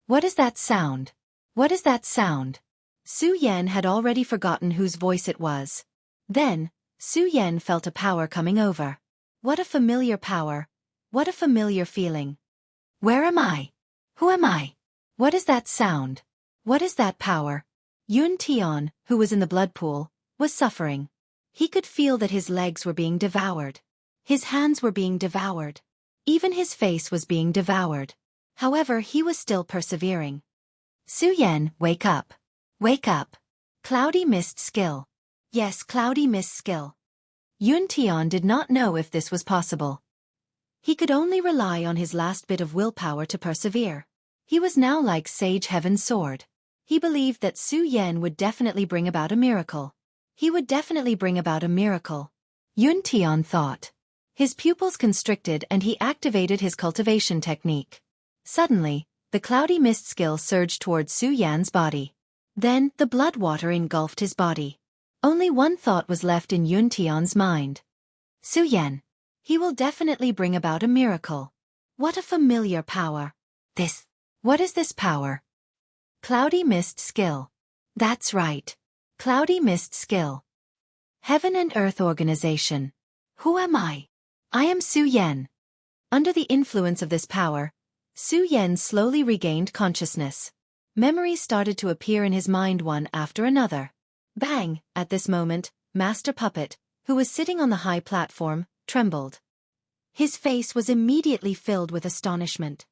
What is that sound? What is that sound? Su Yan had already forgotten whose voice it was. Then, Su Yan felt a power coming over. What a familiar power. What a familiar feeling. Where am I? Who am I? What is that sound? What is that power? Yun Tian, who was in the blood pool, was suffering. He could feel that his legs were being devoured. His hands were being devoured. Even his face was being devoured. However, he was still persevering. Su Yan, wake up. Wake up. Cloudy mist skill. Yes, cloudy mist skill. Yun Tian did not know if this was possible. He could only rely on his last bit of willpower to persevere. He was now like Sage Heaven's sword. He believed that Su Yan would definitely bring about a miracle. He would definitely bring about a miracle. Yun Tian thought. His pupils constricted and he activated his cultivation technique. Suddenly, the cloudy mist skill surged towards Su Yan's body. Then, the blood water engulfed his body. Only one thought was left in Yun Tian's mind. Su Yan. He will definitely bring about a miracle. What a familiar power. What is this power? Cloudy mist skill. That's right. Cloudy mist skill. Heaven and Earth Organization. Who am I? I am Su Yan. Under the influence of this power, Su Yan slowly regained consciousness. Memories started to appear in his mind one after another. Bang! At this moment, Master Puppet, who was sitting on the high platform, trembled. His face was immediately filled with astonishment.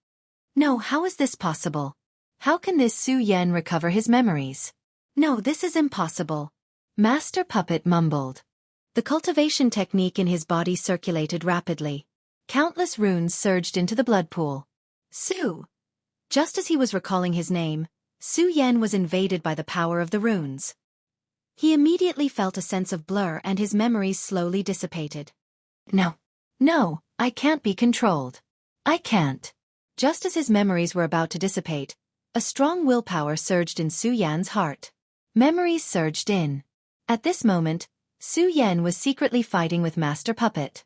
No, how is this possible? How can this Su Yan recover his memories? No, this is impossible. Master Puppet mumbled. The cultivation technique in his body circulated rapidly. Countless runes surged into the blood pool. Su! Just as he was recalling his name, Su Yan was invaded by the power of the runes. He immediately felt a sense of blur and his memories slowly dissipated. No, I can't be controlled. I can't. Just as his memories were about to dissipate, a strong willpower surged in Su Yan's heart. Memories surged in. At this moment, Su Yan was secretly fighting with Master Puppet.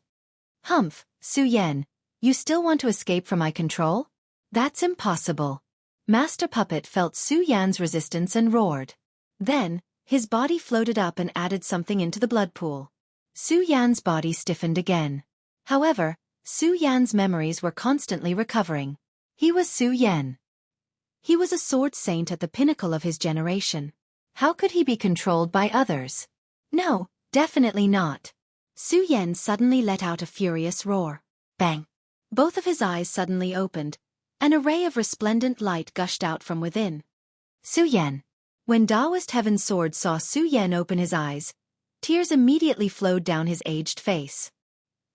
Humph, Su Yan, you still want to escape from my control? That's impossible. Master Puppet felt Su Yan's resistance and roared. Then, his body floated up and added something into the blood pool. Su Yan's body stiffened again. However, Su Yan's memories were constantly recovering. He was Su Yan. He was a sword saint at the pinnacle of his generation. How could he be controlled by others? No, definitely not. Su Yan suddenly let out a furious roar. Bang! Both of his eyes suddenly opened. An array of resplendent light gushed out from within. Su Yan. When Taoist Heaven's sword saw Su Yan open his eyes, tears immediately flowed down his aged face.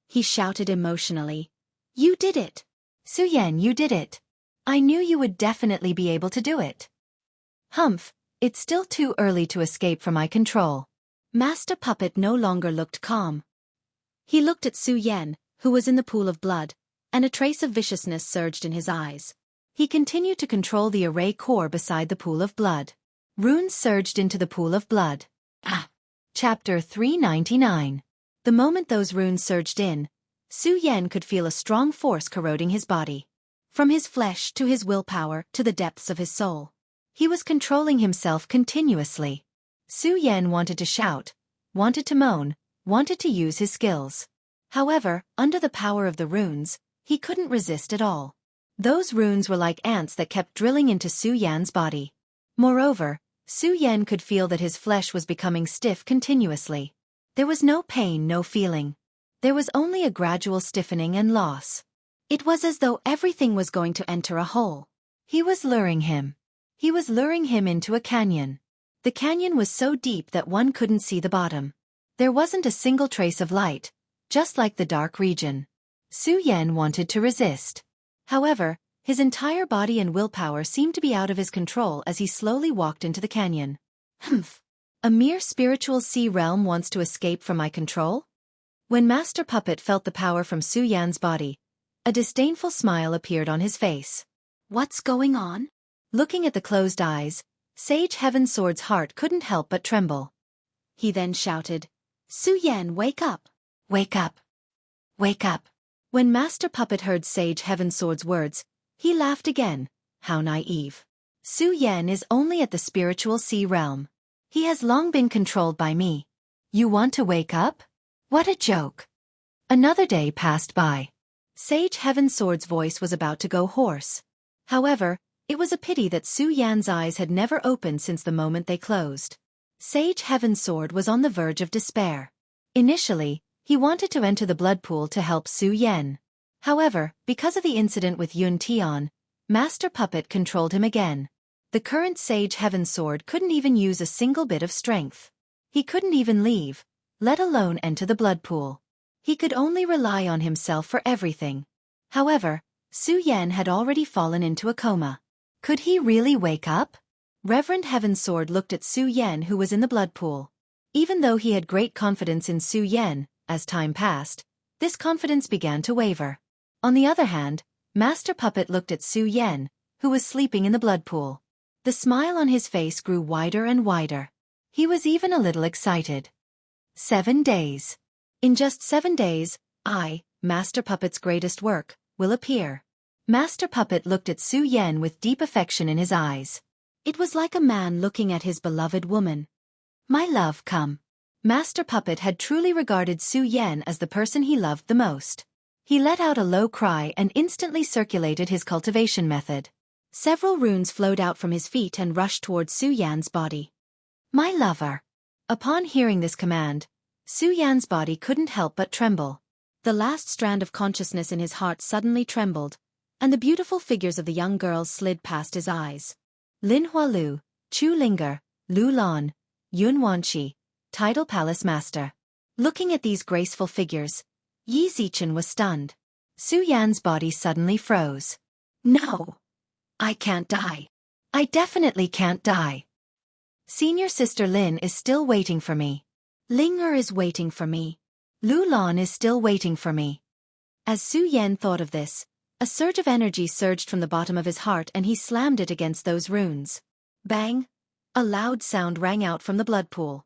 He shouted emotionally, "You did it! Su Yan, you did it! I knew you would definitely be able to do it." Humph, it's still too early to escape from my control. Master Puppet no longer looked calm. He looked at Su Yan, who was in the pool of blood, and a trace of viciousness surged in his eyes. He continued to control the array core beside the pool of blood. Runes surged into the pool of blood. Chapter 399. The moment those runes surged in, Su Yan could feel a strong force corroding his body. From his flesh to his willpower to the depths of his soul. He was controlling himself continuously. Su Yan wanted to shout, wanted to moan, wanted to use his skills. However, under the power of the runes, he couldn't resist at all. Those runes were like ants that kept drilling into Su Yan's body. Moreover, Su Yan could feel that his flesh was becoming stiff continuously. There was no pain, no feeling. There was only a gradual stiffening and loss. It was as though everything was going to enter a hole. He was luring him. He was luring him into a canyon. The canyon was so deep that one couldn't see the bottom. There wasn't a single trace of light, just like the dark region. Su Yan wanted to resist. However, his entire body and willpower seemed to be out of his control as he slowly walked into the canyon. Humph! A mere spiritual sea realm wants to escape from my control? When Master Puppet felt the power from Su Yan's body, a disdainful smile appeared on his face. What's going on? Looking at the closed eyes, Sage Heavensword's heart couldn't help but tremble. He then shouted, Su Yan, wake up! Wake up! Wake up! When Master Puppet heard Sage Heavensword's words, he laughed again. How naive. Su Yan is only at the spiritual sea realm. He has long been controlled by me. You want to wake up? What a joke. Another day passed by. Sage Heavensword's voice was about to go hoarse. However, it was a pity that Su Yan's eyes had never opened since the moment they closed. Sage Heavensword was on the verge of despair. Initially, he wanted to enter the blood pool to help Su Yan. However, because of the incident with Yun Tian, Master Puppet controlled him again. The current Sage Heavensword couldn't even use a single bit of strength. He couldn't even leave, let alone enter the blood pool. He could only rely on himself for everything. However, Su Yan had already fallen into a coma. Could he really wake up? Reverend Heavensword looked at Su Yan, who was in the blood pool. Even though he had great confidence in Su Yan, as time passed, this confidence began to waver. On the other hand, Master Puppet looked at Su Yan, who was sleeping in the blood pool. The smile on his face grew wider and wider. He was even a little excited. 7 days. In just 7 days, I, Master Puppet's greatest work, will appear. Master Puppet looked at Su Yan with deep affection in his eyes. It was like a man looking at his beloved woman. My love, come. Master Puppet had truly regarded Su Yan as the person he loved the most. He let out a low cry and instantly circulated his cultivation method. Several runes flowed out from his feet and rushed towards Su Yan's body. My lover. Upon hearing this command, Su Yan's body couldn't help but tremble. The last strand of consciousness in his heart suddenly trembled, and the beautiful figures of the young girls slid past his eyes. Lin Hualu, Chu Linger, Lu Lan, Yun Wanshi, Tidal Palace Master. Looking at these graceful figures, Yi Zichen was stunned. Su Yan's body suddenly froze. No! I can't die. I definitely can't die. Senior Sister Lin is still waiting for me. Linger is waiting for me. Lu Lan is still waiting for me. As Su Yan thought of this, a surge of energy surged from the bottom of his heart and he slammed it against those runes. Bang! A loud sound rang out from the blood pool.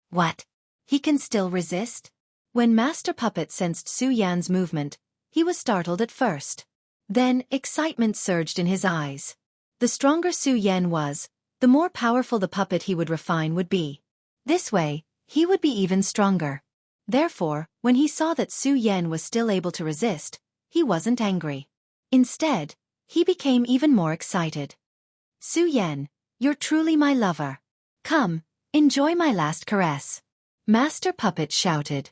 What? He can still resist? When Master Puppet sensed Su Yan's movement, he was startled at first. Then, excitement surged in his eyes. The stronger Su Yan was, the more powerful the puppet he would refine would be. This way, he would be even stronger. Therefore, when he saw that Su Yan was still able to resist, he wasn't angry. Instead, he became even more excited. Su Yan, you're truly my lover. Come, enjoy my last caress. Master Puppet shouted.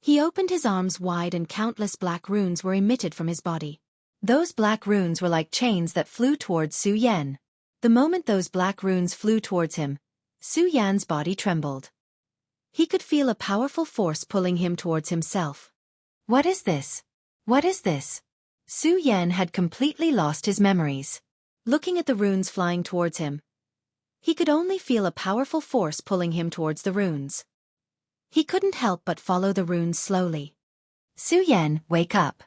He opened his arms wide and countless black runes were emitted from his body. Those black runes were like chains that flew towards Su Yan. The moment those black runes flew towards him, Su Yan's body trembled. He could feel a powerful force pulling him towards himself. What is this? What is this? Su Yan had completely lost his memories. Looking at the runes flying towards him, he could only feel a powerful force pulling him towards the runes. He couldn't help but follow the runes slowly. Su Yan, wake up.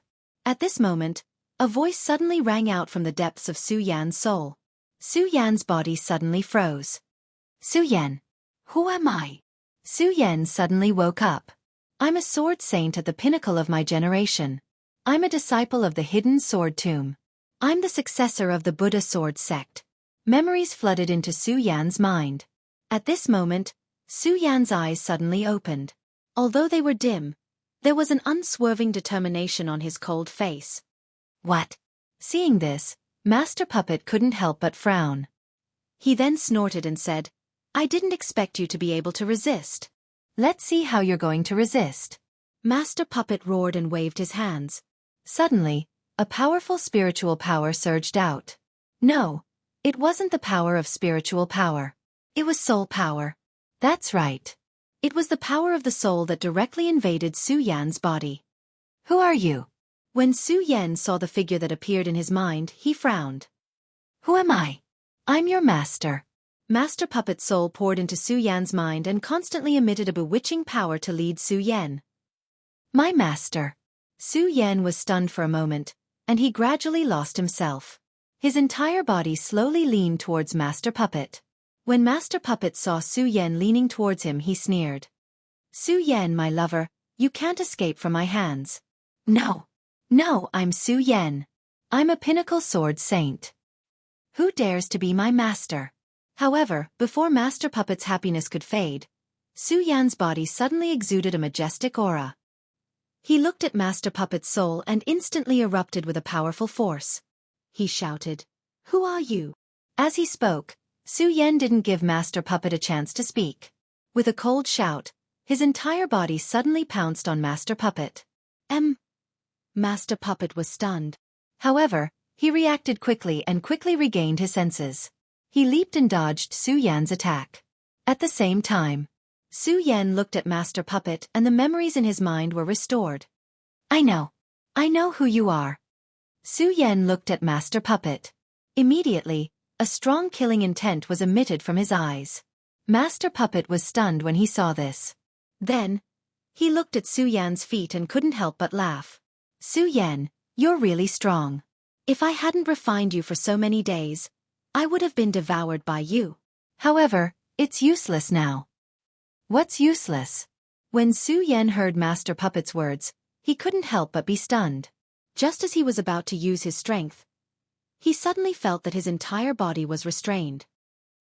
At this moment, a voice suddenly rang out from the depths of Su Yan's soul. Su Yan's body suddenly froze. Su Yan. Who am I? Su Yan suddenly woke up. I'm a sword saint at the pinnacle of my generation. I'm a disciple of the hidden sword tomb. I'm the successor of the Buddha sword sect. Memories flooded into Su Yan's mind. At this moment, Su Yan's eyes suddenly opened. Although they were dim, There was an unswerving determination on his cold face. What? Seeing this, Master Puppet couldn't help but frown. He then snorted and said, "I didn't expect you to be able to resist." "Let's see how you're going to resist." Master Puppet roared and waved his hands. Suddenly, a powerful spiritual power surged out. No, it wasn't the power of spiritual power. It was soul power. That's right. It was the power of the soul that directly invaded Su Yan's body. "Who are you?" When Su Yan saw the figure that appeared in his mind, he frowned. "Who am I?" "I'm your master." Master Puppet's soul poured into Su Yan's mind and constantly emitted a bewitching power to lead Su Yan. "My master." Su Yan was stunned for a moment, and he gradually lost himself. His entire body slowly leaned towards Master Puppet. When Master Puppet saw Su Yan leaning towards him, he sneered. "Su Yan, my lover, you can't escape from my hands." No, I'm Su Yan. I'm a pinnacle sword saint. Who dares to be my master?" However, before Master Puppet's happiness could fade, Su Yan's body suddenly exuded a majestic aura. He looked at Master Puppet's soul and instantly erupted with a powerful force. He shouted, "Who are you?" As he spoke, Su Yan didn't give Master Puppet a chance to speak. With a cold shout, his entire body suddenly pounced on Master Puppet. Master Puppet was stunned. However, he reacted quickly and quickly regained his senses. He leaped and dodged Su Yan's attack. At the same time, Su Yan looked at Master Puppet and the memories in his mind were restored. I know who you are." Su Yan looked at Master Puppet. Immediately, a strong killing intent was emitted from his eyes. Master Puppet was stunned when he saw this. Then, he looked at Su Yan's feet and couldn't help but laugh. "Su Yan, you're really strong. If I hadn't refined you for so many days, I would have been devoured by you. However, it's useless now." "What's useless?" When Su Yan heard Master Puppet's words, he couldn't help but be stunned. Just as he was about to use his strength, he suddenly felt that his entire body was restrained.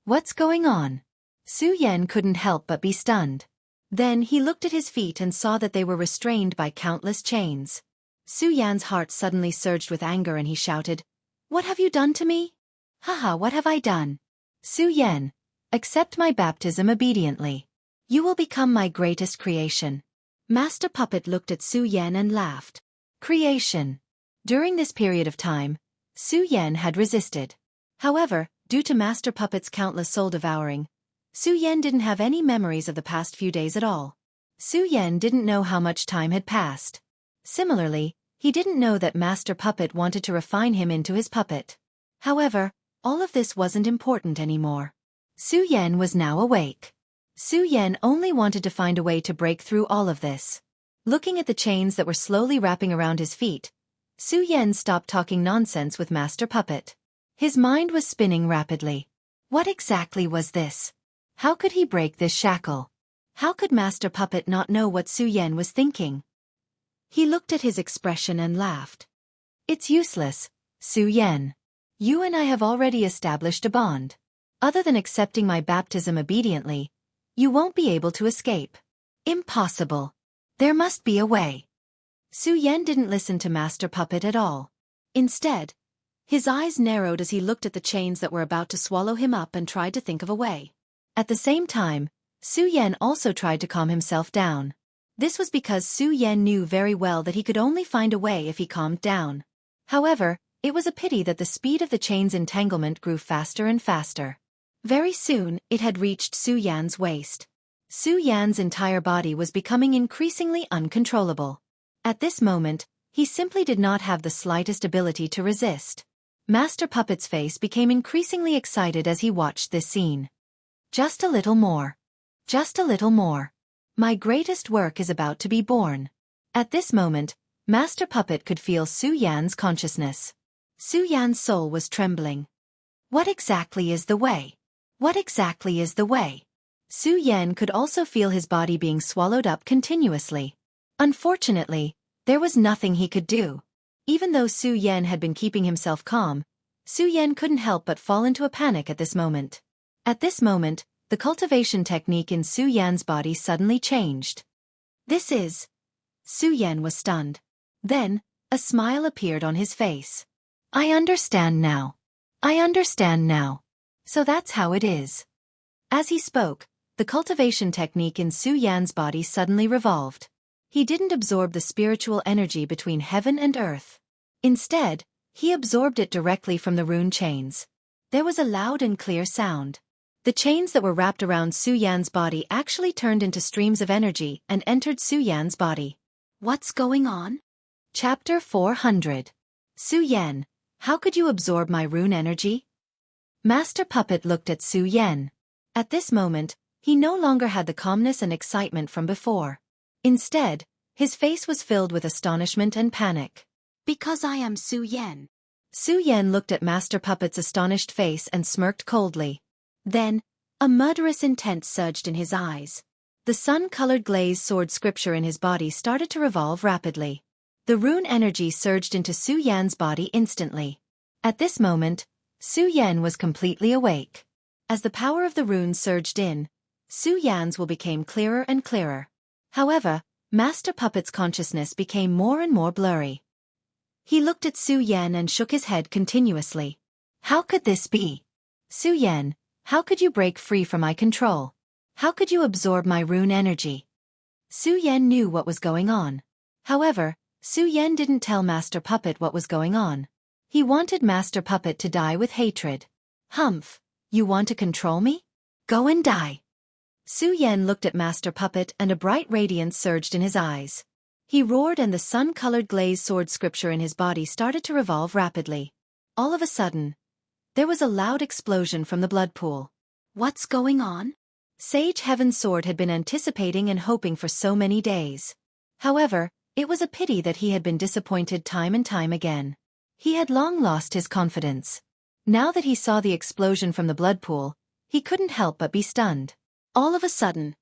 "What's going on?" Su Yan couldn't help but be stunned. Then he looked at his feet and saw that they were restrained by countless chains. Su Yan's heart suddenly surged with anger and he shouted, "What have you done to me?" "Haha, what have I done?" "Su Yan, accept my baptism obediently. You will become my greatest creation." Master Puppet looked at Su Yan and laughed. Creation. During this period of time, Su Yan had resisted. However, due to Master Puppet's countless soul devouring, Su Yan didn't have any memories of the past few days at all. Su Yan didn't know how much time had passed. Similarly, he didn't know that Master Puppet wanted to refine him into his puppet. However, all of this wasn't important anymore. Su Yan was now awake. Su Yan only wanted to find a way to break through all of this. Looking at the chains that were slowly wrapping around his feet, Su Yan stopped talking nonsense with Master Puppet. His mind was spinning rapidly. What exactly was this? How could he break this shackle? How could Master Puppet not know what Su Yan was thinking? He looked at his expression and laughed. "It's useless, Su Yan. You and I have already established a bond. Other than accepting my baptism obediently, you won't be able to escape." "Impossible. There must be a way." Su Yan didn't listen to Master Puppet at all. Instead, his eyes narrowed as he looked at the chains that were about to swallow him up and tried to think of a way. At the same time, Su Yan also tried to calm himself down. This was because Su Yan knew very well that he could only find a way if he calmed down. However, it was a pity that the speed of the chain's entanglement grew faster and faster. Very soon, it had reached Su Yan's waist. Su Yan's entire body was becoming increasingly uncontrollable. At this moment, he simply did not have the slightest ability to resist. Master Puppet's face became increasingly excited as he watched this scene. "Just a little more. Just a little more. My greatest work is about to be born." At this moment, Master Puppet could feel Su Yan's consciousness. Su Yan's soul was trembling. What exactly is the way? What exactly is the way? Su Yan could also feel his body being swallowed up continuously. Unfortunately, there was nothing he could do. Even though Su Yan had been keeping himself calm, Su Yan couldn't help but fall into a panic at this moment. At this moment, the cultivation technique in Su Yan's body suddenly changed. This is Su Yan was stunned. Then, a smile appeared on his face. I understand now. I understand now. So that's how it is. As he spoke, the cultivation technique in Su Yan's body suddenly revolved. He didn't absorb the spiritual energy between heaven and earth. Instead, he absorbed it directly from the rune chains. There was a loud and clear sound. The chains that were wrapped around Su Yan's body actually turned into streams of energy and entered Su Yan's body. What's going on? Chapter 400. Su Yan, how could you absorb my rune energy? Master Puppet looked at Su Yan. At this moment, he no longer had the calmness and excitement from before. Instead, his face was filled with astonishment and panic. Because I am Su Yan. Su Yan looked at Master Puppet's astonished face and smirked coldly. Then, a murderous intent surged in his eyes. The sun-colored glazed sword scripture in his body started to revolve rapidly. The rune energy surged into Su Yan's body instantly. At this moment, Su Yan was completely awake. As the power of the runes surged in, Su Yan's will became clearer and clearer. However, Master Puppet's consciousness became more and more blurry. He looked at Su Yan and shook his head continuously. How could this be? Su Yan, how could you break free from my control? How could you absorb my rune energy? Su Yan knew what was going on. However, Su Yan didn't tell Master Puppet what was going on. He wanted Master Puppet to die with hatred. Humph, you want to control me? Go and die. Su Yan looked at Master Puppet and a bright radiance surged in his eyes. He roared and the sun-colored glazed sword scripture in his body started to revolve rapidly. All of a sudden, there was a loud explosion from the blood pool. What's going on? Sage Heaven's sword had been anticipating and hoping for so many days. However, it was a pity that he had been disappointed time and time again. He had long lost his confidence. Now that he saw the explosion from the blood pool, he couldn't help but be stunned. All of a sudden,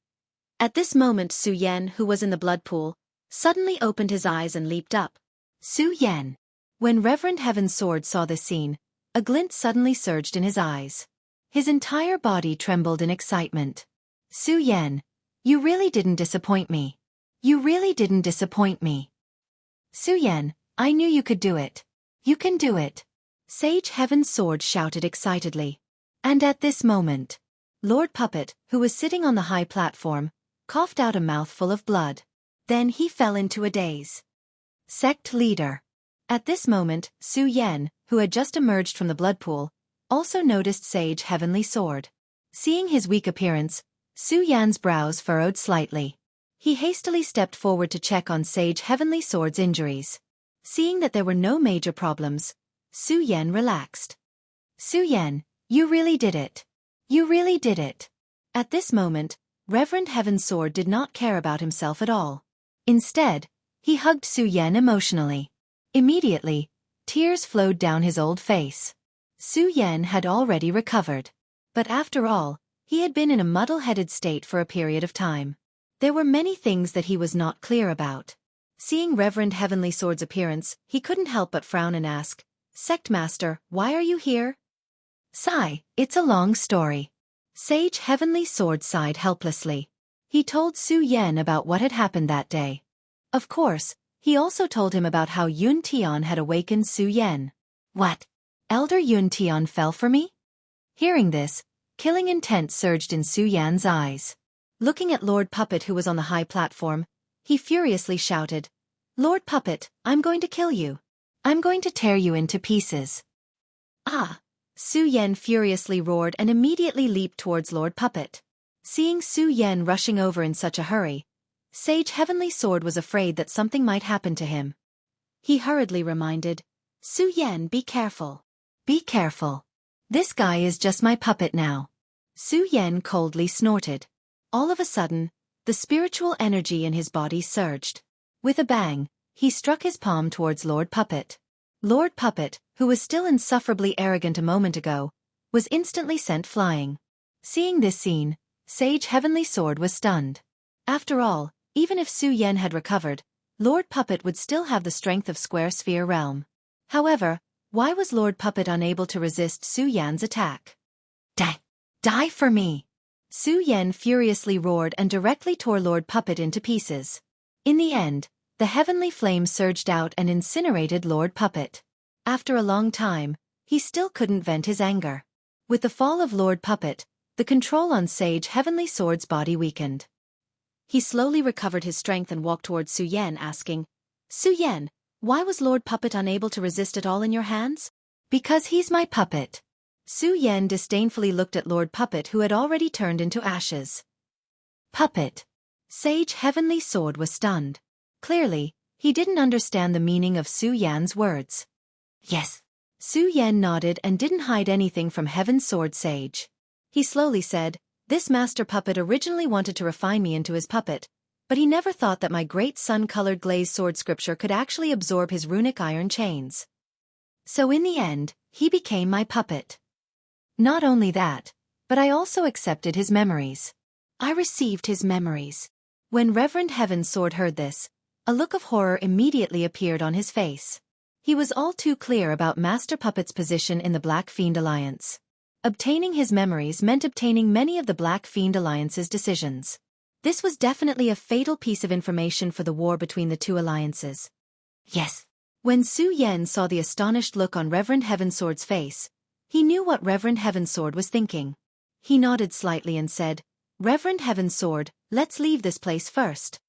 at this moment Su Yan, who was in the blood pool, suddenly opened his eyes and leaped up. Su Yan. When Reverend Heaven's sword saw this scene, a glint suddenly surged in his eyes. His entire body trembled in excitement. Su Yan, you really didn't disappoint me. You really didn't disappoint me. Su Yan, I knew you could do it. You can do it. Sage Heaven's sword shouted excitedly. And at this moment, Lord Puppet, who was sitting on the high platform, coughed out a mouthful of blood. Then he fell into a daze. Sect leader. At this moment, Su Yan, who had just emerged from the blood pool, also noticed Sage Heavenly Sword. Seeing his weak appearance, Su Yan's brows furrowed slightly. He hastily stepped forward to check on Sage Heavenly Sword's injuries. Seeing that there were no major problems, Su Yan relaxed. Su Yan, you really did it. You really did it. At this moment, Reverend Heaven's Sword did not care about himself at all. Instead, he hugged Su Yan emotionally. Immediately, tears flowed down his old face. Su Yan had already recovered. But after all, he had been in a muddle-headed state for a period of time. There were many things that he was not clear about. Seeing Reverend Heavenly Sword's appearance, he couldn't help but frown and ask, Sect Master, why are you here? Sigh, it's a long story. Sage Heavenly Sword sighed helplessly. He told Su Yan about what had happened that day. Of course, he also told him about how Yun Tian had awakened Su Yan. What? Elder Yun Tian fell for me? Hearing this, killing intent surged in Su Yan's eyes. Looking at Lord Puppet who was on the high platform, he furiously shouted, Lord Puppet, I'm going to kill you. I'm going to tear you into pieces. Ah! Su Yan furiously roared and immediately leaped towards Lord Puppet. Seeing Su Yan rushing over in such a hurry, Sage Heavenly Sword was afraid that something might happen to him. He hurriedly reminded, Su Yan, be careful. Be careful. This guy is just my puppet now. Su Yan coldly snorted. All of a sudden, the spiritual energy in his body surged. With a bang, he struck his palm towards Lord Puppet. Lord Puppet, who was still insufferably arrogant a moment ago, was instantly sent flying. Seeing this scene, Sage Heavenly Sword was stunned. After all, even if Su Yan had recovered, Lord Puppet would still have the strength of Square Sphere Realm. However, why was Lord Puppet unable to resist Su Yan's attack? Die for me! Su Yan furiously roared and directly tore Lord Puppet into pieces. In the end, The heavenly flame surged out and incinerated Lord Puppet. After a long time, he still couldn't vent his anger. With the fall of Lord Puppet, the control on Sage Heavenly Sword's body weakened. He slowly recovered his strength and walked towards Su Yan, asking, Su Yan, why was Lord Puppet unable to resist it all in your hands? Because he's my puppet. Su Yan disdainfully looked at Lord Puppet, who had already turned into ashes. Puppet. Sage Heavenly Sword was stunned. Clearly, he didn't understand the meaning of Su Yan's words. Yes. Su Yan nodded and didn't hide anything from Heaven's Sword Sage. He slowly said, this master puppet originally wanted to refine me into his puppet, but he never thought that my great sun-colored glazed sword scripture could actually absorb his runic iron chains. So in the end, he became my puppet. Not only that, but I also accepted his memories. I received his memories. When Reverend Heaven's Sword heard this, a look of horror immediately appeared on his face. He was all too clear about Master Puppet's position in the Black Fiend Alliance. Obtaining his memories meant obtaining many of the Black Fiend Alliance's decisions. This was definitely a fatal piece of information for the war between the two alliances. Yes. When Su Yan saw the astonished look on Reverend Heaven's Sword's face, he knew what Reverend Heaven's Sword was thinking. He nodded slightly and said, Reverend Heaven's Sword, let's leave this place first.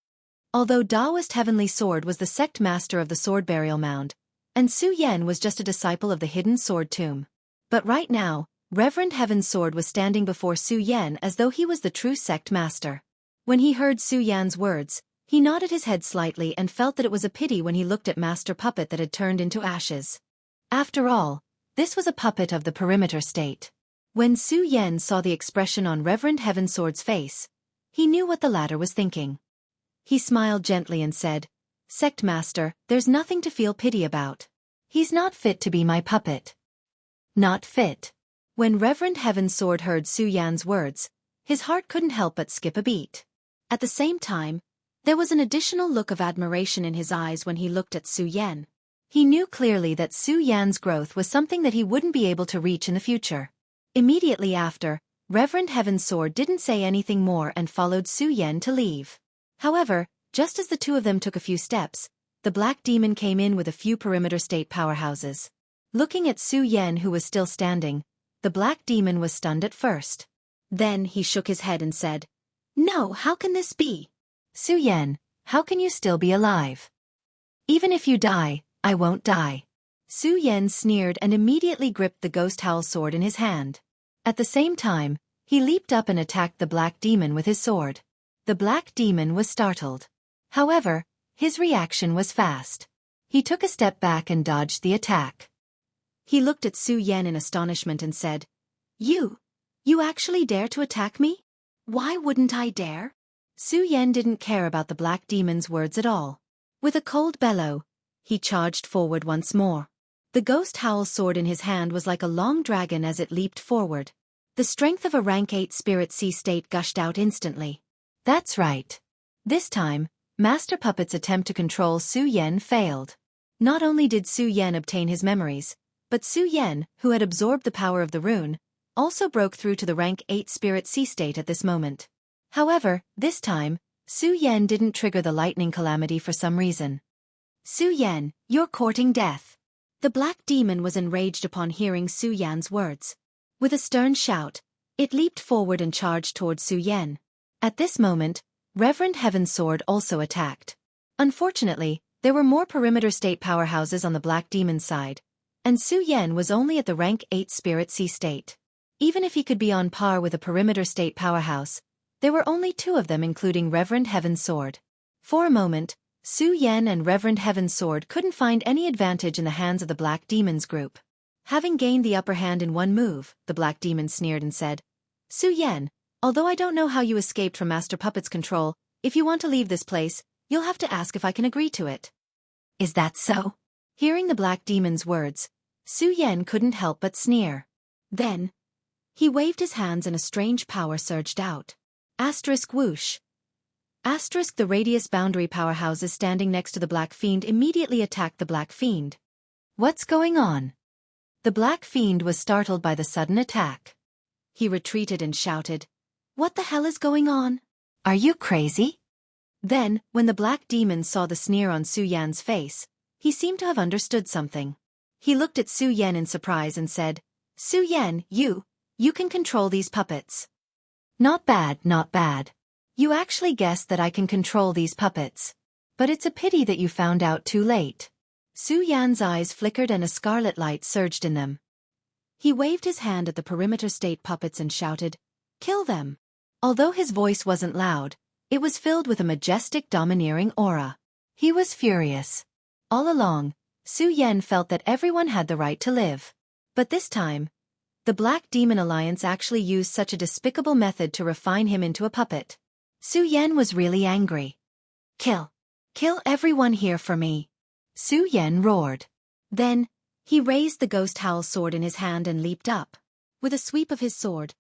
Although Taoist Heavenly Sword was the sect master of the Sword Burial Mound, and Su Yan was just a disciple of the Hidden Sword Tomb. But right now, Reverend Heaven's Sword was standing before Su Yan as though he was the true sect master. When he heard Su Yan's words, he nodded his head slightly and felt that it was a pity when he looked at Master Puppet that had turned into ashes. After all, this was a puppet of the Perimeter State. When Su Yan saw the expression on Reverend Heaven's Sword's face, he knew what the latter was thinking. He smiled gently and said, Sect Master, there's nothing to feel pity about. He's not fit to be my puppet. Not fit. When Reverend Heaven's Sword heard Su Yan's words, his heart couldn't help but skip a beat. At the same time, there was an additional look of admiration in his eyes when he looked at Su Yan. He knew clearly that Su Yan's growth was something that he wouldn't be able to reach in the future. Immediately after, Reverend Heaven's Sword didn't say anything more and followed Su Yan to leave. However, just as the two of them took a few steps, the Black Demon came in with a few Perimeter State powerhouses. Looking at Su Yan, who was still standing, the Black Demon was stunned at first. Then he shook his head and said, No, how can this be? Su Yan, how can you still be alive? Even if you die, I won't die. Su Yan sneered and immediately gripped the Ghost Howl sword in his hand. At the same time, he leaped up and attacked the Black Demon with his sword. The Black Demon was startled. However, his reaction was fast. He took a step back and dodged the attack. He looked at Su Yan in astonishment and said, You actually dare to attack me? Why wouldn't I dare? Su Yan didn't care about the Black Demon's words at all. With a cold bellow, he charged forward once more. The Ghost Howl sword in his hand was like a long dragon as it leaped forward. The strength of a rank 8 Spirit Sea state gushed out instantly. That's right. This time, Master Puppet's attempt to control Su Yan failed. Not only did Su Yan obtain his memories, but Su Yan, who had absorbed the power of the rune, also broke through to the rank 8 Spirit Sea state at this moment. However, this time, Su Yan didn't trigger the lightning calamity for some reason. Su Yan, you're courting death. The Black Demon was enraged upon hearing Su Yan's words. With a stern shout, it leaped forward and charged toward Su Yan. At this moment, Reverend Heaven's Sword also attacked. Unfortunately, there were more Perimeter State powerhouses on the Black Demon's side, and Su Yan was only at the rank 8 Spirit Sea state. Even if he could be on par with a Perimeter State powerhouse, there were only 2 of them, including Reverend Heaven's Sword. For a moment, Su Yan and Reverend Heaven's Sword couldn't find any advantage in the hands of the Black Demon's group. Having gained the upper hand in one move, the Black Demon sneered and said, Su Yan, although I don't know how you escaped from Master Puppet's control, if you want to leave this place, you'll have to ask if I can agree to it. Is that so? Hearing the Black Demon's words, Su Yan couldn't help but sneer. Then, he waved his hands and a strange power surged out. Asterisk whoosh. Asterisk the radius boundary powerhouses standing next to the Black Fiend immediately attacked the Black Fiend. What's going on? The Black Fiend was startled by the sudden attack. He retreated and shouted, What the hell is going on? Are you crazy? Then, when the black demon saw the sneer on Su Yan's face, he seemed to have understood something. He looked at Su Yan in surprise and said, Su Yan, you can control these puppets. Not bad, not bad. You actually guessed that I can control these puppets. But it's a pity that you found out too late. Su Yan's eyes flickered and a scarlet light surged in them. He waved his hand at the perimeter state puppets and shouted, Kill them! Although his voice wasn't loud, it was filled with a majestic domineering aura. He was furious. All along, Su Yan felt that everyone had the right to live. But this time, the Black Demon Alliance actually used such a despicable method to refine him into a puppet. Su Yan was really angry. Kill everyone here for me. Su Yan roared. Then, he raised the Ghost Howl sword in his hand and leaped up. With a sweep of his sword,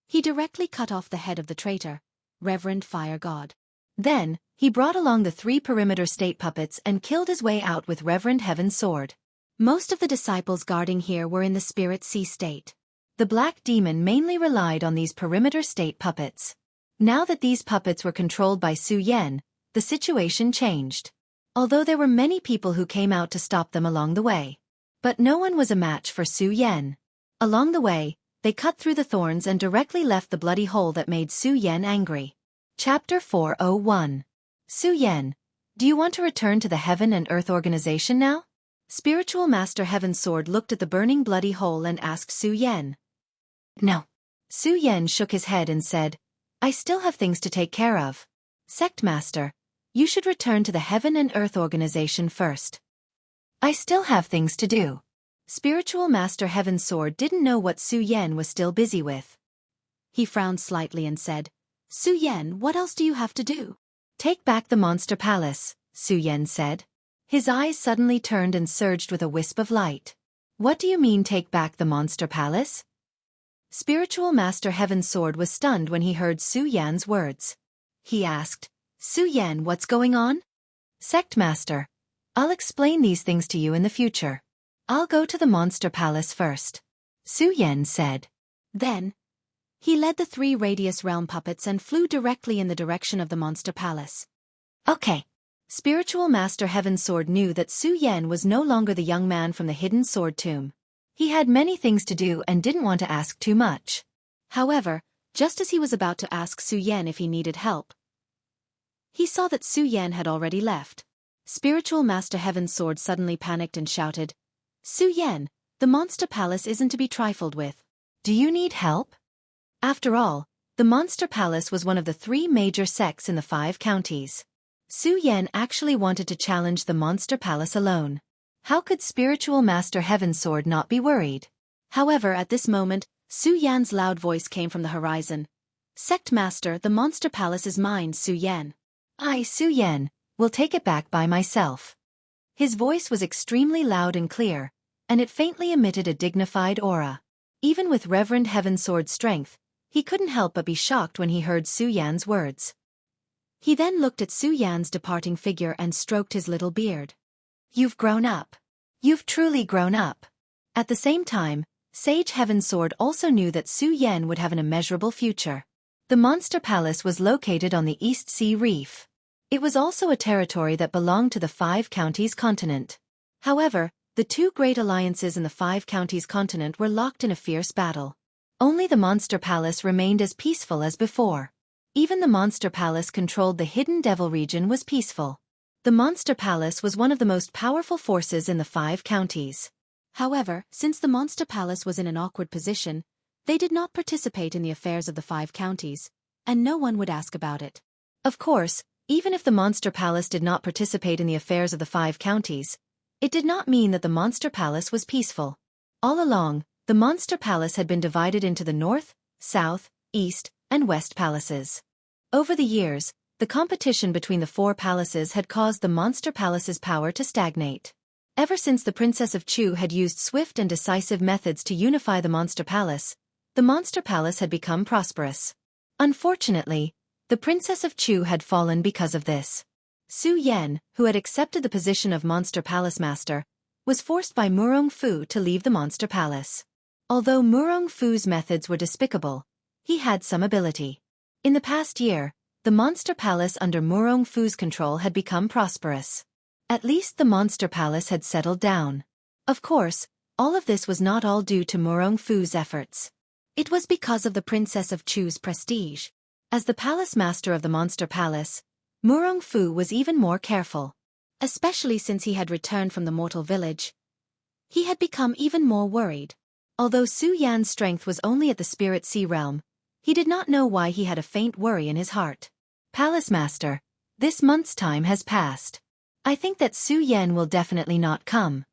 he directly cut off the head of the traitor, Reverend Fire God. Then, he brought along the 3 perimeter state puppets and killed his way out with Reverend Heaven's sword. Most of the disciples guarding here were in the Spirit Sea state. The Black Demon mainly relied on these perimeter state puppets. Now that these puppets were controlled by Su Yan, the situation changed. Although there were many people who came out to stop them along the way. But no one was a match for Su Yan. Along the way, they cut through the thorns and directly left the bloody hole that made Su Yan angry. Chapter 401. Su Yan, do you want to return to the Heaven and Earth organization now? Spiritual Master Heaven's sword looked at the burning bloody hole and asked Su Yan. No. Su Yan shook his head and said, I still have things to take care of. Sect Master, you should return to the Heaven and Earth organization first. I still have things to do. Spiritual Master Heaven's sword didn't know what Su Yan was still busy with. He frowned slightly and said, Su Yan, what else do you have to do? Take back the Monster Palace, Su Yan said. His eyes suddenly turned and surged with a wisp of light. What do you mean take back the Monster Palace? Spiritual Master Heaven's sword was stunned when he heard Su Yan's words. He asked, Su Yan, what's going on? Sect Master, I'll explain these things to you in the future. I'll go to the Monster Palace first. Su Yan said. Then, he led the 3 Radius Realm puppets and flew directly in the direction of the Monster Palace. Okay. Spiritual Master Heaven's sword knew that Su Yan was no longer the young man from the hidden sword tomb. He had many things to do and didn't want to ask too much. However, just as he was about to ask Su Yan if he needed help, he saw that Su Yan had already left. Spiritual Master Heaven's sword suddenly panicked and shouted, Su Yan, the Monster Palace isn't to be trifled with. Do you need help? After all, the Monster Palace was one of the 3 major sects in the 5 counties. Su Yan actually wanted to challenge the Monster Palace alone. How could Spiritual Master Heaven's sword not be worried? However, at this moment, Su Yan's loud voice came from the horizon. Sect Master, the Monster Palace is mine, Su Yan. I, Su Yan, will take it back by myself. His voice was extremely loud and clear, and it faintly emitted a dignified aura. Even with Reverend Heaven's sword's strength, he couldn't help but be shocked when he heard Su Yan's words. He then looked at Su Yan's departing figure and stroked his little beard. You've grown up. You've truly grown up. At the same time, Sage Heaven's sword also knew that Su Yan would have an immeasurable future. The Monster Palace was located on the East Sea Reef. It was also a territory that belonged to the 5 counties continent. However, the 2 great alliances in the 5 counties continent were locked in a fierce battle. Only the Monster Palace remained as peaceful as before. Even the Monster Palace controlled the Hidden Devil region was peaceful. The Monster Palace was one of the most powerful forces in the 5 counties. However, since the Monster Palace was in an awkward position, they did not participate in the affairs of the 5 counties, and no one would ask about it. Of course, even if the Monster Palace did not participate in the affairs of the 5 counties, it did not mean that the Monster Palace was peaceful. All along, the Monster Palace had been divided into the North, South, East, and West Palaces. Over the years, the competition between the 4 palaces had caused the Monster Palace's power to stagnate. Ever since the Princess of Chu had used swift and decisive methods to unify the Monster Palace, the Monster Palace had become prosperous. Unfortunately, the Princess of Chu had fallen because of this. Su Yan, who had accepted the position of Monster Palace Master, was forced by Murong Fu to leave the Monster Palace. Although Murong Fu's methods were despicable, he had some ability. In the past year, The monster palace under Murong Fu's control had become prosperous. At least the monster palace had settled down. Of course, all of this was not all due to Murong Fu's efforts. It was because of the Princess of Chu's prestige. As the palace master of the monster palace, Murong Fu was even more careful. Especially since he had returned from the mortal village. He had become even more worried. Although Su Yan's strength was only at the spirit sea realm, he did not know why he had a faint worry in his heart. Palace Master, this month's time has passed. I think that Su Yan will definitely not come.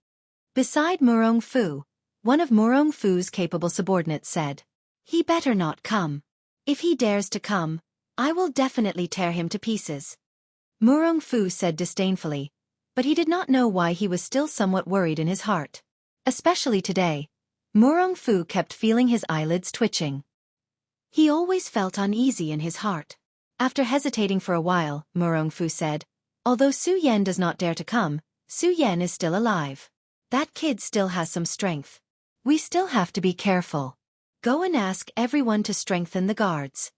Beside Murong Fu, one of Murong Fu's capable subordinates said, "He better not come. If he dares to come, I will definitely tear him to pieces." Murong Fu said disdainfully, but he did not know why he was still somewhat worried in his heart. Especially today, Murong Fu kept feeling his eyelids twitching. He always felt uneasy in his heart. After hesitating for a while, Murong Fu said, "Although Su Yan does not dare to come, Su Yan is still alive. That kid still has some strength. We still have to be careful. Go and ask everyone to strengthen the guards.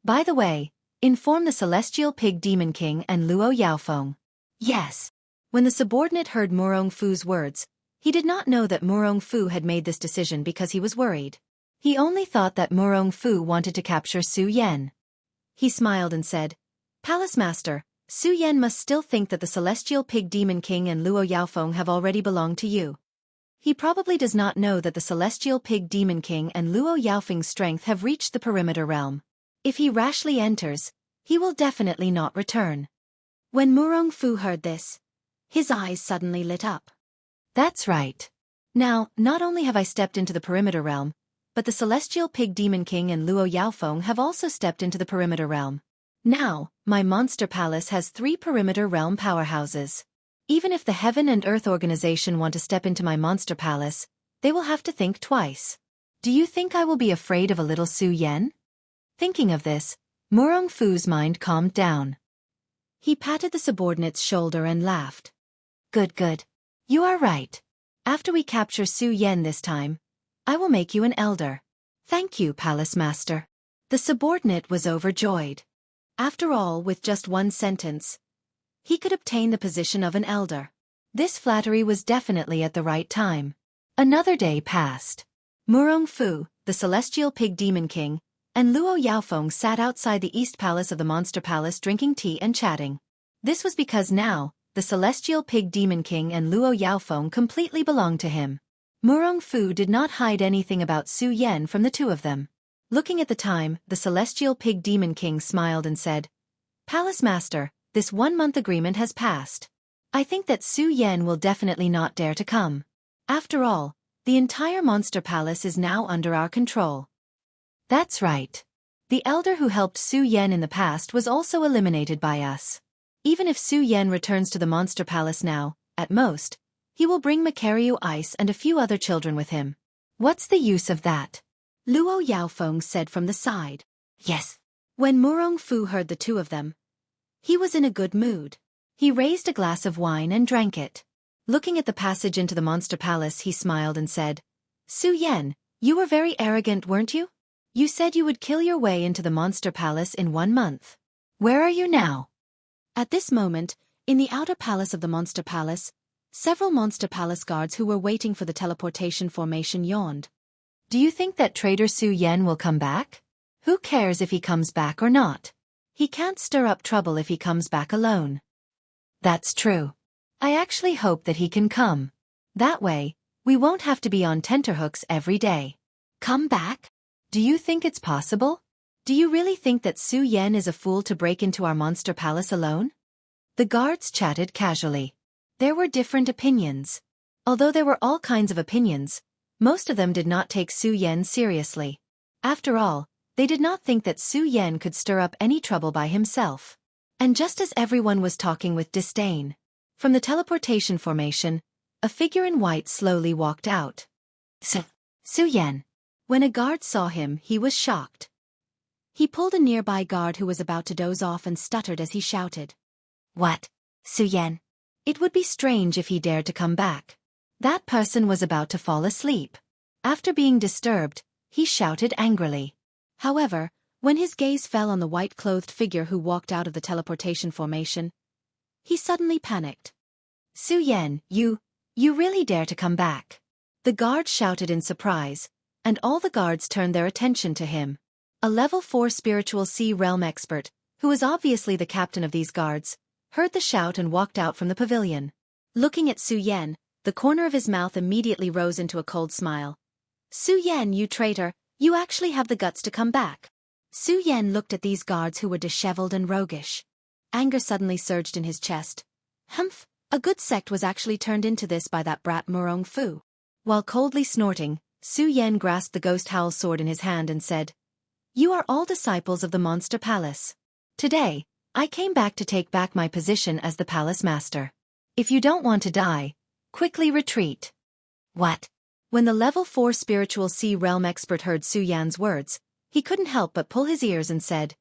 By the way, inform the Celestial Pig Demon King and Luo Yaofeng." Yes. When the subordinate heard Murong Fu's words, he did not know that Murong Fu had made this decision because he was worried. He only thought that Murong Fu wanted to capture Su Yan. He smiled and said, "Palace Master, Su Yan must still think that the Celestial Pig Demon King and Luo Yaofeng have already belonged to you. He probably does not know that the Celestial Pig Demon King and Luo Yaofeng's strength have reached the perimeter realm. If he rashly enters, he will definitely not return." When Murong Fu heard this, his eyes suddenly lit up. That's right. Now, not only have I stepped into the perimeter realm, but the Celestial Pig Demon King and Luo Yaofeng have also stepped into the perimeter realm. Now, my monster palace has 3 perimeter realm powerhouses. Even if the Heaven and Earth organization want to step into my monster palace, they will have to think twice. Do you think I will be afraid of a little Su Yan? Thinking of this, Murong Fu's mind calmed down. He patted the subordinate's shoulder and laughed. Good. You are right. After we capture Su Yan this time, I will make you an elder. Thank you, Palace Master. The subordinate was overjoyed. After all, with just one sentence, he could obtain the position of an elder. This flattery was definitely at the right time. Another day passed. Murong Fu, the Celestial Pig Demon King, and Luo Yaofeng sat outside the East Palace of the Monster Palace drinking tea and chatting. This was because now, the Celestial Pig Demon King and Luo Yaofeng completely belonged to him. Murong Fu did not hide anything about Su Yan from the two of them. Looking at the time, the Celestial Pig Demon King smiled and said, "Palace Master, this 1-month agreement has passed. I think that Su Yan will definitely not dare to come. After all, the entire Monster Palace is now under our control." That's right. The elder who helped Su Yan in the past was also eliminated by us. Even if Su Yan returns to the Monster Palace now, at most, he will bring Macario Ice and a few other children with him. What's the use of that? Luo Yaofeng said from the side. Yes. When Murong Fu heard the two of them, he was in a good mood. He raised a glass of wine and drank it. Looking at the passage into the Monster Palace, he smiled and said, "Su Yan, you were very arrogant, weren't you? You said you would kill your way into the Monster Palace in 1 month. Where are you now?" At this moment, in the outer palace of the Monster Palace, several Monster Palace guards who were waiting for the teleportation formation yawned. Do you think that traitor Su Yan will come back? Who cares if he comes back or not? He can't stir up trouble if he comes back alone. That's true. I actually hope that he can come. That way, we won't have to be on tenterhooks every day. Come back? Do you think it's possible? Do you really think that Su Yan is a fool to break into our Monster Palace alone? The guards chatted casually. There were different opinions. Although there were all kinds of opinions, most of them did not take Su Yan seriously. After all, they did not think that Su Yan could stir up any trouble by himself. And just as everyone was talking with disdain, from the teleportation formation, a figure in white slowly walked out. Su Yan. When a guard saw him, he was shocked. He pulled a nearby guard who was about to doze off and stuttered as he shouted. What? Su Yan? It would be strange if he dared to come back. That person was about to fall asleep. After being disturbed, he shouted angrily. However, When his gaze fell on the white-clothed figure who walked out of the teleportation formation, he suddenly panicked. Su Yan, you really dare to come back? The guards shouted in surprise, and all the guards turned their attention to him. A level 4 spiritual sea realm expert, who was obviously the captain of these guards, heard the shout and walked out from the pavilion. Looking at Su Yan, the corner of his mouth immediately rose into a cold smile. Su Yan, you traitor, you actually have the guts to come back. Su Yan looked at these guards who were disheveled and roguish. Anger suddenly surged in his chest. Humph, a good sect was actually turned into this by that brat Murong Fu. While coldly snorting, Su Yan grasped the ghost howl sword in his hand and said, You are all disciples of the Monster Palace. Today, I came back to take back my position as the Palace Master. If you don't want to die, quickly retreat. What? When the level 4 spiritual sea realm expert heard Su Yan's words, he couldn't help but pull his ears and said,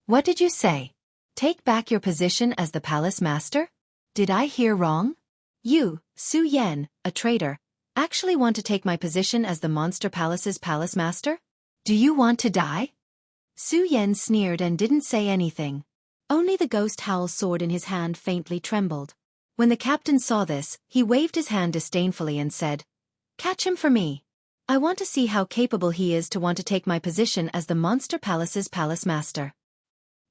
What did you say? Take back your position as the Palace Master? Did I hear wrong? You, Su Yan, a traitor, actually want to take my position as the Monster Palace's Palace Master? Do you want to die? Su Yan sneered and didn't say anything. Only the ghost howl sword in his hand faintly trembled. When the captain saw this, he waved his hand disdainfully and said, Catch him for me. I want to see how capable he is to want to take my position as the Monster Palace's Palace Master.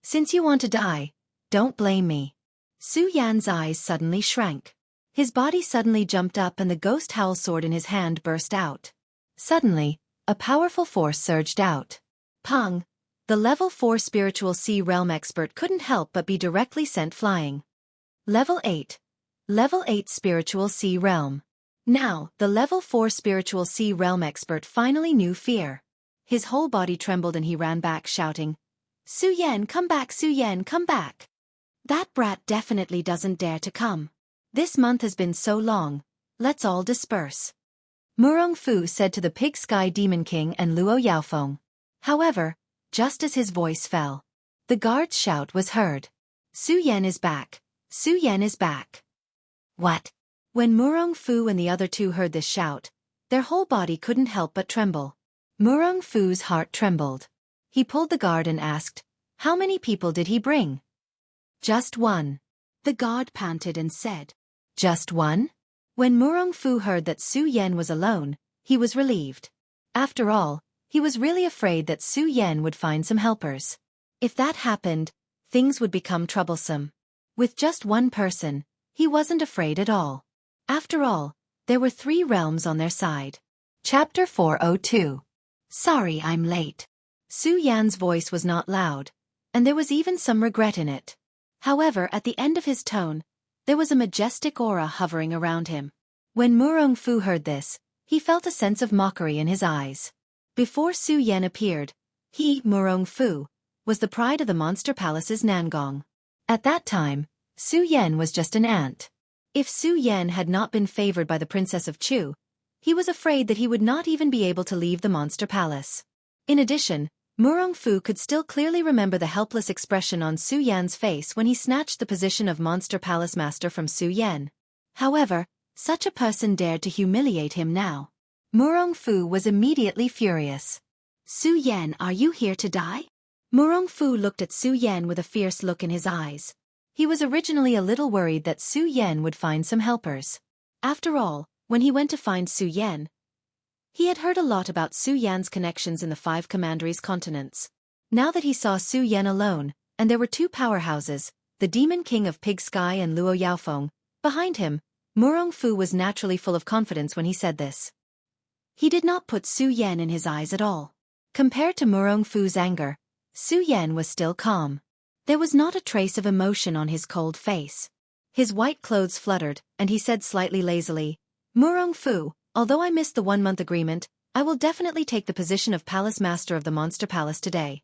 Since you want to die, don't blame me. Su Yan's eyes suddenly shrank. His body suddenly jumped up and the ghost howl sword in his hand burst out. Suddenly, a powerful force surged out. Pong! The level 4 spiritual sea realm expert couldn't help but be directly sent flying. Level 8. Level 8 spiritual sea realm. Now, the level 4 spiritual sea realm expert finally knew fear. His whole body trembled and he ran back shouting, Su Yan, come back, Su Yan, come back. That brat definitely doesn't dare to come. This month has been so long, let's all disperse. Murong Fu said to the Pig Sky Demon King and Luo Yaofeng. However, just as his voice fell, the guard's shout was heard. Su Yan is back. Su Yan is back. What? When Murong Fu and the other two heard this shout, their whole body couldn't help but tremble. Murong Fu's heart trembled. He pulled the guard and asked, How many people did he bring? Just one. The guard panted and said, Just one? When Murong Fu heard that Su Yan was alone, he was relieved. After all, he was really afraid that Su Yan would find some helpers. If that happened, things would become troublesome. With just one person, he wasn't afraid at all. After all, there were 3 realms on their side. Chapter 402. Sorry I'm late. Su Yan's voice was not loud, and there was even some regret in it. However, at the end of his tone, there was a majestic aura hovering around him. When Murong Fu heard this, he felt a sense of mockery in his eyes. Before Su Yan appeared, he, Murong Fu, was the pride of the Monster Palace's Nangong. At that time, Su Yan was just an ant. If Su Yan had not been favored by the Princess of Chu, he was afraid that he would not even be able to leave the Monster Palace. In addition, Murong Fu could still clearly remember the helpless expression on Su Yan's face when he snatched the position of Monster Palace Master from Su Yan. However, such a person dared to humiliate him now. Murong Fu was immediately furious. Su Yan, are you here to die? Murong Fu looked at Su Yan with a fierce look in his eyes. He was originally a little worried that Su Yan would find some helpers. After all, when he went to find Su Yan, he had heard a lot about Su Yan's connections in the 5 commanderies continents. Now that he saw Su Yan alone, and there were 2 powerhouses, the Demon King of Pig Sky and Luo Yaofeng, behind him, Murong Fu was naturally full of confidence when he said this. He did not put Su Yan in his eyes at all. Compared to Murong Fu's anger, Su Yan was still calm. There was not a trace of emotion on his cold face. His white clothes fluttered, and he said slightly lazily, Murong Fu, although I missed the 1-month agreement, I will definitely take the position of Palace Master of the Monster Palace today.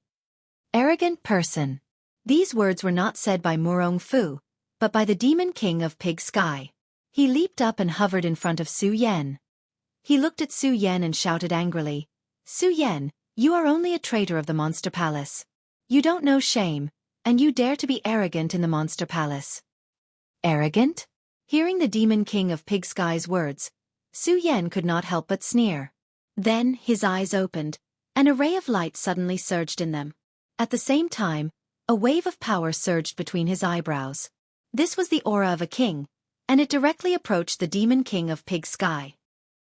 Arrogant person. These words were not said by Murong Fu, but by the Demon King of Pig Sky. He leaped up and hovered in front of Su Yan. He looked at Su Yan and shouted angrily, Su Yan, you are only a traitor of the Monster Palace. You don't know shame, and you dare to be arrogant in the Monster Palace. Arrogant? Hearing the Demon King of Pig Sky's words, Su Yan could not help but sneer. Then his eyes opened, An array of light suddenly surged in them. At the same time, a wave of power surged between his eyebrows. This was the aura of a king, and it directly approached the Demon King of Pig Sky.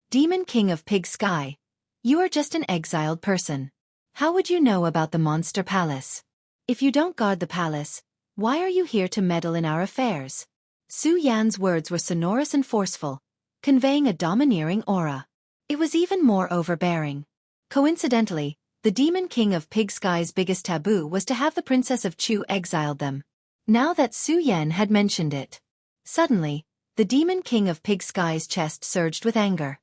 Demon King of Pig Sky, you are just an exiled person. How would you know about the Monster Palace? If you don't guard the palace, why are you here to meddle in our affairs? Su Yan's words were sonorous and forceful, conveying a domineering aura. It was even more overbearing. Coincidentally, the Demon King of Pig Sky's biggest taboo was to have the Princess of Chu exiled them. Now that Su Yan had mentioned it. Suddenly, the Demon King of Pig Sky's chest surged with anger.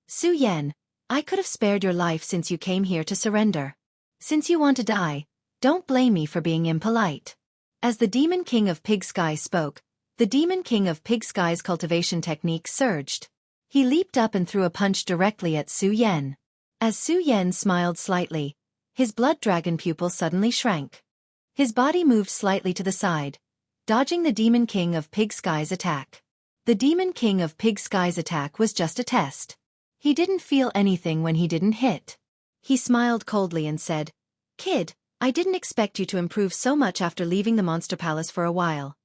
Su Yan, I could have spared your life since you came here to surrender. Since you want to die, don't blame me for being impolite. As the Demon King of Pig Sky spoke, the Demon King of Pig Sky's cultivation technique surged. He leaped up and threw a punch directly at Su Yan. As Su Yan smiled slightly, his blood dragon pupil suddenly shrank. His body moved slightly to the side, dodging the Demon King of Pig Sky's attack. The Demon King of Pig Sky's attack was just a test. He didn't feel anything when he didn't hit. He smiled coldly and said, "Kid, I didn't expect you to improve so much after leaving the Monster Palace for a while.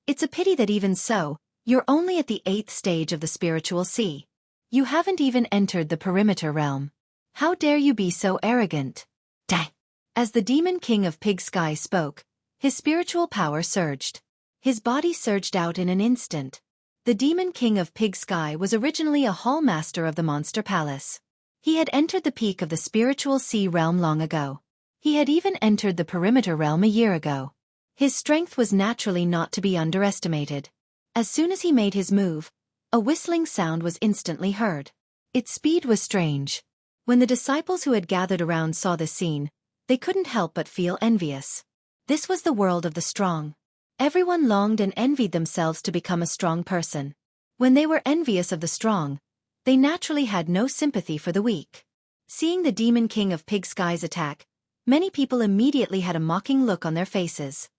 It's a pity that even so, you're only at the 8th stage of the spiritual sea. You haven't even entered the perimeter realm. How dare you be so arrogant?" Dang! As the Demon King of Pig Sky spoke, his spiritual power surged. His body surged out in an instant. The Demon King of Pig Sky was originally a hall master of the Monster Palace. He had entered the peak of the spiritual sea realm long ago. He had even entered the perimeter realm a year ago. His strength was naturally not to be underestimated. As soon as he made his move, a whistling sound was instantly heard. Its speed was strange. When the disciples who had gathered around saw this scene, they couldn't help but feel envious. This was the world of the strong. Everyone longed and envied themselves to become a strong person. When they were envious of the strong, they naturally had no sympathy for the weak. Seeing the Demon King of Pig Sky's attack, many people immediately had a mocking look on their faces.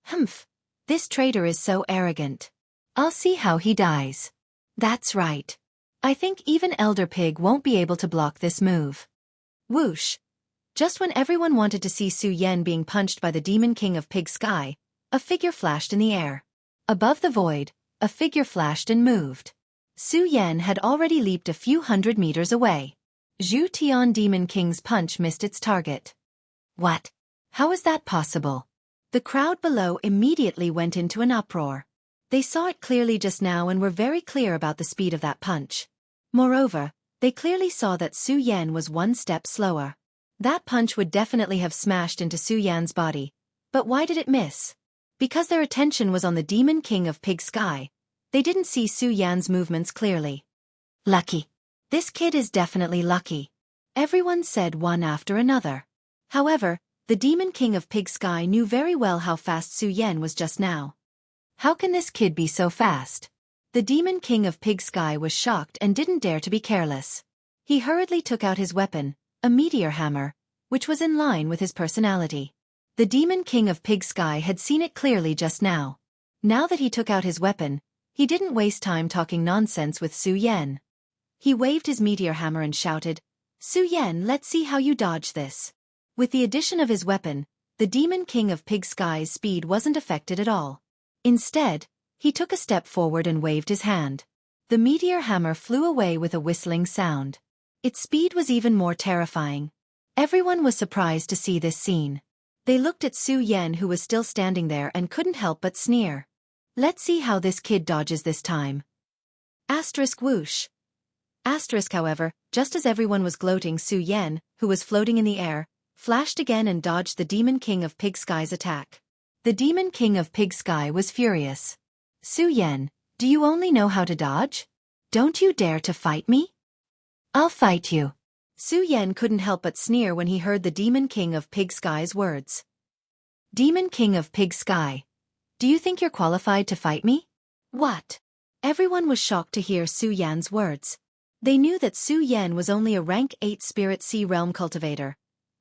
Humph! This traitor is so arrogant. I'll see how he dies. That's right. I think even Elder Pig won't be able to block this move. Whoosh! Just when everyone wanted to see Su Yan being punched by the Demon King of Pig Sky, a figure flashed in the air. Above the void, a figure flashed and moved. Su Yan had already leaped a few hundred meters away. Zhu Tian Demon King's punch missed its target. What? How is that possible? The crowd below immediately went into an uproar. They saw it clearly just now and were very clear about the speed of that punch. Moreover, they clearly saw that Su Yan was one step slower. That punch would definitely have smashed into Su Yan's body. But why did it miss? Because their attention was on the Demon King of Pig Sky, they didn't see Su Yan's movements clearly. Lucky. This kid is definitely lucky. Everyone said one after another. However, the Demon King of Pig Sky knew very well how fast Su Yan was just now. How can this kid be so fast? The Demon King of Pig Sky was shocked and didn't dare to be careless. He hurriedly took out his weapon, a meteor hammer, which was in line with his personality. The Demon King of Pig Sky had seen it clearly just now. Now that he took out his weapon, he didn't waste time talking nonsense with Su Yan. He waved his meteor hammer and shouted, "Su Yan, let's see how you dodge this." With the addition of his weapon, the Demon King of Pig Sky's speed wasn't affected at all. Instead, he took a step forward and waved his hand. The meteor hammer flew away with a whistling sound. Its speed was even more terrifying. Everyone was surprised to see this scene. They looked at Su Yan, who was still standing there, and couldn't help but sneer. Let's see how this kid dodges this time. Asterisk whoosh. Asterisk, however, just as everyone was gloating, Su Yan, who was floating in the air, flashed again and dodged the Demon King of Pig Sky's attack. The Demon King of Pig Sky was furious. Su Yan, do you only know how to dodge? Don't you dare to fight me? I'll fight you. Su Yan couldn't help but sneer when he heard the Demon King of Pig Sky's words. Demon King of Pig Sky, do you think you're qualified to fight me? What? Everyone was shocked to hear Su Yan's words. They knew that Su Yan was only a rank 8 Spirit Sea Realm cultivator,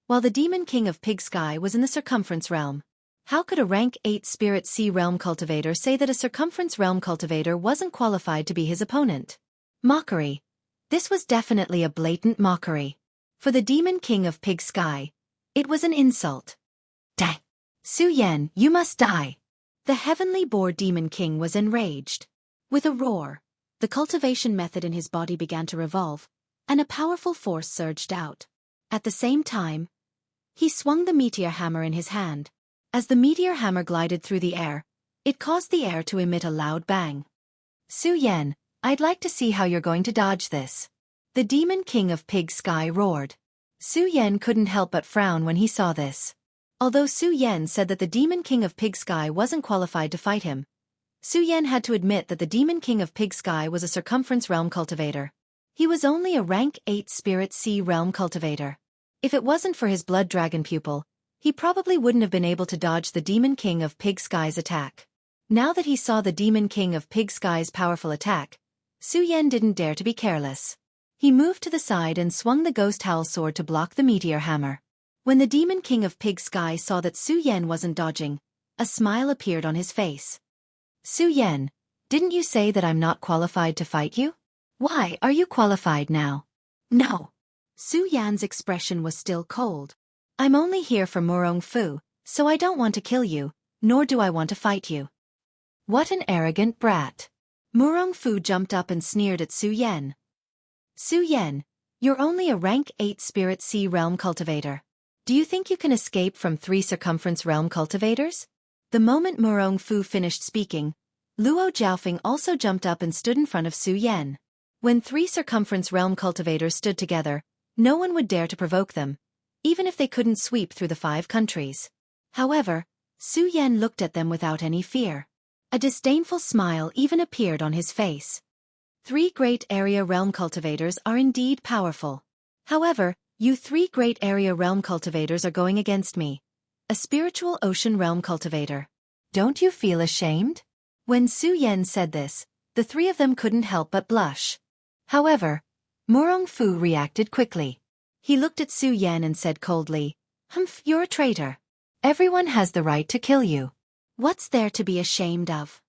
while the Demon King of Pig Sky was in the Circumference Realm. How could a rank 8 Spirit Sea Realm cultivator say that a Circumference Realm cultivator wasn't qualified to be his opponent? Mockery. This was definitely a blatant mockery. For the Demon King of Pig Sky, it was an insult. Dang! Su Yan, you must die! The heavenly boar Demon King was enraged. With a roar, the cultivation method in his body began to revolve, and a powerful force surged out. At the same time, he swung the meteor hammer in his hand. As the meteor hammer glided through the air, it caused the air to emit a loud bang. Su Yan, I'd like to see how you're going to dodge this. The Demon King of Pig Sky roared. Su Yan couldn't help but frown when he saw this. Although Su Yan said that the Demon King of Pig Sky wasn't qualified to fight him, Su Yan had to admit that the Demon King of Pig Sky was a Circumference Realm cultivator. He was only a rank 8 Spirit Sea Realm cultivator. If it wasn't for his blood dragon pupil, he probably wouldn't have been able to dodge the Demon King of Pig Sky's attack. Now that he saw the Demon King of Pig Sky's powerful attack, Su Yan didn't dare to be careless. He moved to the side and swung the Ghost Howl sword to block the meteor hammer. When the Demon King of Pig Sky saw that Su Yan wasn't dodging, a smile appeared on his face. Su Yan, didn't you say that I'm not qualified to fight you? Why are you qualified now? No. Su Yan's expression was still cold. I'm only here for Murong Fu, so I don't want to kill you, nor do I want to fight you. What an arrogant brat. Murong Fu jumped up and sneered at Su Yan. Su Yan, you're only a rank 8 Spirit Sea Realm cultivator. Do you think you can escape from 3 Circumference Realm cultivators? The moment Murong Fu finished speaking, Luo Jiaofeng also jumped up and stood in front of Su Yan. When 3 Circumference Realm cultivators stood together, no one would dare to provoke them, even if they couldn't sweep through the 5 countries. However, Su Yan looked at them without any fear. A disdainful smile even appeared on his face. 3 Great Area Realm cultivators are indeed powerful. However, you 3 Great Area Realm cultivators are going against me, a Spiritual Ocean Realm cultivator. Don't you feel ashamed? When Su Yan said this, the 3 of them couldn't help but blush. However, Murong Fu reacted quickly. He looked at Su Yan and said coldly, "Humph, you're a traitor. Everyone has the right to kill you. What's there to be ashamed of?"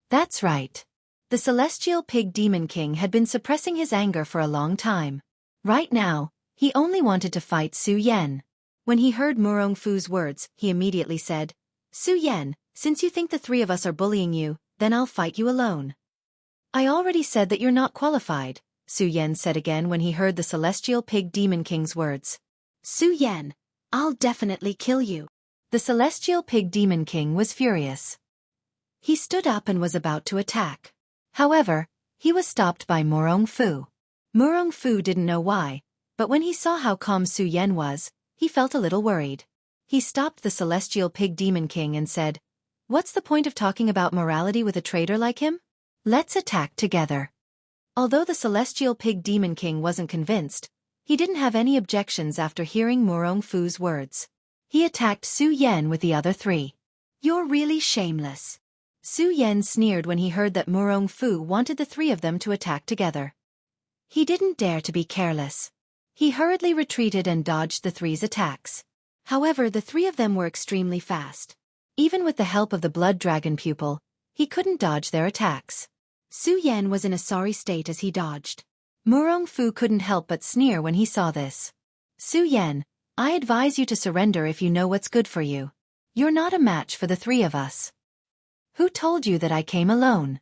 That's right. The Celestial Pig Demon King had been suppressing his anger for a long time. Right now, he only wanted to fight Su Yan. When he heard Murong Fu's words, he immediately said, "Su Yan, since you think the 3 of us are bullying you, then I'll fight you alone." I already said that you're not qualified, Su Yan said again when he heard the Celestial Pig Demon King's words. Su Yan, I'll definitely kill you. The Celestial Pig Demon King was furious. He stood up and was about to attack. However, he was stopped by Murong Fu. Murong Fu didn't know why, but when he saw how calm Su Yan was, he felt a little worried. He stopped the Celestial Pig Demon King and said, "What's the point of talking about morality with a traitor like him? Let's attack together." Although the Celestial Pig Demon King wasn't convinced, he didn't have any objections after hearing Murong Fu's words. He attacked Su Yan with the other 3. You're really shameless. Su Yan sneered when he heard that Murong Fu wanted the 3 of them to attack together. He didn't dare to be careless. He hurriedly retreated and dodged the 3's attacks. However, the 3 of them were extremely fast. Even with the help of the Blood Dragon pupil, he couldn't dodge their attacks. Su Yan was in a sorry state as he dodged. Murong Fu couldn't help but sneer when he saw this. "Su Yan, I advise you to surrender if you know what's good for you. You're not a match for the 3 of us." Who told you that I came alone?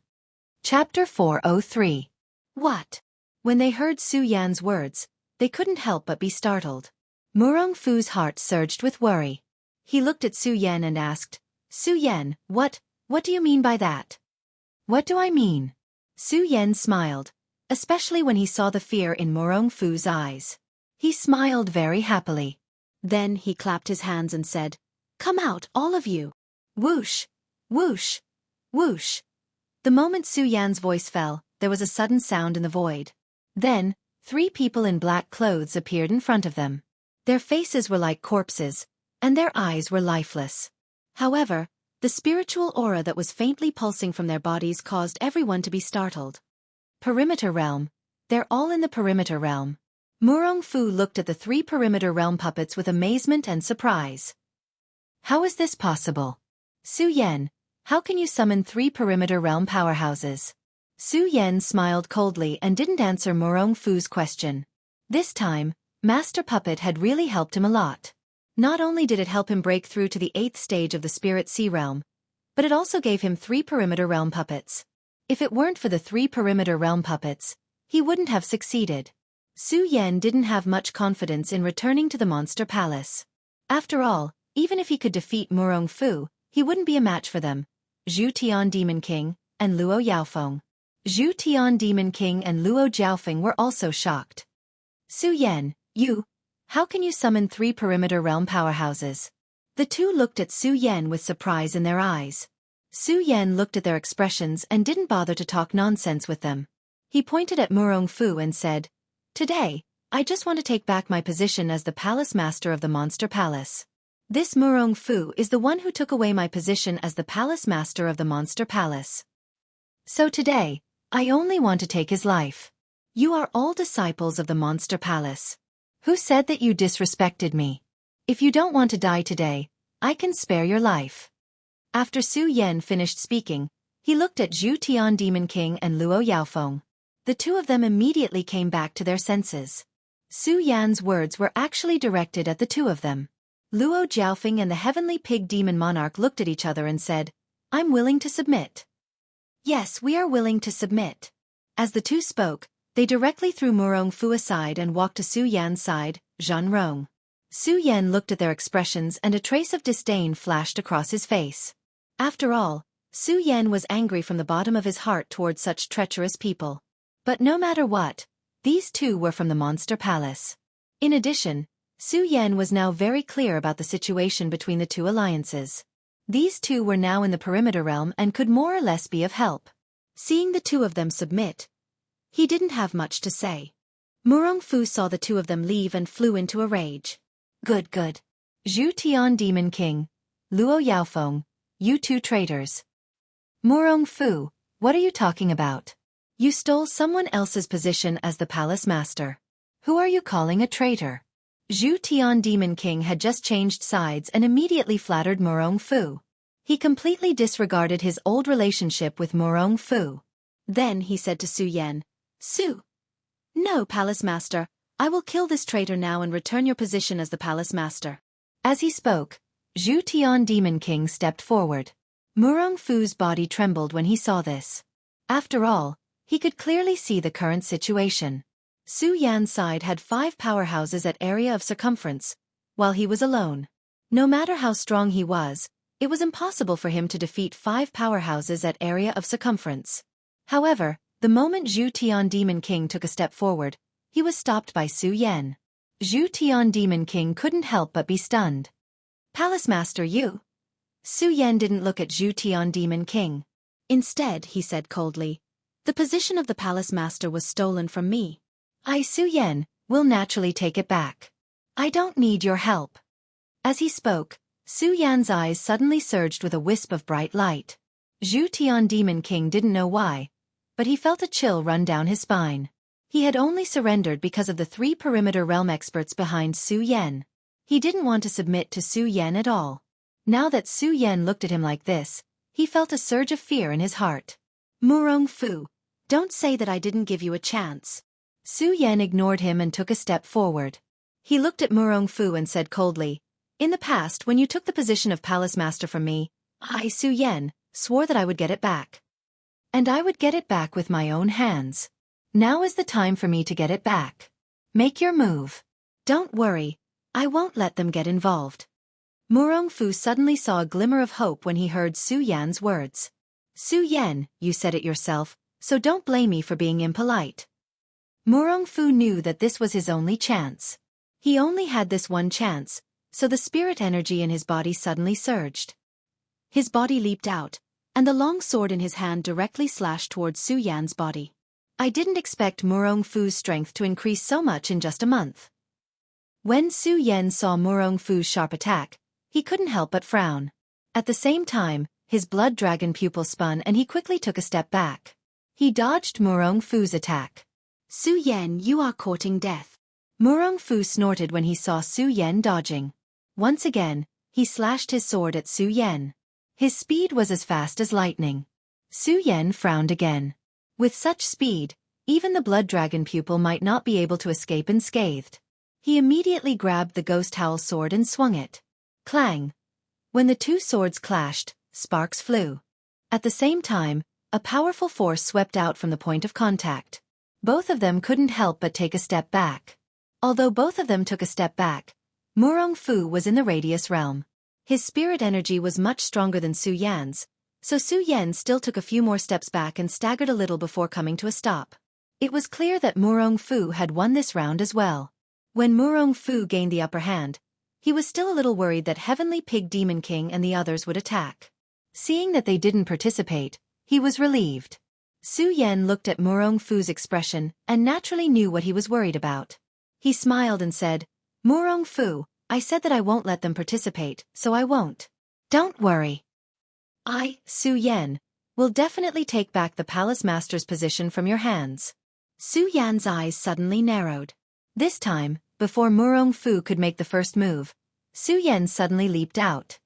Chapter 403. What? When they heard Su Yan's words, they couldn't help but be startled. Murong Fu's heart surged with worry. He looked at Su Yan and asked, "Su Yan, what do you mean by that?" "What do I mean?" Su Yan smiled, especially when he saw the fear in Murong Fu's eyes. He smiled very happily. Then he clapped his hands and said, "Come out, all of you." Whoosh, whoosh, whoosh. The moment Su Yan's voice fell, there was a sudden sound in the void. Then, 3 people in black clothes appeared in front of them. Their faces were like corpses, and their eyes were lifeless. However, the spiritual aura that was faintly pulsing from their bodies caused everyone to be startled. Perimeter Realm. They're all in the Perimeter Realm. Murong Fu looked at the 3 Perimeter Realm puppets with amazement and surprise. How is this possible? Su Yan, how can you summon 3 Perimeter Realm powerhouses? Su Yan smiled coldly and didn't answer Murong Fu's question. This time, Master Puppet had really helped him a lot. Not only did it help him break through to the 8th stage of the Spirit Sea Realm, but it also gave him 3 Perimeter Realm puppets. If it weren't for the 3 Perimeter Realm puppets, he wouldn't have succeeded. Su Yan didn't have much confidence in returning to the Monster Palace. After all, even if he could defeat Murong Fu, he wouldn't be a match for them, Zhu Tian Demon King, and Luo Yaofeng. Zhu Tian Demon King and Luo Jiaofeng were also shocked. Su Yan, how can you summon 3 Perimeter Realm powerhouses? The two looked at Su Yan with surprise in their eyes. Su Yan looked at their expressions and didn't bother to talk nonsense with them. He pointed at Murong Fu and said, "Today, I just want to take back my position as the Palace Master of the Monster Palace. This Murong Fu is the one who took away my position as the Palace Master of the Monster Palace. So today, I only want to take his life. You are all disciples of the Monster Palace. Who said that you disrespected me? If you don't want to die today, I can spare your life." After Su Yan finished speaking, he looked at Zhu Tian Demon King and Luo Yaofeng. The two of them immediately came back to their senses. Su Yan's words were actually directed at the two of them. Luo Jiaofeng and the Heavenly Pig Demon Monarch looked at each other and said, "I'm willing to submit." "Yes, we are willing to submit." As the two spoke, they directly threw Murong Fu aside and walked to Su Yan's side, Zhan Rong. Su Yan looked at their expressions and a trace of disdain flashed across his face. After all, Su Yan was angry from the bottom of his heart towards such treacherous people. But no matter what, these two were from the Monster Palace. In addition, Su Yan was now very clear about the situation between the two alliances. These two were now in the Perimeter Realm and could more or less be of help. Seeing the two of them submit, he didn't have much to say. Murong Fu saw the two of them leave and flew into a rage. Good. Zhu Tian Demon King, Luo Yaofeng, you two traitors. Murong Fu, what are you talking about? You stole someone else's position as the Palace Master. Who are you calling a traitor? Zhu Tian Demon King had just changed sides and immediately flattered Murong Fu. He completely disregarded his old relationship with Murong Fu. Then he said to Su Yan, "No, Palace Master, I will kill this traitor now and return your position as the Palace Master." As he spoke, Zhu Tian Demon King stepped forward. Murong Fu's body trembled when he saw this. After all, he could clearly see the current situation. Su Yan's side had 5 powerhouses at area of circumference, while he was alone. No matter how strong he was, it was impossible for him to defeat 5 powerhouses at area of circumference. However, the moment Zhu Tian Demon King took a step forward, he was stopped by Su Yan. Zhu Tian Demon King couldn't help but be stunned. "Palace Master, you?" Su Yan didn't look at Zhu Tian Demon King. Instead, he said coldly, "The position of the Palace Master was stolen from me. I, Su Yan, will naturally take it back. I don't need your help." As he spoke, Su Yan's eyes suddenly surged with a wisp of bright light. Zhu Tian Demon King didn't know why, but he felt a chill run down his spine. He had only surrendered because of the 3 Perimeter Realm experts behind Su Yan. He didn't want to submit to Su Yan at all. Now that Su Yan looked at him like this, he felt a surge of fear in his heart. "Murong Fu, don't say that I didn't give you a chance." Su Yan ignored him and took a step forward. He looked at Murong Fu and said coldly, "In the past, when you took the position of Palace Master from me, I, Su Yan, swore that I would get it back. And I would get it back with my own hands. Now is the time for me to get it back. Make your move. Don't worry, I won't let them get involved." Murong Fu suddenly saw a glimmer of hope when he heard Su Yan's words. "Su Yan, you said it yourself, so don't blame me for being impolite." Murong Fu knew that this was his only chance. He only had this one chance, so the spirit energy in his body suddenly surged. His body leaped out, and the long sword in his hand directly slashed towards Su Yan's body. I didn't expect Murong Fu's strength to increase so much in just a month. When Su Yan saw Murong Fu's sharp attack, he couldn't help but frown. At the same time, his blood dragon pupil spun and he quickly took a step back. He dodged Murong Fu's attack. "Su Yan, you are courting death." Murong Fu snorted when he saw Su Yan dodging. Once again, he slashed his sword at Su Yan. His speed was as fast as lightning. Su Yan frowned again. With such speed, even the blood dragon pupil might not be able to escape unscathed. He immediately grabbed the ghost howl sword and swung it. Clang! When the two swords clashed, sparks flew. At the same time, a powerful force swept out from the point of contact. Both of them couldn't help but take a step back. Although both of them took a step back, Murong Fu was in the radius realm. His spirit energy was much stronger than Su Yan's, so Su Yan still took a few more steps back and staggered a little before coming to a stop. It was clear that Murong Fu had won this round as well. When Murong Fu gained the upper hand, he was still a little worried that Heavenly Pig Demon King and the others would attack. Seeing that they didn't participate, he was relieved. Su Yan looked at Murong Fu's expression and naturally knew what he was worried about. He smiled and said, "Murong Fu, I said that I won't let them participate, so I won't. Don't worry. Su Yan, will definitely take back the Palace Master's position from your hands." Su Yan's eyes suddenly narrowed. This time, before Murong Fu could make the first move, Su Yan suddenly leaped out.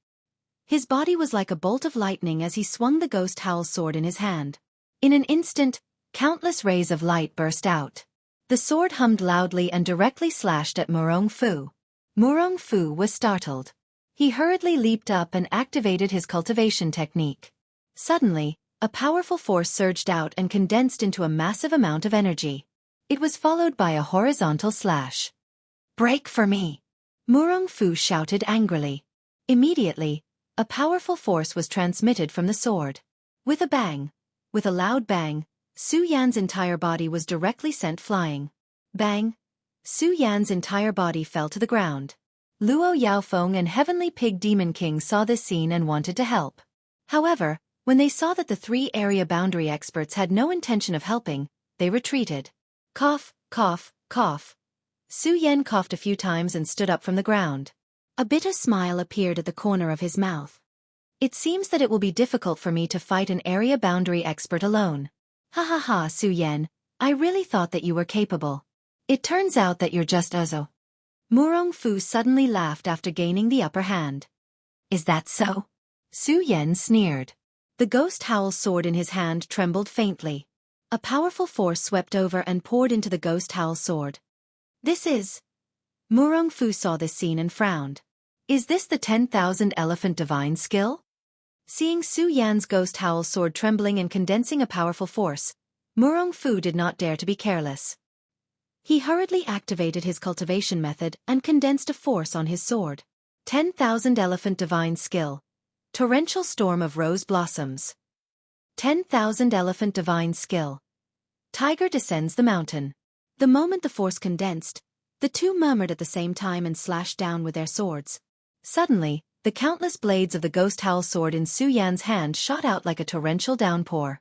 His body was like a bolt of lightning as he swung the ghost howl sword in his hand. In an instant, countless rays of light burst out. The sword hummed loudly and directly slashed at Murong Fu. Murong Fu was startled. He hurriedly leaped up and activated his cultivation technique. Suddenly, a powerful force surged out and condensed into a massive amount of energy. It was followed by a horizontal slash. "Break for me!" Murong Fu shouted angrily. Immediately, a powerful force was transmitted from the sword. With a loud bang, Su Yan's entire body was directly sent flying. Bang! Su Yan's entire body fell to the ground. Luo Yaofeng and Heavenly Pig Demon King saw this scene and wanted to help. However, when they saw that the three area boundary experts had no intention of helping, they retreated. Cough, cough, cough. Su Yan coughed a few times and stood up from the ground. A bitter smile appeared at the corner of his mouth. "It seems that it will be difficult for me to fight an area boundary expert alone. Ha ha ha, Su Yan, I really thought that you were capable. It turns out that you're just Uzo." Murong Fu suddenly laughed after gaining the upper hand. "Is that so?" Su Yan sneered. The ghost howl sword in his hand trembled faintly. A powerful force swept over and poured into the ghost howl sword. "This is..." Murong Fu saw this scene and frowned. "Is this the 10,000 elephant divine skill?" Seeing Su Yan's ghost howl sword trembling and condensing a powerful force, Murong Fu did not dare to be careless. He hurriedly activated his cultivation method and condensed a force on his sword. 10,000 elephant divine skill. Torrential storm of rose blossoms. 10,000 elephant divine skill. Tiger descends the mountain. The moment the force condensed, the two murmured at the same time and slashed down with their swords. Suddenly, the countless blades of the ghost howl sword in Su Yan's hand shot out like a torrential downpour.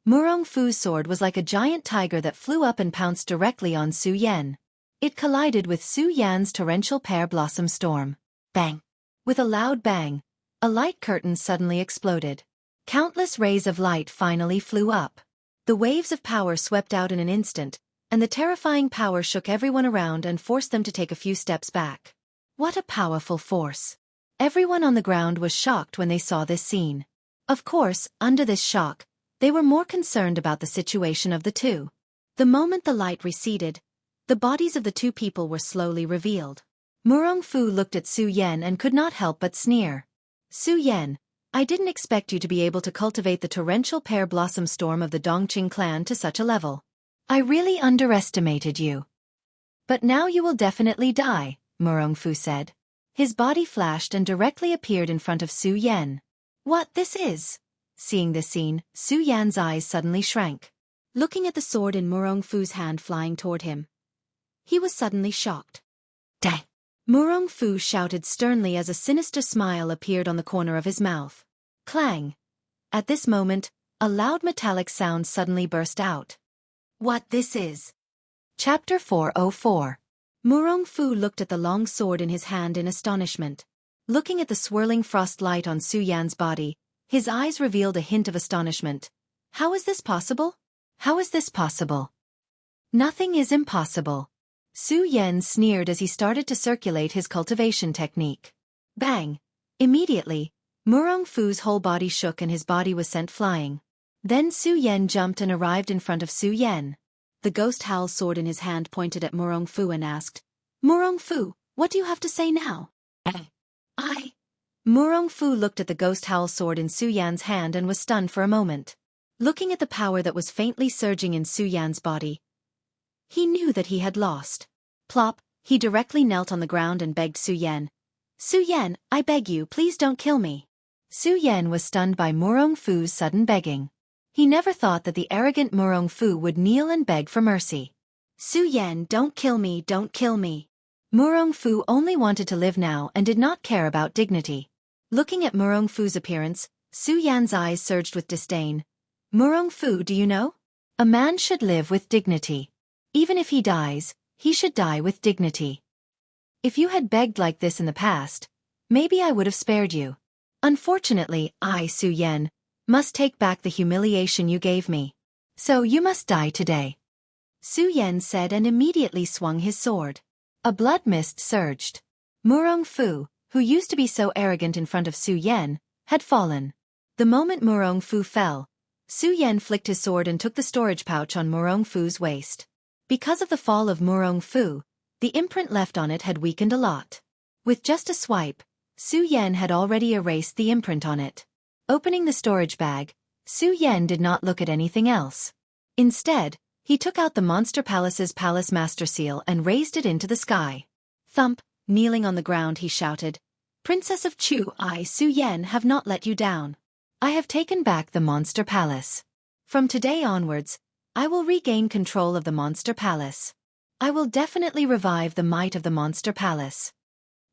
Murong Fu's sword was like a giant tiger that flew up and pounced directly on Su Yan. It collided with Su Yan's torrential pear blossom storm. Bang! With a loud bang, a light curtain suddenly exploded. Countless rays of light finally flew up. The waves of power swept out in an instant, and the terrifying power shook everyone around and forced them to take a few steps back. What a powerful force! Everyone on the ground was shocked when they saw this scene. Of course, under this shock, they were more concerned about the situation of the two. The moment the light receded, the bodies of the two people were slowly revealed. Murong Fu looked at Su Yan and could not help but sneer. "Su Yan, I didn't expect you to be able to cultivate the torrential pear blossom storm of the Dongqing clan to such a level. I really underestimated you. But now you will definitely die," Murong Fu said. His body flashed and directly appeared in front of Su Yan. "What this is?" Seeing this scene, Su Yan's eyes suddenly shrank. Looking at the sword in Murong Fu's hand flying toward him, he was suddenly shocked. "Dang!" Murong Fu shouted sternly as a sinister smile appeared on the corner of his mouth. Clang! At this moment, a loud metallic sound suddenly burst out. "What this is?" Chapter 404. Murong Fu looked at the long sword in his hand in astonishment. Looking at the swirling frost light on Su Yan's body, his eyes revealed a hint of astonishment. "How is this possible? How is this possible? Nothing is impossible." Su Yan sneered as he started to circulate his cultivation technique. Bang! Immediately, Murong Fu's whole body shook and his body was sent flying. Then Su Yan jumped and arrived in front of Su Yan. The ghost howl sword in his hand pointed at Murong Fu and asked, Murong Fu, what do you have to say now? I. Murong Fu looked at the ghost howl sword in Su Yan's hand and was stunned for a moment. Looking at the power that was faintly surging in Su Yan's body, he knew that he had lost. Plop, he directly knelt on the ground and begged Su Yan. Su Yan, I beg you, please don't kill me. Su Yan was stunned by Murong Fu's sudden begging. He never thought that the arrogant Murong Fu would kneel and beg for mercy. Su Yan, don't kill me, don't kill me. Murong Fu only wanted to live now and did not care about dignity. Looking at Murong Fu's appearance, Su Yan's eyes surged with disdain. Murong Fu, do you know? A man should live with dignity. Even if he dies, he should die with dignity. If you had begged like this in the past, maybe I would have spared you. Unfortunately, I, Su Yan, must take back the humiliation you gave me. So you must die today. Su Yan said and immediately swung his sword. A blood mist surged. Murong Fu, who used to be so arrogant in front of Su Yan, had fallen. The moment Murong Fu fell, Su Yan flicked his sword and took the storage pouch on Murong Fu's waist. Because of the fall of Murong Fu, the imprint left on it had weakened a lot. With just a swipe, Su Yan had already erased the imprint on it. Opening the storage bag, Su Yan did not look at anything else. Instead, he took out the Monster Palace's Palace Master Seal and raised it into the sky. Thump, kneeling on the ground, he shouted, Princess of Chu, I, Su Yan, have not let you down. I have taken back the Monster Palace. From today onwards, I will regain control of the Monster Palace. I will definitely revive the might of the Monster Palace.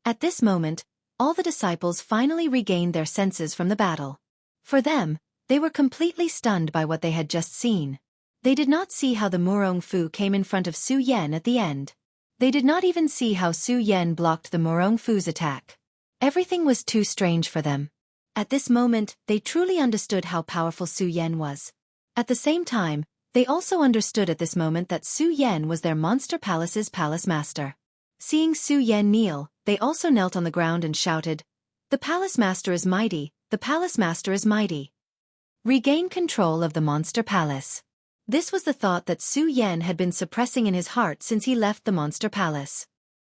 At this moment, all the disciples finally regained their senses from the battle. For them, they were completely stunned by what they had just seen. They did not see how the Murong Fu came in front of Su Yan at the end. They did not even see how Su Yan blocked the Murong Fu's attack. Everything was too strange for them. At this moment, they truly understood how powerful Su Yan was. At the same time, they also understood at this moment that Su Yan was their Monster Palace's Palace Master. Seeing Su Yan kneel, they also knelt on the ground and shouted, The Palace Master is mighty, the Palace Master is mighty. Regain control of the Monster Palace. This was the thought that Su Yan had been suppressing in his heart since he left the Monster Palace.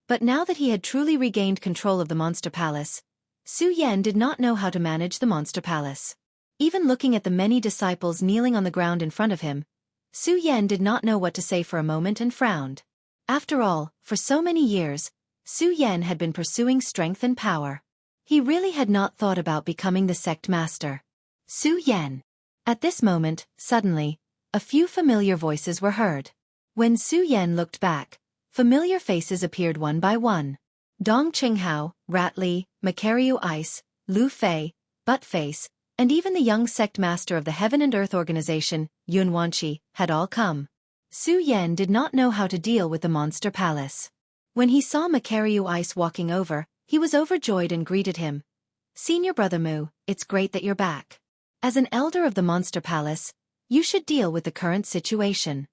But now that he had truly regained control of the Monster Palace, Su Yan did not know how to manage the Monster Palace. Even looking at the many disciples kneeling on the ground in front of him, Su Yan did not know what to say for a moment and frowned. After all, for so many years, Su Yan had been pursuing strength and power. He really had not thought about becoming the sect master. Su Yan. At this moment, suddenly, a few familiar voices were heard. When Su Yan looked back, familiar faces appeared one by one. Dong Qinghao, Rat Li, Macariu Ice, Lu Fei, Buttface, and even the young sect master of the Heaven and Earth organization, Yun Wanqi, had all come. Su Yan did not know how to deal with the Monster Palace. When he saw Macariu Ice walking over, he was overjoyed and greeted him. Senior Brother Mu, it's great that you're back. As an elder of the Monster Palace, you should deal with the current situation.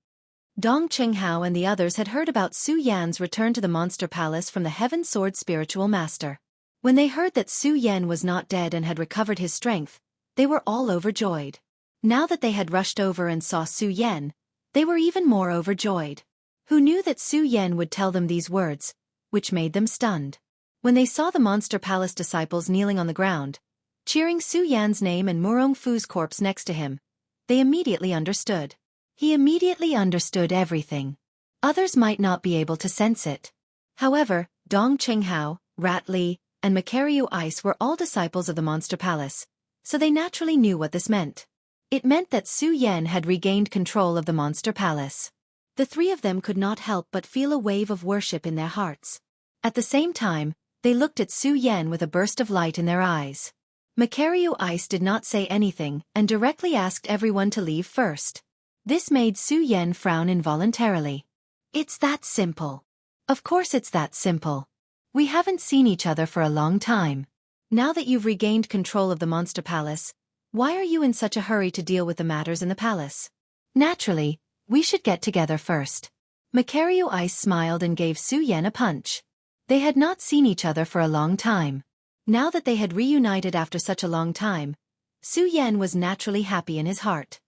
Dong Qinghao and the others had heard about Su Yan's return to the Monster Palace from the Heaven Sword spiritual master. When they heard that Su Yan was not dead and had recovered his strength, they were all overjoyed. Now that they had rushed over and saw Su Yan, they were even more overjoyed. Who knew that Su Yan would tell them these words, which made them stunned. When they saw the Monster Palace disciples kneeling on the ground, cheering Su Yan's name and Murong Fu's corpse next to him, they immediately understood. He immediately understood everything. Others might not be able to sense it. However, Dong Qinghao, Rat Li, and Macariu Ice were all disciples of the Monster Palace, so they naturally knew what this meant. It meant that Su Yan had regained control of the Monster Palace. The three of them could not help but feel a wave of worship in their hearts. At the same time, they looked at Su Yan with a burst of light in their eyes. Macariu Ice did not say anything and directly asked everyone to leave first. This made Su Yan frown involuntarily. It's that simple. Of course it's that simple. We haven't seen each other for a long time. Now that you've regained control of the Monster Palace, why are you in such a hurry to deal with the matters in the palace? Naturally, we should get together first. Macariu Ice smiled and gave Su Yan a punch. They had not seen each other for a long time. Now that they had reunited after such a long time, Su Yan was naturally happy in his heart.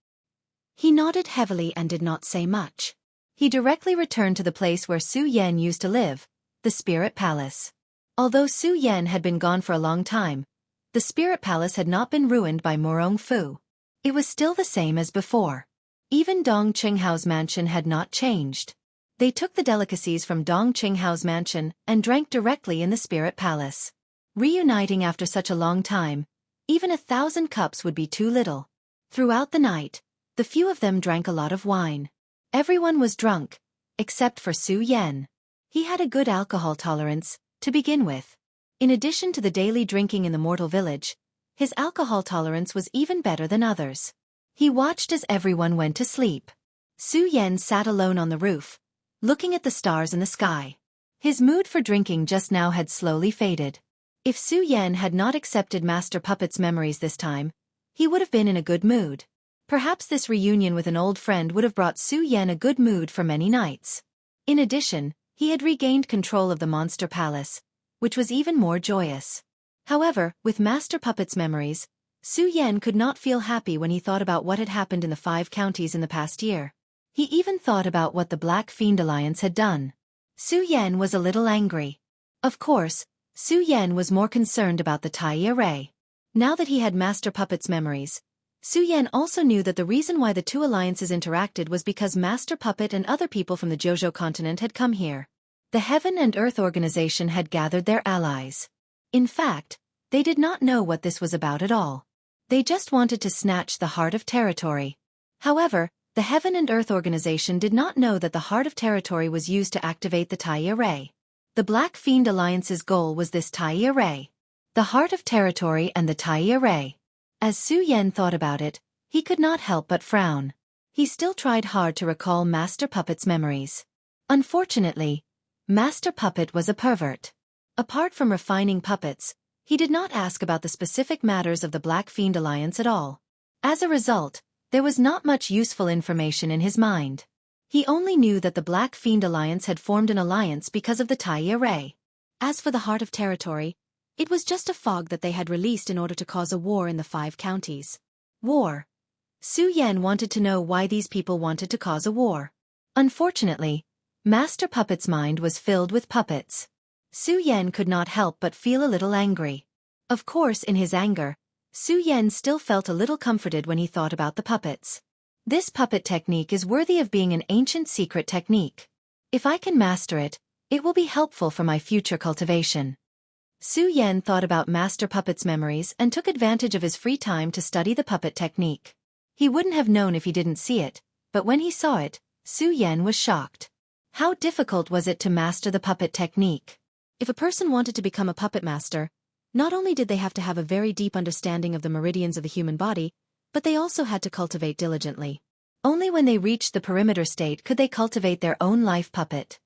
He nodded heavily and did not say much. He directly returned to the place where Su Yan used to live, the Spirit Palace. Although Su Yan had been gone for a long time, the Spirit Palace had not been ruined by Murong Fu. It was still the same as before. Even Dong Qinghao's mansion had not changed. They took the delicacies from Dong Qinghao's mansion and drank directly in the Spirit Palace. Reuniting after such a long time, even 1,000 cups would be too little. Throughout the night, the few of them drank a lot of wine. Everyone was drunk, except for Su Yan. He had a good alcohol tolerance, to begin with. In addition to the daily drinking in the mortal village, his alcohol tolerance was even better than others. He watched as everyone went to sleep. Su Yan sat alone on the roof, looking at the stars in the sky. His mood for drinking just now had slowly faded. If Su Yan had not accepted Master Puppet's memories this time, he would have been in a good mood. Perhaps this reunion with an old friend would have brought Su Yan a good mood for many nights. In addition, he had regained control of the Monster Palace, which was even more joyous. However, with Master Puppet's memories, Su Yan could not feel happy when he thought about what had happened in the 5 counties in the past year. He even thought about what the Black Fiend Alliance had done. Su Yan was a little angry. Of course, Su Yan was more concerned about the Tai Array. Now that he had Master Puppet's memories, Su Yan also knew that the reason why the 2 alliances interacted was because Master Puppet and other people from the Jojo continent had come here. The Heaven and Earth organization had gathered their allies. In fact, they did not know what this was about at all. They just wanted to snatch the Heart of Territory. However, the Heaven and Earth organization did not know that the Heart of Territory was used to activate the Tai Array. The Black Fiend Alliance's goal was this Tai Array. The Heart of Territory and the Tai Array. As Su Yan thought about it, he could not help but frown. He still tried hard to recall Master Puppet's memories. Unfortunately, Master Puppet was a pervert. Apart from refining puppets, he did not ask about the specific matters of the Black Fiend Alliance at all. As a result, there was not much useful information in his mind. He only knew that the Black Fiend Alliance had formed an alliance because of the Tai Array. As for the Heart of Territory, it was just a fog that they had released in order to cause a war in the 5 counties. War. Su Yan wanted to know why these people wanted to cause a war. Unfortunately, Master Puppet's mind was filled with puppets. Su Yan could not help but feel a little angry. Of course, in his anger, Su Yan still felt a little comforted when he thought about the puppets. This puppet technique is worthy of being an ancient secret technique. If I can master it, it will be helpful for my future cultivation. Su Yan thought about Master Puppet's memories and took advantage of his free time to study the puppet technique. He wouldn't have known if he didn't see it, but when he saw it, Su Yan was shocked. How difficult was it to master the puppet technique? If a person wanted to become a puppet master, not only did they have to have a very deep understanding of the meridians of the human body, but they also had to cultivate diligently. Only when they reached the perimeter state could they cultivate their own life puppet.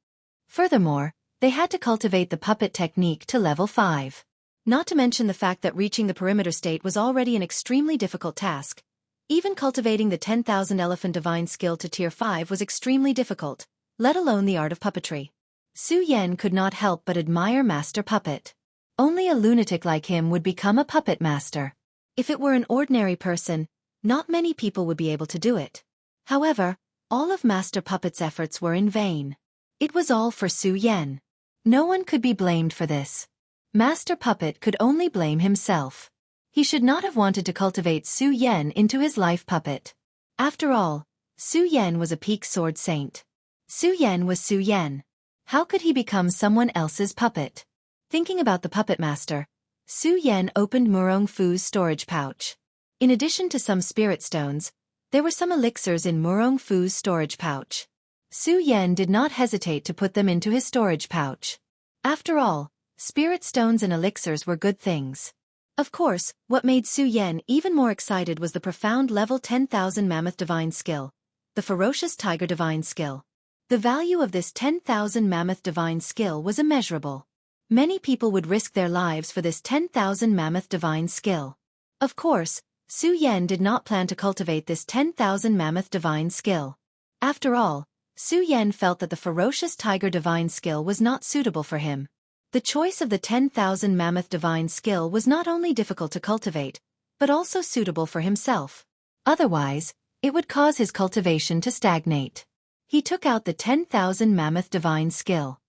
Furthermore, they had to cultivate the puppet technique to level 5. Not to mention the fact that reaching the perimeter state was already an extremely difficult task. Even cultivating the 10,000 elephant divine skill to tier 5 was extremely difficult, let alone the art of puppetry. Su Yan could not help but admire Master Puppet. Only a lunatic like him would become a puppet master. If it were an ordinary person, not many people would be able to do it. However, all of Master Puppet's efforts were in vain. It was all for Su Yan. No one could be blamed for this. Master Puppet could only blame himself. He should not have wanted to cultivate Su Yan into his life puppet. After all, Su Yan was a peak sword saint. Su Yan was Su Yan. How could he become someone else's puppet? Thinking about the puppet master, Su Yan opened Murong Fu's storage pouch. In addition to some spirit stones, there were some elixirs in Murong Fu's storage pouch. Su Yan did not hesitate to put them into his storage pouch. After all, spirit stones and elixirs were good things. Of course, what made Su Yan even more excited was the profound level 10,000 Mammoth Divine Skill, the Ferocious Tiger Divine Skill. The value of this 10,000 Mammoth Divine Skill was immeasurable. Many people would risk their lives for this 10,000 Mammoth Divine Skill. Of course, Su Yan did not plan to cultivate this 10,000 Mammoth Divine Skill. After all, Su Yan felt that the Ferocious Tiger Divine Skill was not suitable for him. The choice of the 10,000 Mammoth Divine Skill was not only difficult to cultivate, but also suitable for himself. Otherwise, it would cause his cultivation to stagnate. He took out the 10,000 Mammoth Divine Skill.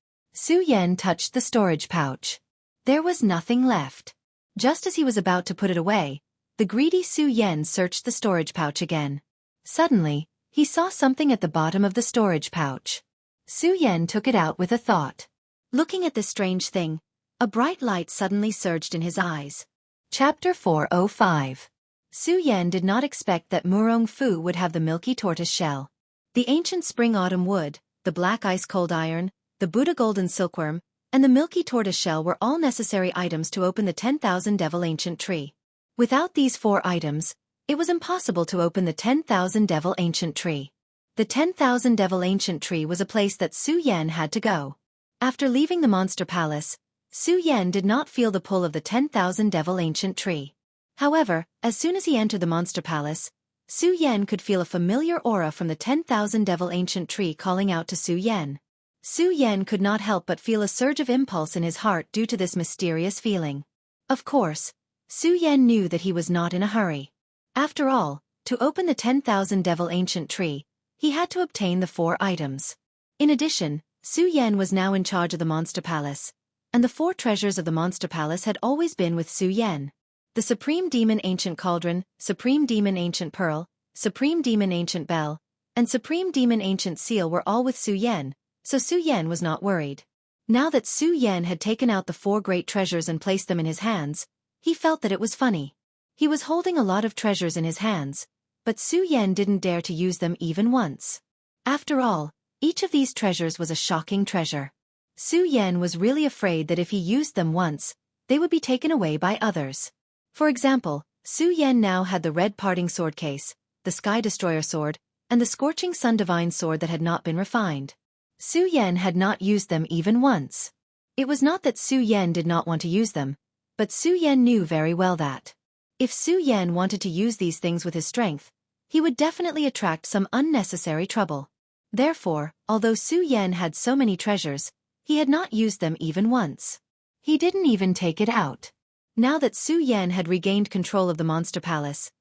Su Yan touched the storage pouch. There was nothing left. Just as he was about to put it away, the greedy Su Yan searched the storage pouch again. Suddenly, he saw something at the bottom of the storage pouch. Su Yan took it out with a thought. Looking at this strange thing, a bright light suddenly surged in his eyes. Chapter 405. Su Yan did not expect that Murong Fu would have the milky tortoise shell. The ancient spring-autumn wood, the black ice-cold iron, the Buddha golden silkworm, and the milky tortoise shell were all necessary items to open the 10,000 devil ancient tree. Without these 4 items, it was impossible to open the 10,000 devil ancient tree. The 10,000 devil ancient tree was a place that Su Yan had to go. After leaving the monster palace, Su Yan did not feel the pull of the 10,000 devil ancient tree. However, as soon as he entered the monster palace, Su Yan could feel a familiar aura from the 10,000 devil ancient tree calling out to Su Yan. Su Yan could not help but feel a surge of impulse in his heart due to this mysterious feeling. Of course, Su Yan knew that he was not in a hurry. After all, to open the 10,000 devil ancient tree, he had to obtain the 4 items. In addition, Su Yan was now in charge of the monster palace, and the 4 treasures of the monster palace had always been with Su Yan. The Supreme Demon Ancient Cauldron, Supreme Demon Ancient Pearl, Supreme Demon Ancient Bell, and Supreme Demon Ancient Seal were all with Su Yan, so Su Yan was not worried. Now that Su Yan had taken out the 4 great treasures and placed them in his hands, he felt that it was funny. He was holding a lot of treasures in his hands, but Su Yan didn't dare to use them even once. After all, each of these treasures was a shocking treasure. Su Yan was really afraid that if he used them once, they would be taken away by others. For example, Su Yan now had the red parting sword case, the Sky Destroyer sword, and the Scorching Sun Divine sword that had not been refined. Su Yan had not used them even once. It was not that Su Yan did not want to use them, but Su Yan knew very well that if Su Yan wanted to use these things with his strength, he would definitely attract some unnecessary trouble. Therefore, although Su Yan had so many treasures, he had not used them even once. He didn't even take it out. Now that Su Yan had regained control of the monster palace,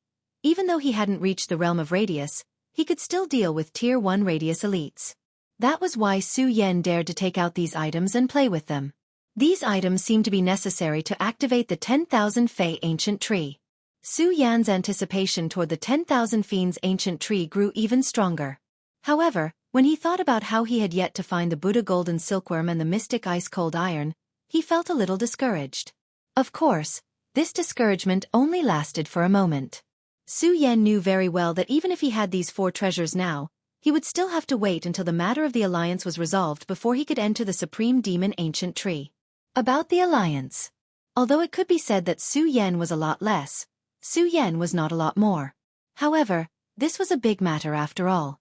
even though he hadn't reached the realm of Radius, he could still deal with Tier 1 Radius elites. That was why Su Yan dared to take out these items and play with them. These items seemed to be necessary to activate the 10,000 Fey ancient tree. Su Yan's anticipation toward the 10,000 Fiends ancient tree grew even stronger. However, when he thought about how he had yet to find the Buddha golden silkworm and the mystic ice-cold iron, he felt a little discouraged. Of course, this discouragement only lasted for a moment. Su Yan knew very well that even if he had these 4 treasures now, he would still have to wait until the matter of the alliance was resolved before he could enter the Supreme Demon Ancient Tree. About the alliance. Although it could be said that Su Yan was a lot less, Su Yan was not a lot more. However, this was a big matter after all.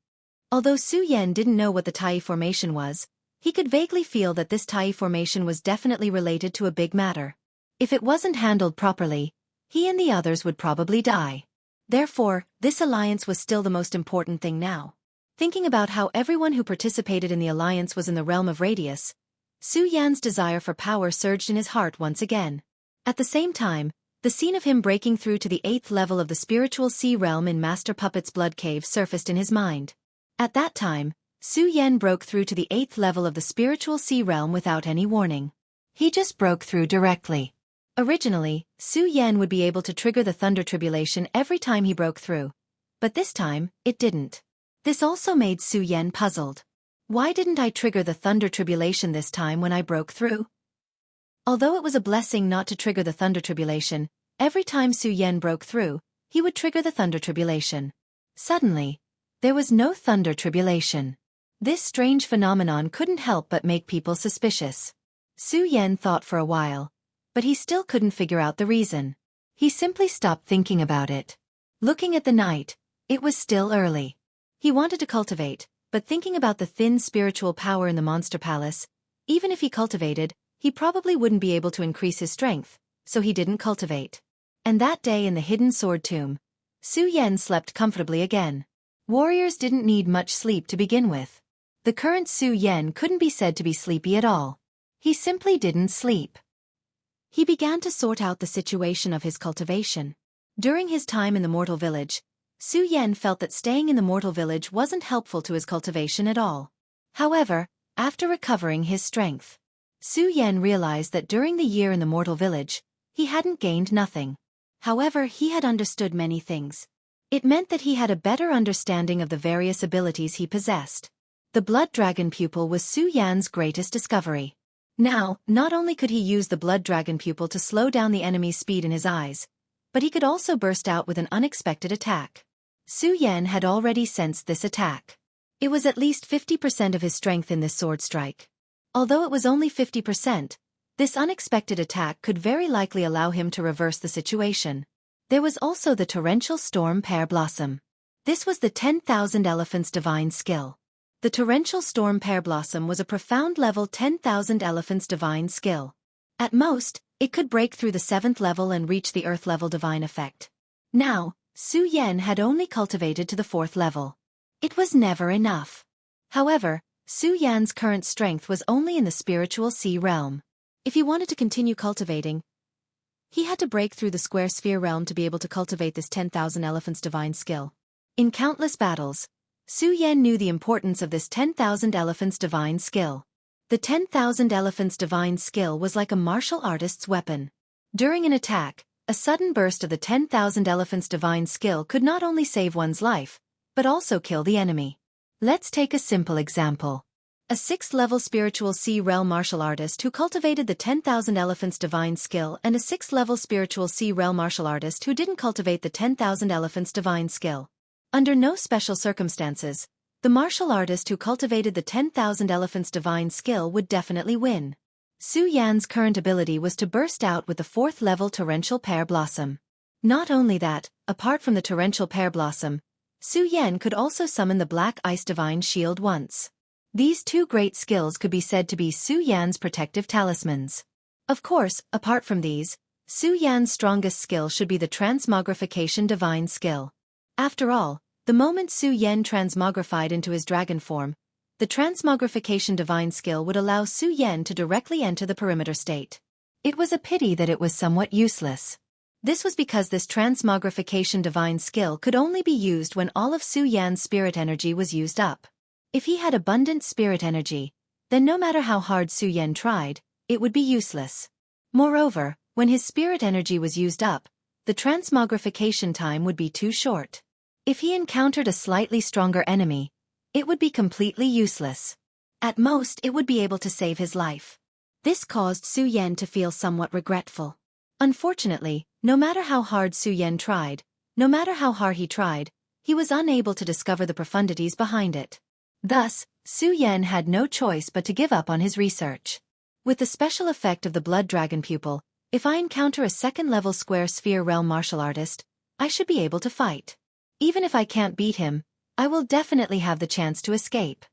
Although Su Yan didn't know what the Tai formation was, he could vaguely feel that this Tai formation was definitely related to a big matter. If it wasn't handled properly, he and the others would probably die. Therefore, this alliance was still the most important thing now. Thinking about how everyone who participated in the alliance was in the realm of Radius, Su Yan's desire for power surged in his heart once again. At the same time, the scene of him breaking through to the 8th level of the spiritual sea realm in Master Puppet's blood cave surfaced in his mind. At that time, Su Yan broke through to the 8th level of the spiritual sea realm without any warning. He just broke through directly. Originally, Su Yan would be able to trigger the Thunder Tribulation every time he broke through. But this time, it didn't. This also made Su Yan puzzled. Why didn't I trigger the Thunder Tribulation this time when I broke through? Although it was a blessing not to trigger the Thunder Tribulation, every time Su Yan broke through, he would trigger the Thunder Tribulation. Suddenly, there was no Thunder Tribulation. This strange phenomenon couldn't help but make people suspicious. Su Yan thought for a while, but he still couldn't figure out the reason. He simply stopped thinking about it. Looking at the night, it was still early. He wanted to cultivate, but thinking about the thin spiritual power in the Monster Palace, even if he cultivated, he probably wouldn't be able to increase his strength, so he didn't cultivate. And that day in the hidden sword tomb, Su Yan slept comfortably again. Warriors didn't need much sleep to begin with. The current Su Yan couldn't be said to be sleepy at all. He simply didn't sleep. He began to sort out the situation of his cultivation. During his time in the Mortal Village, Su Yan felt that staying in the Mortal Village wasn't helpful to his cultivation at all. However, after recovering his strength, Su Yan realized that during the year in the mortal village, he hadn't gained nothing. However, he had understood many things. It meant that he had a better understanding of the various abilities he possessed. The blood dragon pupil was Su Yan's greatest discovery. Now, not only could he use the blood dragon pupil to slow down the enemy's speed in his eyes, but he could also burst out with an unexpected attack. Su Yan had already sensed this attack. It was at least 50% of his strength in this sword strike. Although it was only 50%, this unexpected attack could very likely allow him to reverse the situation. There was also the Torrential Storm Pear Blossom. This was the 10,000 Elephants Divine skill. The Torrential Storm Pear Blossom was a profound level 10,000 Elephants Divine skill. At most, it could break through the 7th level and reach the Earth level divine effect. Now, Su Yan had only cultivated to the 4th level. It was never enough. However, Su Yan's current strength was only in the spiritual sea realm. If he wanted to continue cultivating, he had to break through the square sphere realm to be able to cultivate this 10,000 Elephants Divine skill. In countless battles, Su Yan knew the importance of this 10,000 Elephants Divine skill. The 10,000 Elephants Divine skill was like a martial artist's weapon. During an attack, a sudden burst of the 10,000 Elephants Divine skill could not only save one's life, but also kill the enemy. Let's take a simple example. A 6th-level spiritual sea realm martial artist who cultivated the 10,000 Elephants Divine skill and a 6th-level spiritual sea realm martial artist who didn't cultivate the 10,000 Elephants Divine skill. Under no special circumstances, the martial artist who cultivated the 10,000 Elephants Divine skill would definitely win. Su Yan's current ability was to burst out with the 4th-level Torrential Pear Blossom. Not only that, apart from the Torrential Pear Blossom, Su Yan could also summon the Black Ice Divine Shield once. These two great skills could be said to be Su Yan's protective talismans. Of course, apart from these, Su Yan's strongest skill should be the Transmogrification Divine skill. After all, the moment Su Yan transmogrified into his dragon form, the Transmogrification Divine skill would allow Su Yan to directly enter the perimeter state. It was a pity that it was somewhat useless. This was because this Transmogrification Divine skill could only be used when all of Su Yan's spirit energy was used up. If he had abundant spirit energy, then no matter how hard Su Yan tried, it would be useless. Moreover, when his spirit energy was used up, the transmogrification time would be too short. If he encountered a slightly stronger enemy, it would be completely useless. At most, it would be able to save his life. This caused Su Yan to feel somewhat regretful. Unfortunately, no matter how hard Su Yan tried, no matter how hard he tried, he was unable to discover the profundities behind it. Thus, Su Yan had no choice but to give up on his research. With the special effect of the Blood Dragon Pupil, if I encounter a 2nd-level Square Sphere Realm martial artist, I should be able to fight. Even if I can't beat him, I will definitely have the chance to escape.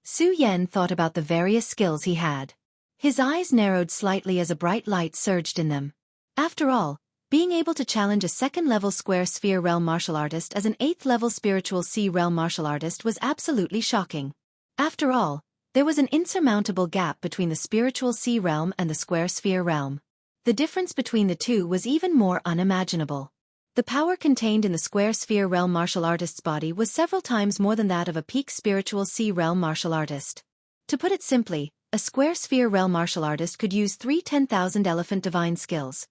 Su Yan thought about the various skills he had. His eyes narrowed slightly as a bright light surged in them. After all, being able to challenge a 2nd-level Square Sphere Realm martial artist as an 8th-level Spiritual Sea Realm martial artist was absolutely shocking. After all, there was an insurmountable gap between the Spiritual Sea Realm and the Square Sphere Realm. The difference between the two was even more unimaginable. The power contained in the Square Sphere Realm martial artist's body was several times more than that of a peak Spiritual Sea Realm martial artist. To put it simply, a Square Sphere Realm martial artist could use 3 10,000 Elephant Divine skills,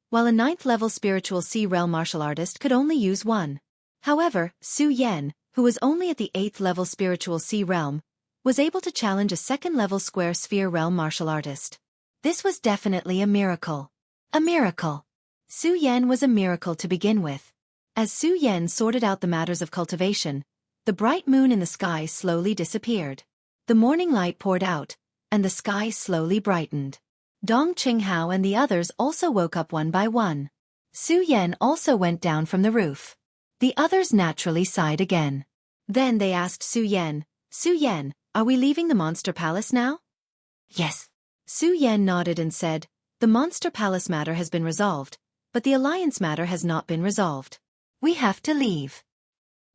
while a 9th-level Spiritual Sea Realm martial artist could only use 1. However, Su Yan, who was only at the 8th-level Spiritual Sea Realm, was able to challenge a 2nd-level Square Sphere Realm martial artist. This was definitely a miracle. A miracle. Su Yan was a miracle to begin with. As Su Yan sorted out the matters of cultivation, the bright moon in the sky slowly disappeared. The morning light poured out, and the sky slowly brightened. Dong Qinghao and the others also woke up one by one. Su Yan also went down from the roof. The others naturally sighed again. Then they asked Su Yan, "Su Yan, are we leaving the Monster Palace now?" Yes. Su Yan nodded and said, "The Monster Palace matter has been resolved, but the Alliance matter has not been resolved. We have to leave."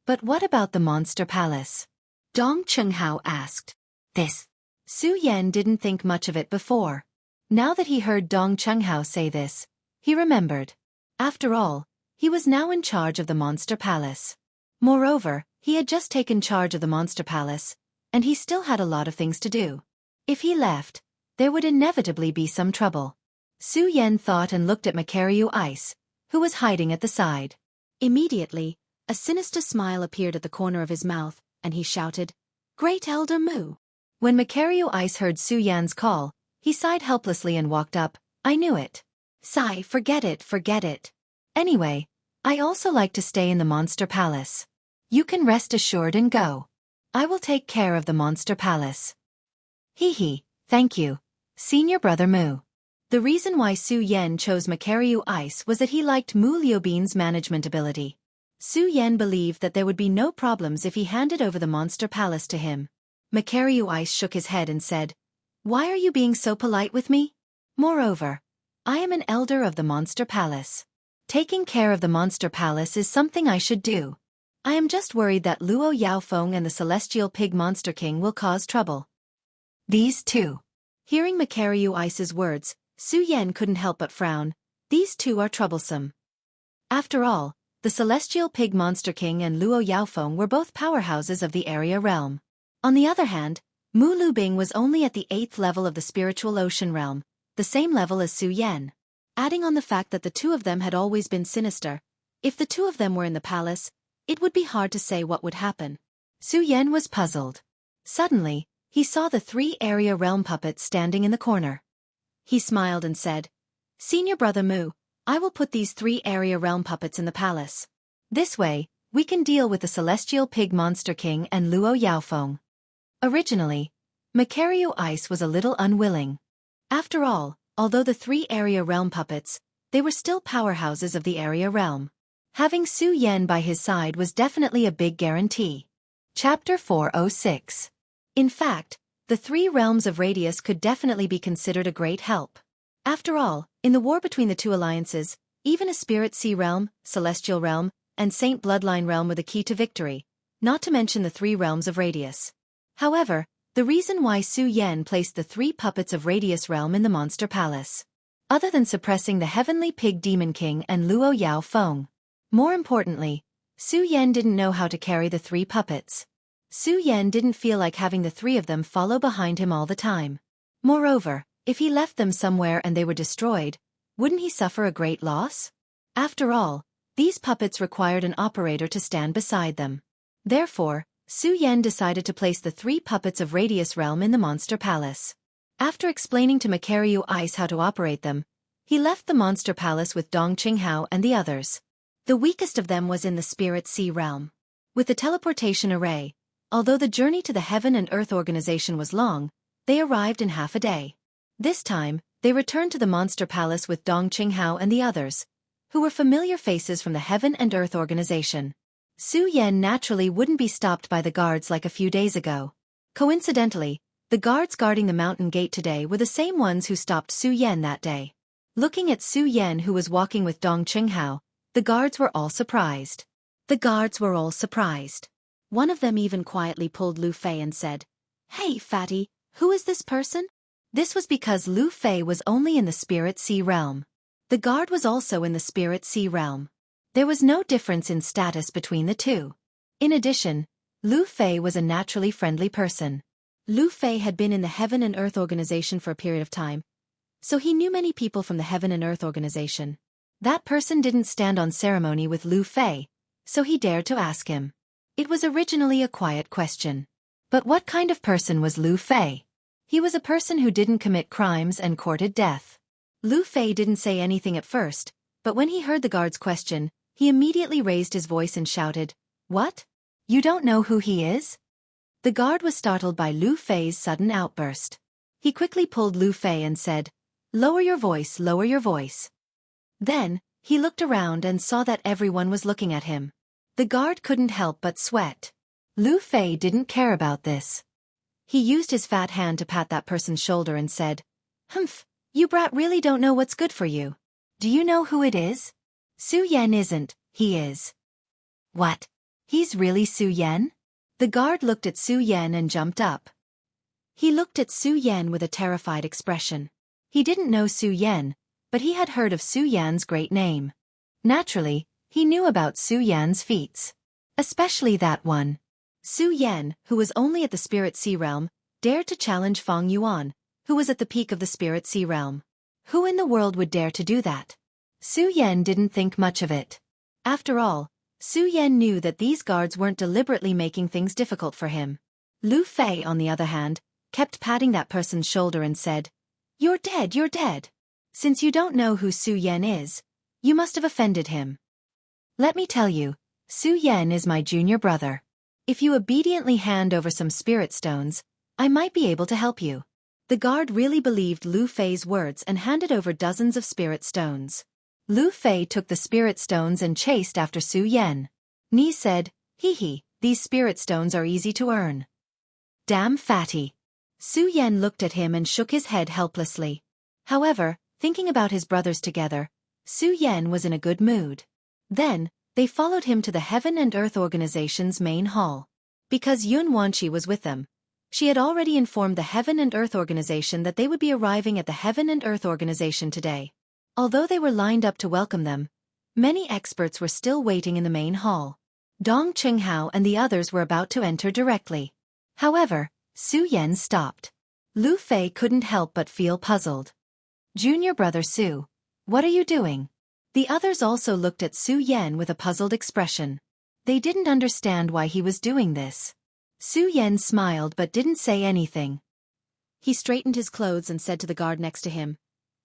"But what about the Monster Palace?" Dong Qinghao asked. This. Su Yan didn't think much of it before. Now that he heard Dong Qinghao say this, he remembered. After all, he was now in charge of the Monster Palace. Moreover, he had just taken charge of the Monster Palace, and he still had a lot of things to do. If he left, there would inevitably be some trouble. Su Yen thought and looked at Makaryu Ice, who was hiding at the side. Immediately, a sinister smile appeared at the corner of his mouth, and he shouted, "Great Elder Mu!" When Makaryu Ice heard Su Yan's call, he sighed helplessly and walked up. I knew it. Sigh, forget it, forget it. Anyway, I also like to stay in the Monster Palace. You can rest assured and go. I will take care of the Monster Palace. Hee, thank you, Senior Brother Mu. The reason why Su Yen chose Makaryu Ice was that he liked Mu Liubean's management ability. Su Yen believed that there would be no problems if he handed over the Monster Palace to him. Makaryu Ice shook his head and said, "Why are you being so polite with me? Moreover, I am an elder of the Monster Palace. Taking care of the Monster Palace is something I should do. I am just worried that Luo Yaofeng and the Celestial Pig Monster King will cause trouble." These two. Hearing Makaryu Ice's words, Su Yen couldn't help but frown. These two are troublesome. After all, the Celestial Pig Monster King and Luo Yaofeng were both powerhouses of the area realm. On the other hand, Mu Lubing was only at the 8th level of the Spiritual Ocean realm, the same level as Su Yen. Adding on the fact that the two of them had always been sinister, if the two of them were in the palace, it would be hard to say what would happen. Su Yen was puzzled. Suddenly, he saw the 3 area realm puppets standing in the corner. He smiled and said, "Senior Brother Mu, I will put these 3 area realm puppets in the palace. This way, we can deal with the Celestial Pig Monster King and Luo Yaofeng." Originally, Makaryu Ice was a little unwilling. After all, although the 3 area realm puppets, they were still powerhouses of the area realm. Having Su Yen by his side was definitely a big guarantee. Chapter 406. In fact, the 3 realms of Radius could definitely be considered a great help. After all, in the war between the 2 alliances, even a Spirit Sea realm, Celestial realm, and Saint Bloodline realm were the key to victory, not to mention the 3 realms of Radius. However, the reason why Su Yen placed the 3 puppets of Radius realm in the Monster Palace, other than suppressing the Heavenly Pig Demon King and Luo Yaofeng. More importantly, Su Yen didn't know how to carry the 3 puppets. Su Yen didn't feel like having the 3 of them follow behind him all the time. Moreover, if he left them somewhere and they were destroyed, wouldn't he suffer a great loss? After all, these puppets required an operator to stand beside them. Therefore, Su Yen decided to place the 3 puppets of Radius realm in the Monster Palace. After explaining to Makaryu Ice how to operate them, he left the Monster Palace with Dong Qinghao and the others. The weakest of them was in the Spirit Sea realm. With the teleportation array, although the journey to the Heaven and Earth organization was long, they arrived in half a day. This time, they returned to the Monster Palace with Dong Qinghao and the others, who were familiar faces from the Heaven and Earth organization. Su Yen naturally wouldn't be stopped by the guards like a few days ago. Coincidentally, the guards guarding the mountain gate today were the same ones who stopped Su Yen that day. Looking at Su Yen, who was walking with Dong Qinghao, the guards were all surprised. One of them even quietly pulled Lu Fei and said, "Hey, fatty, who is this person?" This was because Lu Fei was only in the Spirit Sea realm. The guard was also in the Spirit Sea realm. There was no difference in status between the two. In addition, Lu Fei was a naturally friendly person. Lu Fei had been in the Heaven and Earth organization for a period of time, so he knew many people from the Heaven and Earth organization. That person didn't stand on ceremony with Lu Fei, so he dared to ask him. It was originally a quiet question. But what kind of person was Lu Fei? He was a person who didn't commit crimes and courted death. Lu Fei didn't say anything at first, but when he heard the guard's question, he immediately raised his voice and shouted, "What? You don't know who he is?" The guard was startled by Lu Fei's sudden outburst. He quickly pulled Lu Fei and said, "Lower your voice, lower your voice." Then, he looked around and saw that everyone was looking at him. The guard couldn't help but sweat. Lu Fei didn't care about this. He used his fat hand to pat that person's shoulder and said, "Humph, you brat really don't know what's good for you. Do you know who it is? Su Yen isn't, he is." "What? He's really Su Yen?" The guard looked at Su Yen and jumped up. He looked at Su Yen with a terrified expression. He didn't know Su Yen, but he had heard of Su Yan's great name. Naturally, he knew about Su Yan's feats. Especially that one. Su Yen, who was only at the Spirit Sea realm, dared to challenge Feng Yuan, who was at the peak of the spirit sea realm. Who in the world would dare to do that? Su Yan didn't think much of it. After all, Su Yan knew that these guards weren't deliberately making things difficult for him. Lu Fei, on the other hand, kept patting that person's shoulder and said, "You're dead, you're dead. Since you don't know who Su Yan is, you must have offended him. Let me tell you, Su Yan is my junior brother. If you obediently hand over some spirit stones, I might be able to help you." The guard really believed Lu Fei's words and handed over dozens of spirit stones. Lu Fei took the spirit stones and chased after Su Yan. Ni said, "Hee hee, these spirit stones are easy to earn." Damn fatty. Su Yan looked at him and shook his head helplessly. However, thinking about his brothers together, Su Yan was in a good mood. Then, they followed him to the Heaven and Earth Organization's main hall. Because Yun Wanqi was with them, she had already informed the Heaven and Earth Organization that they would be arriving at the Heaven and Earth Organization today. Although they were lined up to welcome them, many experts were still waiting in the main hall. Dong Qinghao and the others were about to enter directly. However, Su Yan stopped. Lu Fei couldn't help but feel puzzled. "Junior brother Su, what are you doing?" The others also looked at Su Yan with a puzzled expression. They didn't understand why he was doing this. Su Yan smiled but didn't say anything. He straightened his clothes and said to the guard next to him,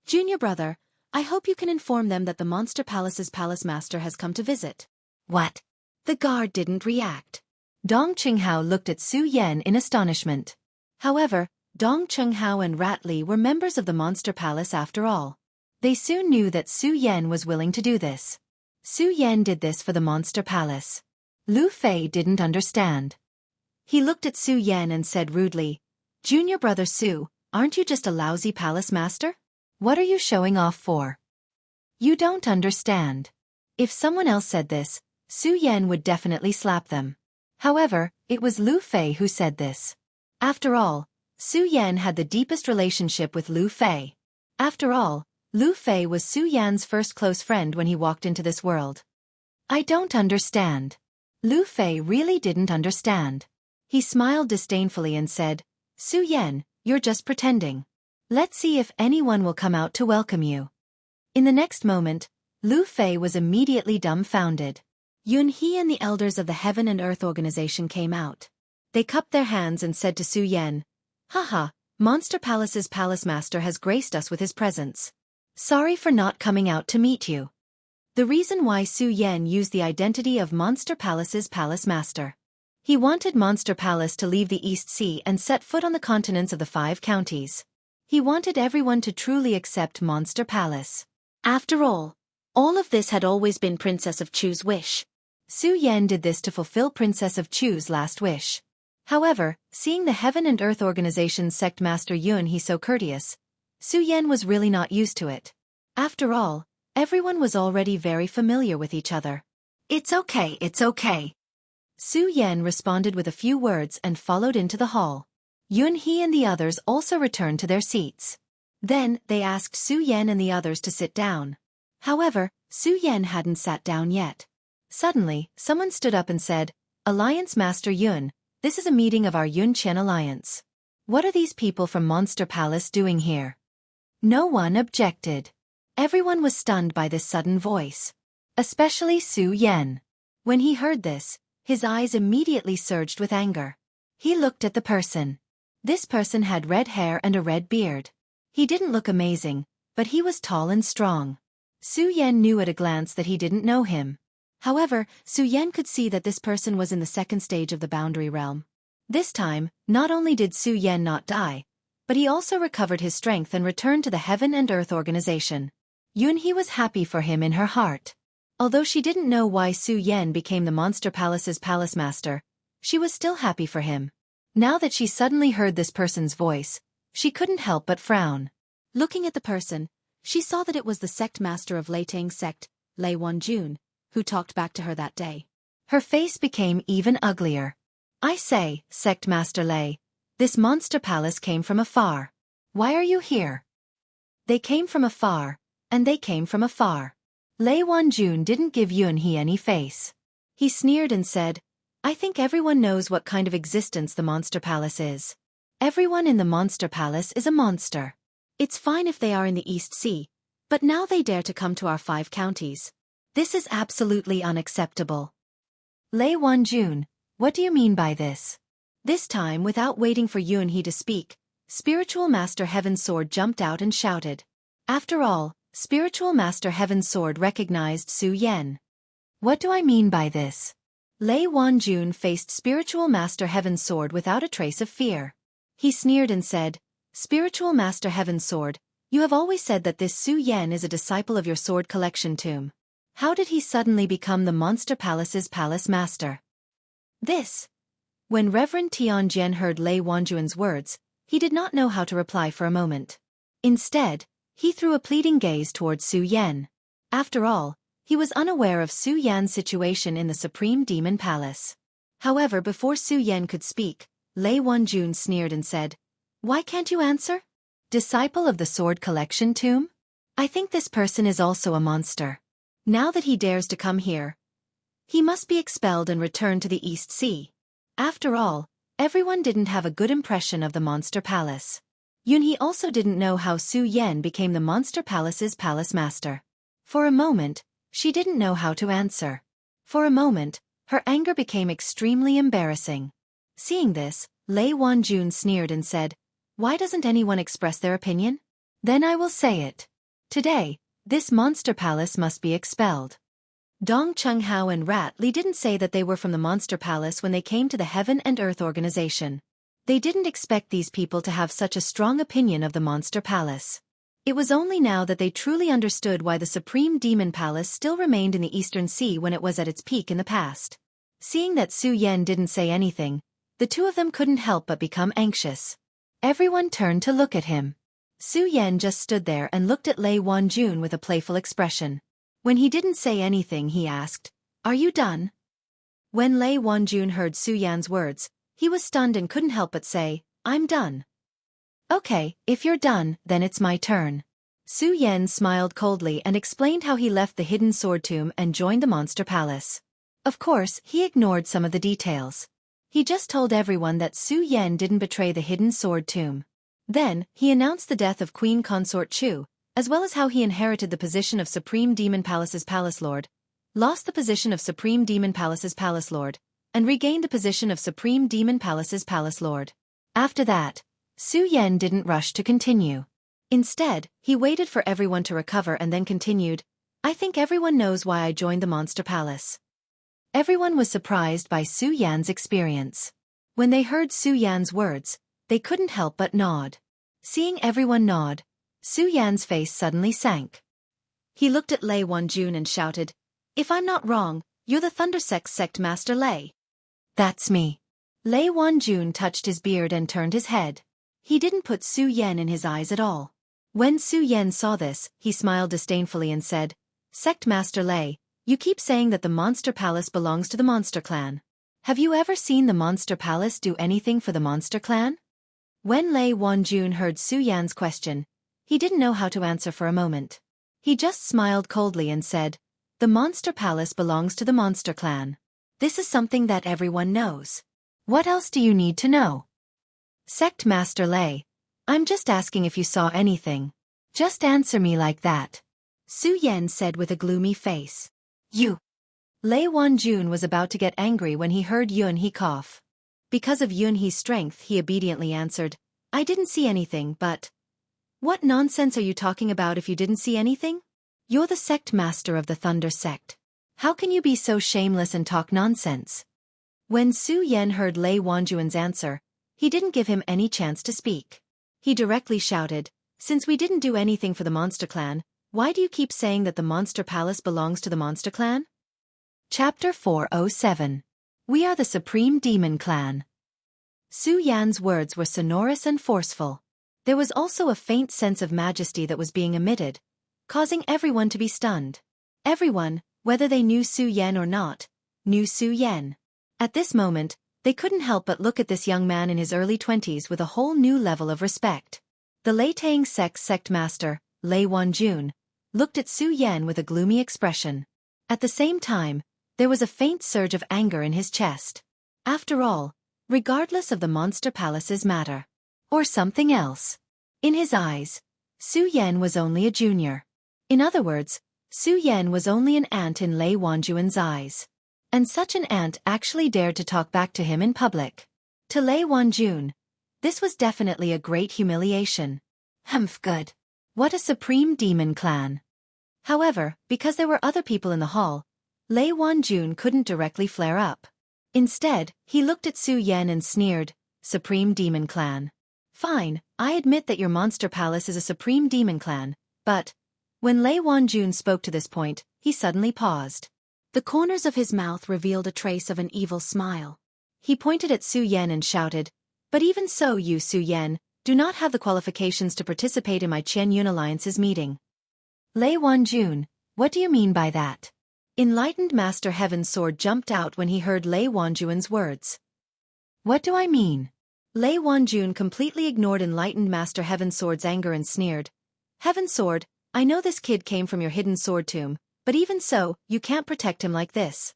"Junior brother, I hope you can inform them that the Monster Palace's palace master has come to visit." "What?" The guard didn't react. Dong Qinghao looked at Su Yan in astonishment. However, Dong Qinghao and Rat Li were members of the Monster Palace after all. They soon knew that Su Yan was willing to do this. Su Yan did this for the Monster Palace. Lu Fei didn't understand. He looked at Su Yan and said rudely, "Junior brother Su, aren't you just a lousy palace master? What are you showing off for? You don't understand." If someone else said this, Su Yan would definitely slap them. However, it was Lu Fei who said this. After all, Su Yan had the deepest relationship with Lu Fei. After all, Lu Fei was Su Yan's first close friend when he walked into this world. "I don't understand." Lu Fei really didn't understand. He smiled disdainfully and said, "Su Yan, you're just pretending. Let's see if anyone will come out to welcome you." In the next moment, Lu Fei was immediately dumbfounded. Yun He and the elders of the Heaven and Earth Organization came out. They cupped their hands and said to Su Yan, "Haha, Monster Palace's palace master has graced us with his presence. Sorry for not coming out to meet you." The reason why Su Yan used the identity of Monster Palace's palace master. He wanted Monster Palace to leave the East Sea and set foot on the continents of the 5 counties. He wanted everyone to truly accept Monster Palace. After all of this had always been Princess of Chu's wish. Su Yan did this to fulfill Princess of Chu's last wish. However, seeing the Heaven and Earth Organization's sect master Yun He so courteous, Su Yan was really not used to it. After all, everyone was already very familiar with each other. "It's okay, it's okay." Su Yan responded with a few words and followed into the hall. Yun He and the others also returned to their seats. Then, they asked Su Yan and the others to sit down. However, Su Yan hadn't sat down yet. Suddenly, someone stood up and said, "Alliance Master Yun, this is a meeting of our Yun Chen Alliance. What are these people from Monster Palace doing here?" No one objected. Everyone was stunned by this sudden voice. Especially Su Yan. When he heard this, his eyes immediately surged with anger. He looked at the person. This person had red hair and a red beard. He didn't look amazing, but he was tall and strong. Su Yan knew at a glance that he didn't know him. However, Su Yan could see that this person was in the second stage of the boundary realm. This time, not only did Su Yan not die, but he also recovered his strength and returned to the Heaven and Earth Organization. Yun He was happy for him in her heart. Although she didn't know why Su Yan became the Monster Palace's palace master, she was still happy for him. Now that she suddenly heard this person's voice, she couldn't help but frown. Looking at the person, she saw that it was the sect master of Lei Tang's sect, Lei Wanjun, who talked back to her that day. Her face became even uglier. "I say, sect master Lei, this Monster Palace came from afar. Why are you here?" They came from afar, and they came from afar. Lei Wanjun didn't give Yun He any face. He sneered and said, "I think everyone knows what kind of existence the Monster Palace is. Everyone in the Monster Palace is a monster. It's fine if they are in the East Sea, but now they dare to come to our 5 counties. This is absolutely unacceptable. Lei Wanjun, what do you mean by this? This time, without waiting for Yunhee to speak, Spiritual Master Heaven's Sword jumped out and shouted. After all, Spiritual Master Heaven's Sword recognized Su Yan. What do I mean by this? Lei Wanjun faced Spiritual Master Heaven's Sword without a trace of fear. He sneered and said, Spiritual Master Heaven's Sword, you have always said that this Su Yan is a disciple of your sword collection tomb. How did he suddenly become the Monster Palace's palace master? When Reverend Tianjian heard Lei Wanjun's words, he did not know how to reply for a moment. Instead, he threw a pleading gaze towards Su Yan. After all, he was unaware of Su Yan's situation in the Supreme Demon Palace. However, before Su Yan could speak, Lei Wanjun sneered and said, Why can't you answer? Disciple of the sword collection tomb? I think this person is also a monster. Now that he dares to come here, he must be expelled and returned to the East Sea. After all, everyone didn't have a good impression of the Monster Palace. Yunhee also didn't know how Su Yan became the Monster Palace's palace master. For a moment, she didn't know how to answer. For a moment, her anger became extremely embarrassing. Seeing this, Lei Wanjun sneered and said, Why doesn't anyone express their opinion? Then I will say it. Today, this Monster Palace must be expelled. Dong Chunghao and Rat Li didn't say that they were from the Monster Palace when they came to the Heaven and Earth organization. They didn't expect these people to have such a strong opinion of the Monster Palace. It was only now that they truly understood why the Supreme Demon Palace still remained in the Eastern Sea when it was at its peak in the past. Seeing that Su Yan didn't say anything, the two of them couldn't help but become anxious. Everyone turned to look at him. Su Yan just stood there and looked at Lei Wanjun with a playful expression. When he didn't say anything, he asked, Are you done? When Lei Wanjun heard Su Yan's words, he was stunned and couldn't help but say, I'm done. Okay, if you're done, then it's my turn. Su Yan smiled coldly and explained how he left the hidden sword tomb and joined the Monster Palace. Of course, he ignored some of the details. He just told everyone that Su Yan didn't betray the hidden sword tomb. Then, he announced the death of Queen Consort Chu, as well as how he inherited the position of Supreme Demon Palace's Palace Lord, lost the position of Supreme Demon Palace's Palace Lord, and regained the position of Supreme Demon Palace's Palace Lord. After that, Su Yan didn't rush to continue. Instead, he waited for everyone to recover and then continued, I think everyone knows why I joined the Monster Palace. Everyone was surprised by Su Yan's experience. When they heard Su Yan's words, they couldn't help but nod. Seeing everyone nod, Su Yan's face suddenly sank. He looked at Lei Wanjun and shouted, If I'm not wrong, you're the Thunder Sect Master Lei. That's me. Lei Wanjun touched his beard and turned his head. He didn't put Su Yan in his eyes at all. When Su Yan saw this, he smiled disdainfully and said, Sect Master Lei, you keep saying that the Monster Palace belongs to the Monster Clan. Have you ever seen the Monster Palace do anything for the Monster Clan? When Lei Wanjun heard Su Yan's question, he didn't know how to answer for a moment. He just smiled coldly and said, The Monster Palace belongs to the Monster Clan. This is something that everyone knows. What else do you need to know? Sect Master Lei, I'm just asking if you saw anything. Just answer me like that. Su Yan said with a gloomy face. You. Lei Wanjun was about to get angry when he heard Yunhee cough. Because of Yunhee's strength, he obediently answered, I didn't see anything, but... What nonsense are you talking about if you didn't see anything? You're the sect master of the Thunder Sect. How can you be so shameless and talk nonsense? When Su Yan heard Lei Wanjun's answer, he didn't give him any chance to speak. He directly shouted, Since we didn't do anything for the Monster Clan, why do you keep saying that the Monster Palace belongs to the Monster Clan? Chapter 407. We are the Supreme Demon Clan. Su Yan's words were sonorous and forceful. There was also a faint sense of majesty that was being emitted, causing everyone to be stunned. Everyone, whether they knew Su Yan or not, knew Su Yan. At this moment, they couldn't help but look at this young man in his early 20s with a whole new level of respect. The Leitang Sect Master, Lei Wanjun, looked at Su Yan with a gloomy expression. At the same time, there was a faint surge of anger in his chest. After all, regardless of the Monster Palace's matter, Or something else? In his eyes, Su Yan was only a junior. In other words, Su Yan was only an ant in Lei Wanjuan's eyes. And such an ant actually dared to talk back to him in public. To Lei Wanjun, this was definitely a great humiliation. Humph, good. What a supreme demon clan. However, because there were other people in the hall, Lei Wanjun couldn't directly flare up. Instead, he looked at Su Yan and sneered, Supreme Demon Clan. Fine, I admit that your monster palace is a supreme demon clan, but when Lei Wanjun spoke to this point, he suddenly paused. The corners of his mouth revealed a trace of an evil smile. He pointed at Su Yan and shouted, but even so, you Su Yan, do not have the qualifications to participate in my Qianyun Alliance's meeting. Lei Wanjun, what do you mean by that? Enlightened Master Heaven's Sword jumped out when he heard Lei Wanjun's words. What do I mean? Lei Wanjun completely ignored Enlightened Master Heaven's Sword's anger and sneered. Heaven's Sword, I know this kid came from your hidden sword tomb, but even so, you can't protect him like this.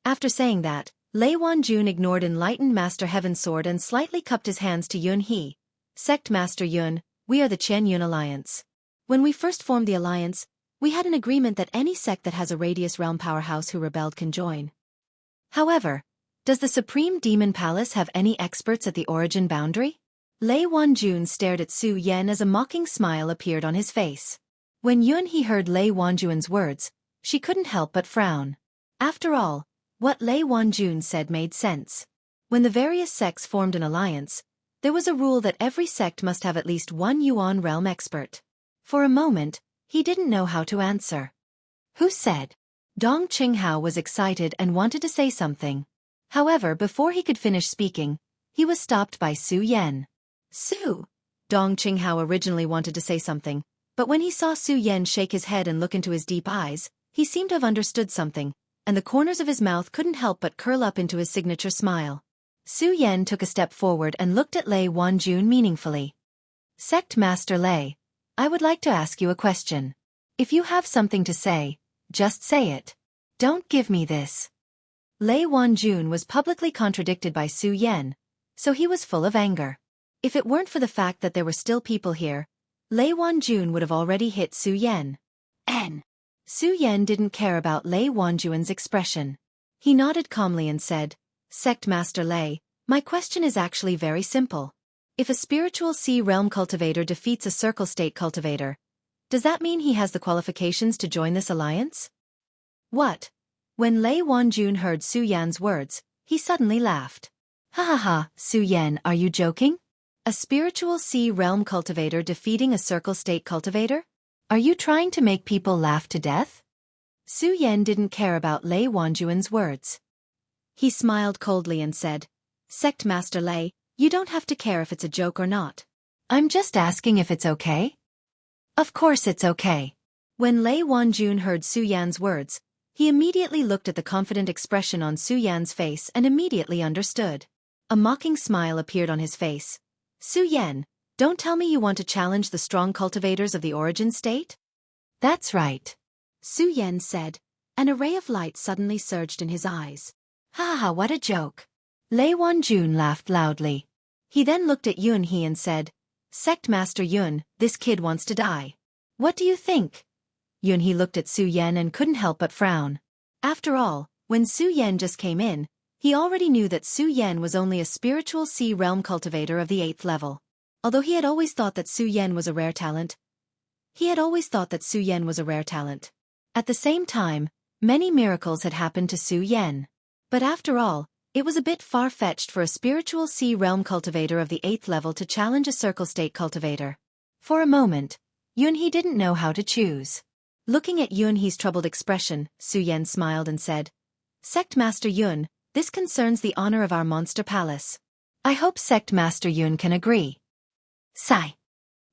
After saying that, Lei Wanjun ignored Enlightened Master Heaven's Sword and slightly cupped his hands to Yun He. Sect Master Yun, we are the Qianyun Alliance. When we first formed the alliance, we had an agreement that any sect that has a Radius Realm powerhouse who rebelled can join. However, does the Supreme Demon Palace have any experts at the origin boundary? Lei Wanjun stared at Su Yan as a mocking smile appeared on his face. When Yun He heard Lei Wanjun's words, she couldn't help but frown. After all, what Lei Wanjun said made sense. When the various sects formed an alliance, there was a rule that every sect must have at least one Yuan realm expert. For a moment, he didn't know how to answer. Who said? Dong Qinghao was excited and wanted to say something. However, before he could finish speaking, he was stopped by Su Yan. Su! Dong Qinghao originally wanted to say something, but when he saw Su Yan shake his head and look into his deep eyes, he seemed to have understood something, and the corners of his mouth couldn't help but curl up into his signature smile. Su Yan took a step forward and looked at Lei Wanjun meaningfully. Sect Master Lei, I would like to ask you a question. If you have something to say, just say it. Don't give me this. Lei Wanjun was publicly contradicted by Su Yan, so he was full of anger. If it weren't for the fact that there were still people here, Lei Wanjun would have already hit Su Yan. Su Yan didn't care about Lei Wanjun's expression. He nodded calmly and said, Sect Master Lei, my question is actually very simple. If a spiritual sea realm cultivator defeats a circle state cultivator, does that mean he has the qualifications to join this alliance? What? When Lei Wanjun heard Su Yan's words, he suddenly laughed. Ha ha ha, Su Yan, are you joking? A spiritual sea realm cultivator defeating a circle state cultivator? Are you trying to make people laugh to death? Su Yan didn't care about Lei Wanjun's words. He smiled coldly and said, Sect Master Lei, you don't have to care if it's a joke or not. I'm just asking if it's okay. Of course it's okay. When Lei Wanjun heard Su Yan's words, he immediately looked at the confident expression on Su Yan's face and immediately understood. A mocking smile appeared on his face. Su Yan, don't tell me you want to challenge the strong cultivators of the origin state? That's right. Su Yan said. An array of light suddenly surged in his eyes. Ha ha, what a joke. Lei Wanjun laughed loudly. He then looked at Yun He and said, Sect Master Yun, this kid wants to die. What do you think? Yun He looked at Su Yan and couldn't help but frown. After all, when Su Yan just came in, he already knew that Su Yan was only a spiritual sea realm cultivator of the 8th level. Although he had always thought that Su Yan was a rare talent. At the same time, many miracles had happened to Su Yan. But after all, it was a bit far-fetched for a spiritual sea realm cultivator of the 8th level to challenge a circle state cultivator. For a moment, Yun He didn't know how to choose. Looking at Yun He's troubled expression, Su Yan smiled and said, Sect Master Yun, this concerns the honor of our monster palace. I hope Sect Master Yun can agree. Sigh.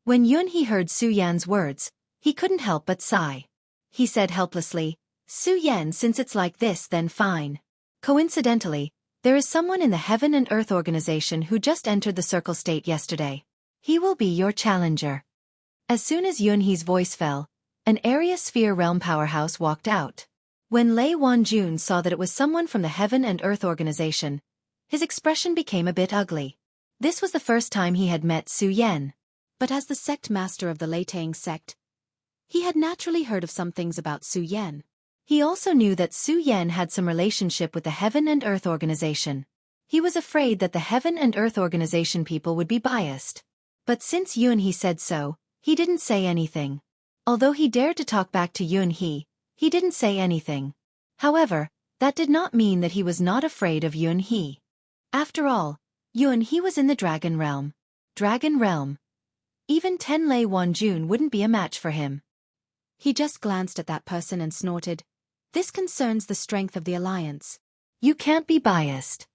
When Yun He heard Su Yan's words, he couldn't help but sigh. He said helplessly, Su Yan, since it's like this then fine. Coincidentally, there is someone in the Heaven and Earth organization who just entered the circle state yesterday. He will be your challenger. As soon as Yun He's voice fell, an area sphere realm powerhouse walked out. When Lei Wanjun saw that it was someone from the Heaven and Earth organization, his expression became a bit ugly. This was the first time he had met Su Yan. But as the sect master of the Latang sect, he had naturally heard of some things about Su Yan. He also knew that Su Yan had some relationship with the Heaven and Earth Organization. He was afraid that the Heaven and Earth Organization people would be biased. But since Yun He said so, he didn't say anything. Although he dared to talk back to Yun He didn't say anything. However, that did not mean that he was not afraid of Yun He. After all, Yun He was in the Dragon Realm. Dragon Realm. Even 10 Lei Wanjun wouldn't be a match for him. He just glanced at that person and snorted. This concerns the strength of the alliance. You can't be biased.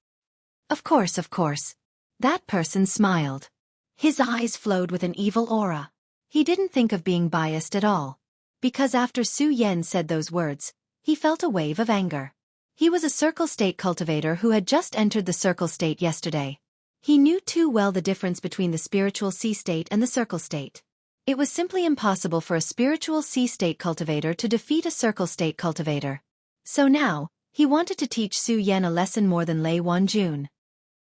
Of course. That person smiled. His eyes flowed with an evil aura. He didn't think of being biased at all. Because after Su Yan said those words, he felt a wave of anger. He was a circle state cultivator who had just entered the circle state yesterday. He knew too well the difference between the spiritual sea state and the circle state. It was simply impossible for a spiritual sea state cultivator to defeat a circle state cultivator. So now, he wanted to teach Su Yan a lesson more than Lei Wanjun.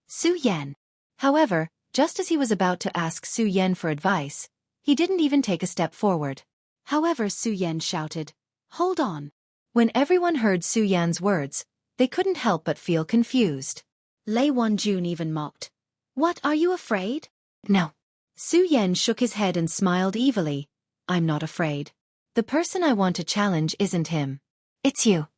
Su Yan. However, just as he was about to ask Su Yan for advice, he didn't even take a step forward. However, Su Yan shouted, "Hold on." When everyone heard Su Yan's words, they couldn't help but feel confused. Lei Wanjun even mocked. "What, are you afraid?" No. Su Yan shook his head and smiled evilly. "I'm not afraid. The person I want to challenge isn't him. It's you."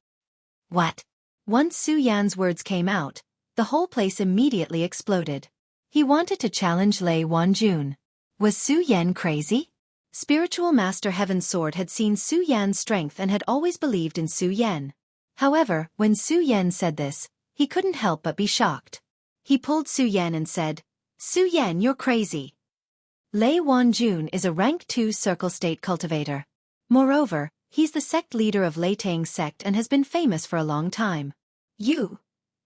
What? Once Su Yan's words came out, the whole place immediately exploded. He wanted to challenge Lei Wanjun. Was Su Yan crazy? Spiritual Master Heaven's Sword had seen Su Yan's strength and had always believed in Su Yan. However, when Su Yan said this, he couldn't help but be shocked. He pulled Su Yan and said, "Su Yan, you're crazy. Lei Wanjun is a rank 2 circle state cultivator. Moreover, he's the sect leader of Latang sect and has been famous for a long time. You."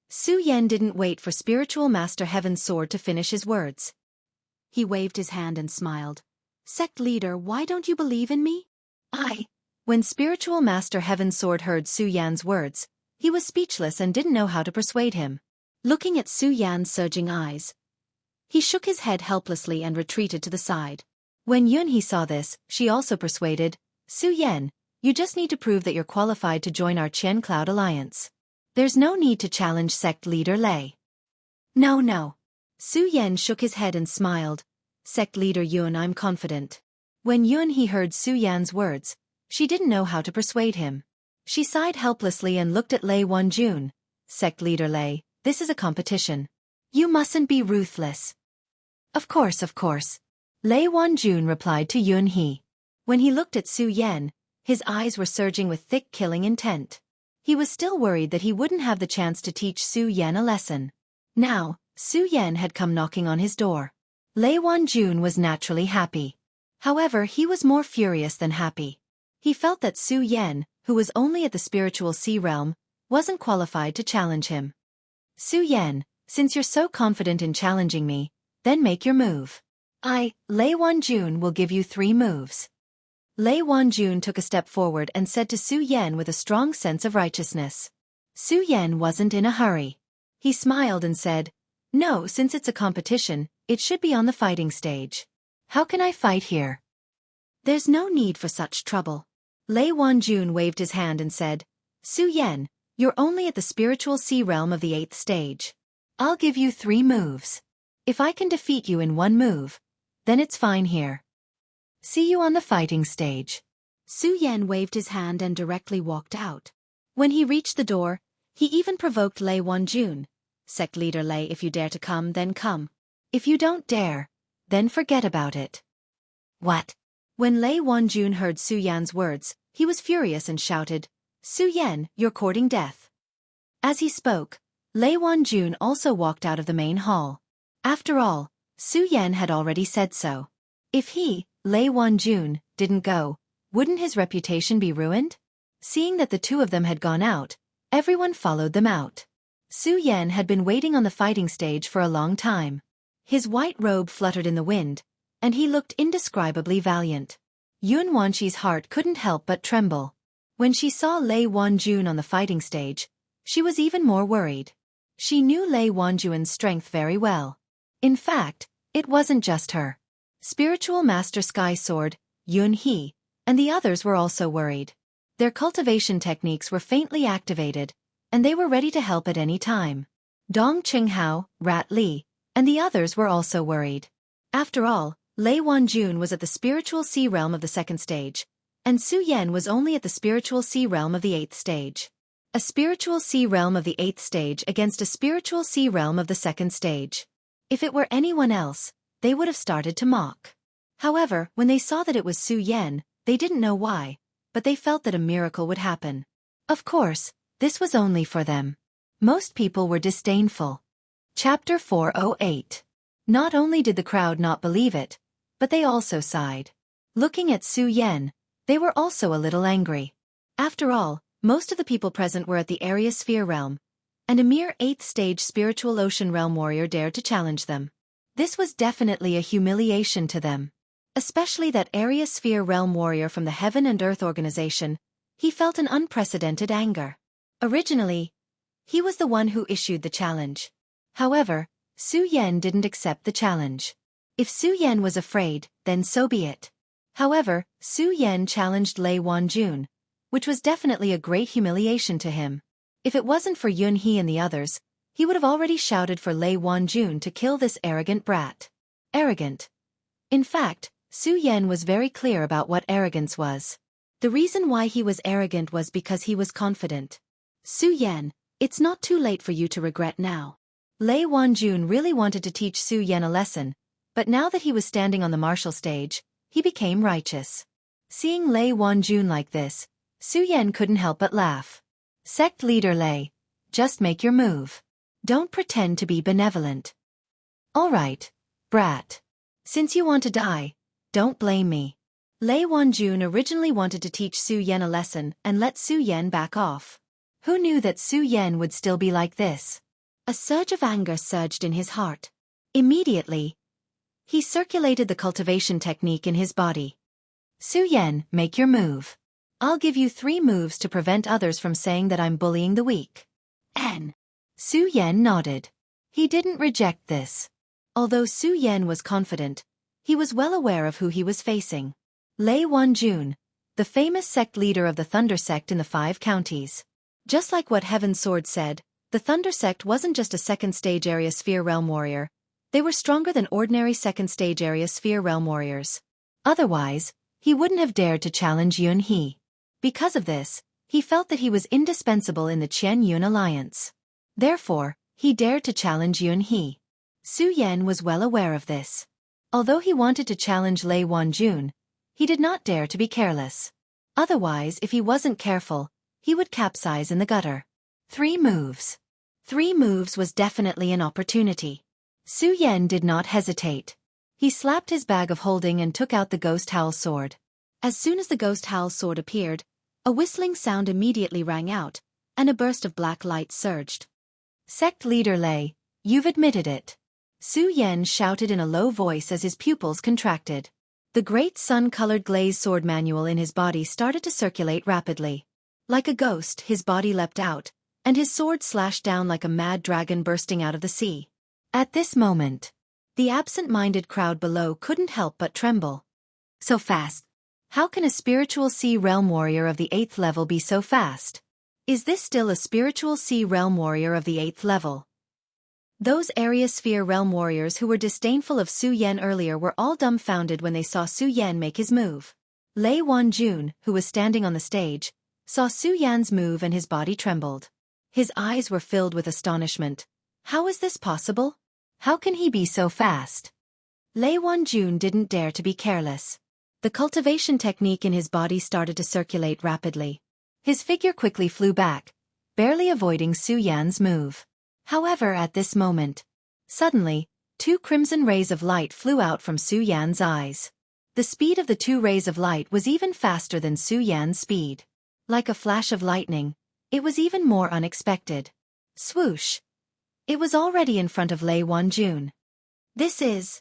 Su Yan didn't wait for Spiritual Master Heaven's Sword to finish his words. He waved his hand and smiled. "Sect leader, why don't you believe in me?" When Spiritual Master Heaven's Sword heard Su Yan's words, he was speechless and didn't know how to persuade him. Looking at Su Yan's surging eyes, he shook his head helplessly and retreated to the side. When Yun He saw this, she also persuaded, "Su Yan, you just need to prove that you're qualified to join our Chen Cloud Alliance. There's no need to challenge sect leader Lei." No. Su Yan shook his head and smiled. "Sect leader Yun, I'm confident." When Yun He heard Su Yan's words, she didn't know how to persuade him. She sighed helplessly and looked at Lei Wanjun. "Sect leader Lei, this is a competition. You mustn't be ruthless." Of course. Lei Wanjun replied to Yun He. When he looked at Su Yan, his eyes were surging with thick killing intent. He was still worried that he wouldn't have the chance to teach Su Yan a lesson. Now, Su Yan had come knocking on his door. Lei Wanjun was naturally happy. However, he was more furious than happy. He felt that Su Yan, who was only at the spiritual sea realm, wasn't qualified to challenge him. "Su Yan, since you're so confident in challenging me, then make your move. Lei Wanjun, will give you 3 moves." Lei Wanjun took a step forward and said to Su Yan with a strong sense of righteousness. Su Yan wasn't in a hurry. He smiled and said, "No, since it's a competition, it should be on the fighting stage. How can I fight here?" "There's no need for such trouble." Lei Wanjun waved his hand and said, "Su Yan, you're only at the spiritual sea realm of the 8th stage. I'll give you 3 moves. If I can defeat you in 1 move, then it's fine here. See you on the fighting stage." Su Yan waved his hand and directly walked out. When he reached the door, he even provoked Lei Wanjun. "Sect leader Lei, if you dare to come, then come. If you don't dare, then forget about it." What? When Lei Wanjun heard Su Yan's words, he was furious and shouted, "Su Yan, you're courting death." As he spoke, Lei Wanjun also walked out of the main hall. After all, Su Yan had already said so. If he, Lei Wanjun, didn't go, wouldn't his reputation be ruined? Seeing that the 2 of them had gone out, everyone followed them out. Su Yan had been waiting on the fighting stage for a long time. His white robe fluttered in the wind, and he looked indescribably valiant. Yun Wanqi's heart couldn't help but tremble. When she saw Lei Wanjun on the fighting stage, she was even more worried. She knew Lei Wanjun's strength very well. In fact, it wasn't just her. Spiritual Master Sky Sword, Yun-hee, and the others were also worried. Their cultivation techniques were faintly activated, and they were ready to help at any time. Dong Qinghao, Rat Li, and the others were also worried. After all, Lei Wanjun was at the spiritual sea realm of the 2nd stage, and Su Yan was only at the spiritual sea realm of the 8th stage. A spiritual sea realm of the 8th stage against a spiritual sea realm of the 2nd stage. If it were anyone else, they would have started to mock. However, when they saw that it was Su Yan, they didn't know why, but they felt that a miracle would happen. Of course, this was only for them. Most people were disdainful. Chapter 408. Not only did the crowd not believe it, but they also sighed. Looking at Su Yan, they were also a little angry. After all, most of the people present were at the area sphere realm, and a mere 8th stage spiritual ocean realm warrior dared to challenge them. This was definitely a humiliation to them. Especially that area sphere realm warrior from the Heaven and Earth organization, he felt an unprecedented anger. Originally, he was the one who issued the challenge. However, Su Yan didn't accept the challenge. If Su Yan was afraid, then so be it. However, Su Yan challenged Lei Wanjun, which was definitely a great humiliation to him. If it wasn't for Yun-hee and the others, he would have already shouted for Lei Wanjun to kill this arrogant brat. Arrogant. In fact, Su Yan was very clear about what arrogance was. The reason why he was arrogant was because he was confident. Su Yan, it's not too late for you to regret now. Lei Wanjun really wanted to teach Su Yan a lesson, but now that he was standing on the martial stage, he became righteous. Seeing Lei Wanjun like this, Su Yan couldn't help but laugh. Sect leader Lei, just make your move. Don't pretend to be benevolent. All right, brat. Since you want to die, don't blame me. Lei Wanjun originally wanted to teach Su Yan a lesson and let Su Yan back off. Who knew that Su Yan would still be like this? A surge of anger surged in his heart. Immediately, he circulated the cultivation technique in his body. Su Yan, make your move. I'll give you 3 moves to prevent others from saying that I'm bullying the weak. Su Yan nodded. He didn't reject this. Although Su Yan was confident, he was well aware of who he was facing. Lei Wanjun, the famous sect leader of the Thunder Sect in the 5 counties. Just like what Heaven's Sword said, the Thunder Sect wasn't just a 2nd stage area sphere realm warrior. They were stronger than ordinary 2nd stage area sphere realm warriors. Otherwise, he wouldn't have dared to challenge Yun-hee. Because of this, he felt that he was indispensable in the Qian-Yun alliance. Therefore, he dared to challenge Yun-hee. Su Yan was well aware of this. Although he wanted to challenge Lei Wanjun, he did not dare to be careless. Otherwise, if he wasn't careful, he would capsize in the gutter. 3 moves. 3 moves was definitely an opportunity. Su Yan did not hesitate. He slapped his bag of holding and took out the Ghost Howl sword. As soon as the Ghost Howl sword appeared, a whistling sound immediately rang out, and a burst of black light surged. Sect leader Lei, you've admitted it. Su Yan shouted in a low voice as his pupils contracted. The great sun-colored glaze sword manual in his body started to circulate rapidly. Like a ghost, his body leapt out, and his sword slashed down like a mad dragon bursting out of the sea. At this moment, the absent-minded crowd below couldn't help but tremble. So fast. How can a spiritual sea realm warrior of the 8th level be so fast? Is this still a spiritual sea realm warrior of the 8th level? Those area sphere realm warriors who were disdainful of Su Yan earlier were all dumbfounded when they saw Su Yan make his move. Lei Wanjun, who was standing on the stage, saw Su Yan's move and his body trembled. His eyes were filled with astonishment. How is this possible? How can he be so fast? Lei Wanjun didn't dare to be careless. The cultivation technique in his body started to circulate rapidly. His figure quickly flew back, barely avoiding Su Yan's move. However, at this moment, suddenly, 2 crimson rays of light flew out from Su Yan's eyes. The speed of the 2 rays of light was even faster than Su Yan's speed. Like a flash of lightning, it was even more unexpected. Swoosh! It was already in front of Lei Wanjun. This is...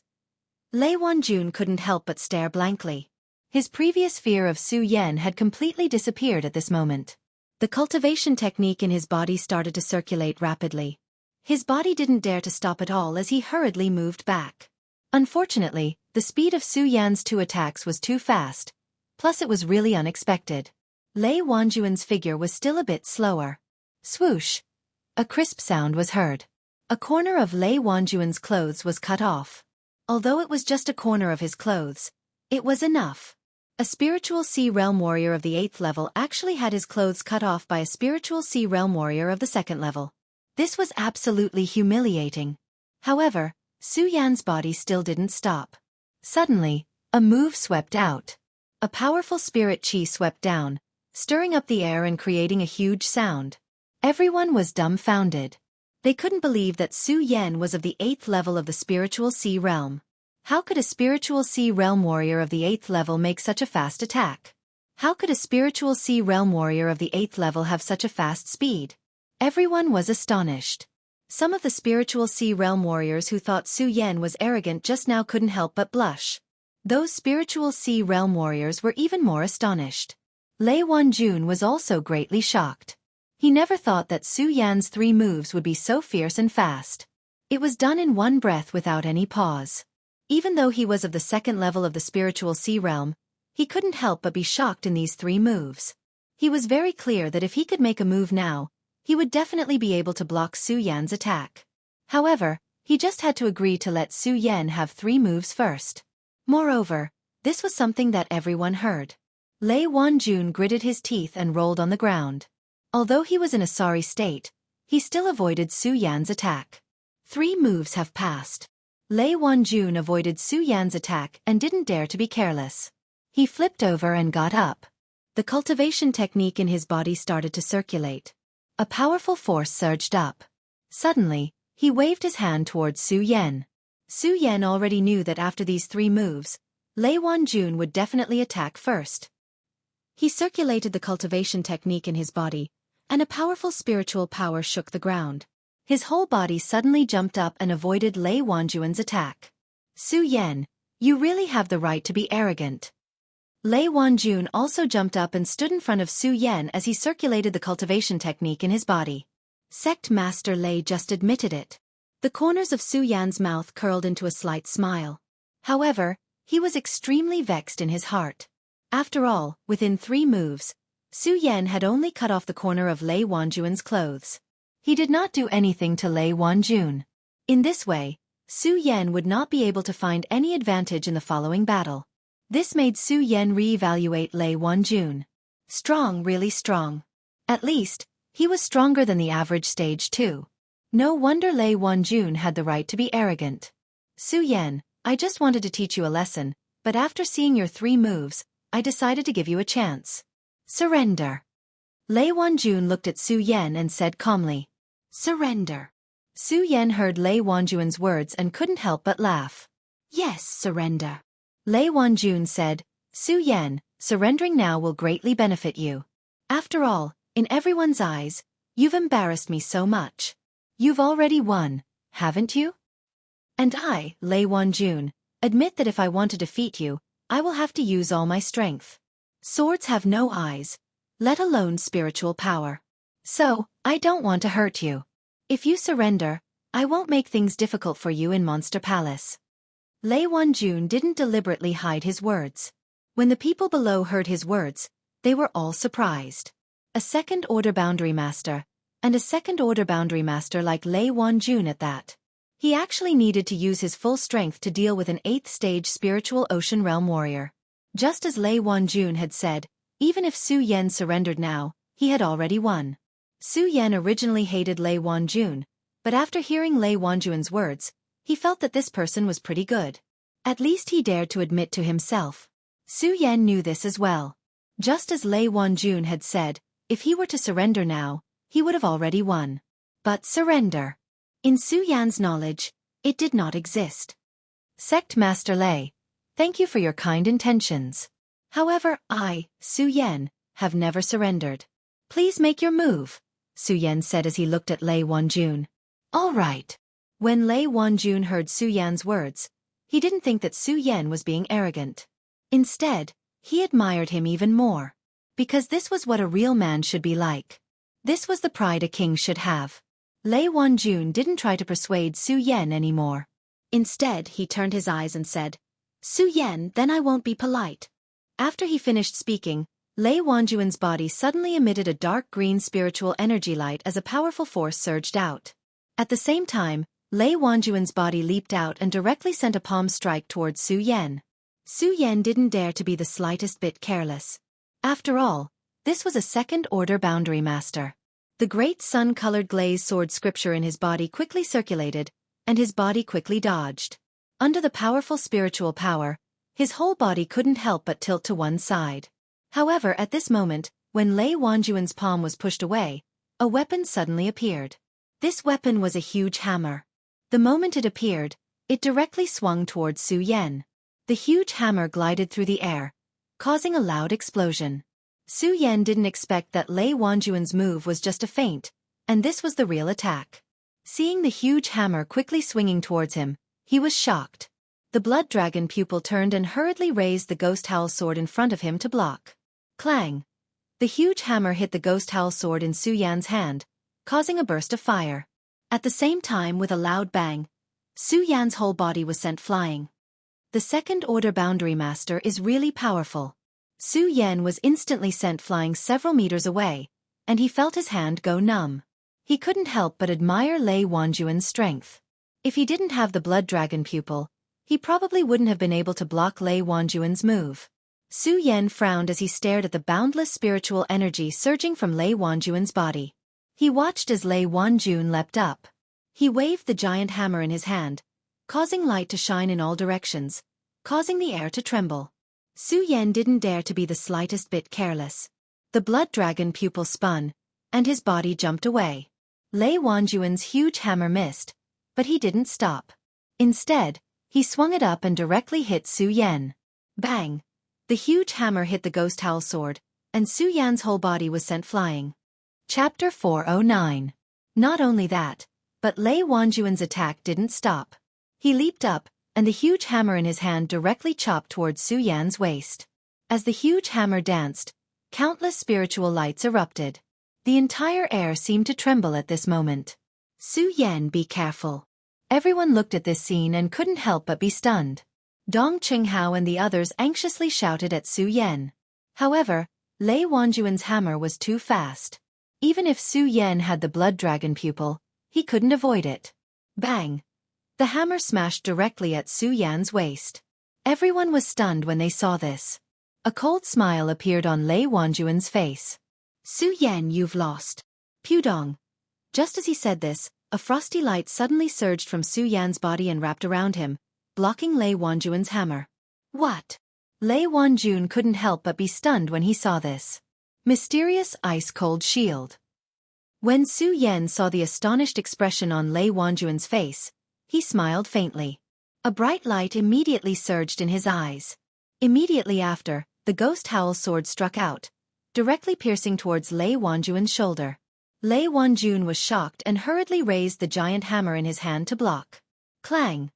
Lei Wanjun couldn't help but stare blankly. His previous fear of Su Yan had completely disappeared at this moment. The cultivation technique in his body started to circulate rapidly. His body didn't dare to stop at all as he hurriedly moved back. Unfortunately, the speed of Su Yan's 2 attacks was too fast, plus it was really unexpected. Lei Wanjuan's figure was still a bit slower. Swoosh! A crisp sound was heard. A corner of Lei Wanjuan's clothes was cut off. Although it was just a corner of his clothes, it was enough. A spiritual sea realm warrior of the 8th level actually had his clothes cut off by a spiritual sea realm warrior of the 2nd level. This was absolutely humiliating. However, Su Yan's body still didn't stop. Suddenly, a move swept out. A powerful spirit chi swept down, stirring up the air and creating a huge sound. Everyone was dumbfounded. They couldn't believe that Su Yan was of the 8th level of the spiritual sea realm. How could a spiritual sea realm warrior of the 8th level make such a fast attack? How could a spiritual sea realm warrior of the 8th level have such a fast speed? Everyone was astonished. Some of the spiritual sea realm warriors who thought Su Yan was arrogant just now couldn't help but blush. Those spiritual sea realm warriors were even more astonished. Lei Wanjun was also greatly shocked. He never thought that Su Yan's 3 moves would be so fierce and fast. It was done in one breath without any pause. Even though he was of the 2nd level of the spiritual sea realm, he couldn't help but be shocked in these 3 moves. He was very clear that if he could make a move now, he would definitely be able to block Su Yan's attack. However, he just had to agree to let Su Yan have 3 moves first. Moreover, this was something that everyone heard. Lei Wanjun gritted his teeth and rolled on the ground. Although he was in a sorry state, he still avoided Su Yan's attack. 3 moves have passed. Lei Wanjun avoided Su Yan's attack and didn't dare to be careless. He flipped over and got up. The cultivation technique in his body started to circulate. A powerful force surged up. Suddenly, he waved his hand towards Su Yan. Su Yan already knew that after these 3 moves, Lei Wanjun would definitely attack first. He circulated the cultivation technique in his body, and a powerful spiritual power shook the ground. His whole body suddenly jumped up and avoided Lei Wanjuan's attack. Su Yan, you really have the right to be arrogant. Lei Wanjun also jumped up and stood in front of Su Yan as he circulated the cultivation technique in his body. Sect Master Lei just admitted it. The corners of Su Yan's mouth curled into a slight smile. However, he was extremely vexed in his heart. After all, within 3 moves, Su Yan had only cut off the corner of Lei Wanjuan's clothes. He did not do anything to Lei Wanjun. In this way, Su Yan would not be able to find any advantage in the following battle. This made Su Yan re-evaluate Lei Wanjun. Strong, really strong. At least, he was stronger than the average stage 2. No wonder Lei Wanjun had the right to be arrogant. Su Yan, I just wanted to teach you a lesson, but after seeing your 3 moves, I decided to give you a chance. Surrender. Lei Wanjun looked at Su Yan and said calmly. Surrender. Su Yan heard Lei Wanjuan's words and couldn't help but laugh. Yes, surrender. Lei Wanjun said, Su Yan, surrendering now will greatly benefit you. After all, in everyone's eyes, you've embarrassed me so much. You've already won, haven't you? And I, Lei Wanjun, admit that if I want to defeat you, I will have to use all my strength. Swords have no eyes, let alone spiritual power. So, I don't want to hurt you. If you surrender, I won't make things difficult for you in Monster Palace. Lei Wanjun didn't deliberately hide his words. When the people below heard his words, they were all surprised. A 2nd Order Boundary Master, and a 2nd Order Boundary Master like Lei Wanjun at that. He actually needed to use his full strength to deal with an 8th stage spiritual ocean realm warrior. Just as Lei Wanjun had said, even if Su Yan surrendered now, he had already won. Su Yan originally hated Lei Wanjun, but after hearing Lei Wanjun's words, he felt that this person was pretty good. At least he dared to admit to himself. Su Yan knew this as well. Just as Lei Wanjun had said, if he were to surrender now, he would have already won. But surrender. In Su Yan's knowledge, it did not exist. Sect Master Lei, thank you for your kind intentions. However, I, Su Yan, have never surrendered. Please make your move, Su Yan said as he looked at Lei Wanjun. All right. When Lei Wanjun heard Su Yan's words, he didn't think that Su Yan was being arrogant. Instead, he admired him even more. Because this was what a real man should be like. This was the pride a king should have. Lei Wanjun didn't try to persuade Su Yan anymore. Instead, he turned his eyes and said, "Su Yan, then I won't be polite." After he finished speaking, Lei Wanjun's body suddenly emitted a dark green spiritual energy light as a powerful force surged out. At the same time, Lei Wanjun's body leaped out and directly sent a palm strike towards Su Yan. Su Yan didn't dare to be the slightest bit careless. After all, this was a second-order boundary master. The great sun-colored glazed sword scripture in his body quickly circulated, and his body quickly dodged. Under the powerful spiritual power, his whole body couldn't help but tilt to one side. However, at this moment, when Lei Wanjun's palm was pushed away, a weapon suddenly appeared. This weapon was a huge hammer. The moment it appeared, it directly swung towards Su Yan. The huge hammer glided through the air, causing a loud explosion. Su Yan didn't expect that Lei Wanjun's move was just a feint, and this was the real attack. Seeing the huge hammer quickly swinging towards him, he was shocked. The blood dragon pupil turned and hurriedly raised the ghost howl sword in front of him to block. Clang! The huge hammer hit the ghost howl sword in Su Yan's hand, causing a burst of fire. At the same time, with a loud bang, Su Yan's whole body was sent flying. The second-order boundary master is really powerful. Su Yan was instantly sent flying several meters away, and he felt his hand go numb. He couldn't help but admire Lei Wanjun's strength. If he didn't have the blood dragon pupil, he probably wouldn't have been able to block Lei Wanjun's move. Su Yan frowned as he stared at the boundless spiritual energy surging from Lei Wanjun's body. He watched as Lei Wanjun leapt up. He waved the giant hammer in his hand, causing light to shine in all directions, causing the air to tremble. Su Yan didn't dare to be the slightest bit careless. The blood dragon pupil spun, and his body jumped away. Lei Wanjun's huge hammer missed, but he didn't stop. Instead, he swung it up and directly hit Su Yan. Bang! The huge hammer hit the ghost howl sword, and Su Yan's whole body was sent flying. Chapter 409. Not only that, but Lei Wanjun's attack didn't stop. He leaped up, and the huge hammer in his hand directly chopped towards Su Yan's waist. As the huge hammer danced, countless spiritual lights erupted. The entire air seemed to tremble at this moment. Su Yan, be careful. Everyone looked at this scene and couldn't help but be stunned. Dong Qinghao and the others anxiously shouted at Su Yan. However, Lei Wanjun's hammer was too fast. Even if Su Yan had the blood dragon pupil, he couldn't avoid it. Bang! The hammer smashed directly at Su Yan's waist. Everyone was stunned when they saw this. A cold smile appeared on Lei Wanjun's face. Su Yan, you've lost. Pudong. Just as he said this, a frosty light suddenly surged from Su Yan's body and wrapped around him, blocking Lei Wanjun's hammer. What? Lei Wanjun couldn't help but be stunned when he saw this. Mysterious ice-cold shield. When Su Yan saw the astonished expression on Lei Wanjun's face, he smiled faintly. A bright light immediately surged in his eyes. Immediately after, the ghost howl sword struck out, directly piercing towards Lei Wanjun's shoulder. Lei Wanjun was shocked and hurriedly raised the giant hammer in his hand to block. Clang!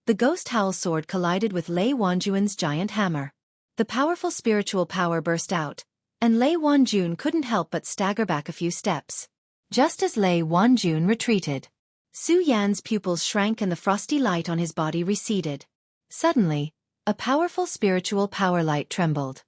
The ghost howl sword collided with Lei Wanjun's giant hammer. The powerful spiritual power burst out, and Lei Wanjun couldn't help but stagger back a few steps. Just as Lei Wanjun retreated, Su Yan's pupils shrank and the frosty light on his body receded. Suddenly, a powerful spiritual power light trembled.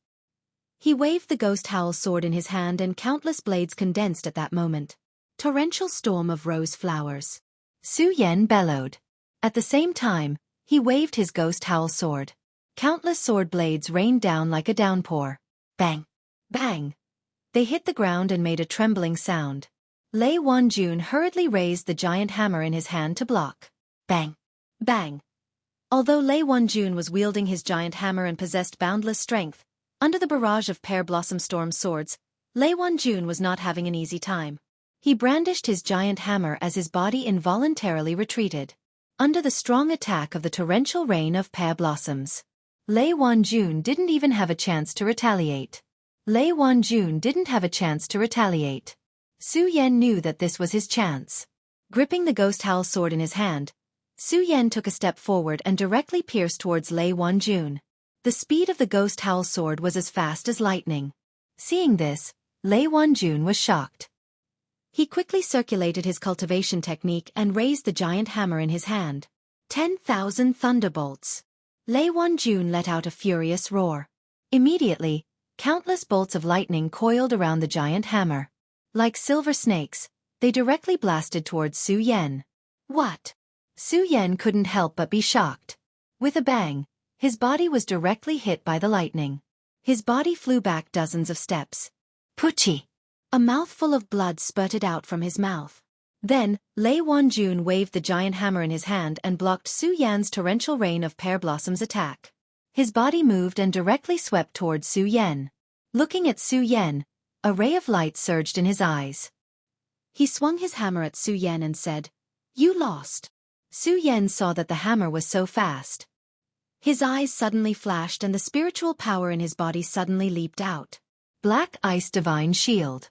He waved the ghost howl sword in his hand and countless blades condensed at that moment. Torrential storm of rose flowers. Su Yan bellowed. At the same time, he waved his ghost howl sword. Countless sword blades rained down like a downpour. Bang! Bang! They hit the ground and made a trembling sound. Lei Wanjun hurriedly raised the giant hammer in his hand to block. Bang! Bang! Although Lei Wanjun was wielding his giant hammer and possessed boundless strength, under the barrage of Pear Blossom Storm swords, Lei Wanjun was not having an easy time. He brandished his giant hammer as his body involuntarily retreated. Under the strong attack of the torrential rain of pear blossoms, Lei Wanjun didn't even have a chance to retaliate. Lei Wanjun didn't have a chance to retaliate. Su Yan knew that this was his chance. Gripping the ghost howl sword in his hand, Su Yan took a step forward and directly pierced towards Lei Wanjun. The speed of the ghost howl sword was as fast as lightning. Seeing this, Lei Wanjun was shocked. He quickly circulated his cultivation technique and raised the giant hammer in his hand. 10,000 thunderbolts. Lei Wanjun let out a furious roar. Immediately, countless bolts of lightning coiled around the giant hammer. Like silver snakes, they directly blasted towards Su Yan. What? Su Yan couldn't help but be shocked. With a bang, his body was directly hit by the lightning. His body flew back dozens of steps. Puchi! A mouthful of blood spurted out from his mouth. Then, Lei Wanjun waved the giant hammer in his hand and blocked Su Yan's torrential rain of pear blossoms attack. His body moved and directly swept towards Su Yan. Looking at Su Yan, a ray of light surged in his eyes. He swung his hammer at Su Yan and said, "You lost." Su Yan saw that the hammer was so fast. His eyes suddenly flashed and the spiritual power in his body suddenly leaped out. Black Ice Divine Shield.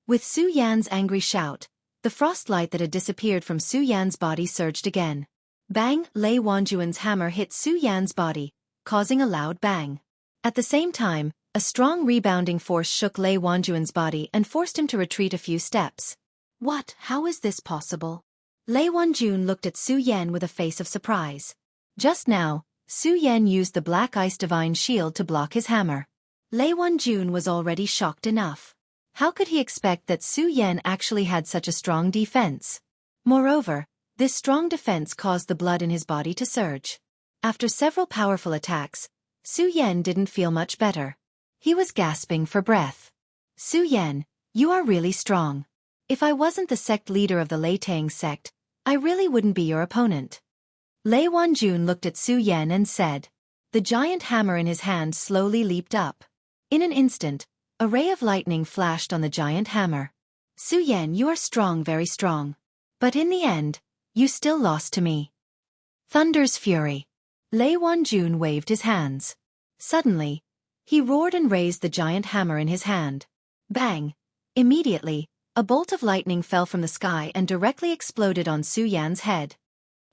With Su Yan's angry shout, the frost light that had disappeared from Su Yan's body surged again. Bang! Lei Wanjun's hammer hit Su Yan's body, causing a loud bang. At the same time, a strong rebounding force shook Lei Wanjun's body and forced him to retreat a few steps. What? How is this possible? Lei Wanjun looked at Su Yan with a face of surprise. Just now, Su Yan used the Black Ice Divine Shield to block his hammer. Lei Wanjun was already shocked enough. How could he expect that Su Yan actually had such a strong defense? Moreover, this strong defense caused the blood in his body to surge. After several powerful attacks, Su Yan didn't feel much better. He was gasping for breath. Su Yan, you are really strong. If I wasn't the sect leader of the Lei Tang sect, I really wouldn't be your opponent. Lei Wanjun looked at Su Yan and said. The giant hammer in his hand slowly leaped up. In an instant, a ray of lightning flashed on the giant hammer. Su Yan, you are strong, very strong. But in the end, you still lost to me. Thunder's fury. Lei Wanjun waved his hands. Suddenly, he roared and raised the giant hammer in his hand. Bang! Immediately, a bolt of lightning fell from the sky and directly exploded on Su Yan's head.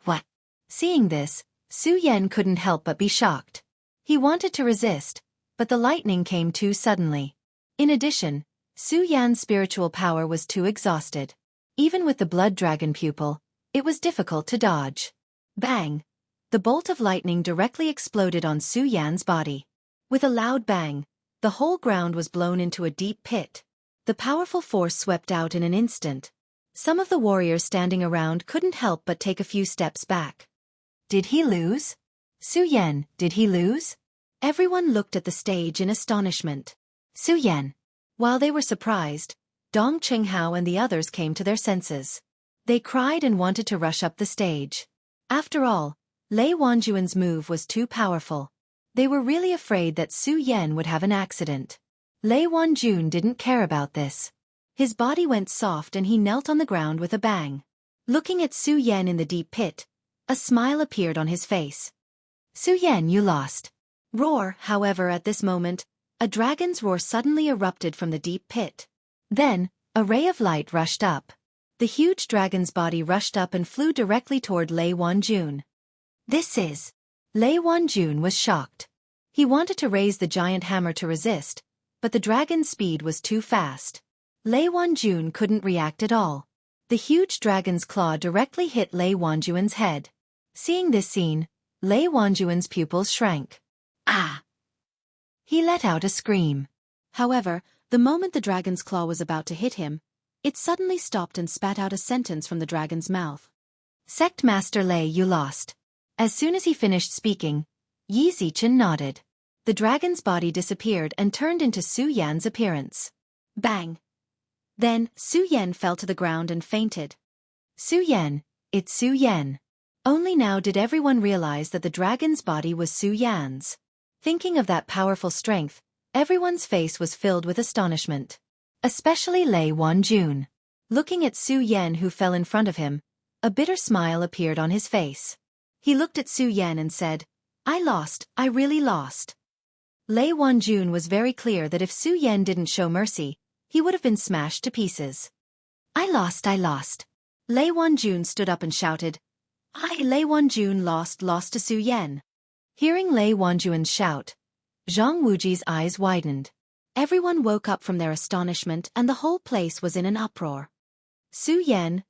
What? Seeing this, Su Yan couldn't help but be shocked. He wanted to resist, but the lightning came too suddenly. In addition, Su Yan's spiritual power was too exhausted. Even with the blood dragon pupil, it was difficult to dodge. Bang! The bolt of lightning directly exploded on Su Yan's body. With a loud bang, the whole ground was blown into a deep pit. The powerful force swept out in an instant. Some of the warriors standing around couldn't help but take a few steps back. Did he lose? Su Yan, did he lose? Everyone looked at the stage in astonishment. Su Yan. While they were surprised, Dong Qinghao and the others came to their senses. They cried and wanted to rush up the stage. After all, Lei Wanjun's move was too powerful. They were really afraid that Su Yan would have an accident. Lei Wanjun didn't care about this. His body went soft and he knelt on the ground with a bang. Looking at Su Yan in the deep pit, a smile appeared on his face. Su Yan, you lost. Roar, however, at this moment, a dragon's roar suddenly erupted from the deep pit. Then, a ray of light rushed up. The huge dragon's body rushed up and flew directly toward Lei Wanjun. This is... Lei Wanjun was shocked. He wanted to raise the giant hammer to resist, but the dragon's speed was too fast. Lei Wanjun couldn't react at all. The huge dragon's claw directly hit Lei Wanjun's head. Seeing this scene, Lei Wanjun's pupils shrank. Ah! He let out a scream. However, the moment the dragon's claw was about to hit him, it suddenly stopped and spat out a sentence from the dragon's mouth. Sect Master Lei, you lost. As soon as he finished speaking, Yi Zichen nodded. The dragon's body disappeared and turned into Su Yan's appearance. Bang! Then, Su Yan fell to the ground and fainted. Su Yan, it's Su Yan. Only now did everyone realize that the dragon's body was Su Yan's. Thinking of that powerful strength, everyone's face was filled with astonishment. Especially Lei Wanjun. Looking at Su Yan who fell in front of him, a bitter smile appeared on his face. He looked at Su Yan and said, I lost, I really lost. Lei Wanjun was very clear that if Su Yan didn't show mercy, he would have been smashed to pieces. I lost, I lost. Lei Wanjun stood up and shouted, Lei Wanjun lost to Su Yan. Hearing Lei Wanjun's shout, Zhang Wuji's eyes widened. Everyone woke up from their astonishment and the whole place was in an uproar. Su Yan,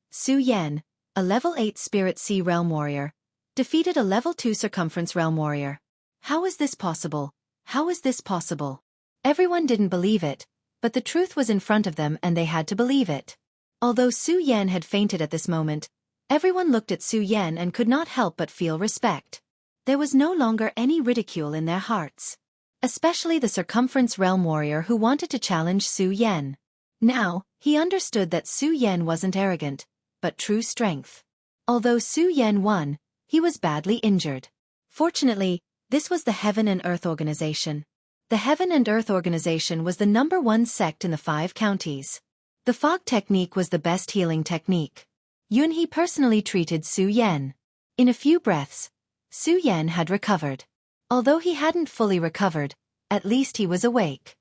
a level 8 Spirit Sea Realm Warrior, defeated a level 2 Circumference Realm Warrior. How is this possible? How is this possible? Everyone didn't believe it, but the truth was in front of them and they had to believe it. Although Su Yan had fainted at this moment, everyone looked at Su Yan and could not help but feel respect. There was no longer any ridicule in their hearts. Especially the Circumference Realm Warrior who wanted to challenge Su Yan. Now, he understood that Su Yan wasn't arrogant, but true strength. Although Su Yan won, he was badly injured. Fortunately, this was the Heaven and Earth Organization. The Heaven and Earth Organization was the #1 sect in the 5 counties. The fog technique was the best healing technique. Yunhee personally treated Su Yan. In a few breaths, Su Yan had recovered. Although he hadn't fully recovered, at least he was awake.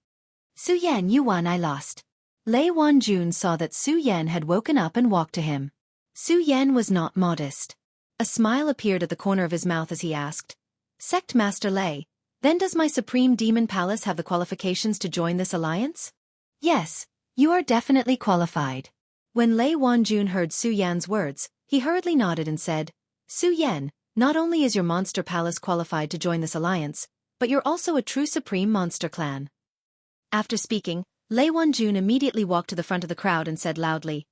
Su Yan, you won, I lost. Lei Wanjun saw that Su Yan had woken up and walked to him. Su Yan was not modest. A smile appeared at the corner of his mouth as he asked, Sect Master Lei, then does my Supreme Demon Palace have the qualifications to join this alliance? Yes, you are definitely qualified. When Lei Wanjun heard Su Yan's words, he hurriedly nodded and said, Su Yan, not only is your monster palace qualified to join this alliance, but you're also a true Supreme Monster Clan. After speaking, Lei Wanjun immediately walked to the front of the crowd and said loudly,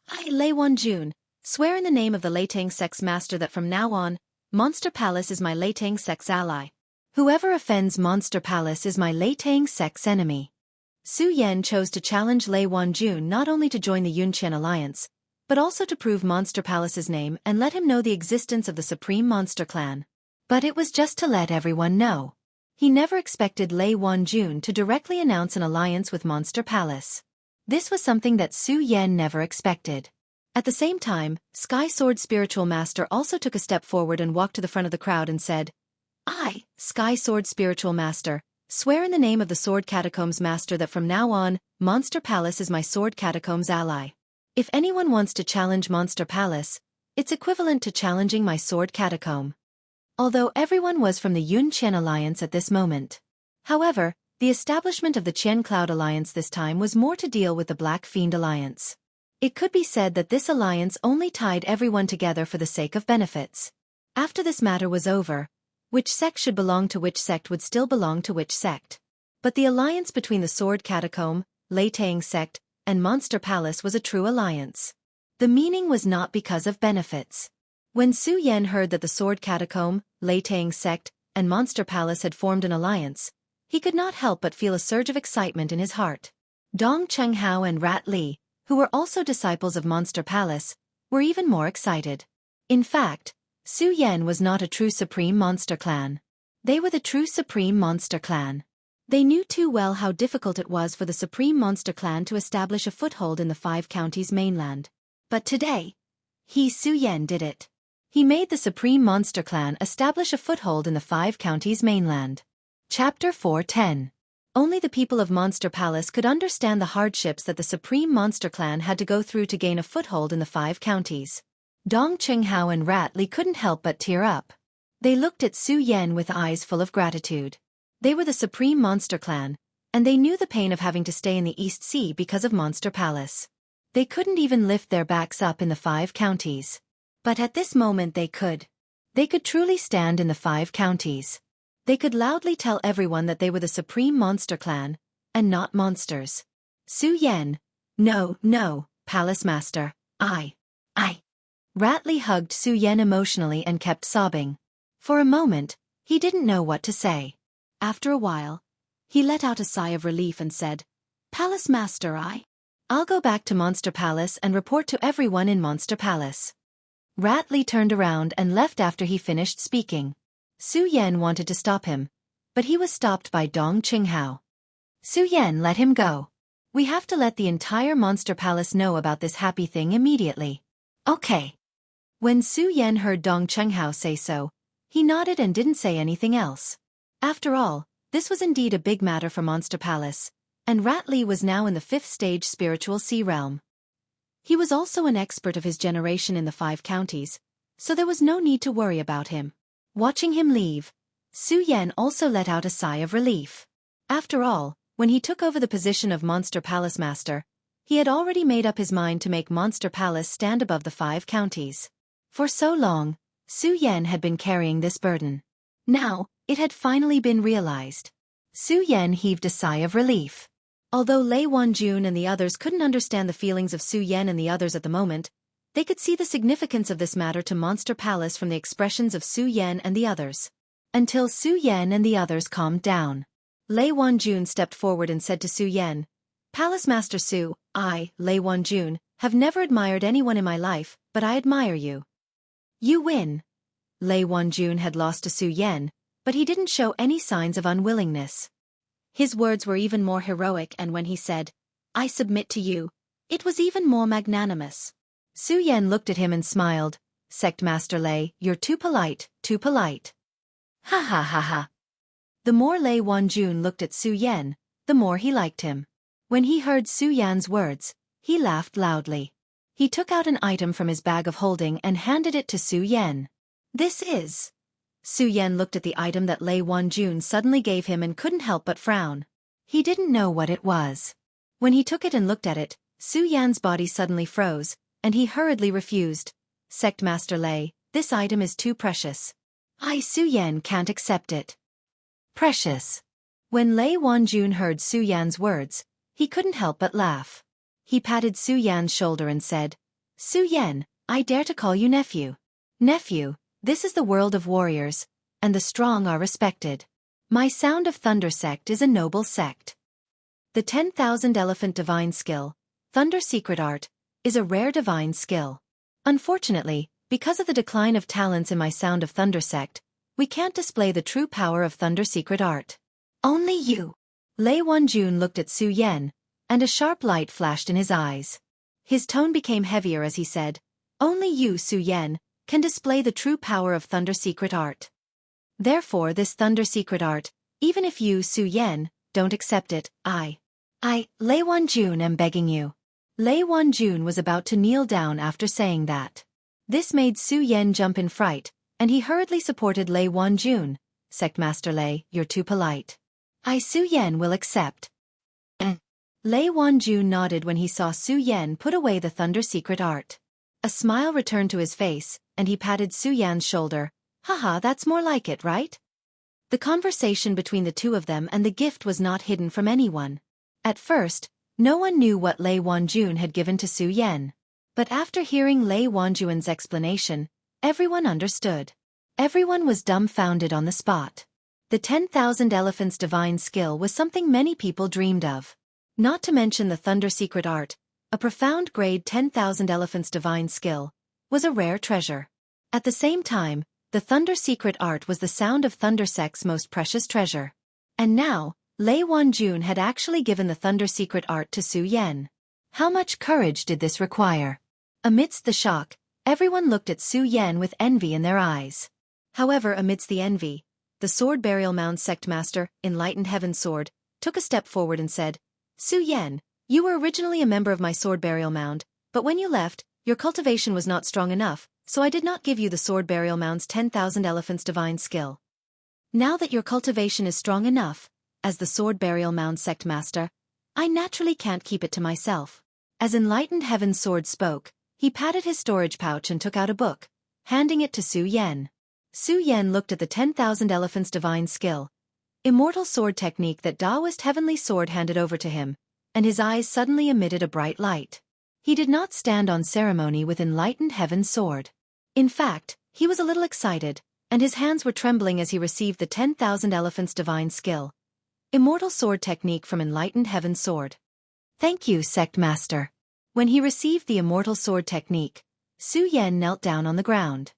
I, Lei Wanjun, swear in the name of the Leitang Sect's master that from now on, Monster Palace is my Leitang Sect's ally. Whoever offends Monster Palace is my Leitang Sect's enemy. Su Yan chose to challenge Lei Wanjun not only to join the Yunqian Alliance, but also to prove Monster Palace's name and let him know the existence of the Supreme Monster Clan. But it was just to let everyone know. He never expected Lei Wanjun to directly announce an alliance with Monster Palace. This was something that Su Yan never expected. At the same time, Sky Sword Spiritual Master also took a step forward and walked to the front of the crowd and said, I, Sky Sword Spiritual Master, swear in the name of the Sword Catacombs Master that from now on, Monster Palace is my Sword Catacombs ally. If anyone wants to challenge Monster Palace, it's equivalent to challenging my Sword Catacomb. Although everyone was from the Yun-Qian Alliance at this moment. However, the establishment of the Qian Cloud Alliance this time was more to deal with the Black Fiend Alliance. It could be said that this alliance only tied everyone together for the sake of benefits. After this matter was over, which sect should belong to which sect would still belong to which sect. But the alliance between the Sword Catacomb, Leitang Sect, and Monster Palace was a true alliance. The meaning was not because of benefits. When Su Yan heard that the Sword Catacomb, Leitang Sect, and Monster Palace had formed an alliance, he could not help but feel a surge of excitement in his heart. Dong Chenghao and Rat Li, who were also disciples of Monster Palace, were even more excited. In fact, Su Yan was not a true Supreme Monster Clan. They were the true Supreme Monster Clan. They knew too well how difficult it was for the Supreme Monster Clan to establish a foothold in the 5 counties mainland. But today, Su Yan did it. He made the Supreme Monster Clan establish a foothold in the 5 counties mainland. Chapter 4:10. Only the people of Monster Palace could understand the hardships that the Supreme Monster Clan had to go through to gain a foothold in the 5 counties. Dong Chenghao and Rat Li couldn't help but tear up. They looked at Su Yan with eyes full of gratitude. They were the Supreme Monster Clan, and they knew the pain of having to stay in the East Sea because of Monster Palace. They couldn't even lift their backs up in the 5 counties. But at this moment they could. They could truly stand in the 5 counties. They could loudly tell everyone that they were the Supreme Monster Clan, and not monsters. Su Yan. No, Palace Master, I. Rat Li hugged Su Yan emotionally and kept sobbing. For a moment, he didn't know what to say. After a while, he let out a sigh of relief and said, Palace Master, I'll go back to Monster Palace and report to everyone in Monster Palace. Rat Li turned around and left after he finished speaking. Su Yan wanted to stop him, but he was stopped by Dong Chenghao. Su Yan, let him go. We have to let the entire Monster Palace know about this happy thing immediately. Okay. When Su Yan heard Dong Chenghao say so, he nodded and didn't say anything else. After all, this was indeed a big matter for Monster Palace, and Rat Li was now in the 5th stage Spiritual Sea Realm. He was also an expert of his generation in the 5 counties, so there was no need to worry about him. Watching him leave, Su Yan also let out a sigh of relief. After all, when he took over the position of Monster Palace Master, He had already made up his mind to make Monster Palace stand above the 5 counties. For so long, Su Yan had been carrying this burden. Now, it had finally been realized. Su Yan heaved a sigh of relief. Although Lei Wanjun and the others couldn't understand the feelings of Su Yan and the others at the moment, they could see the significance of this matter to Monster Palace from the expressions of Su Yan and the others. Until Su Yan and the others calmed down. Lei Wanjun stepped forward and said to Su Yan, "Palace Master Su, I, Lei Wanjun, have never admired anyone in my life, but I admire you." "You win." Lei Wanjun had lost to Su Yan, but he didn't show any signs of unwillingness. His words were even more heroic, and when he said, "I submit to you," it was even more magnanimous. Su Yan looked at him and smiled. "Sect Master Lei, you're too polite, too polite." Ha ha ha ha. The more Lei Wanjun looked at Su Yan, the more he liked him. When he heard Su Yan's words, he laughed loudly. He took out an item from his bag of holding and handed it to Su Yan. "This is..." Su Yan looked at the item that Lei Wanjun suddenly gave him and couldn't help but frown. He didn't know what it was. When he took it and looked at it, Su Yan's body suddenly froze, and he hurriedly refused. "Sect Master Lei, this item is too precious. I, Su Yan, can't accept it." Precious. When Lei Wanjun heard Su Yan's words, he couldn't help but laugh. He patted Su Yan's shoulder and said, "Su Yan, I dare to call you nephew. Nephew, this is the world of warriors, and the strong are respected. My Sound of Thunder sect is a noble sect. The 10,000 Elephant Divine Skill, Thunder Secret Art, is a rare divine skill. Unfortunately, because of the decline of talents in my Sound of Thunder sect, we can't display the true power of Thunder Secret Art. Only you." Lei Wanjun looked at Su Yan, and a sharp light flashed in his eyes. His tone became heavier as he said, "Only you, Su Yan, can display the true power of Thunder Secret Art. Therefore this Thunder Secret Art, even if you, Su Yan, don't accept it, I, Lei Wanjun, am begging you." Lei Wanjun was about to kneel down after saying that. This made Su Yan jump in fright, and he hurriedly supported Lei Wanjun. "Sect Master Lei, you're too polite. I, Su Yan, will accept." Lei Wanjun nodded when he saw Su Yan put away the Thunder Secret Art. A smile returned to his face, and he patted Su Yan's shoulder. "Haha, that's more like it, right?" The conversation between the two of them and the gift was not hidden from anyone. At first, no one knew what Lei Wanjun had given to Su Yan. But after hearing Lei Wanjun's explanation, everyone understood. Everyone was dumbfounded on the spot. The 10,000 Elephants Divine Skill was something many people dreamed of. Not to mention the Thunder Secret Art, a profound grade 10,000 Elephants Divine Skill, was a rare treasure. At the same time, the Thunder Secret Art was the Sound of Thunder sect's most precious treasure. And now, Lei Wanjun had actually given the Thunder Secret Art to Su Yan. How much courage did this require? Amidst the shock, everyone looked at Su Yan with envy in their eyes. However, amidst the envy, the Sword Burial Mound Sect Master, Enlightened Heaven Sword, took a step forward and said, "Su Yan, you were originally a member of my Sword Burial Mound, but when you left, your cultivation was not strong enough, so I did not give you the Sword Burial Mound's 10,000 Elephants Divine Skill. Now that your cultivation is strong enough, as the Sword Burial Mound Sect Master, I naturally can't keep it to myself." As Enlightened Heaven Sword spoke, he patted his storage pouch and took out a book, handing it to Su Yan. Su Yan looked at the 10,000 Elephants Divine Skill, Immortal Sword Technique that Taoist Heavenly Sword handed over to him, and his eyes suddenly emitted a bright light. He did not stand on ceremony with Enlightened Heaven Sword. In fact, he was a little excited, and his hands were trembling as he received the 10,000 Elephants Divine Skill, Immortal Sword Technique from Enlightened Heaven Sword. "Thank you, Sect Master." When he received the Immortal Sword Technique, Su Yan knelt down on the ground.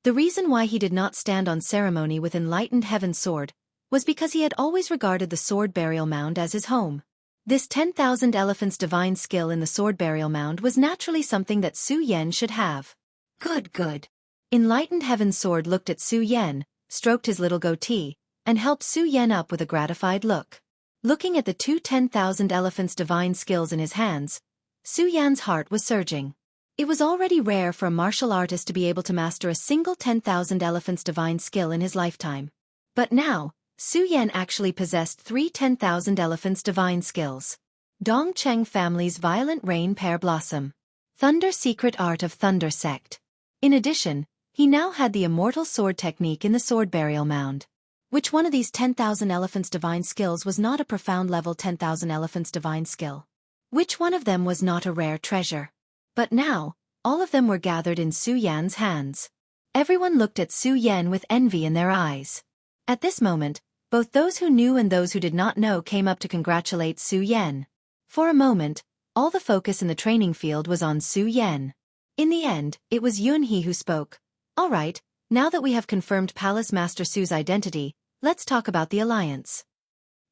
The reason why he did not stand on ceremony with Enlightened Heaven Sword was because he had always regarded the Sword Burial Mound as his home. This 10,000 Elephants Divine Skill in the Sword Burial Mound was naturally something that Su Yan should have. Good. Enlightened Heaven Sword looked at Su Yan, stroked his little goatee, and helped Su Yan up with a gratified look. Looking at the two 10,000 Elephants Divine Skills in his hands, Su Yan's heart was surging. It was already rare for a martial artist to be able to master a single 10,000 Elephants Divine Skill in his lifetime. But now, Su Yan actually possessed three 10,000 Elephants Divine Skills. Dongcheng family's violent rain pear blossom. Thunder secret art of Thunder sect. In addition, he now had the immortal sword technique in the sword burial mound. Which one of these 10,000 elephants' divine skills was not a profound level 10,000 elephants' divine skill? Which one of them was not a rare treasure? But now, all of them were gathered in Su Yan's hands. Everyone looked at Su Yan with envy in their eyes. At this moment, both those who knew and those who did not know came up to congratulate Su Yan. For a moment, all the focus in the training field was on Su Yan. In the end, it was Yunhee who spoke. All right, now that we have confirmed Palace Master Su's identity, let's talk about the alliance.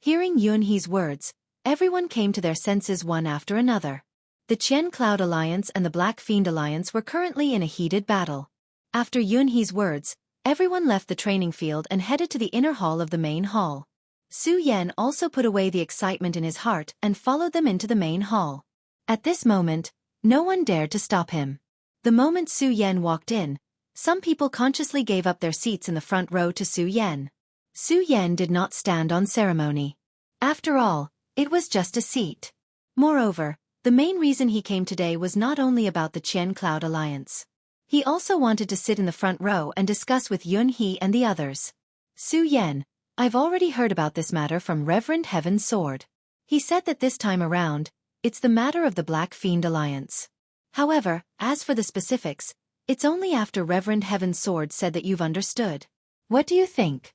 Hearing Yunhee's words, everyone came to their senses one after another. The Qian Cloud Alliance and the Black Fiend Alliance were currently in a heated battle. After Yunhee's words, everyone left the training field and headed to the inner hall of the main hall. Su Yan also put away the excitement in his heart and followed them into the main hall. At this moment, no one dared to stop him. The moment Su Yan walked in, some people consciously gave up their seats in the front row to Su Yan. Su Yan did not stand on ceremony. After all, it was just a seat. Moreover, the main reason he came today was not only about the Qian Cloud Alliance. He also wanted to sit in the front row and discuss with Yunhee and the others. Su Yan, I've already heard about this matter from Reverend Heaven's Sword. He said that this time around, it's the matter of the Black Fiend Alliance. However, as for the specifics, it's only after Reverend Heaven's Sword said that you've understood. What do you think?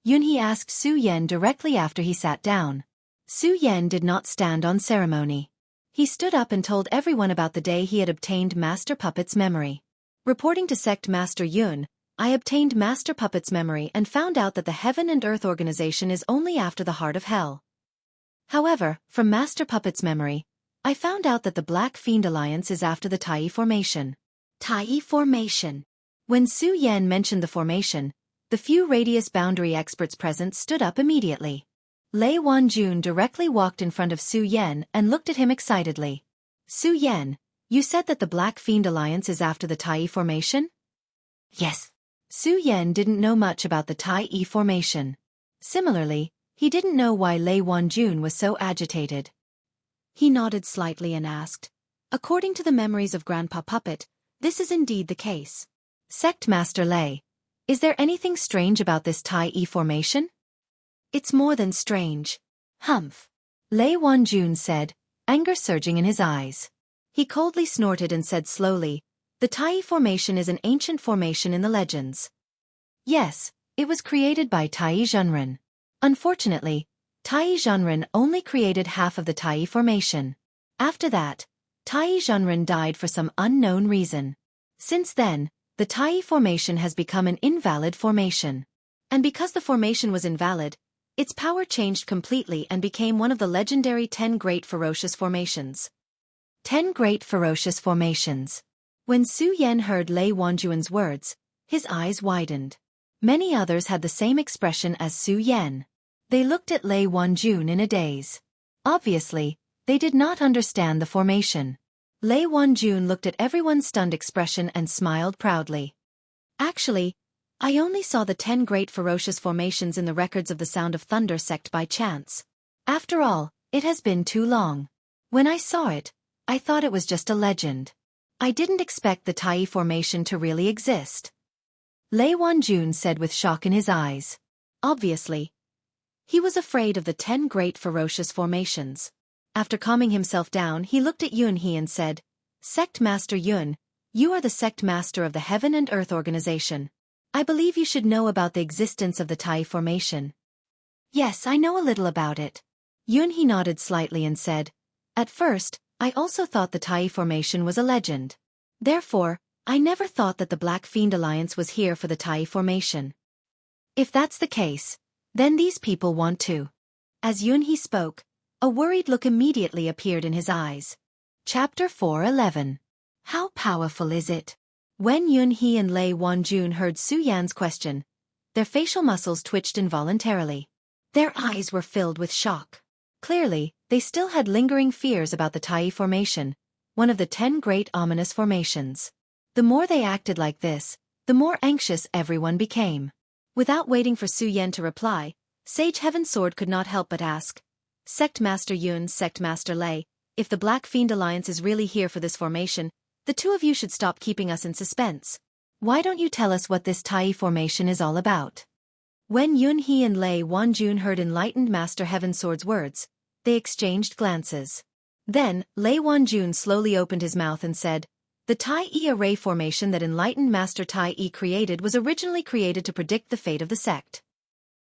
Yunhee asked Su Yan directly after he sat down. Su Yan did not stand on ceremony. He stood up and told everyone about the day he had obtained Master Puppet's memory. Reporting to Sect Master Yun, I obtained Master Puppet's memory and found out that the Heaven and Earth organization is only after the Heart of Hell. However, from Master Puppet's memory, I found out that the Black Fiend Alliance is after the Tai Formation. Tai Formation. When Su Yan mentioned the formation, the few radius boundary experts present stood up immediately. Lei Wanjun directly walked in front of Su Yan and looked at him excitedly. Su Yan, you said that the Black Fiend Alliance is after the Tai Formation? Yes. Su Yan didn't know much about the Tai Formation. Similarly, he didn't know why Lei Wanjun was so agitated. He nodded slightly and asked, according to the memories of Grandpa Puppet, this is indeed the case. Sect Master Lei, is there anything strange about this Tai Formation? It's more than strange. Humph. Lei Wanjun said, anger surging in his eyes. He coldly snorted and said slowly, the Tai Formation is an ancient formation in the legends. Yes, it was created by Tai Zhenren. Unfortunately, Tai Zhenren only created half of the Tai Formation. After that, Tai Zhenren died for some unknown reason. Since then, the Tai Formation has become an invalid formation. And because the formation was invalid, its power changed completely and became one of the legendary 10 Great Ferocious Formations. 10 Great Ferocious Formations. When Su Yan heard Lei Wanjun's words, his eyes widened. Many others had the same expression as Su Yan. They looked at Lei Wanjun in a daze. Obviously, they did not understand the formation. Lei Wanjun looked at everyone's stunned expression and smiled proudly. Actually, I only saw the 10 Great Ferocious Formations in the records of the Sound of Thunder sect by chance. After all, it has been too long. When I saw it, I thought it was just a legend. I didn't expect the Tai Formation to really exist. Lei Wanjun said with shock in his eyes. Obviously, he was afraid of the 10 Great Ferocious Formations. After calming himself down, he looked at Yunhee and said, Sect Master Yun, you are the Sect Master of the Heaven and Earth Organization. I believe you should know about the existence of the Tai Formation. Yes, I know a little about it. Yunhee nodded slightly and said, at first, I also thought the Tai Formation was a legend. Therefore, I never thought that the Black Fiend Alliance was here for the Tai Formation. If that's the case, then these people want to. As Yunhee spoke, a worried look immediately appeared in his eyes. Chapter 4:11. How powerful is it? When Yunhee and Lei Wanjun heard Su Yan's question, their facial muscles twitched involuntarily. Their eyes were filled with shock. Clearly, they still had lingering fears about the Tai Formation, one of the 10 great ominous formations. The more they acted like this, the more anxious everyone became. Without waiting for Su Yan to reply, Sage Heaven Sword could not help but ask, Sect Master Yun, Sect Master Lei, if the Black Fiend Alliance is really here for this formation, the two of you should stop keeping us in suspense. Why don't you tell us what this Tai formation is all about? When Yun He and Lei Wanjun heard Enlightened Master Heavensword's words, they exchanged glances. Then, Lei Wanjun slowly opened his mouth and said, the Tai array formation that Enlightened Master Tai created was originally created to predict the fate of the sect.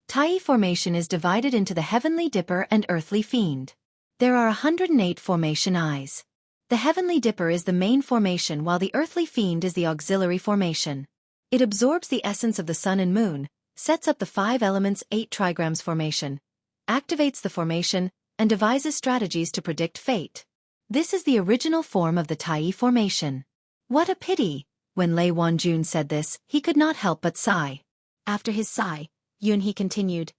Tai formation is divided into the Heavenly Dipper and Earthly Fiend. There are 108 formation eyes. The Heavenly Dipper is the main formation while the Earthly Fiend is the auxiliary formation. It absorbs the essence of the sun and moon, sets up the 5 elements 8 trigrams formation, activates the formation, and devises strategies to predict fate. This is the original form of the Tai formation. What a pity! When Lei Wanjun said this, he could not help but sigh. After his sigh, Yun He continued,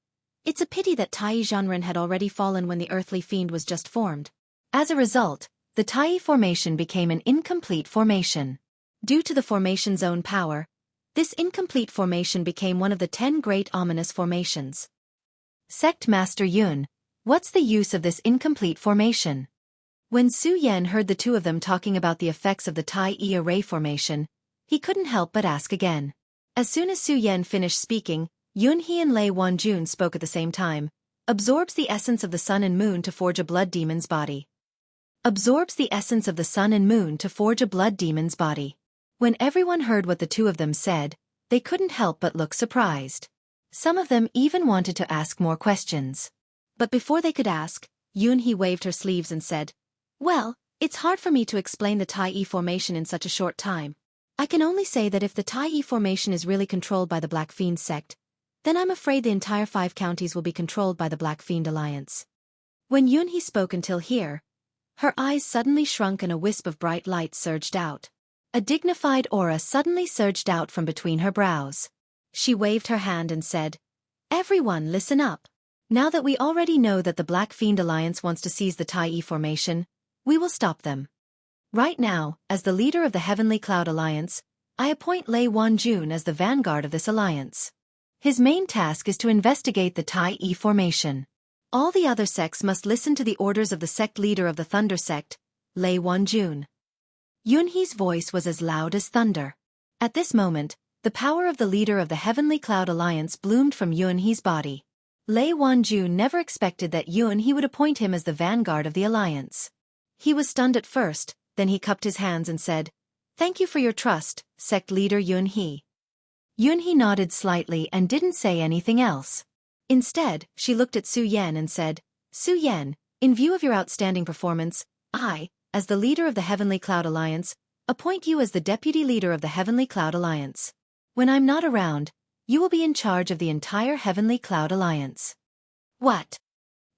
it's a pity that Tai Zhanren had already fallen when the Earthly Fiend was just formed. As a result, the Tai formation became an incomplete formation. Due to the formation's own power, this incomplete formation became one of the 10 great ominous formations. Sect Master Yun, what's the use of this incomplete formation? When Su Yan heard the two of them talking about the effects of the Tai array formation, he couldn't help but ask again. As soon as Su Yan finished speaking, Yun He and Lei Wanjun spoke at the same time. Absorbs the essence of the sun and moon to forge a blood demon's body. Absorbs the essence of the sun and moon to forge a blood demon's body. When everyone heard what the two of them said, they couldn't help but look surprised. Some of them even wanted to ask more questions. But before they could ask, Yun He waved her sleeves and said, well, it's hard for me to explain the Tai formation in such a short time. I can only say that if the Tai formation is really controlled by the Black Fiend sect, then I'm afraid the entire 5 counties will be controlled by the Black Fiend Alliance. When Yun He spoke until here, her eyes suddenly shrunk and a wisp of bright light surged out. A dignified aura suddenly surged out from between her brows. She waved her hand and said, everyone listen up. Now that we already know that the Black Fiend Alliance wants to seize the Tai formation, we will stop them. Right now, as the leader of the Heavenly Cloud Alliance, I appoint Lei Wanjun as the vanguard of this alliance. His main task is to investigate the Tai formation. All the other sects must listen to the orders of the sect leader of the Thunder sect, Lei Wanjun. Yun He's voice was as loud as thunder. At this moment, the power of the leader of the Heavenly Cloud Alliance bloomed from Yun He's body. Lei Wanjun never expected that Yun He would appoint him as the vanguard of the alliance. He was stunned at first, then he cupped his hands and said, thank you for your trust, sect leader Yun He. Yun He nodded slightly and didn't say anything else. Instead, she looked at Su Yan and said, Su Yan, in view of your outstanding performance, I, as the leader of the Heavenly Cloud Alliance, appoint you as the deputy leader of the Heavenly Cloud Alliance. When I'm not around, you will be in charge of the entire Heavenly Cloud Alliance. What?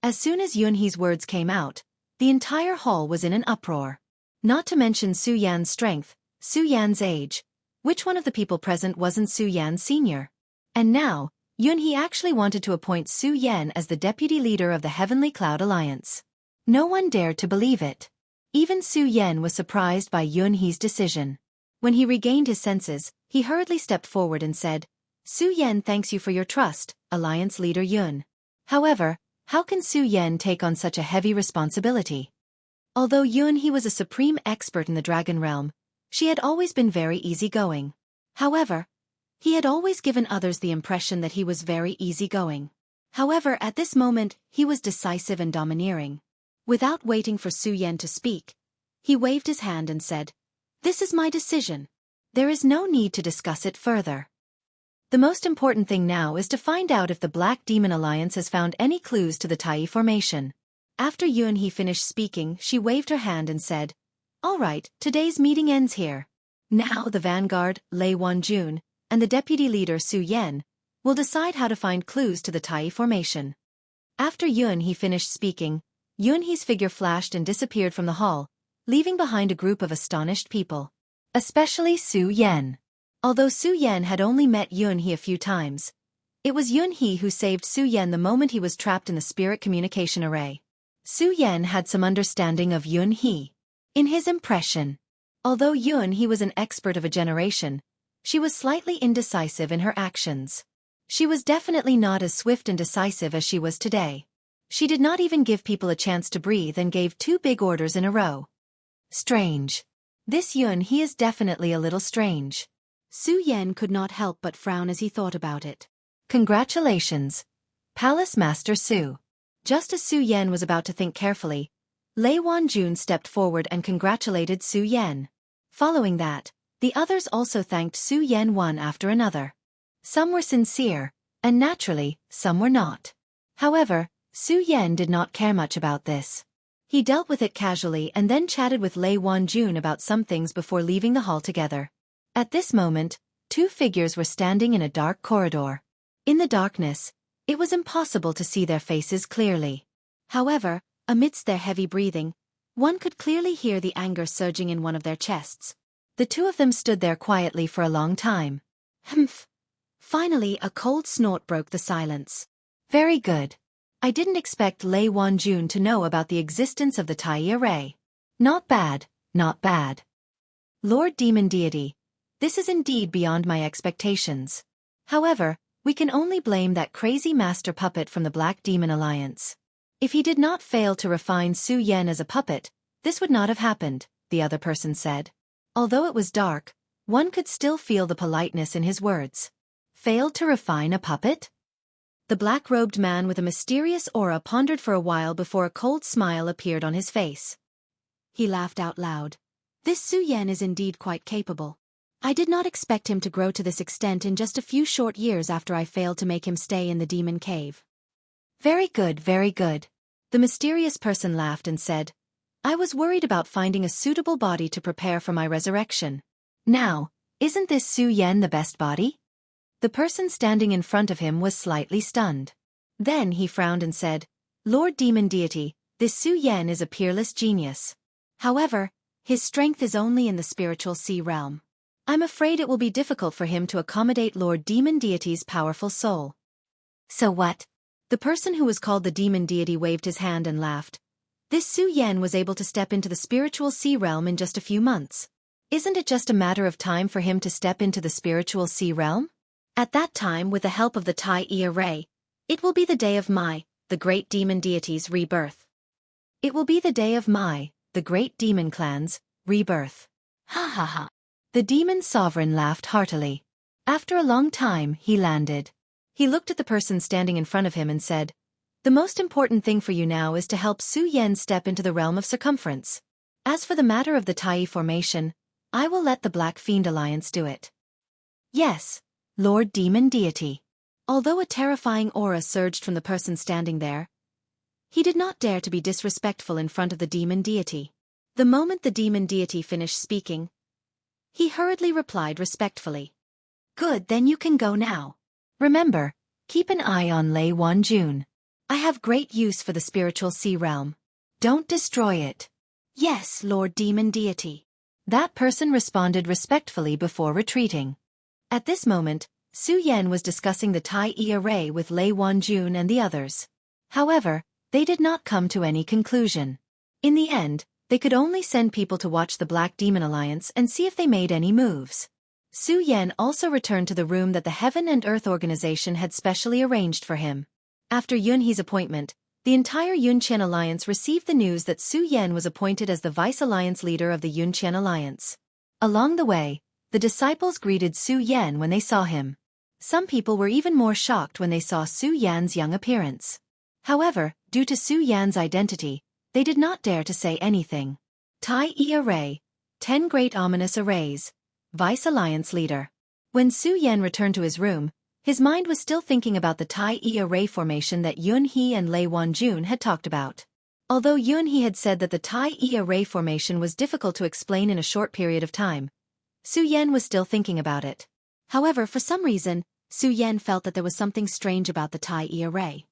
As soon as Yun He's words came out, the entire hall was in an uproar. Not to mention Su Yan's strength, Su Yan's age. Which one of the people present wasn't Su Yan Sr.? And now, Yun He actually wanted to appoint Su Yan as the deputy leader of the Heavenly Cloud Alliance. No one dared to believe it. Even Su Yan was surprised by Yun He's decision. When he regained his senses, he hurriedly stepped forward and said, Su Yan thanks you for your trust, Alliance leader Yun. However, how can Su Yan take on such a heavy responsibility? Although Yun He was a supreme expert in the dragon realm, she had always been very easygoing. However, he had always given others the impression that he was very easygoing. However, at this moment, he was decisive and domineering. Without waiting for Su Yan to speak, he waved his hand and said, this is my decision. There is no need to discuss it further. The most important thing now is to find out if the Black Demon Alliance has found any clues to the Tai formation. After Yun He finished speaking, she waved her hand and said, all right, today's meeting ends here. Now the vanguard, Lei Wanjun, and the deputy leader Su Yan will decide how to find clues to the Tai formation. After Yun He finished speaking, Yun He's figure flashed and disappeared from the hall, leaving behind a group of astonished people. Especially Su Yan. Although Su Yan had only met Yun He a few times, it was Yun He who saved Su Yan the moment he was trapped in the spirit communication array. Su Yan had some understanding of Yun He. In his impression, although Yun He was an expert of a generation, she was slightly indecisive in her actions. She was definitely not as swift and decisive as she was today. She did not even give people a chance to breathe and gave 2 big orders in a row. Strange. This Yun he is definitely a little strange. Su Yan could not help but frown as he thought about it. Congratulations, Palace Master Su. Just as Su Yan was about to think carefully, Lei Wanjun stepped forward and congratulated Su Yan. Following that, the others also thanked Su Yan one after another. Some were sincere, and naturally, some were not. However, Su Yan did not care much about this. He dealt with it casually and then chatted with Lei Wanjun about some things before leaving the hall together. At this moment, 2 figures were standing in a dark corridor. In the darkness, it was impossible to see their faces clearly. However, amidst their heavy breathing, one could clearly hear the anger surging in one of their chests. The 2 of them stood there quietly for a long time. Humph. Finally, a cold snort broke the silence. Very good. I didn't expect Lei Wanjun to know about the existence of the Tai array. Not bad, not bad. Lord Demon Deity, this is indeed beyond my expectations. However, we can only blame that crazy master puppet from the Black Demon Alliance. If he did not fail to refine Su Yan as a puppet, this would not have happened, the other person said. Although it was dark, one could still feel the politeness in his words. Failed to refine a puppet? The black-robed man with a mysterious aura pondered for a while before a cold smile appeared on his face. He laughed out loud. This Su Yan is indeed quite capable. I did not expect him to grow to this extent in just a few short years after I failed to make him stay in the demon cave. Very good, very good. The mysterious person laughed and said, I was worried about finding a suitable body to prepare for my resurrection. Now, isn't this Su Yan the best body? The person standing in front of him was slightly stunned. Then he frowned and said, Lord Demon Deity, this Su Yan is a peerless genius. However, his strength is only in the spiritual sea realm. I'm afraid it will be difficult for him to accommodate Lord Demon Deity's powerful soul. So what? The person who was called the Demon Deity waved his hand and laughed. This Su Yan was able to step into the spiritual sea realm in just a few months. Isn't it just a matter of time for him to step into the spiritual sea realm? At that time, with the help of the Tai array, it will be the day of Mai, the great demon deity's rebirth. It will be the day of Mai, the great demon clan's rebirth. Ha ha ha. The demon sovereign laughed heartily. After a long time, he landed. He looked at the person standing in front of him and said, The most important thing for you now is to help Su Yan step into the realm of circumference. As for the matter of the Tai formation, I will let the Black Fiend Alliance do it. Yes, Lord Demon Deity. Although a terrifying aura surged from the person standing there, he did not dare to be disrespectful in front of the Demon Deity. The moment the Demon Deity finished speaking, he hurriedly replied respectfully. Good, then you can go now. Remember, keep an eye on Lei Wanjun. I have great use for the spiritual sea realm. Don't destroy it. Yes, Lord Demon Deity. That person responded respectfully before retreating. At this moment, Su Yan was discussing the Tai array with Lei Wanjun and the others. However, they did not come to any conclusion. In the end, they could only send people to watch the Black Demon Alliance and see if they made any moves. Su Yan also returned to the room that the Heaven and Earth organization had specially arranged for him. After Yunhe's appointment, the entire Yunqian Alliance received the news that Su Yan was appointed as the Vice Alliance leader of the Yunqian Alliance. Along the way, the disciples greeted Su Yan when they saw him. Some people were even more shocked when they saw Su Yan's young appearance. However, due to Su Yan's identity, they did not dare to say anything. Tai array, 10 great ominous arrays, Vice Alliance leader. When Su Yan returned to his room, his mind was still thinking about the Tai array formation that Yunhe and Lei Wanjun had talked about. Although Yunhe had said that the Tai array formation was difficult to explain in a short period of time, Su Yan was still thinking about it. However, for some reason, Su Yan felt that there was something strange about the Tai array.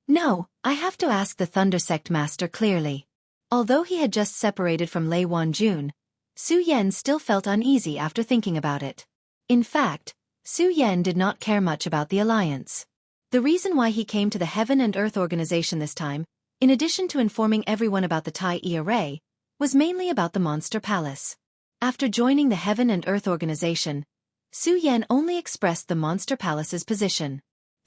No, I have to ask the Thunder Sect Master clearly. Although he had just separated from Lei Wanjun, Su Yan still felt uneasy after thinking about it. In fact, Su Yan did not care much about the alliance. The reason why he came to the Heaven and Earth organization this time, in addition to informing everyone about the Tai array, was mainly about the Monster Palace. After joining the Heaven and Earth organization, Su Yan only expressed the Monster Palace's position.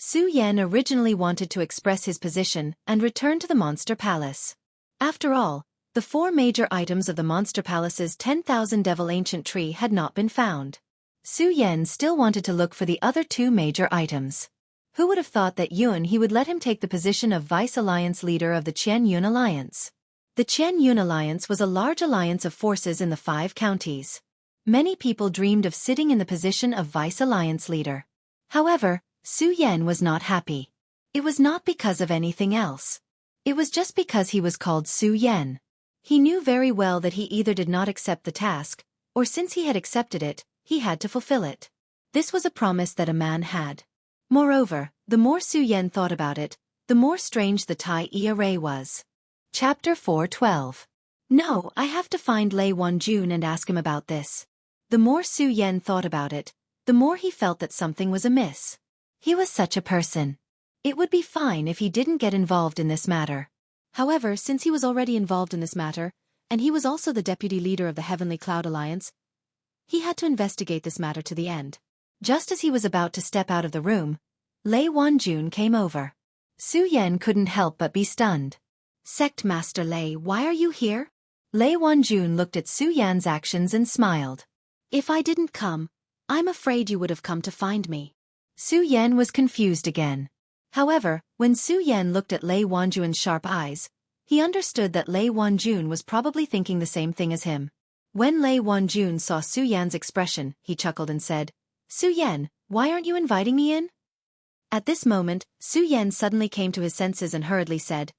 Su Yan originally wanted to express his position and return to the Monster Palace. After all, the 4 major items of the Monster Palace's 10,000 Devil Ancient Tree had not been found. Su Yan still wanted to look for the other 2 major items. Who would have thought that he would let him take the position of Vice Alliance leader of the Qian Yun Alliance? The Qian Yun Alliance was a large alliance of forces in the 5 counties. Many people dreamed of sitting in the position of Vice Alliance leader. However, Su Yan was not happy. It was not because of anything else. It was just because he was called Su Yan. He knew very well that he either did not accept the task, or since he had accepted it, he had to fulfill it. This was a promise that a man had. Moreover, the more Su Yan thought about it, the more strange the Tai array was. Chapter 4:12. No, I have to find Lei Wanjun and ask him about this. The more Su Yan thought about it, the more he felt that something was amiss. He was such a person. It would be fine if he didn't get involved in this matter. However, since he was already involved in this matter, and he was also the deputy leader of the Heavenly Cloud Alliance, he had to investigate this matter to the end. Just as he was about to step out of the room, Lei Wanjun came over. Su Yan couldn't help but be stunned. Sect Master Lei, why are you here? Lei Wanjun looked at Su Yan's actions and smiled. If I didn't come, I'm afraid you would have come to find me. Su Yan was confused again. However, when Su Yan looked at Lei Wanjun's sharp eyes, he understood that Lei Wanjun was probably thinking the same thing as him. When Lei Wanjun saw Su Yan's expression, he chuckled and said, Su Yan, why aren't you inviting me in? At this moment, Su Yan suddenly came to his senses and hurriedly said,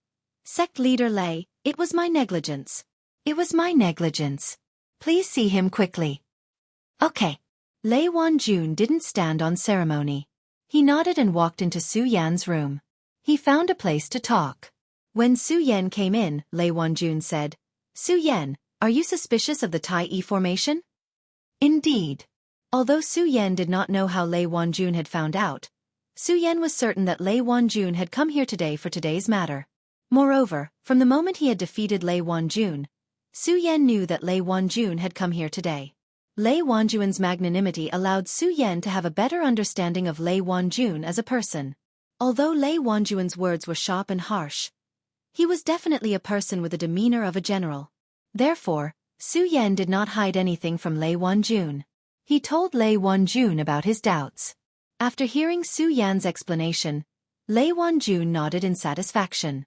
Sect Leader Lei, it was my negligence. It was my negligence. Please see him quickly. Okay. Lei Wanjun didn't stand on ceremony. He nodded and walked into Su Yan's room. He found a place to talk. When Su Yan came in, Lei Wanjun said, Su Yan, are you suspicious of the Tai formation? Indeed. Although Su Yan did not know how Lei Wanjun had found out, Su Yan was certain that Lei Wanjun had come here today for today's matter. Moreover, from the moment he had defeated Lei Wanjun, Su Yan knew that Lei Wanjun had come here today. Lei Wanjun's magnanimity allowed Su Yan to have a better understanding of Lei Wanjun as a person. Although Lei Wanjun's words were sharp and harsh, he was definitely a person with the demeanor of a general. Therefore, Su Yan did not hide anything from Lei Wanjun. He told Lei Wanjun about his doubts. After hearing Su Yan's explanation, Lei Wanjun nodded in satisfaction.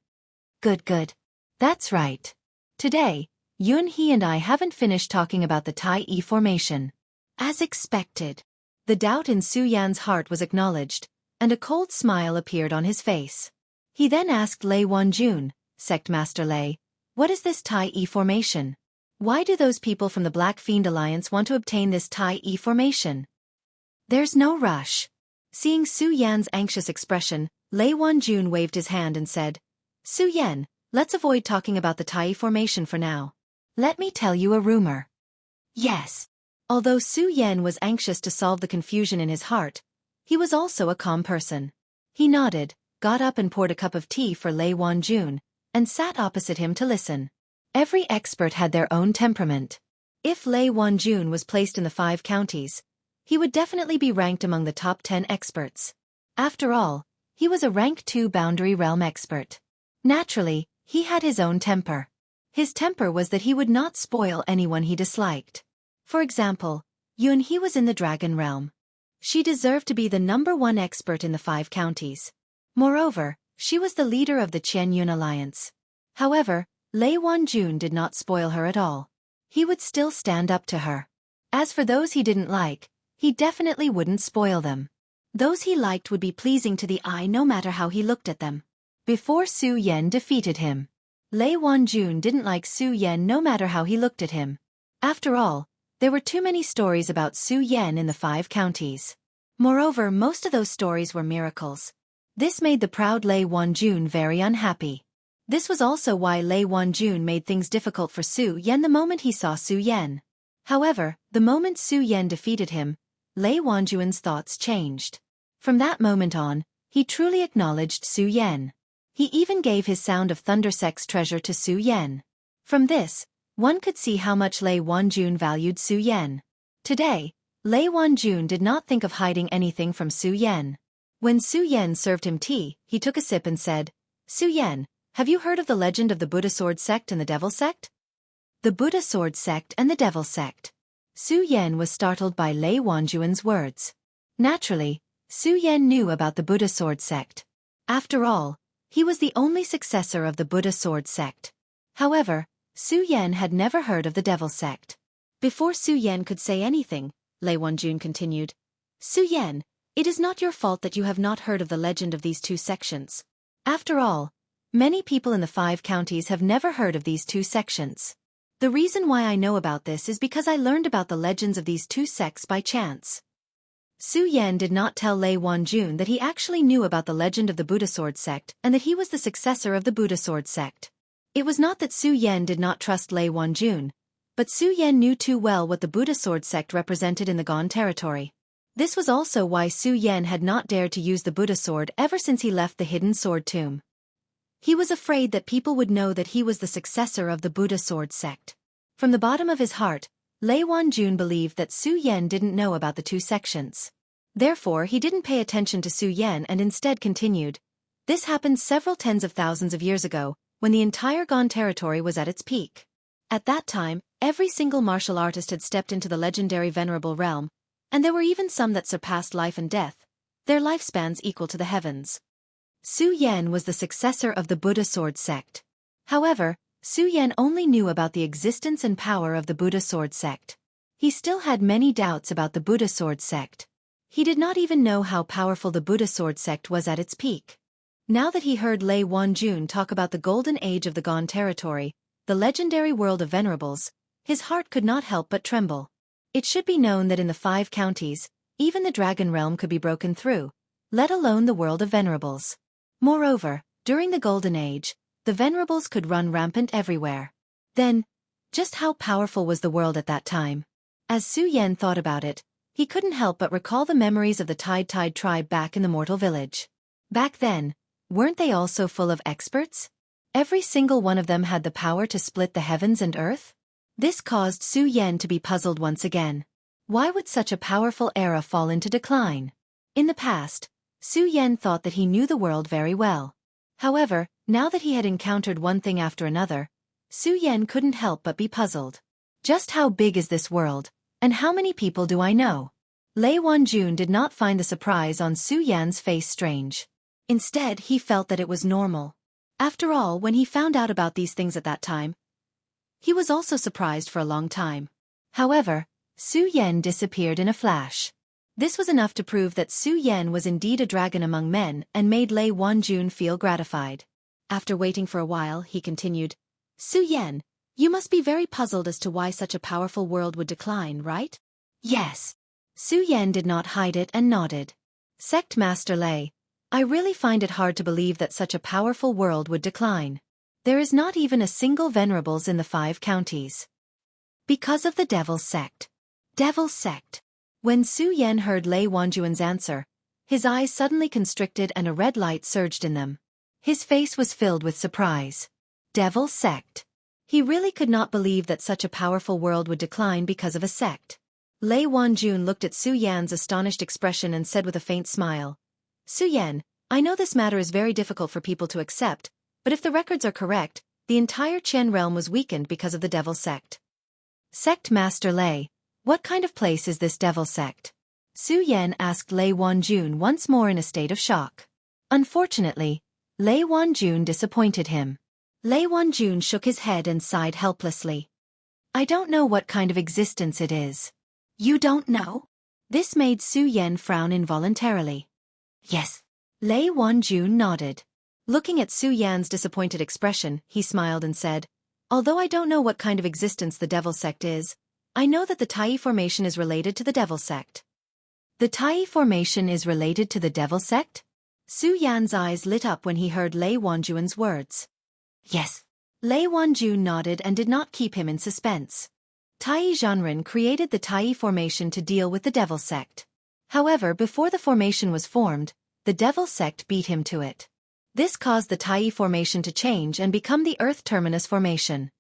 Good. That's right. Today, He and I haven't finished talking about the Tai formation. As expected. The doubt in Su Yan's heart was acknowledged, and a cold smile appeared on his face. He then asked Lei Wanjun, Sect Master Lei, what is this Tai formation? Why do those people from the Black Fiend Alliance want to obtain this Tai formation? There's no rush. Seeing Su Yan's anxious expression, Lei Wanjun waved his hand and said, Su Yan, let's avoid talking about the Tai formation for now. Let me tell you a rumor. Yes. Although Su Yan was anxious to solve the confusion in his heart, he was also a calm person. He nodded, got up and poured a cup of tea for Lei Wanjun, and sat opposite him to listen. Every expert had their own temperament. If Lei Wanjun was placed in the 5 counties, he would definitely be ranked among the top 10 experts. After all, he was a rank 2 Boundary Realm expert. Naturally, he had his own temper. His temper was that he would not spoil anyone he disliked. For example, He was in the Dragon Realm. She deserved to be the #1 expert in the 5 counties. Moreover, she was the leader of the Qian Yun Alliance. However, Lei Wanjun did not spoil her at all. He would still stand up to her. As for those he didn't like, he definitely wouldn't spoil them. Those he liked would be pleasing to the eye no matter how he looked at them. Before Su Yan defeated him, Lei Wanjun didn't like Su Yan no matter how he looked at him. After all, there were too many stories about Su Yan in the 5 counties. Moreover, most of those stories were miracles. This made the proud Lei Wanjun very unhappy. This was also why Lei Wanjun made things difficult for Su Yan the moment he saw Su Yan. However, the moment Su Yan defeated him, Lei Wanjun's thoughts changed. From that moment on, he truly acknowledged Su Yan. He even gave his Sound of Thunder sex treasure to Su Yan. From this, one could see how much Lei Wanjun valued Su Yan. Today, Lei Wanjun did not think of hiding anything from Su Yan. When Su Yan served him tea, he took a sip and said, "Su Yan, have you heard of the legend of the Buddha Sword Sect and the Devil Sect?" The Buddha Sword Sect and the Devil Sect. Su Yan was startled by Lei Wanjuan's words. Naturally, Su Yan knew about the Buddha Sword Sect. After all, he was the only successor of the Buddha Sword Sect. However, Su Yan had never heard of the Devil Sect. Before Su Yan could say anything, Lei Wanjun continued, "Su Yan, it is not your fault that you have not heard of the legend of these two sections. After all, many people in the 5 counties have never heard of these two sections. The reason why I know about this is because I learned about the legends of these two sects by chance." Su Yan did not tell Lei Wanjun that he actually knew about the legend of the Buddha Sword Sect and that he was the successor of the Buddha Sword Sect. It was not that Su Yan did not trust Lei Wanjun, but Su Yan knew too well what the Buddha Sword Sect represented in the Gone territory. This was also why Su Yan had not dared to use the Buddha sword ever since he left the hidden sword tomb. He was afraid that people would know that he was the successor of the Buddha Sword Sect. From the bottom of his heart, Lei Wanjun believed that Su Yan didn't know about the two sections. Therefore, he didn't pay attention to Su Yan and instead continued. This happened several tens of thousands of years ago, when the entire Gone territory was at its peak. At that time, every single martial artist had stepped into the legendary venerable realm, and there were even some that surpassed life and death, their lifespans equal to the heavens. Su Yan was the successor of the Buddha Sword Sect. However, Su Yan only knew about the existence and power of the Buddha Sword Sect. He still had many doubts about the Buddha Sword Sect. He did not even know how powerful the Buddha Sword Sect was at its peak. Now that he heard Lei Wanjun talk about the golden age of the Gone territory, the legendary world of venerables, his heart could not help but tremble. It should be known that in the 5 counties, even the dragon realm could be broken through, let alone the world of venerables. Moreover, during the Golden Age, the venerables could run rampant everywhere. Then, just how powerful was the world at that time? As Su Yan thought about it, he couldn't help but recall the memories of the Tide tribe back in the Mortal Village. Back then, weren't they also full of experts? Every single one of them had the power to split the heavens and earth? This caused Su Yan to be puzzled once again. Why would such a powerful era fall into decline? In the past, Su Yan thought that he knew the world very well. However, now that he had encountered one thing after another, Su Yan couldn't help but be puzzled. Just how big is this world, and how many people do I know? Lei Wanjun did not find the surprise on Su Yan's face strange. Instead, he felt that it was normal. After all, when he found out about these things at that time, he was also surprised for a long time. However, Su Yan disappeared in a flash. This was enough to prove that Su Yan was indeed a dragon among men and made Lei Wanjun feel gratified. After waiting for a while, he continued, "Su Yan, you must be very puzzled as to why such a powerful world would decline, right?" "Yes." Su Yan did not hide it and nodded. "Sect Master Lei, I really find it hard to believe that such a powerful world would decline. There is not even a single venerables in the 5 counties. Because of the Devil Sect." Devil Sect. When Su Yan heard Lei Wanjuan's answer, his eyes suddenly constricted and a red light surged in them. His face was filled with surprise. Devil Sect. He really could not believe that such a powerful world would decline because of a sect. Lei Wanjun looked at Su Yan's astonished expression and said with a faint smile, "Su Yan, I know this matter is very difficult for people to accept, but if the records are correct, the entire Qian realm was weakened because of the Devil Sect." "Sect Master Lei, what kind of place is this Devil Sect?" Su Yan asked Lei Wanjun once more in a state of shock. Unfortunately, Lei Wanjun disappointed him. Lei Wanjun shook his head and sighed helplessly. "I don't know what kind of existence it is." "You don't know?" This made Su Yan frown involuntarily. "Yes." Lei Wanjun nodded. Looking at Su Yan's disappointed expression, he smiled and said, "Although I don't know what kind of existence the Devil Sect is, I know that the Tai Formation is related to the Devil Sect." "The Tai Formation is related to the Devil Sect?" Su Yan's eyes lit up when he heard Lei Wanjun's words. "Yes." Lei Wanjun nodded and did not keep him in suspense. Tai Zhanren created the Tai Formation to deal with the Devil Sect. However, before the formation was formed, the Devil Sect beat him to it. This caused the Tai Formation to change and become the Earth Terminus Formation.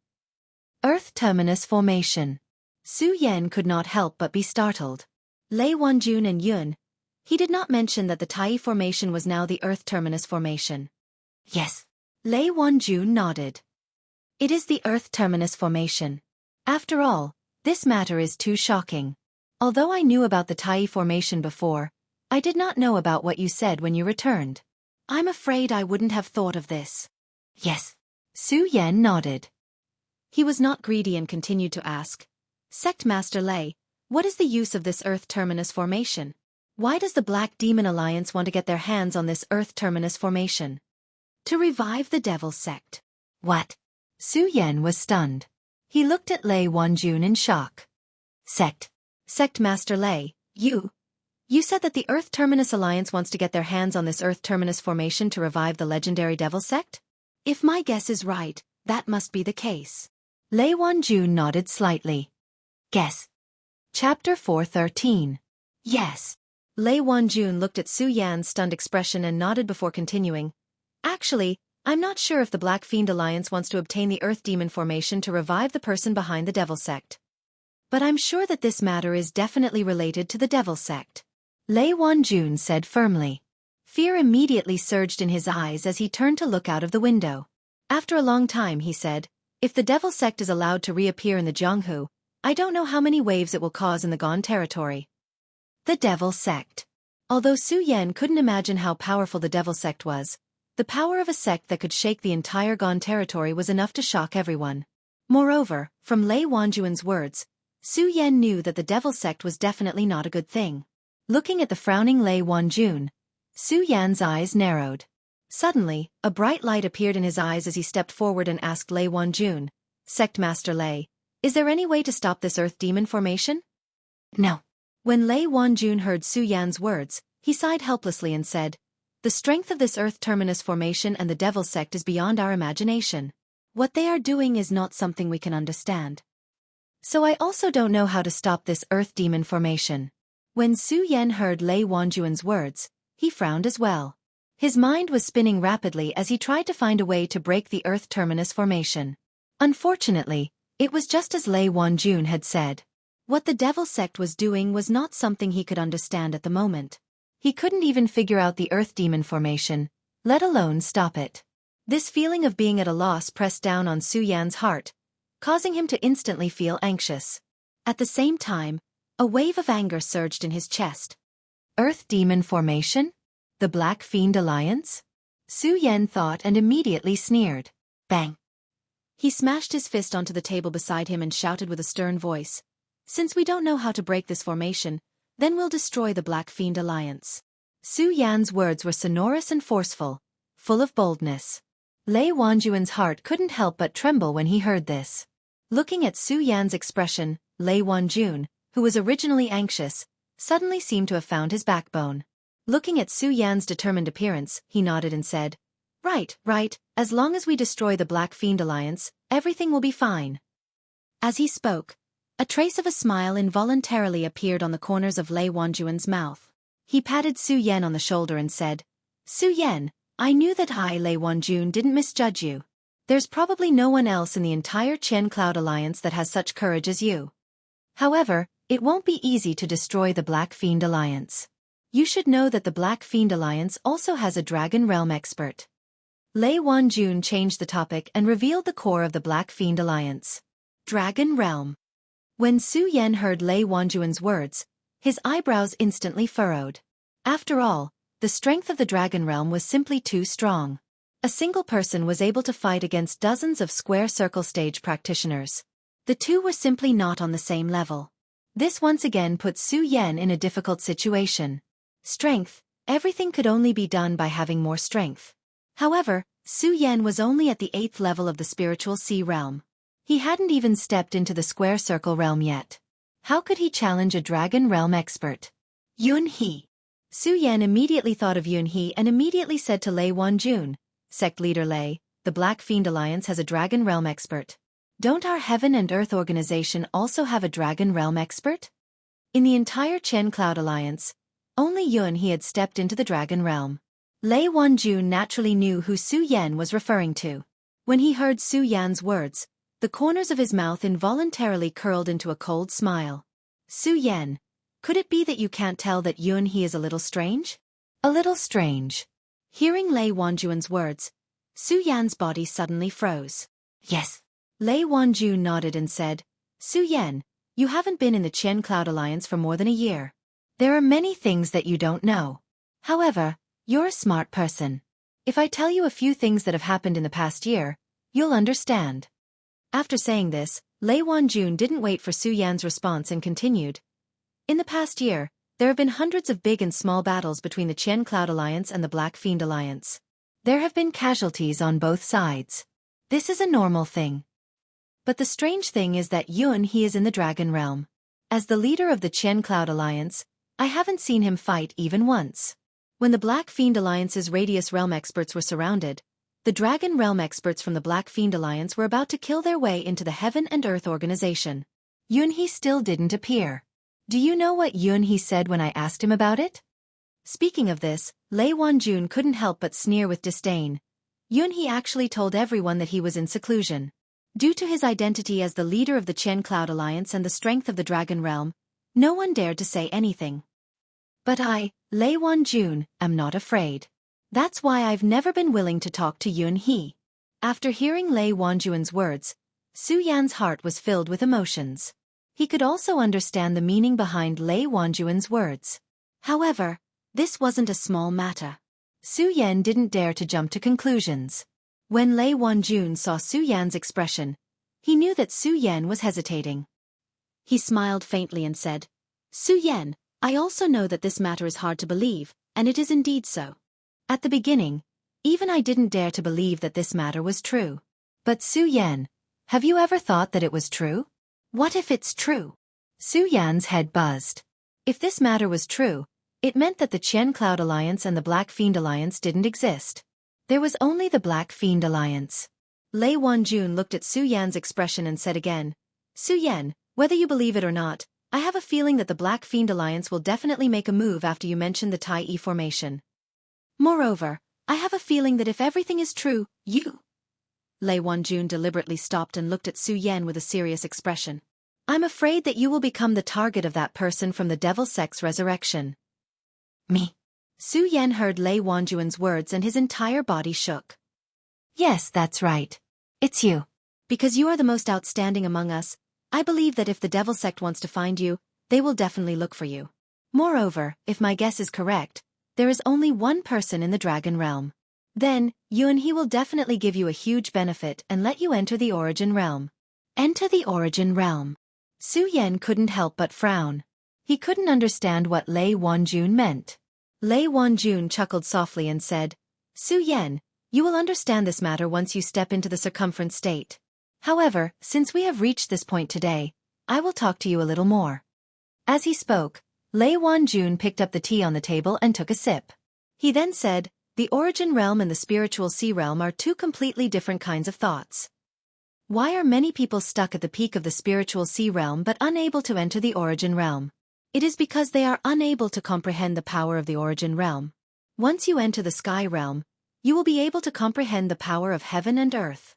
Earth Terminus Formation. Su Yan could not help but be startled. Lei Wanjun and Yun, He did not mention that the Tai formation was now the Earth Terminus formation. Yes. Lei Wanjun nodded. It is the Earth Terminus formation. After all, this matter is too shocking. Although I knew about the Tai formation before, I did not know about what you said when you returned. I'm afraid I wouldn't have thought of this. Yes. Su Yan nodded. He was not greedy and continued to ask, Sect Master Lei, what is the use of this Earth Terminus formation? Why does the Black Demon Alliance want to get their hands on this Earth Terminus formation? To revive the Devil Sect. What? Su Yan was stunned. He looked at Lei Wanjun in shock. Sect Master Lei, you said that the Earth Terminus Alliance wants to get their hands on this Earth Terminus formation to revive the legendary Devil Sect? If my guess is right, that must be the case. Lei Wanjun nodded slightly. Guess. Chapter 413. Yes. Lei Wanjun looked at Su Yan's stunned expression and nodded before continuing. Actually, I'm not sure if the Black Fiend Alliance wants to obtain the Earth Demon formation to revive the person behind the Devil Sect. But I'm sure that this matter is definitely related to the Devil Sect. Lei Wanjun said firmly. Fear immediately surged in his eyes as he turned to look out of the window. After a long time he said, if the Devil Sect is allowed to reappear in the Jianghu, I don't know how many waves it will cause in the Gone territory. The Devil Sect. Although Su Yan couldn't imagine how powerful the Devil Sect was, the power of a sect that could shake the entire Gone territory was enough to shock everyone. Moreover, from Lei Wanjun's words, Su Yan knew that the Devil Sect was definitely not a good thing. Looking at the frowning Lei Wanjun, Su Yan's eyes narrowed. Suddenly, a bright light appeared in his eyes as he stepped forward and asked Lei Wanjun, Sect Master Lei, is there any way to stop this Earth Demon formation? No. When Lei Wanjun heard Su Yan's words, he sighed helplessly and said, the strength of this Earth Terminus formation and the Devil Sect is beyond our imagination. What they are doing is not something we can understand. So I also don't know how to stop this Earth Demon formation. When Su Yan heard Lei Wanjun's words, he frowned as well. His mind was spinning rapidly as he tried to find a way to break the Earth Terminus formation. Unfortunately, it was just as Lei Wanjun had said. What the Devil Sect was doing was not something he could understand at the moment. He couldn't even figure out the Earth Demon formation, let alone stop it. This feeling of being at a loss pressed down on Su Yan's heart, causing him to instantly feel anxious. At the same time, a wave of anger surged in his chest. Earth Demon formation? The Black Fiend Alliance? Su Yan thought and immediately sneered. Bang! He smashed his fist onto the table beside him and shouted with a stern voice. Since we don't know how to break this formation, then we'll destroy the Black Fiend Alliance. Su Yan's words were sonorous and forceful, full of boldness. Lei Wanjun's heart couldn't help but tremble when he heard this. Looking at Su Yan's expression, Lei Wanjun, who was originally anxious, suddenly seemed to have found his backbone. Looking at Su Yan's determined appearance, he nodded and said, Right, as long as we destroy the Black Fiend Alliance, everything will be fine. As he spoke, a trace of a smile involuntarily appeared on the corners of Lei Wanjun's mouth. He patted Su Yan on the shoulder and said, Su Yan, I knew that I, Lei Wanjun, didn't misjudge you. There's probably no one else in the entire Chen Cloud Alliance that has such courage as you. However, it won't be easy to destroy the Black Fiend Alliance. You should know that the Black Fiend Alliance also has a Dragon Realm expert. Lei Wanjun changed the topic and revealed the core of the Black Fiend Alliance. Dragon Realm. When Su Yan heard Lei Wanjun's words, his eyebrows instantly furrowed. After all, the strength of the Dragon Realm was simply too strong. A single person was able to fight against dozens of square circle stage practitioners. The two were simply not on the same level. This once again put Su Yan in a difficult situation. Strength, everything could only be done by having more strength. However, Su Yan was only at the 8th level of the spiritual sea realm. He hadn't even stepped into the square circle realm yet. How could he challenge a Dragon Realm expert? Yun He. Su Yan immediately thought of Yun He and immediately said to Lei Wanjun, Sect Leader Lei, the Black Fiend Alliance has a Dragon Realm expert. Don't our Heaven and Earth organization also have a Dragon Realm expert? In the entire Chen Cloud Alliance, only Yun He had stepped into the Dragon Realm. Lei Wanjun naturally knew who Su Yan was referring to. When he heard Su Yan's words, the corners of his mouth involuntarily curled into a cold smile. Su Yan, Could it be that you can't tell that Yun-hee is a little strange? A little strange. Hearing Lei Wanjun's words, Su-yan's body suddenly froze. Yes. Lei Wanjun nodded and said, Su-yan, you haven't been in the Qian Cloud Alliance for more than a year. There are many things that you don't know. However, you're a smart person. If I tell you a few things that have happened in the past year, you'll understand. After saying this, Lei Wanjun didn't wait for Su-yan's response and continued. In the past year, there have been hundreds of big and small battles between the Qian Cloud Alliance and the Black Fiend Alliance. There have been casualties on both sides. This is a normal thing. But the strange thing is that Yun-hee is in the Dragon Realm. As the leader of the Qian Cloud Alliance, I haven't seen him fight even once. When the Black Fiend Alliance's Radius Realm experts were surrounded, the Dragon Realm experts from the Black Fiend Alliance were about to kill their way into the Heaven and Earth organization. Yun-hee still didn't appear. Do you know what Yun-hee said when I asked him about it? Speaking of this, Lei Wanjun couldn't help but sneer with disdain. Yun-hee actually told everyone that he was in seclusion. Due to his identity as the leader of the Qian Cloud Alliance and the strength of the Dragon Realm, no one dared to say anything. But I, Lei Wanjun, am not afraid. That's why I've never been willing to talk to Yun-hee. After hearing Lei Wanjun's words, Su-yan's heart was filled with emotions. He could also understand the meaning behind Lei Wanjun's words. However, this wasn't a small matter. Su-yan didn't dare to jump to conclusions. When Lei Wanjun saw Su-yan's expression, he knew that Su-yan was hesitating. He smiled faintly and said, Su-yan, I also know that this matter is hard to believe, and it is indeed so. At the beginning, even I didn't dare to believe that this matter was true. But Su-yan, have you ever thought that it was true? What if it's true? Su-yan's head buzzed. If this matter was true, it meant that the Qian Cloud Alliance and the Black Fiend Alliance didn't exist. There was only the Black Fiend Alliance. Lei Wanjun looked at Su-yan's expression and said again, Su-yan, whether you believe it or not, I have a feeling that the Black Fiend Alliance will definitely make a move after you mention the Tai E formation. Moreover, I have a feeling that if everything is true, you... Lei Wanjun deliberately stopped and looked at Su-yan with a serious expression. I'm afraid that you will become the target of that person from the Devil Sect's resurrection. Me? Su-yan heard Lei Wanjun's words and his entire body shook. Yes, that's right. It's you. Because you are the most outstanding among us, I believe that if the Devil Sect wants to find you, they will definitely look for you. Moreover, if my guess is correct, there is only one person in the Dragon Realm. Then, Yun-hee will definitely give you a huge benefit and let you enter the Origin Realm. Enter the Origin Realm. Su-yan couldn't help but frown. He couldn't understand what Lei Wanjun meant. Lei Wanjun chuckled softly and said, Su-yan, you will understand this matter once you step into the circumference state. However, since we have reached this point today, I will talk to you a little more. As he spoke, Lei Wanjun picked up the tea on the table and took a sip. He then said, the Origin Realm and the Spiritual Sea Realm are two completely different kinds of thoughts. Why are many people stuck at the peak of the Spiritual Sea Realm but unable to enter the Origin Realm? It is because they are unable to comprehend the power of the Origin Realm. Once you enter the Sky Realm, you will be able to comprehend the power of heaven and earth.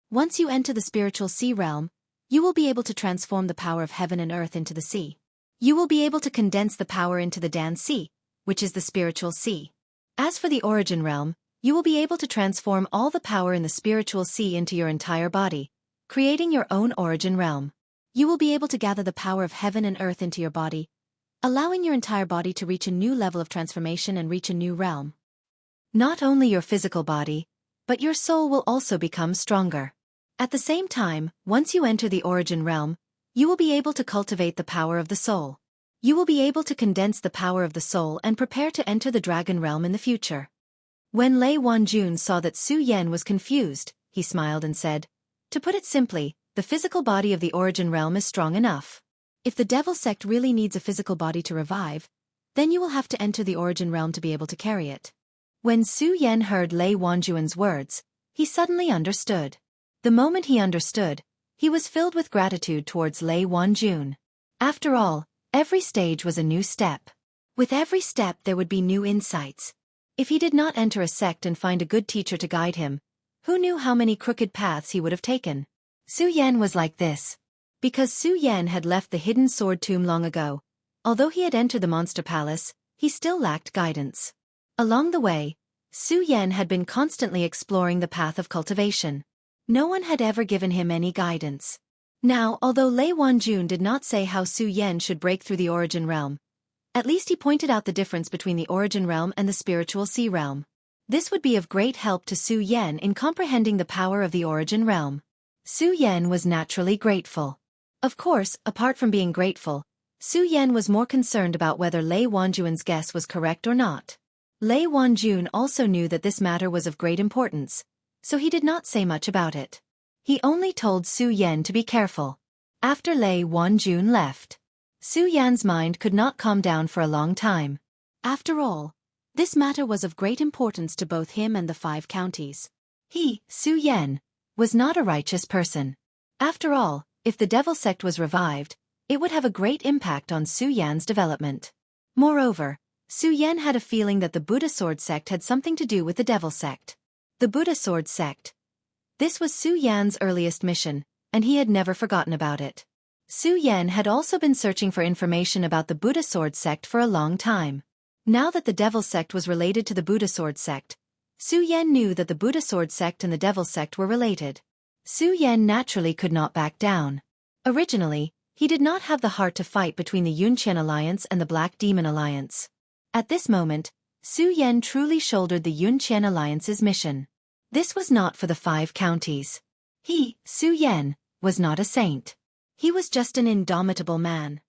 Once you enter the Spiritual Sea Realm, you will be able to transform the power of heaven and earth into the sea. You will be able to condense the power into the Dan Sea, which is the Spiritual Sea. As for the Origin Realm, you will be able to transform all the power in the Spiritual Sea into your entire body, creating your own Origin Realm. You will be able to gather the power of heaven and earth into your body, allowing your entire body to reach a new level of transformation and reach a new realm. Not only your physical body, but your soul will also become stronger. At the same time, once you enter the Origin Realm, you will be able to cultivate the power of the soul. You will be able to condense the power of the soul and prepare to enter the Dragon Realm in the future. When Lei Wanjun saw that Su-yan was confused, he smiled and said, to put it simply, the physical body of the Origin Realm is strong enough. If the Devil Sect really needs a physical body to revive, then you will have to enter the Origin Realm to be able to carry it. When Su-yan heard Lei Wanjun's words, he suddenly understood. The moment he understood, he was filled with gratitude towards Lei Wanjun. After all, every stage was a new step. With every step there would be new insights. If he did not enter a sect and find a good teacher to guide him, who knew how many crooked paths he would have taken? Su-yan was like this. Because Su-yan had left the hidden sword tomb long ago, Although he had entered the Monster Palace, he still lacked guidance. Along the way, Su Yan had been constantly exploring the path of cultivation. No one had ever given him any guidance. Now, although Lei Wanjun did not say how Su Yan should break through the Origin Realm, at least he pointed out the difference between the Origin Realm and the Spiritual Sea Realm. This would be of great help to Su Yan in comprehending the power of the Origin Realm. Su Yan was naturally grateful. Of course, apart from being grateful, Su Yan was more concerned about whether Lei Wanjun's guess was correct or not. Lei Wanjun also knew that this matter was of great importance, so he did not say much about it. He only told Su Yan to be careful. After Lei Wanjun left, Su Yan's mind could not calm down for a long time. After all, this matter was of great importance to both him and the 5 counties. He, Su Yan, was not a righteous person. After all, if the Devil Sect was revived, it would have a great impact on Su Yan's development. Moreover, Su Yan had a feeling that the Buddha Sword Sect had something to do with the Devil Sect. The Buddha Sword Sect. This was Su Yan's earliest mission, and he had never forgotten about it. Su Yan had also been searching for information about the Buddha Sword Sect for a long time. Now that the Devil Sect was related to the Buddha Sword Sect, Su Yan knew that the Buddha Sword Sect and the Devil Sect were related. Su Yan naturally could not back down. Originally, he did not have the heart to fight between the Yunqian Alliance and the Black Demon Alliance. At this moment, Su Yan truly shouldered the Yunqian Alliance's mission. This was not for the 5 counties. He, Su Yan, was not a saint. He was just an indomitable man.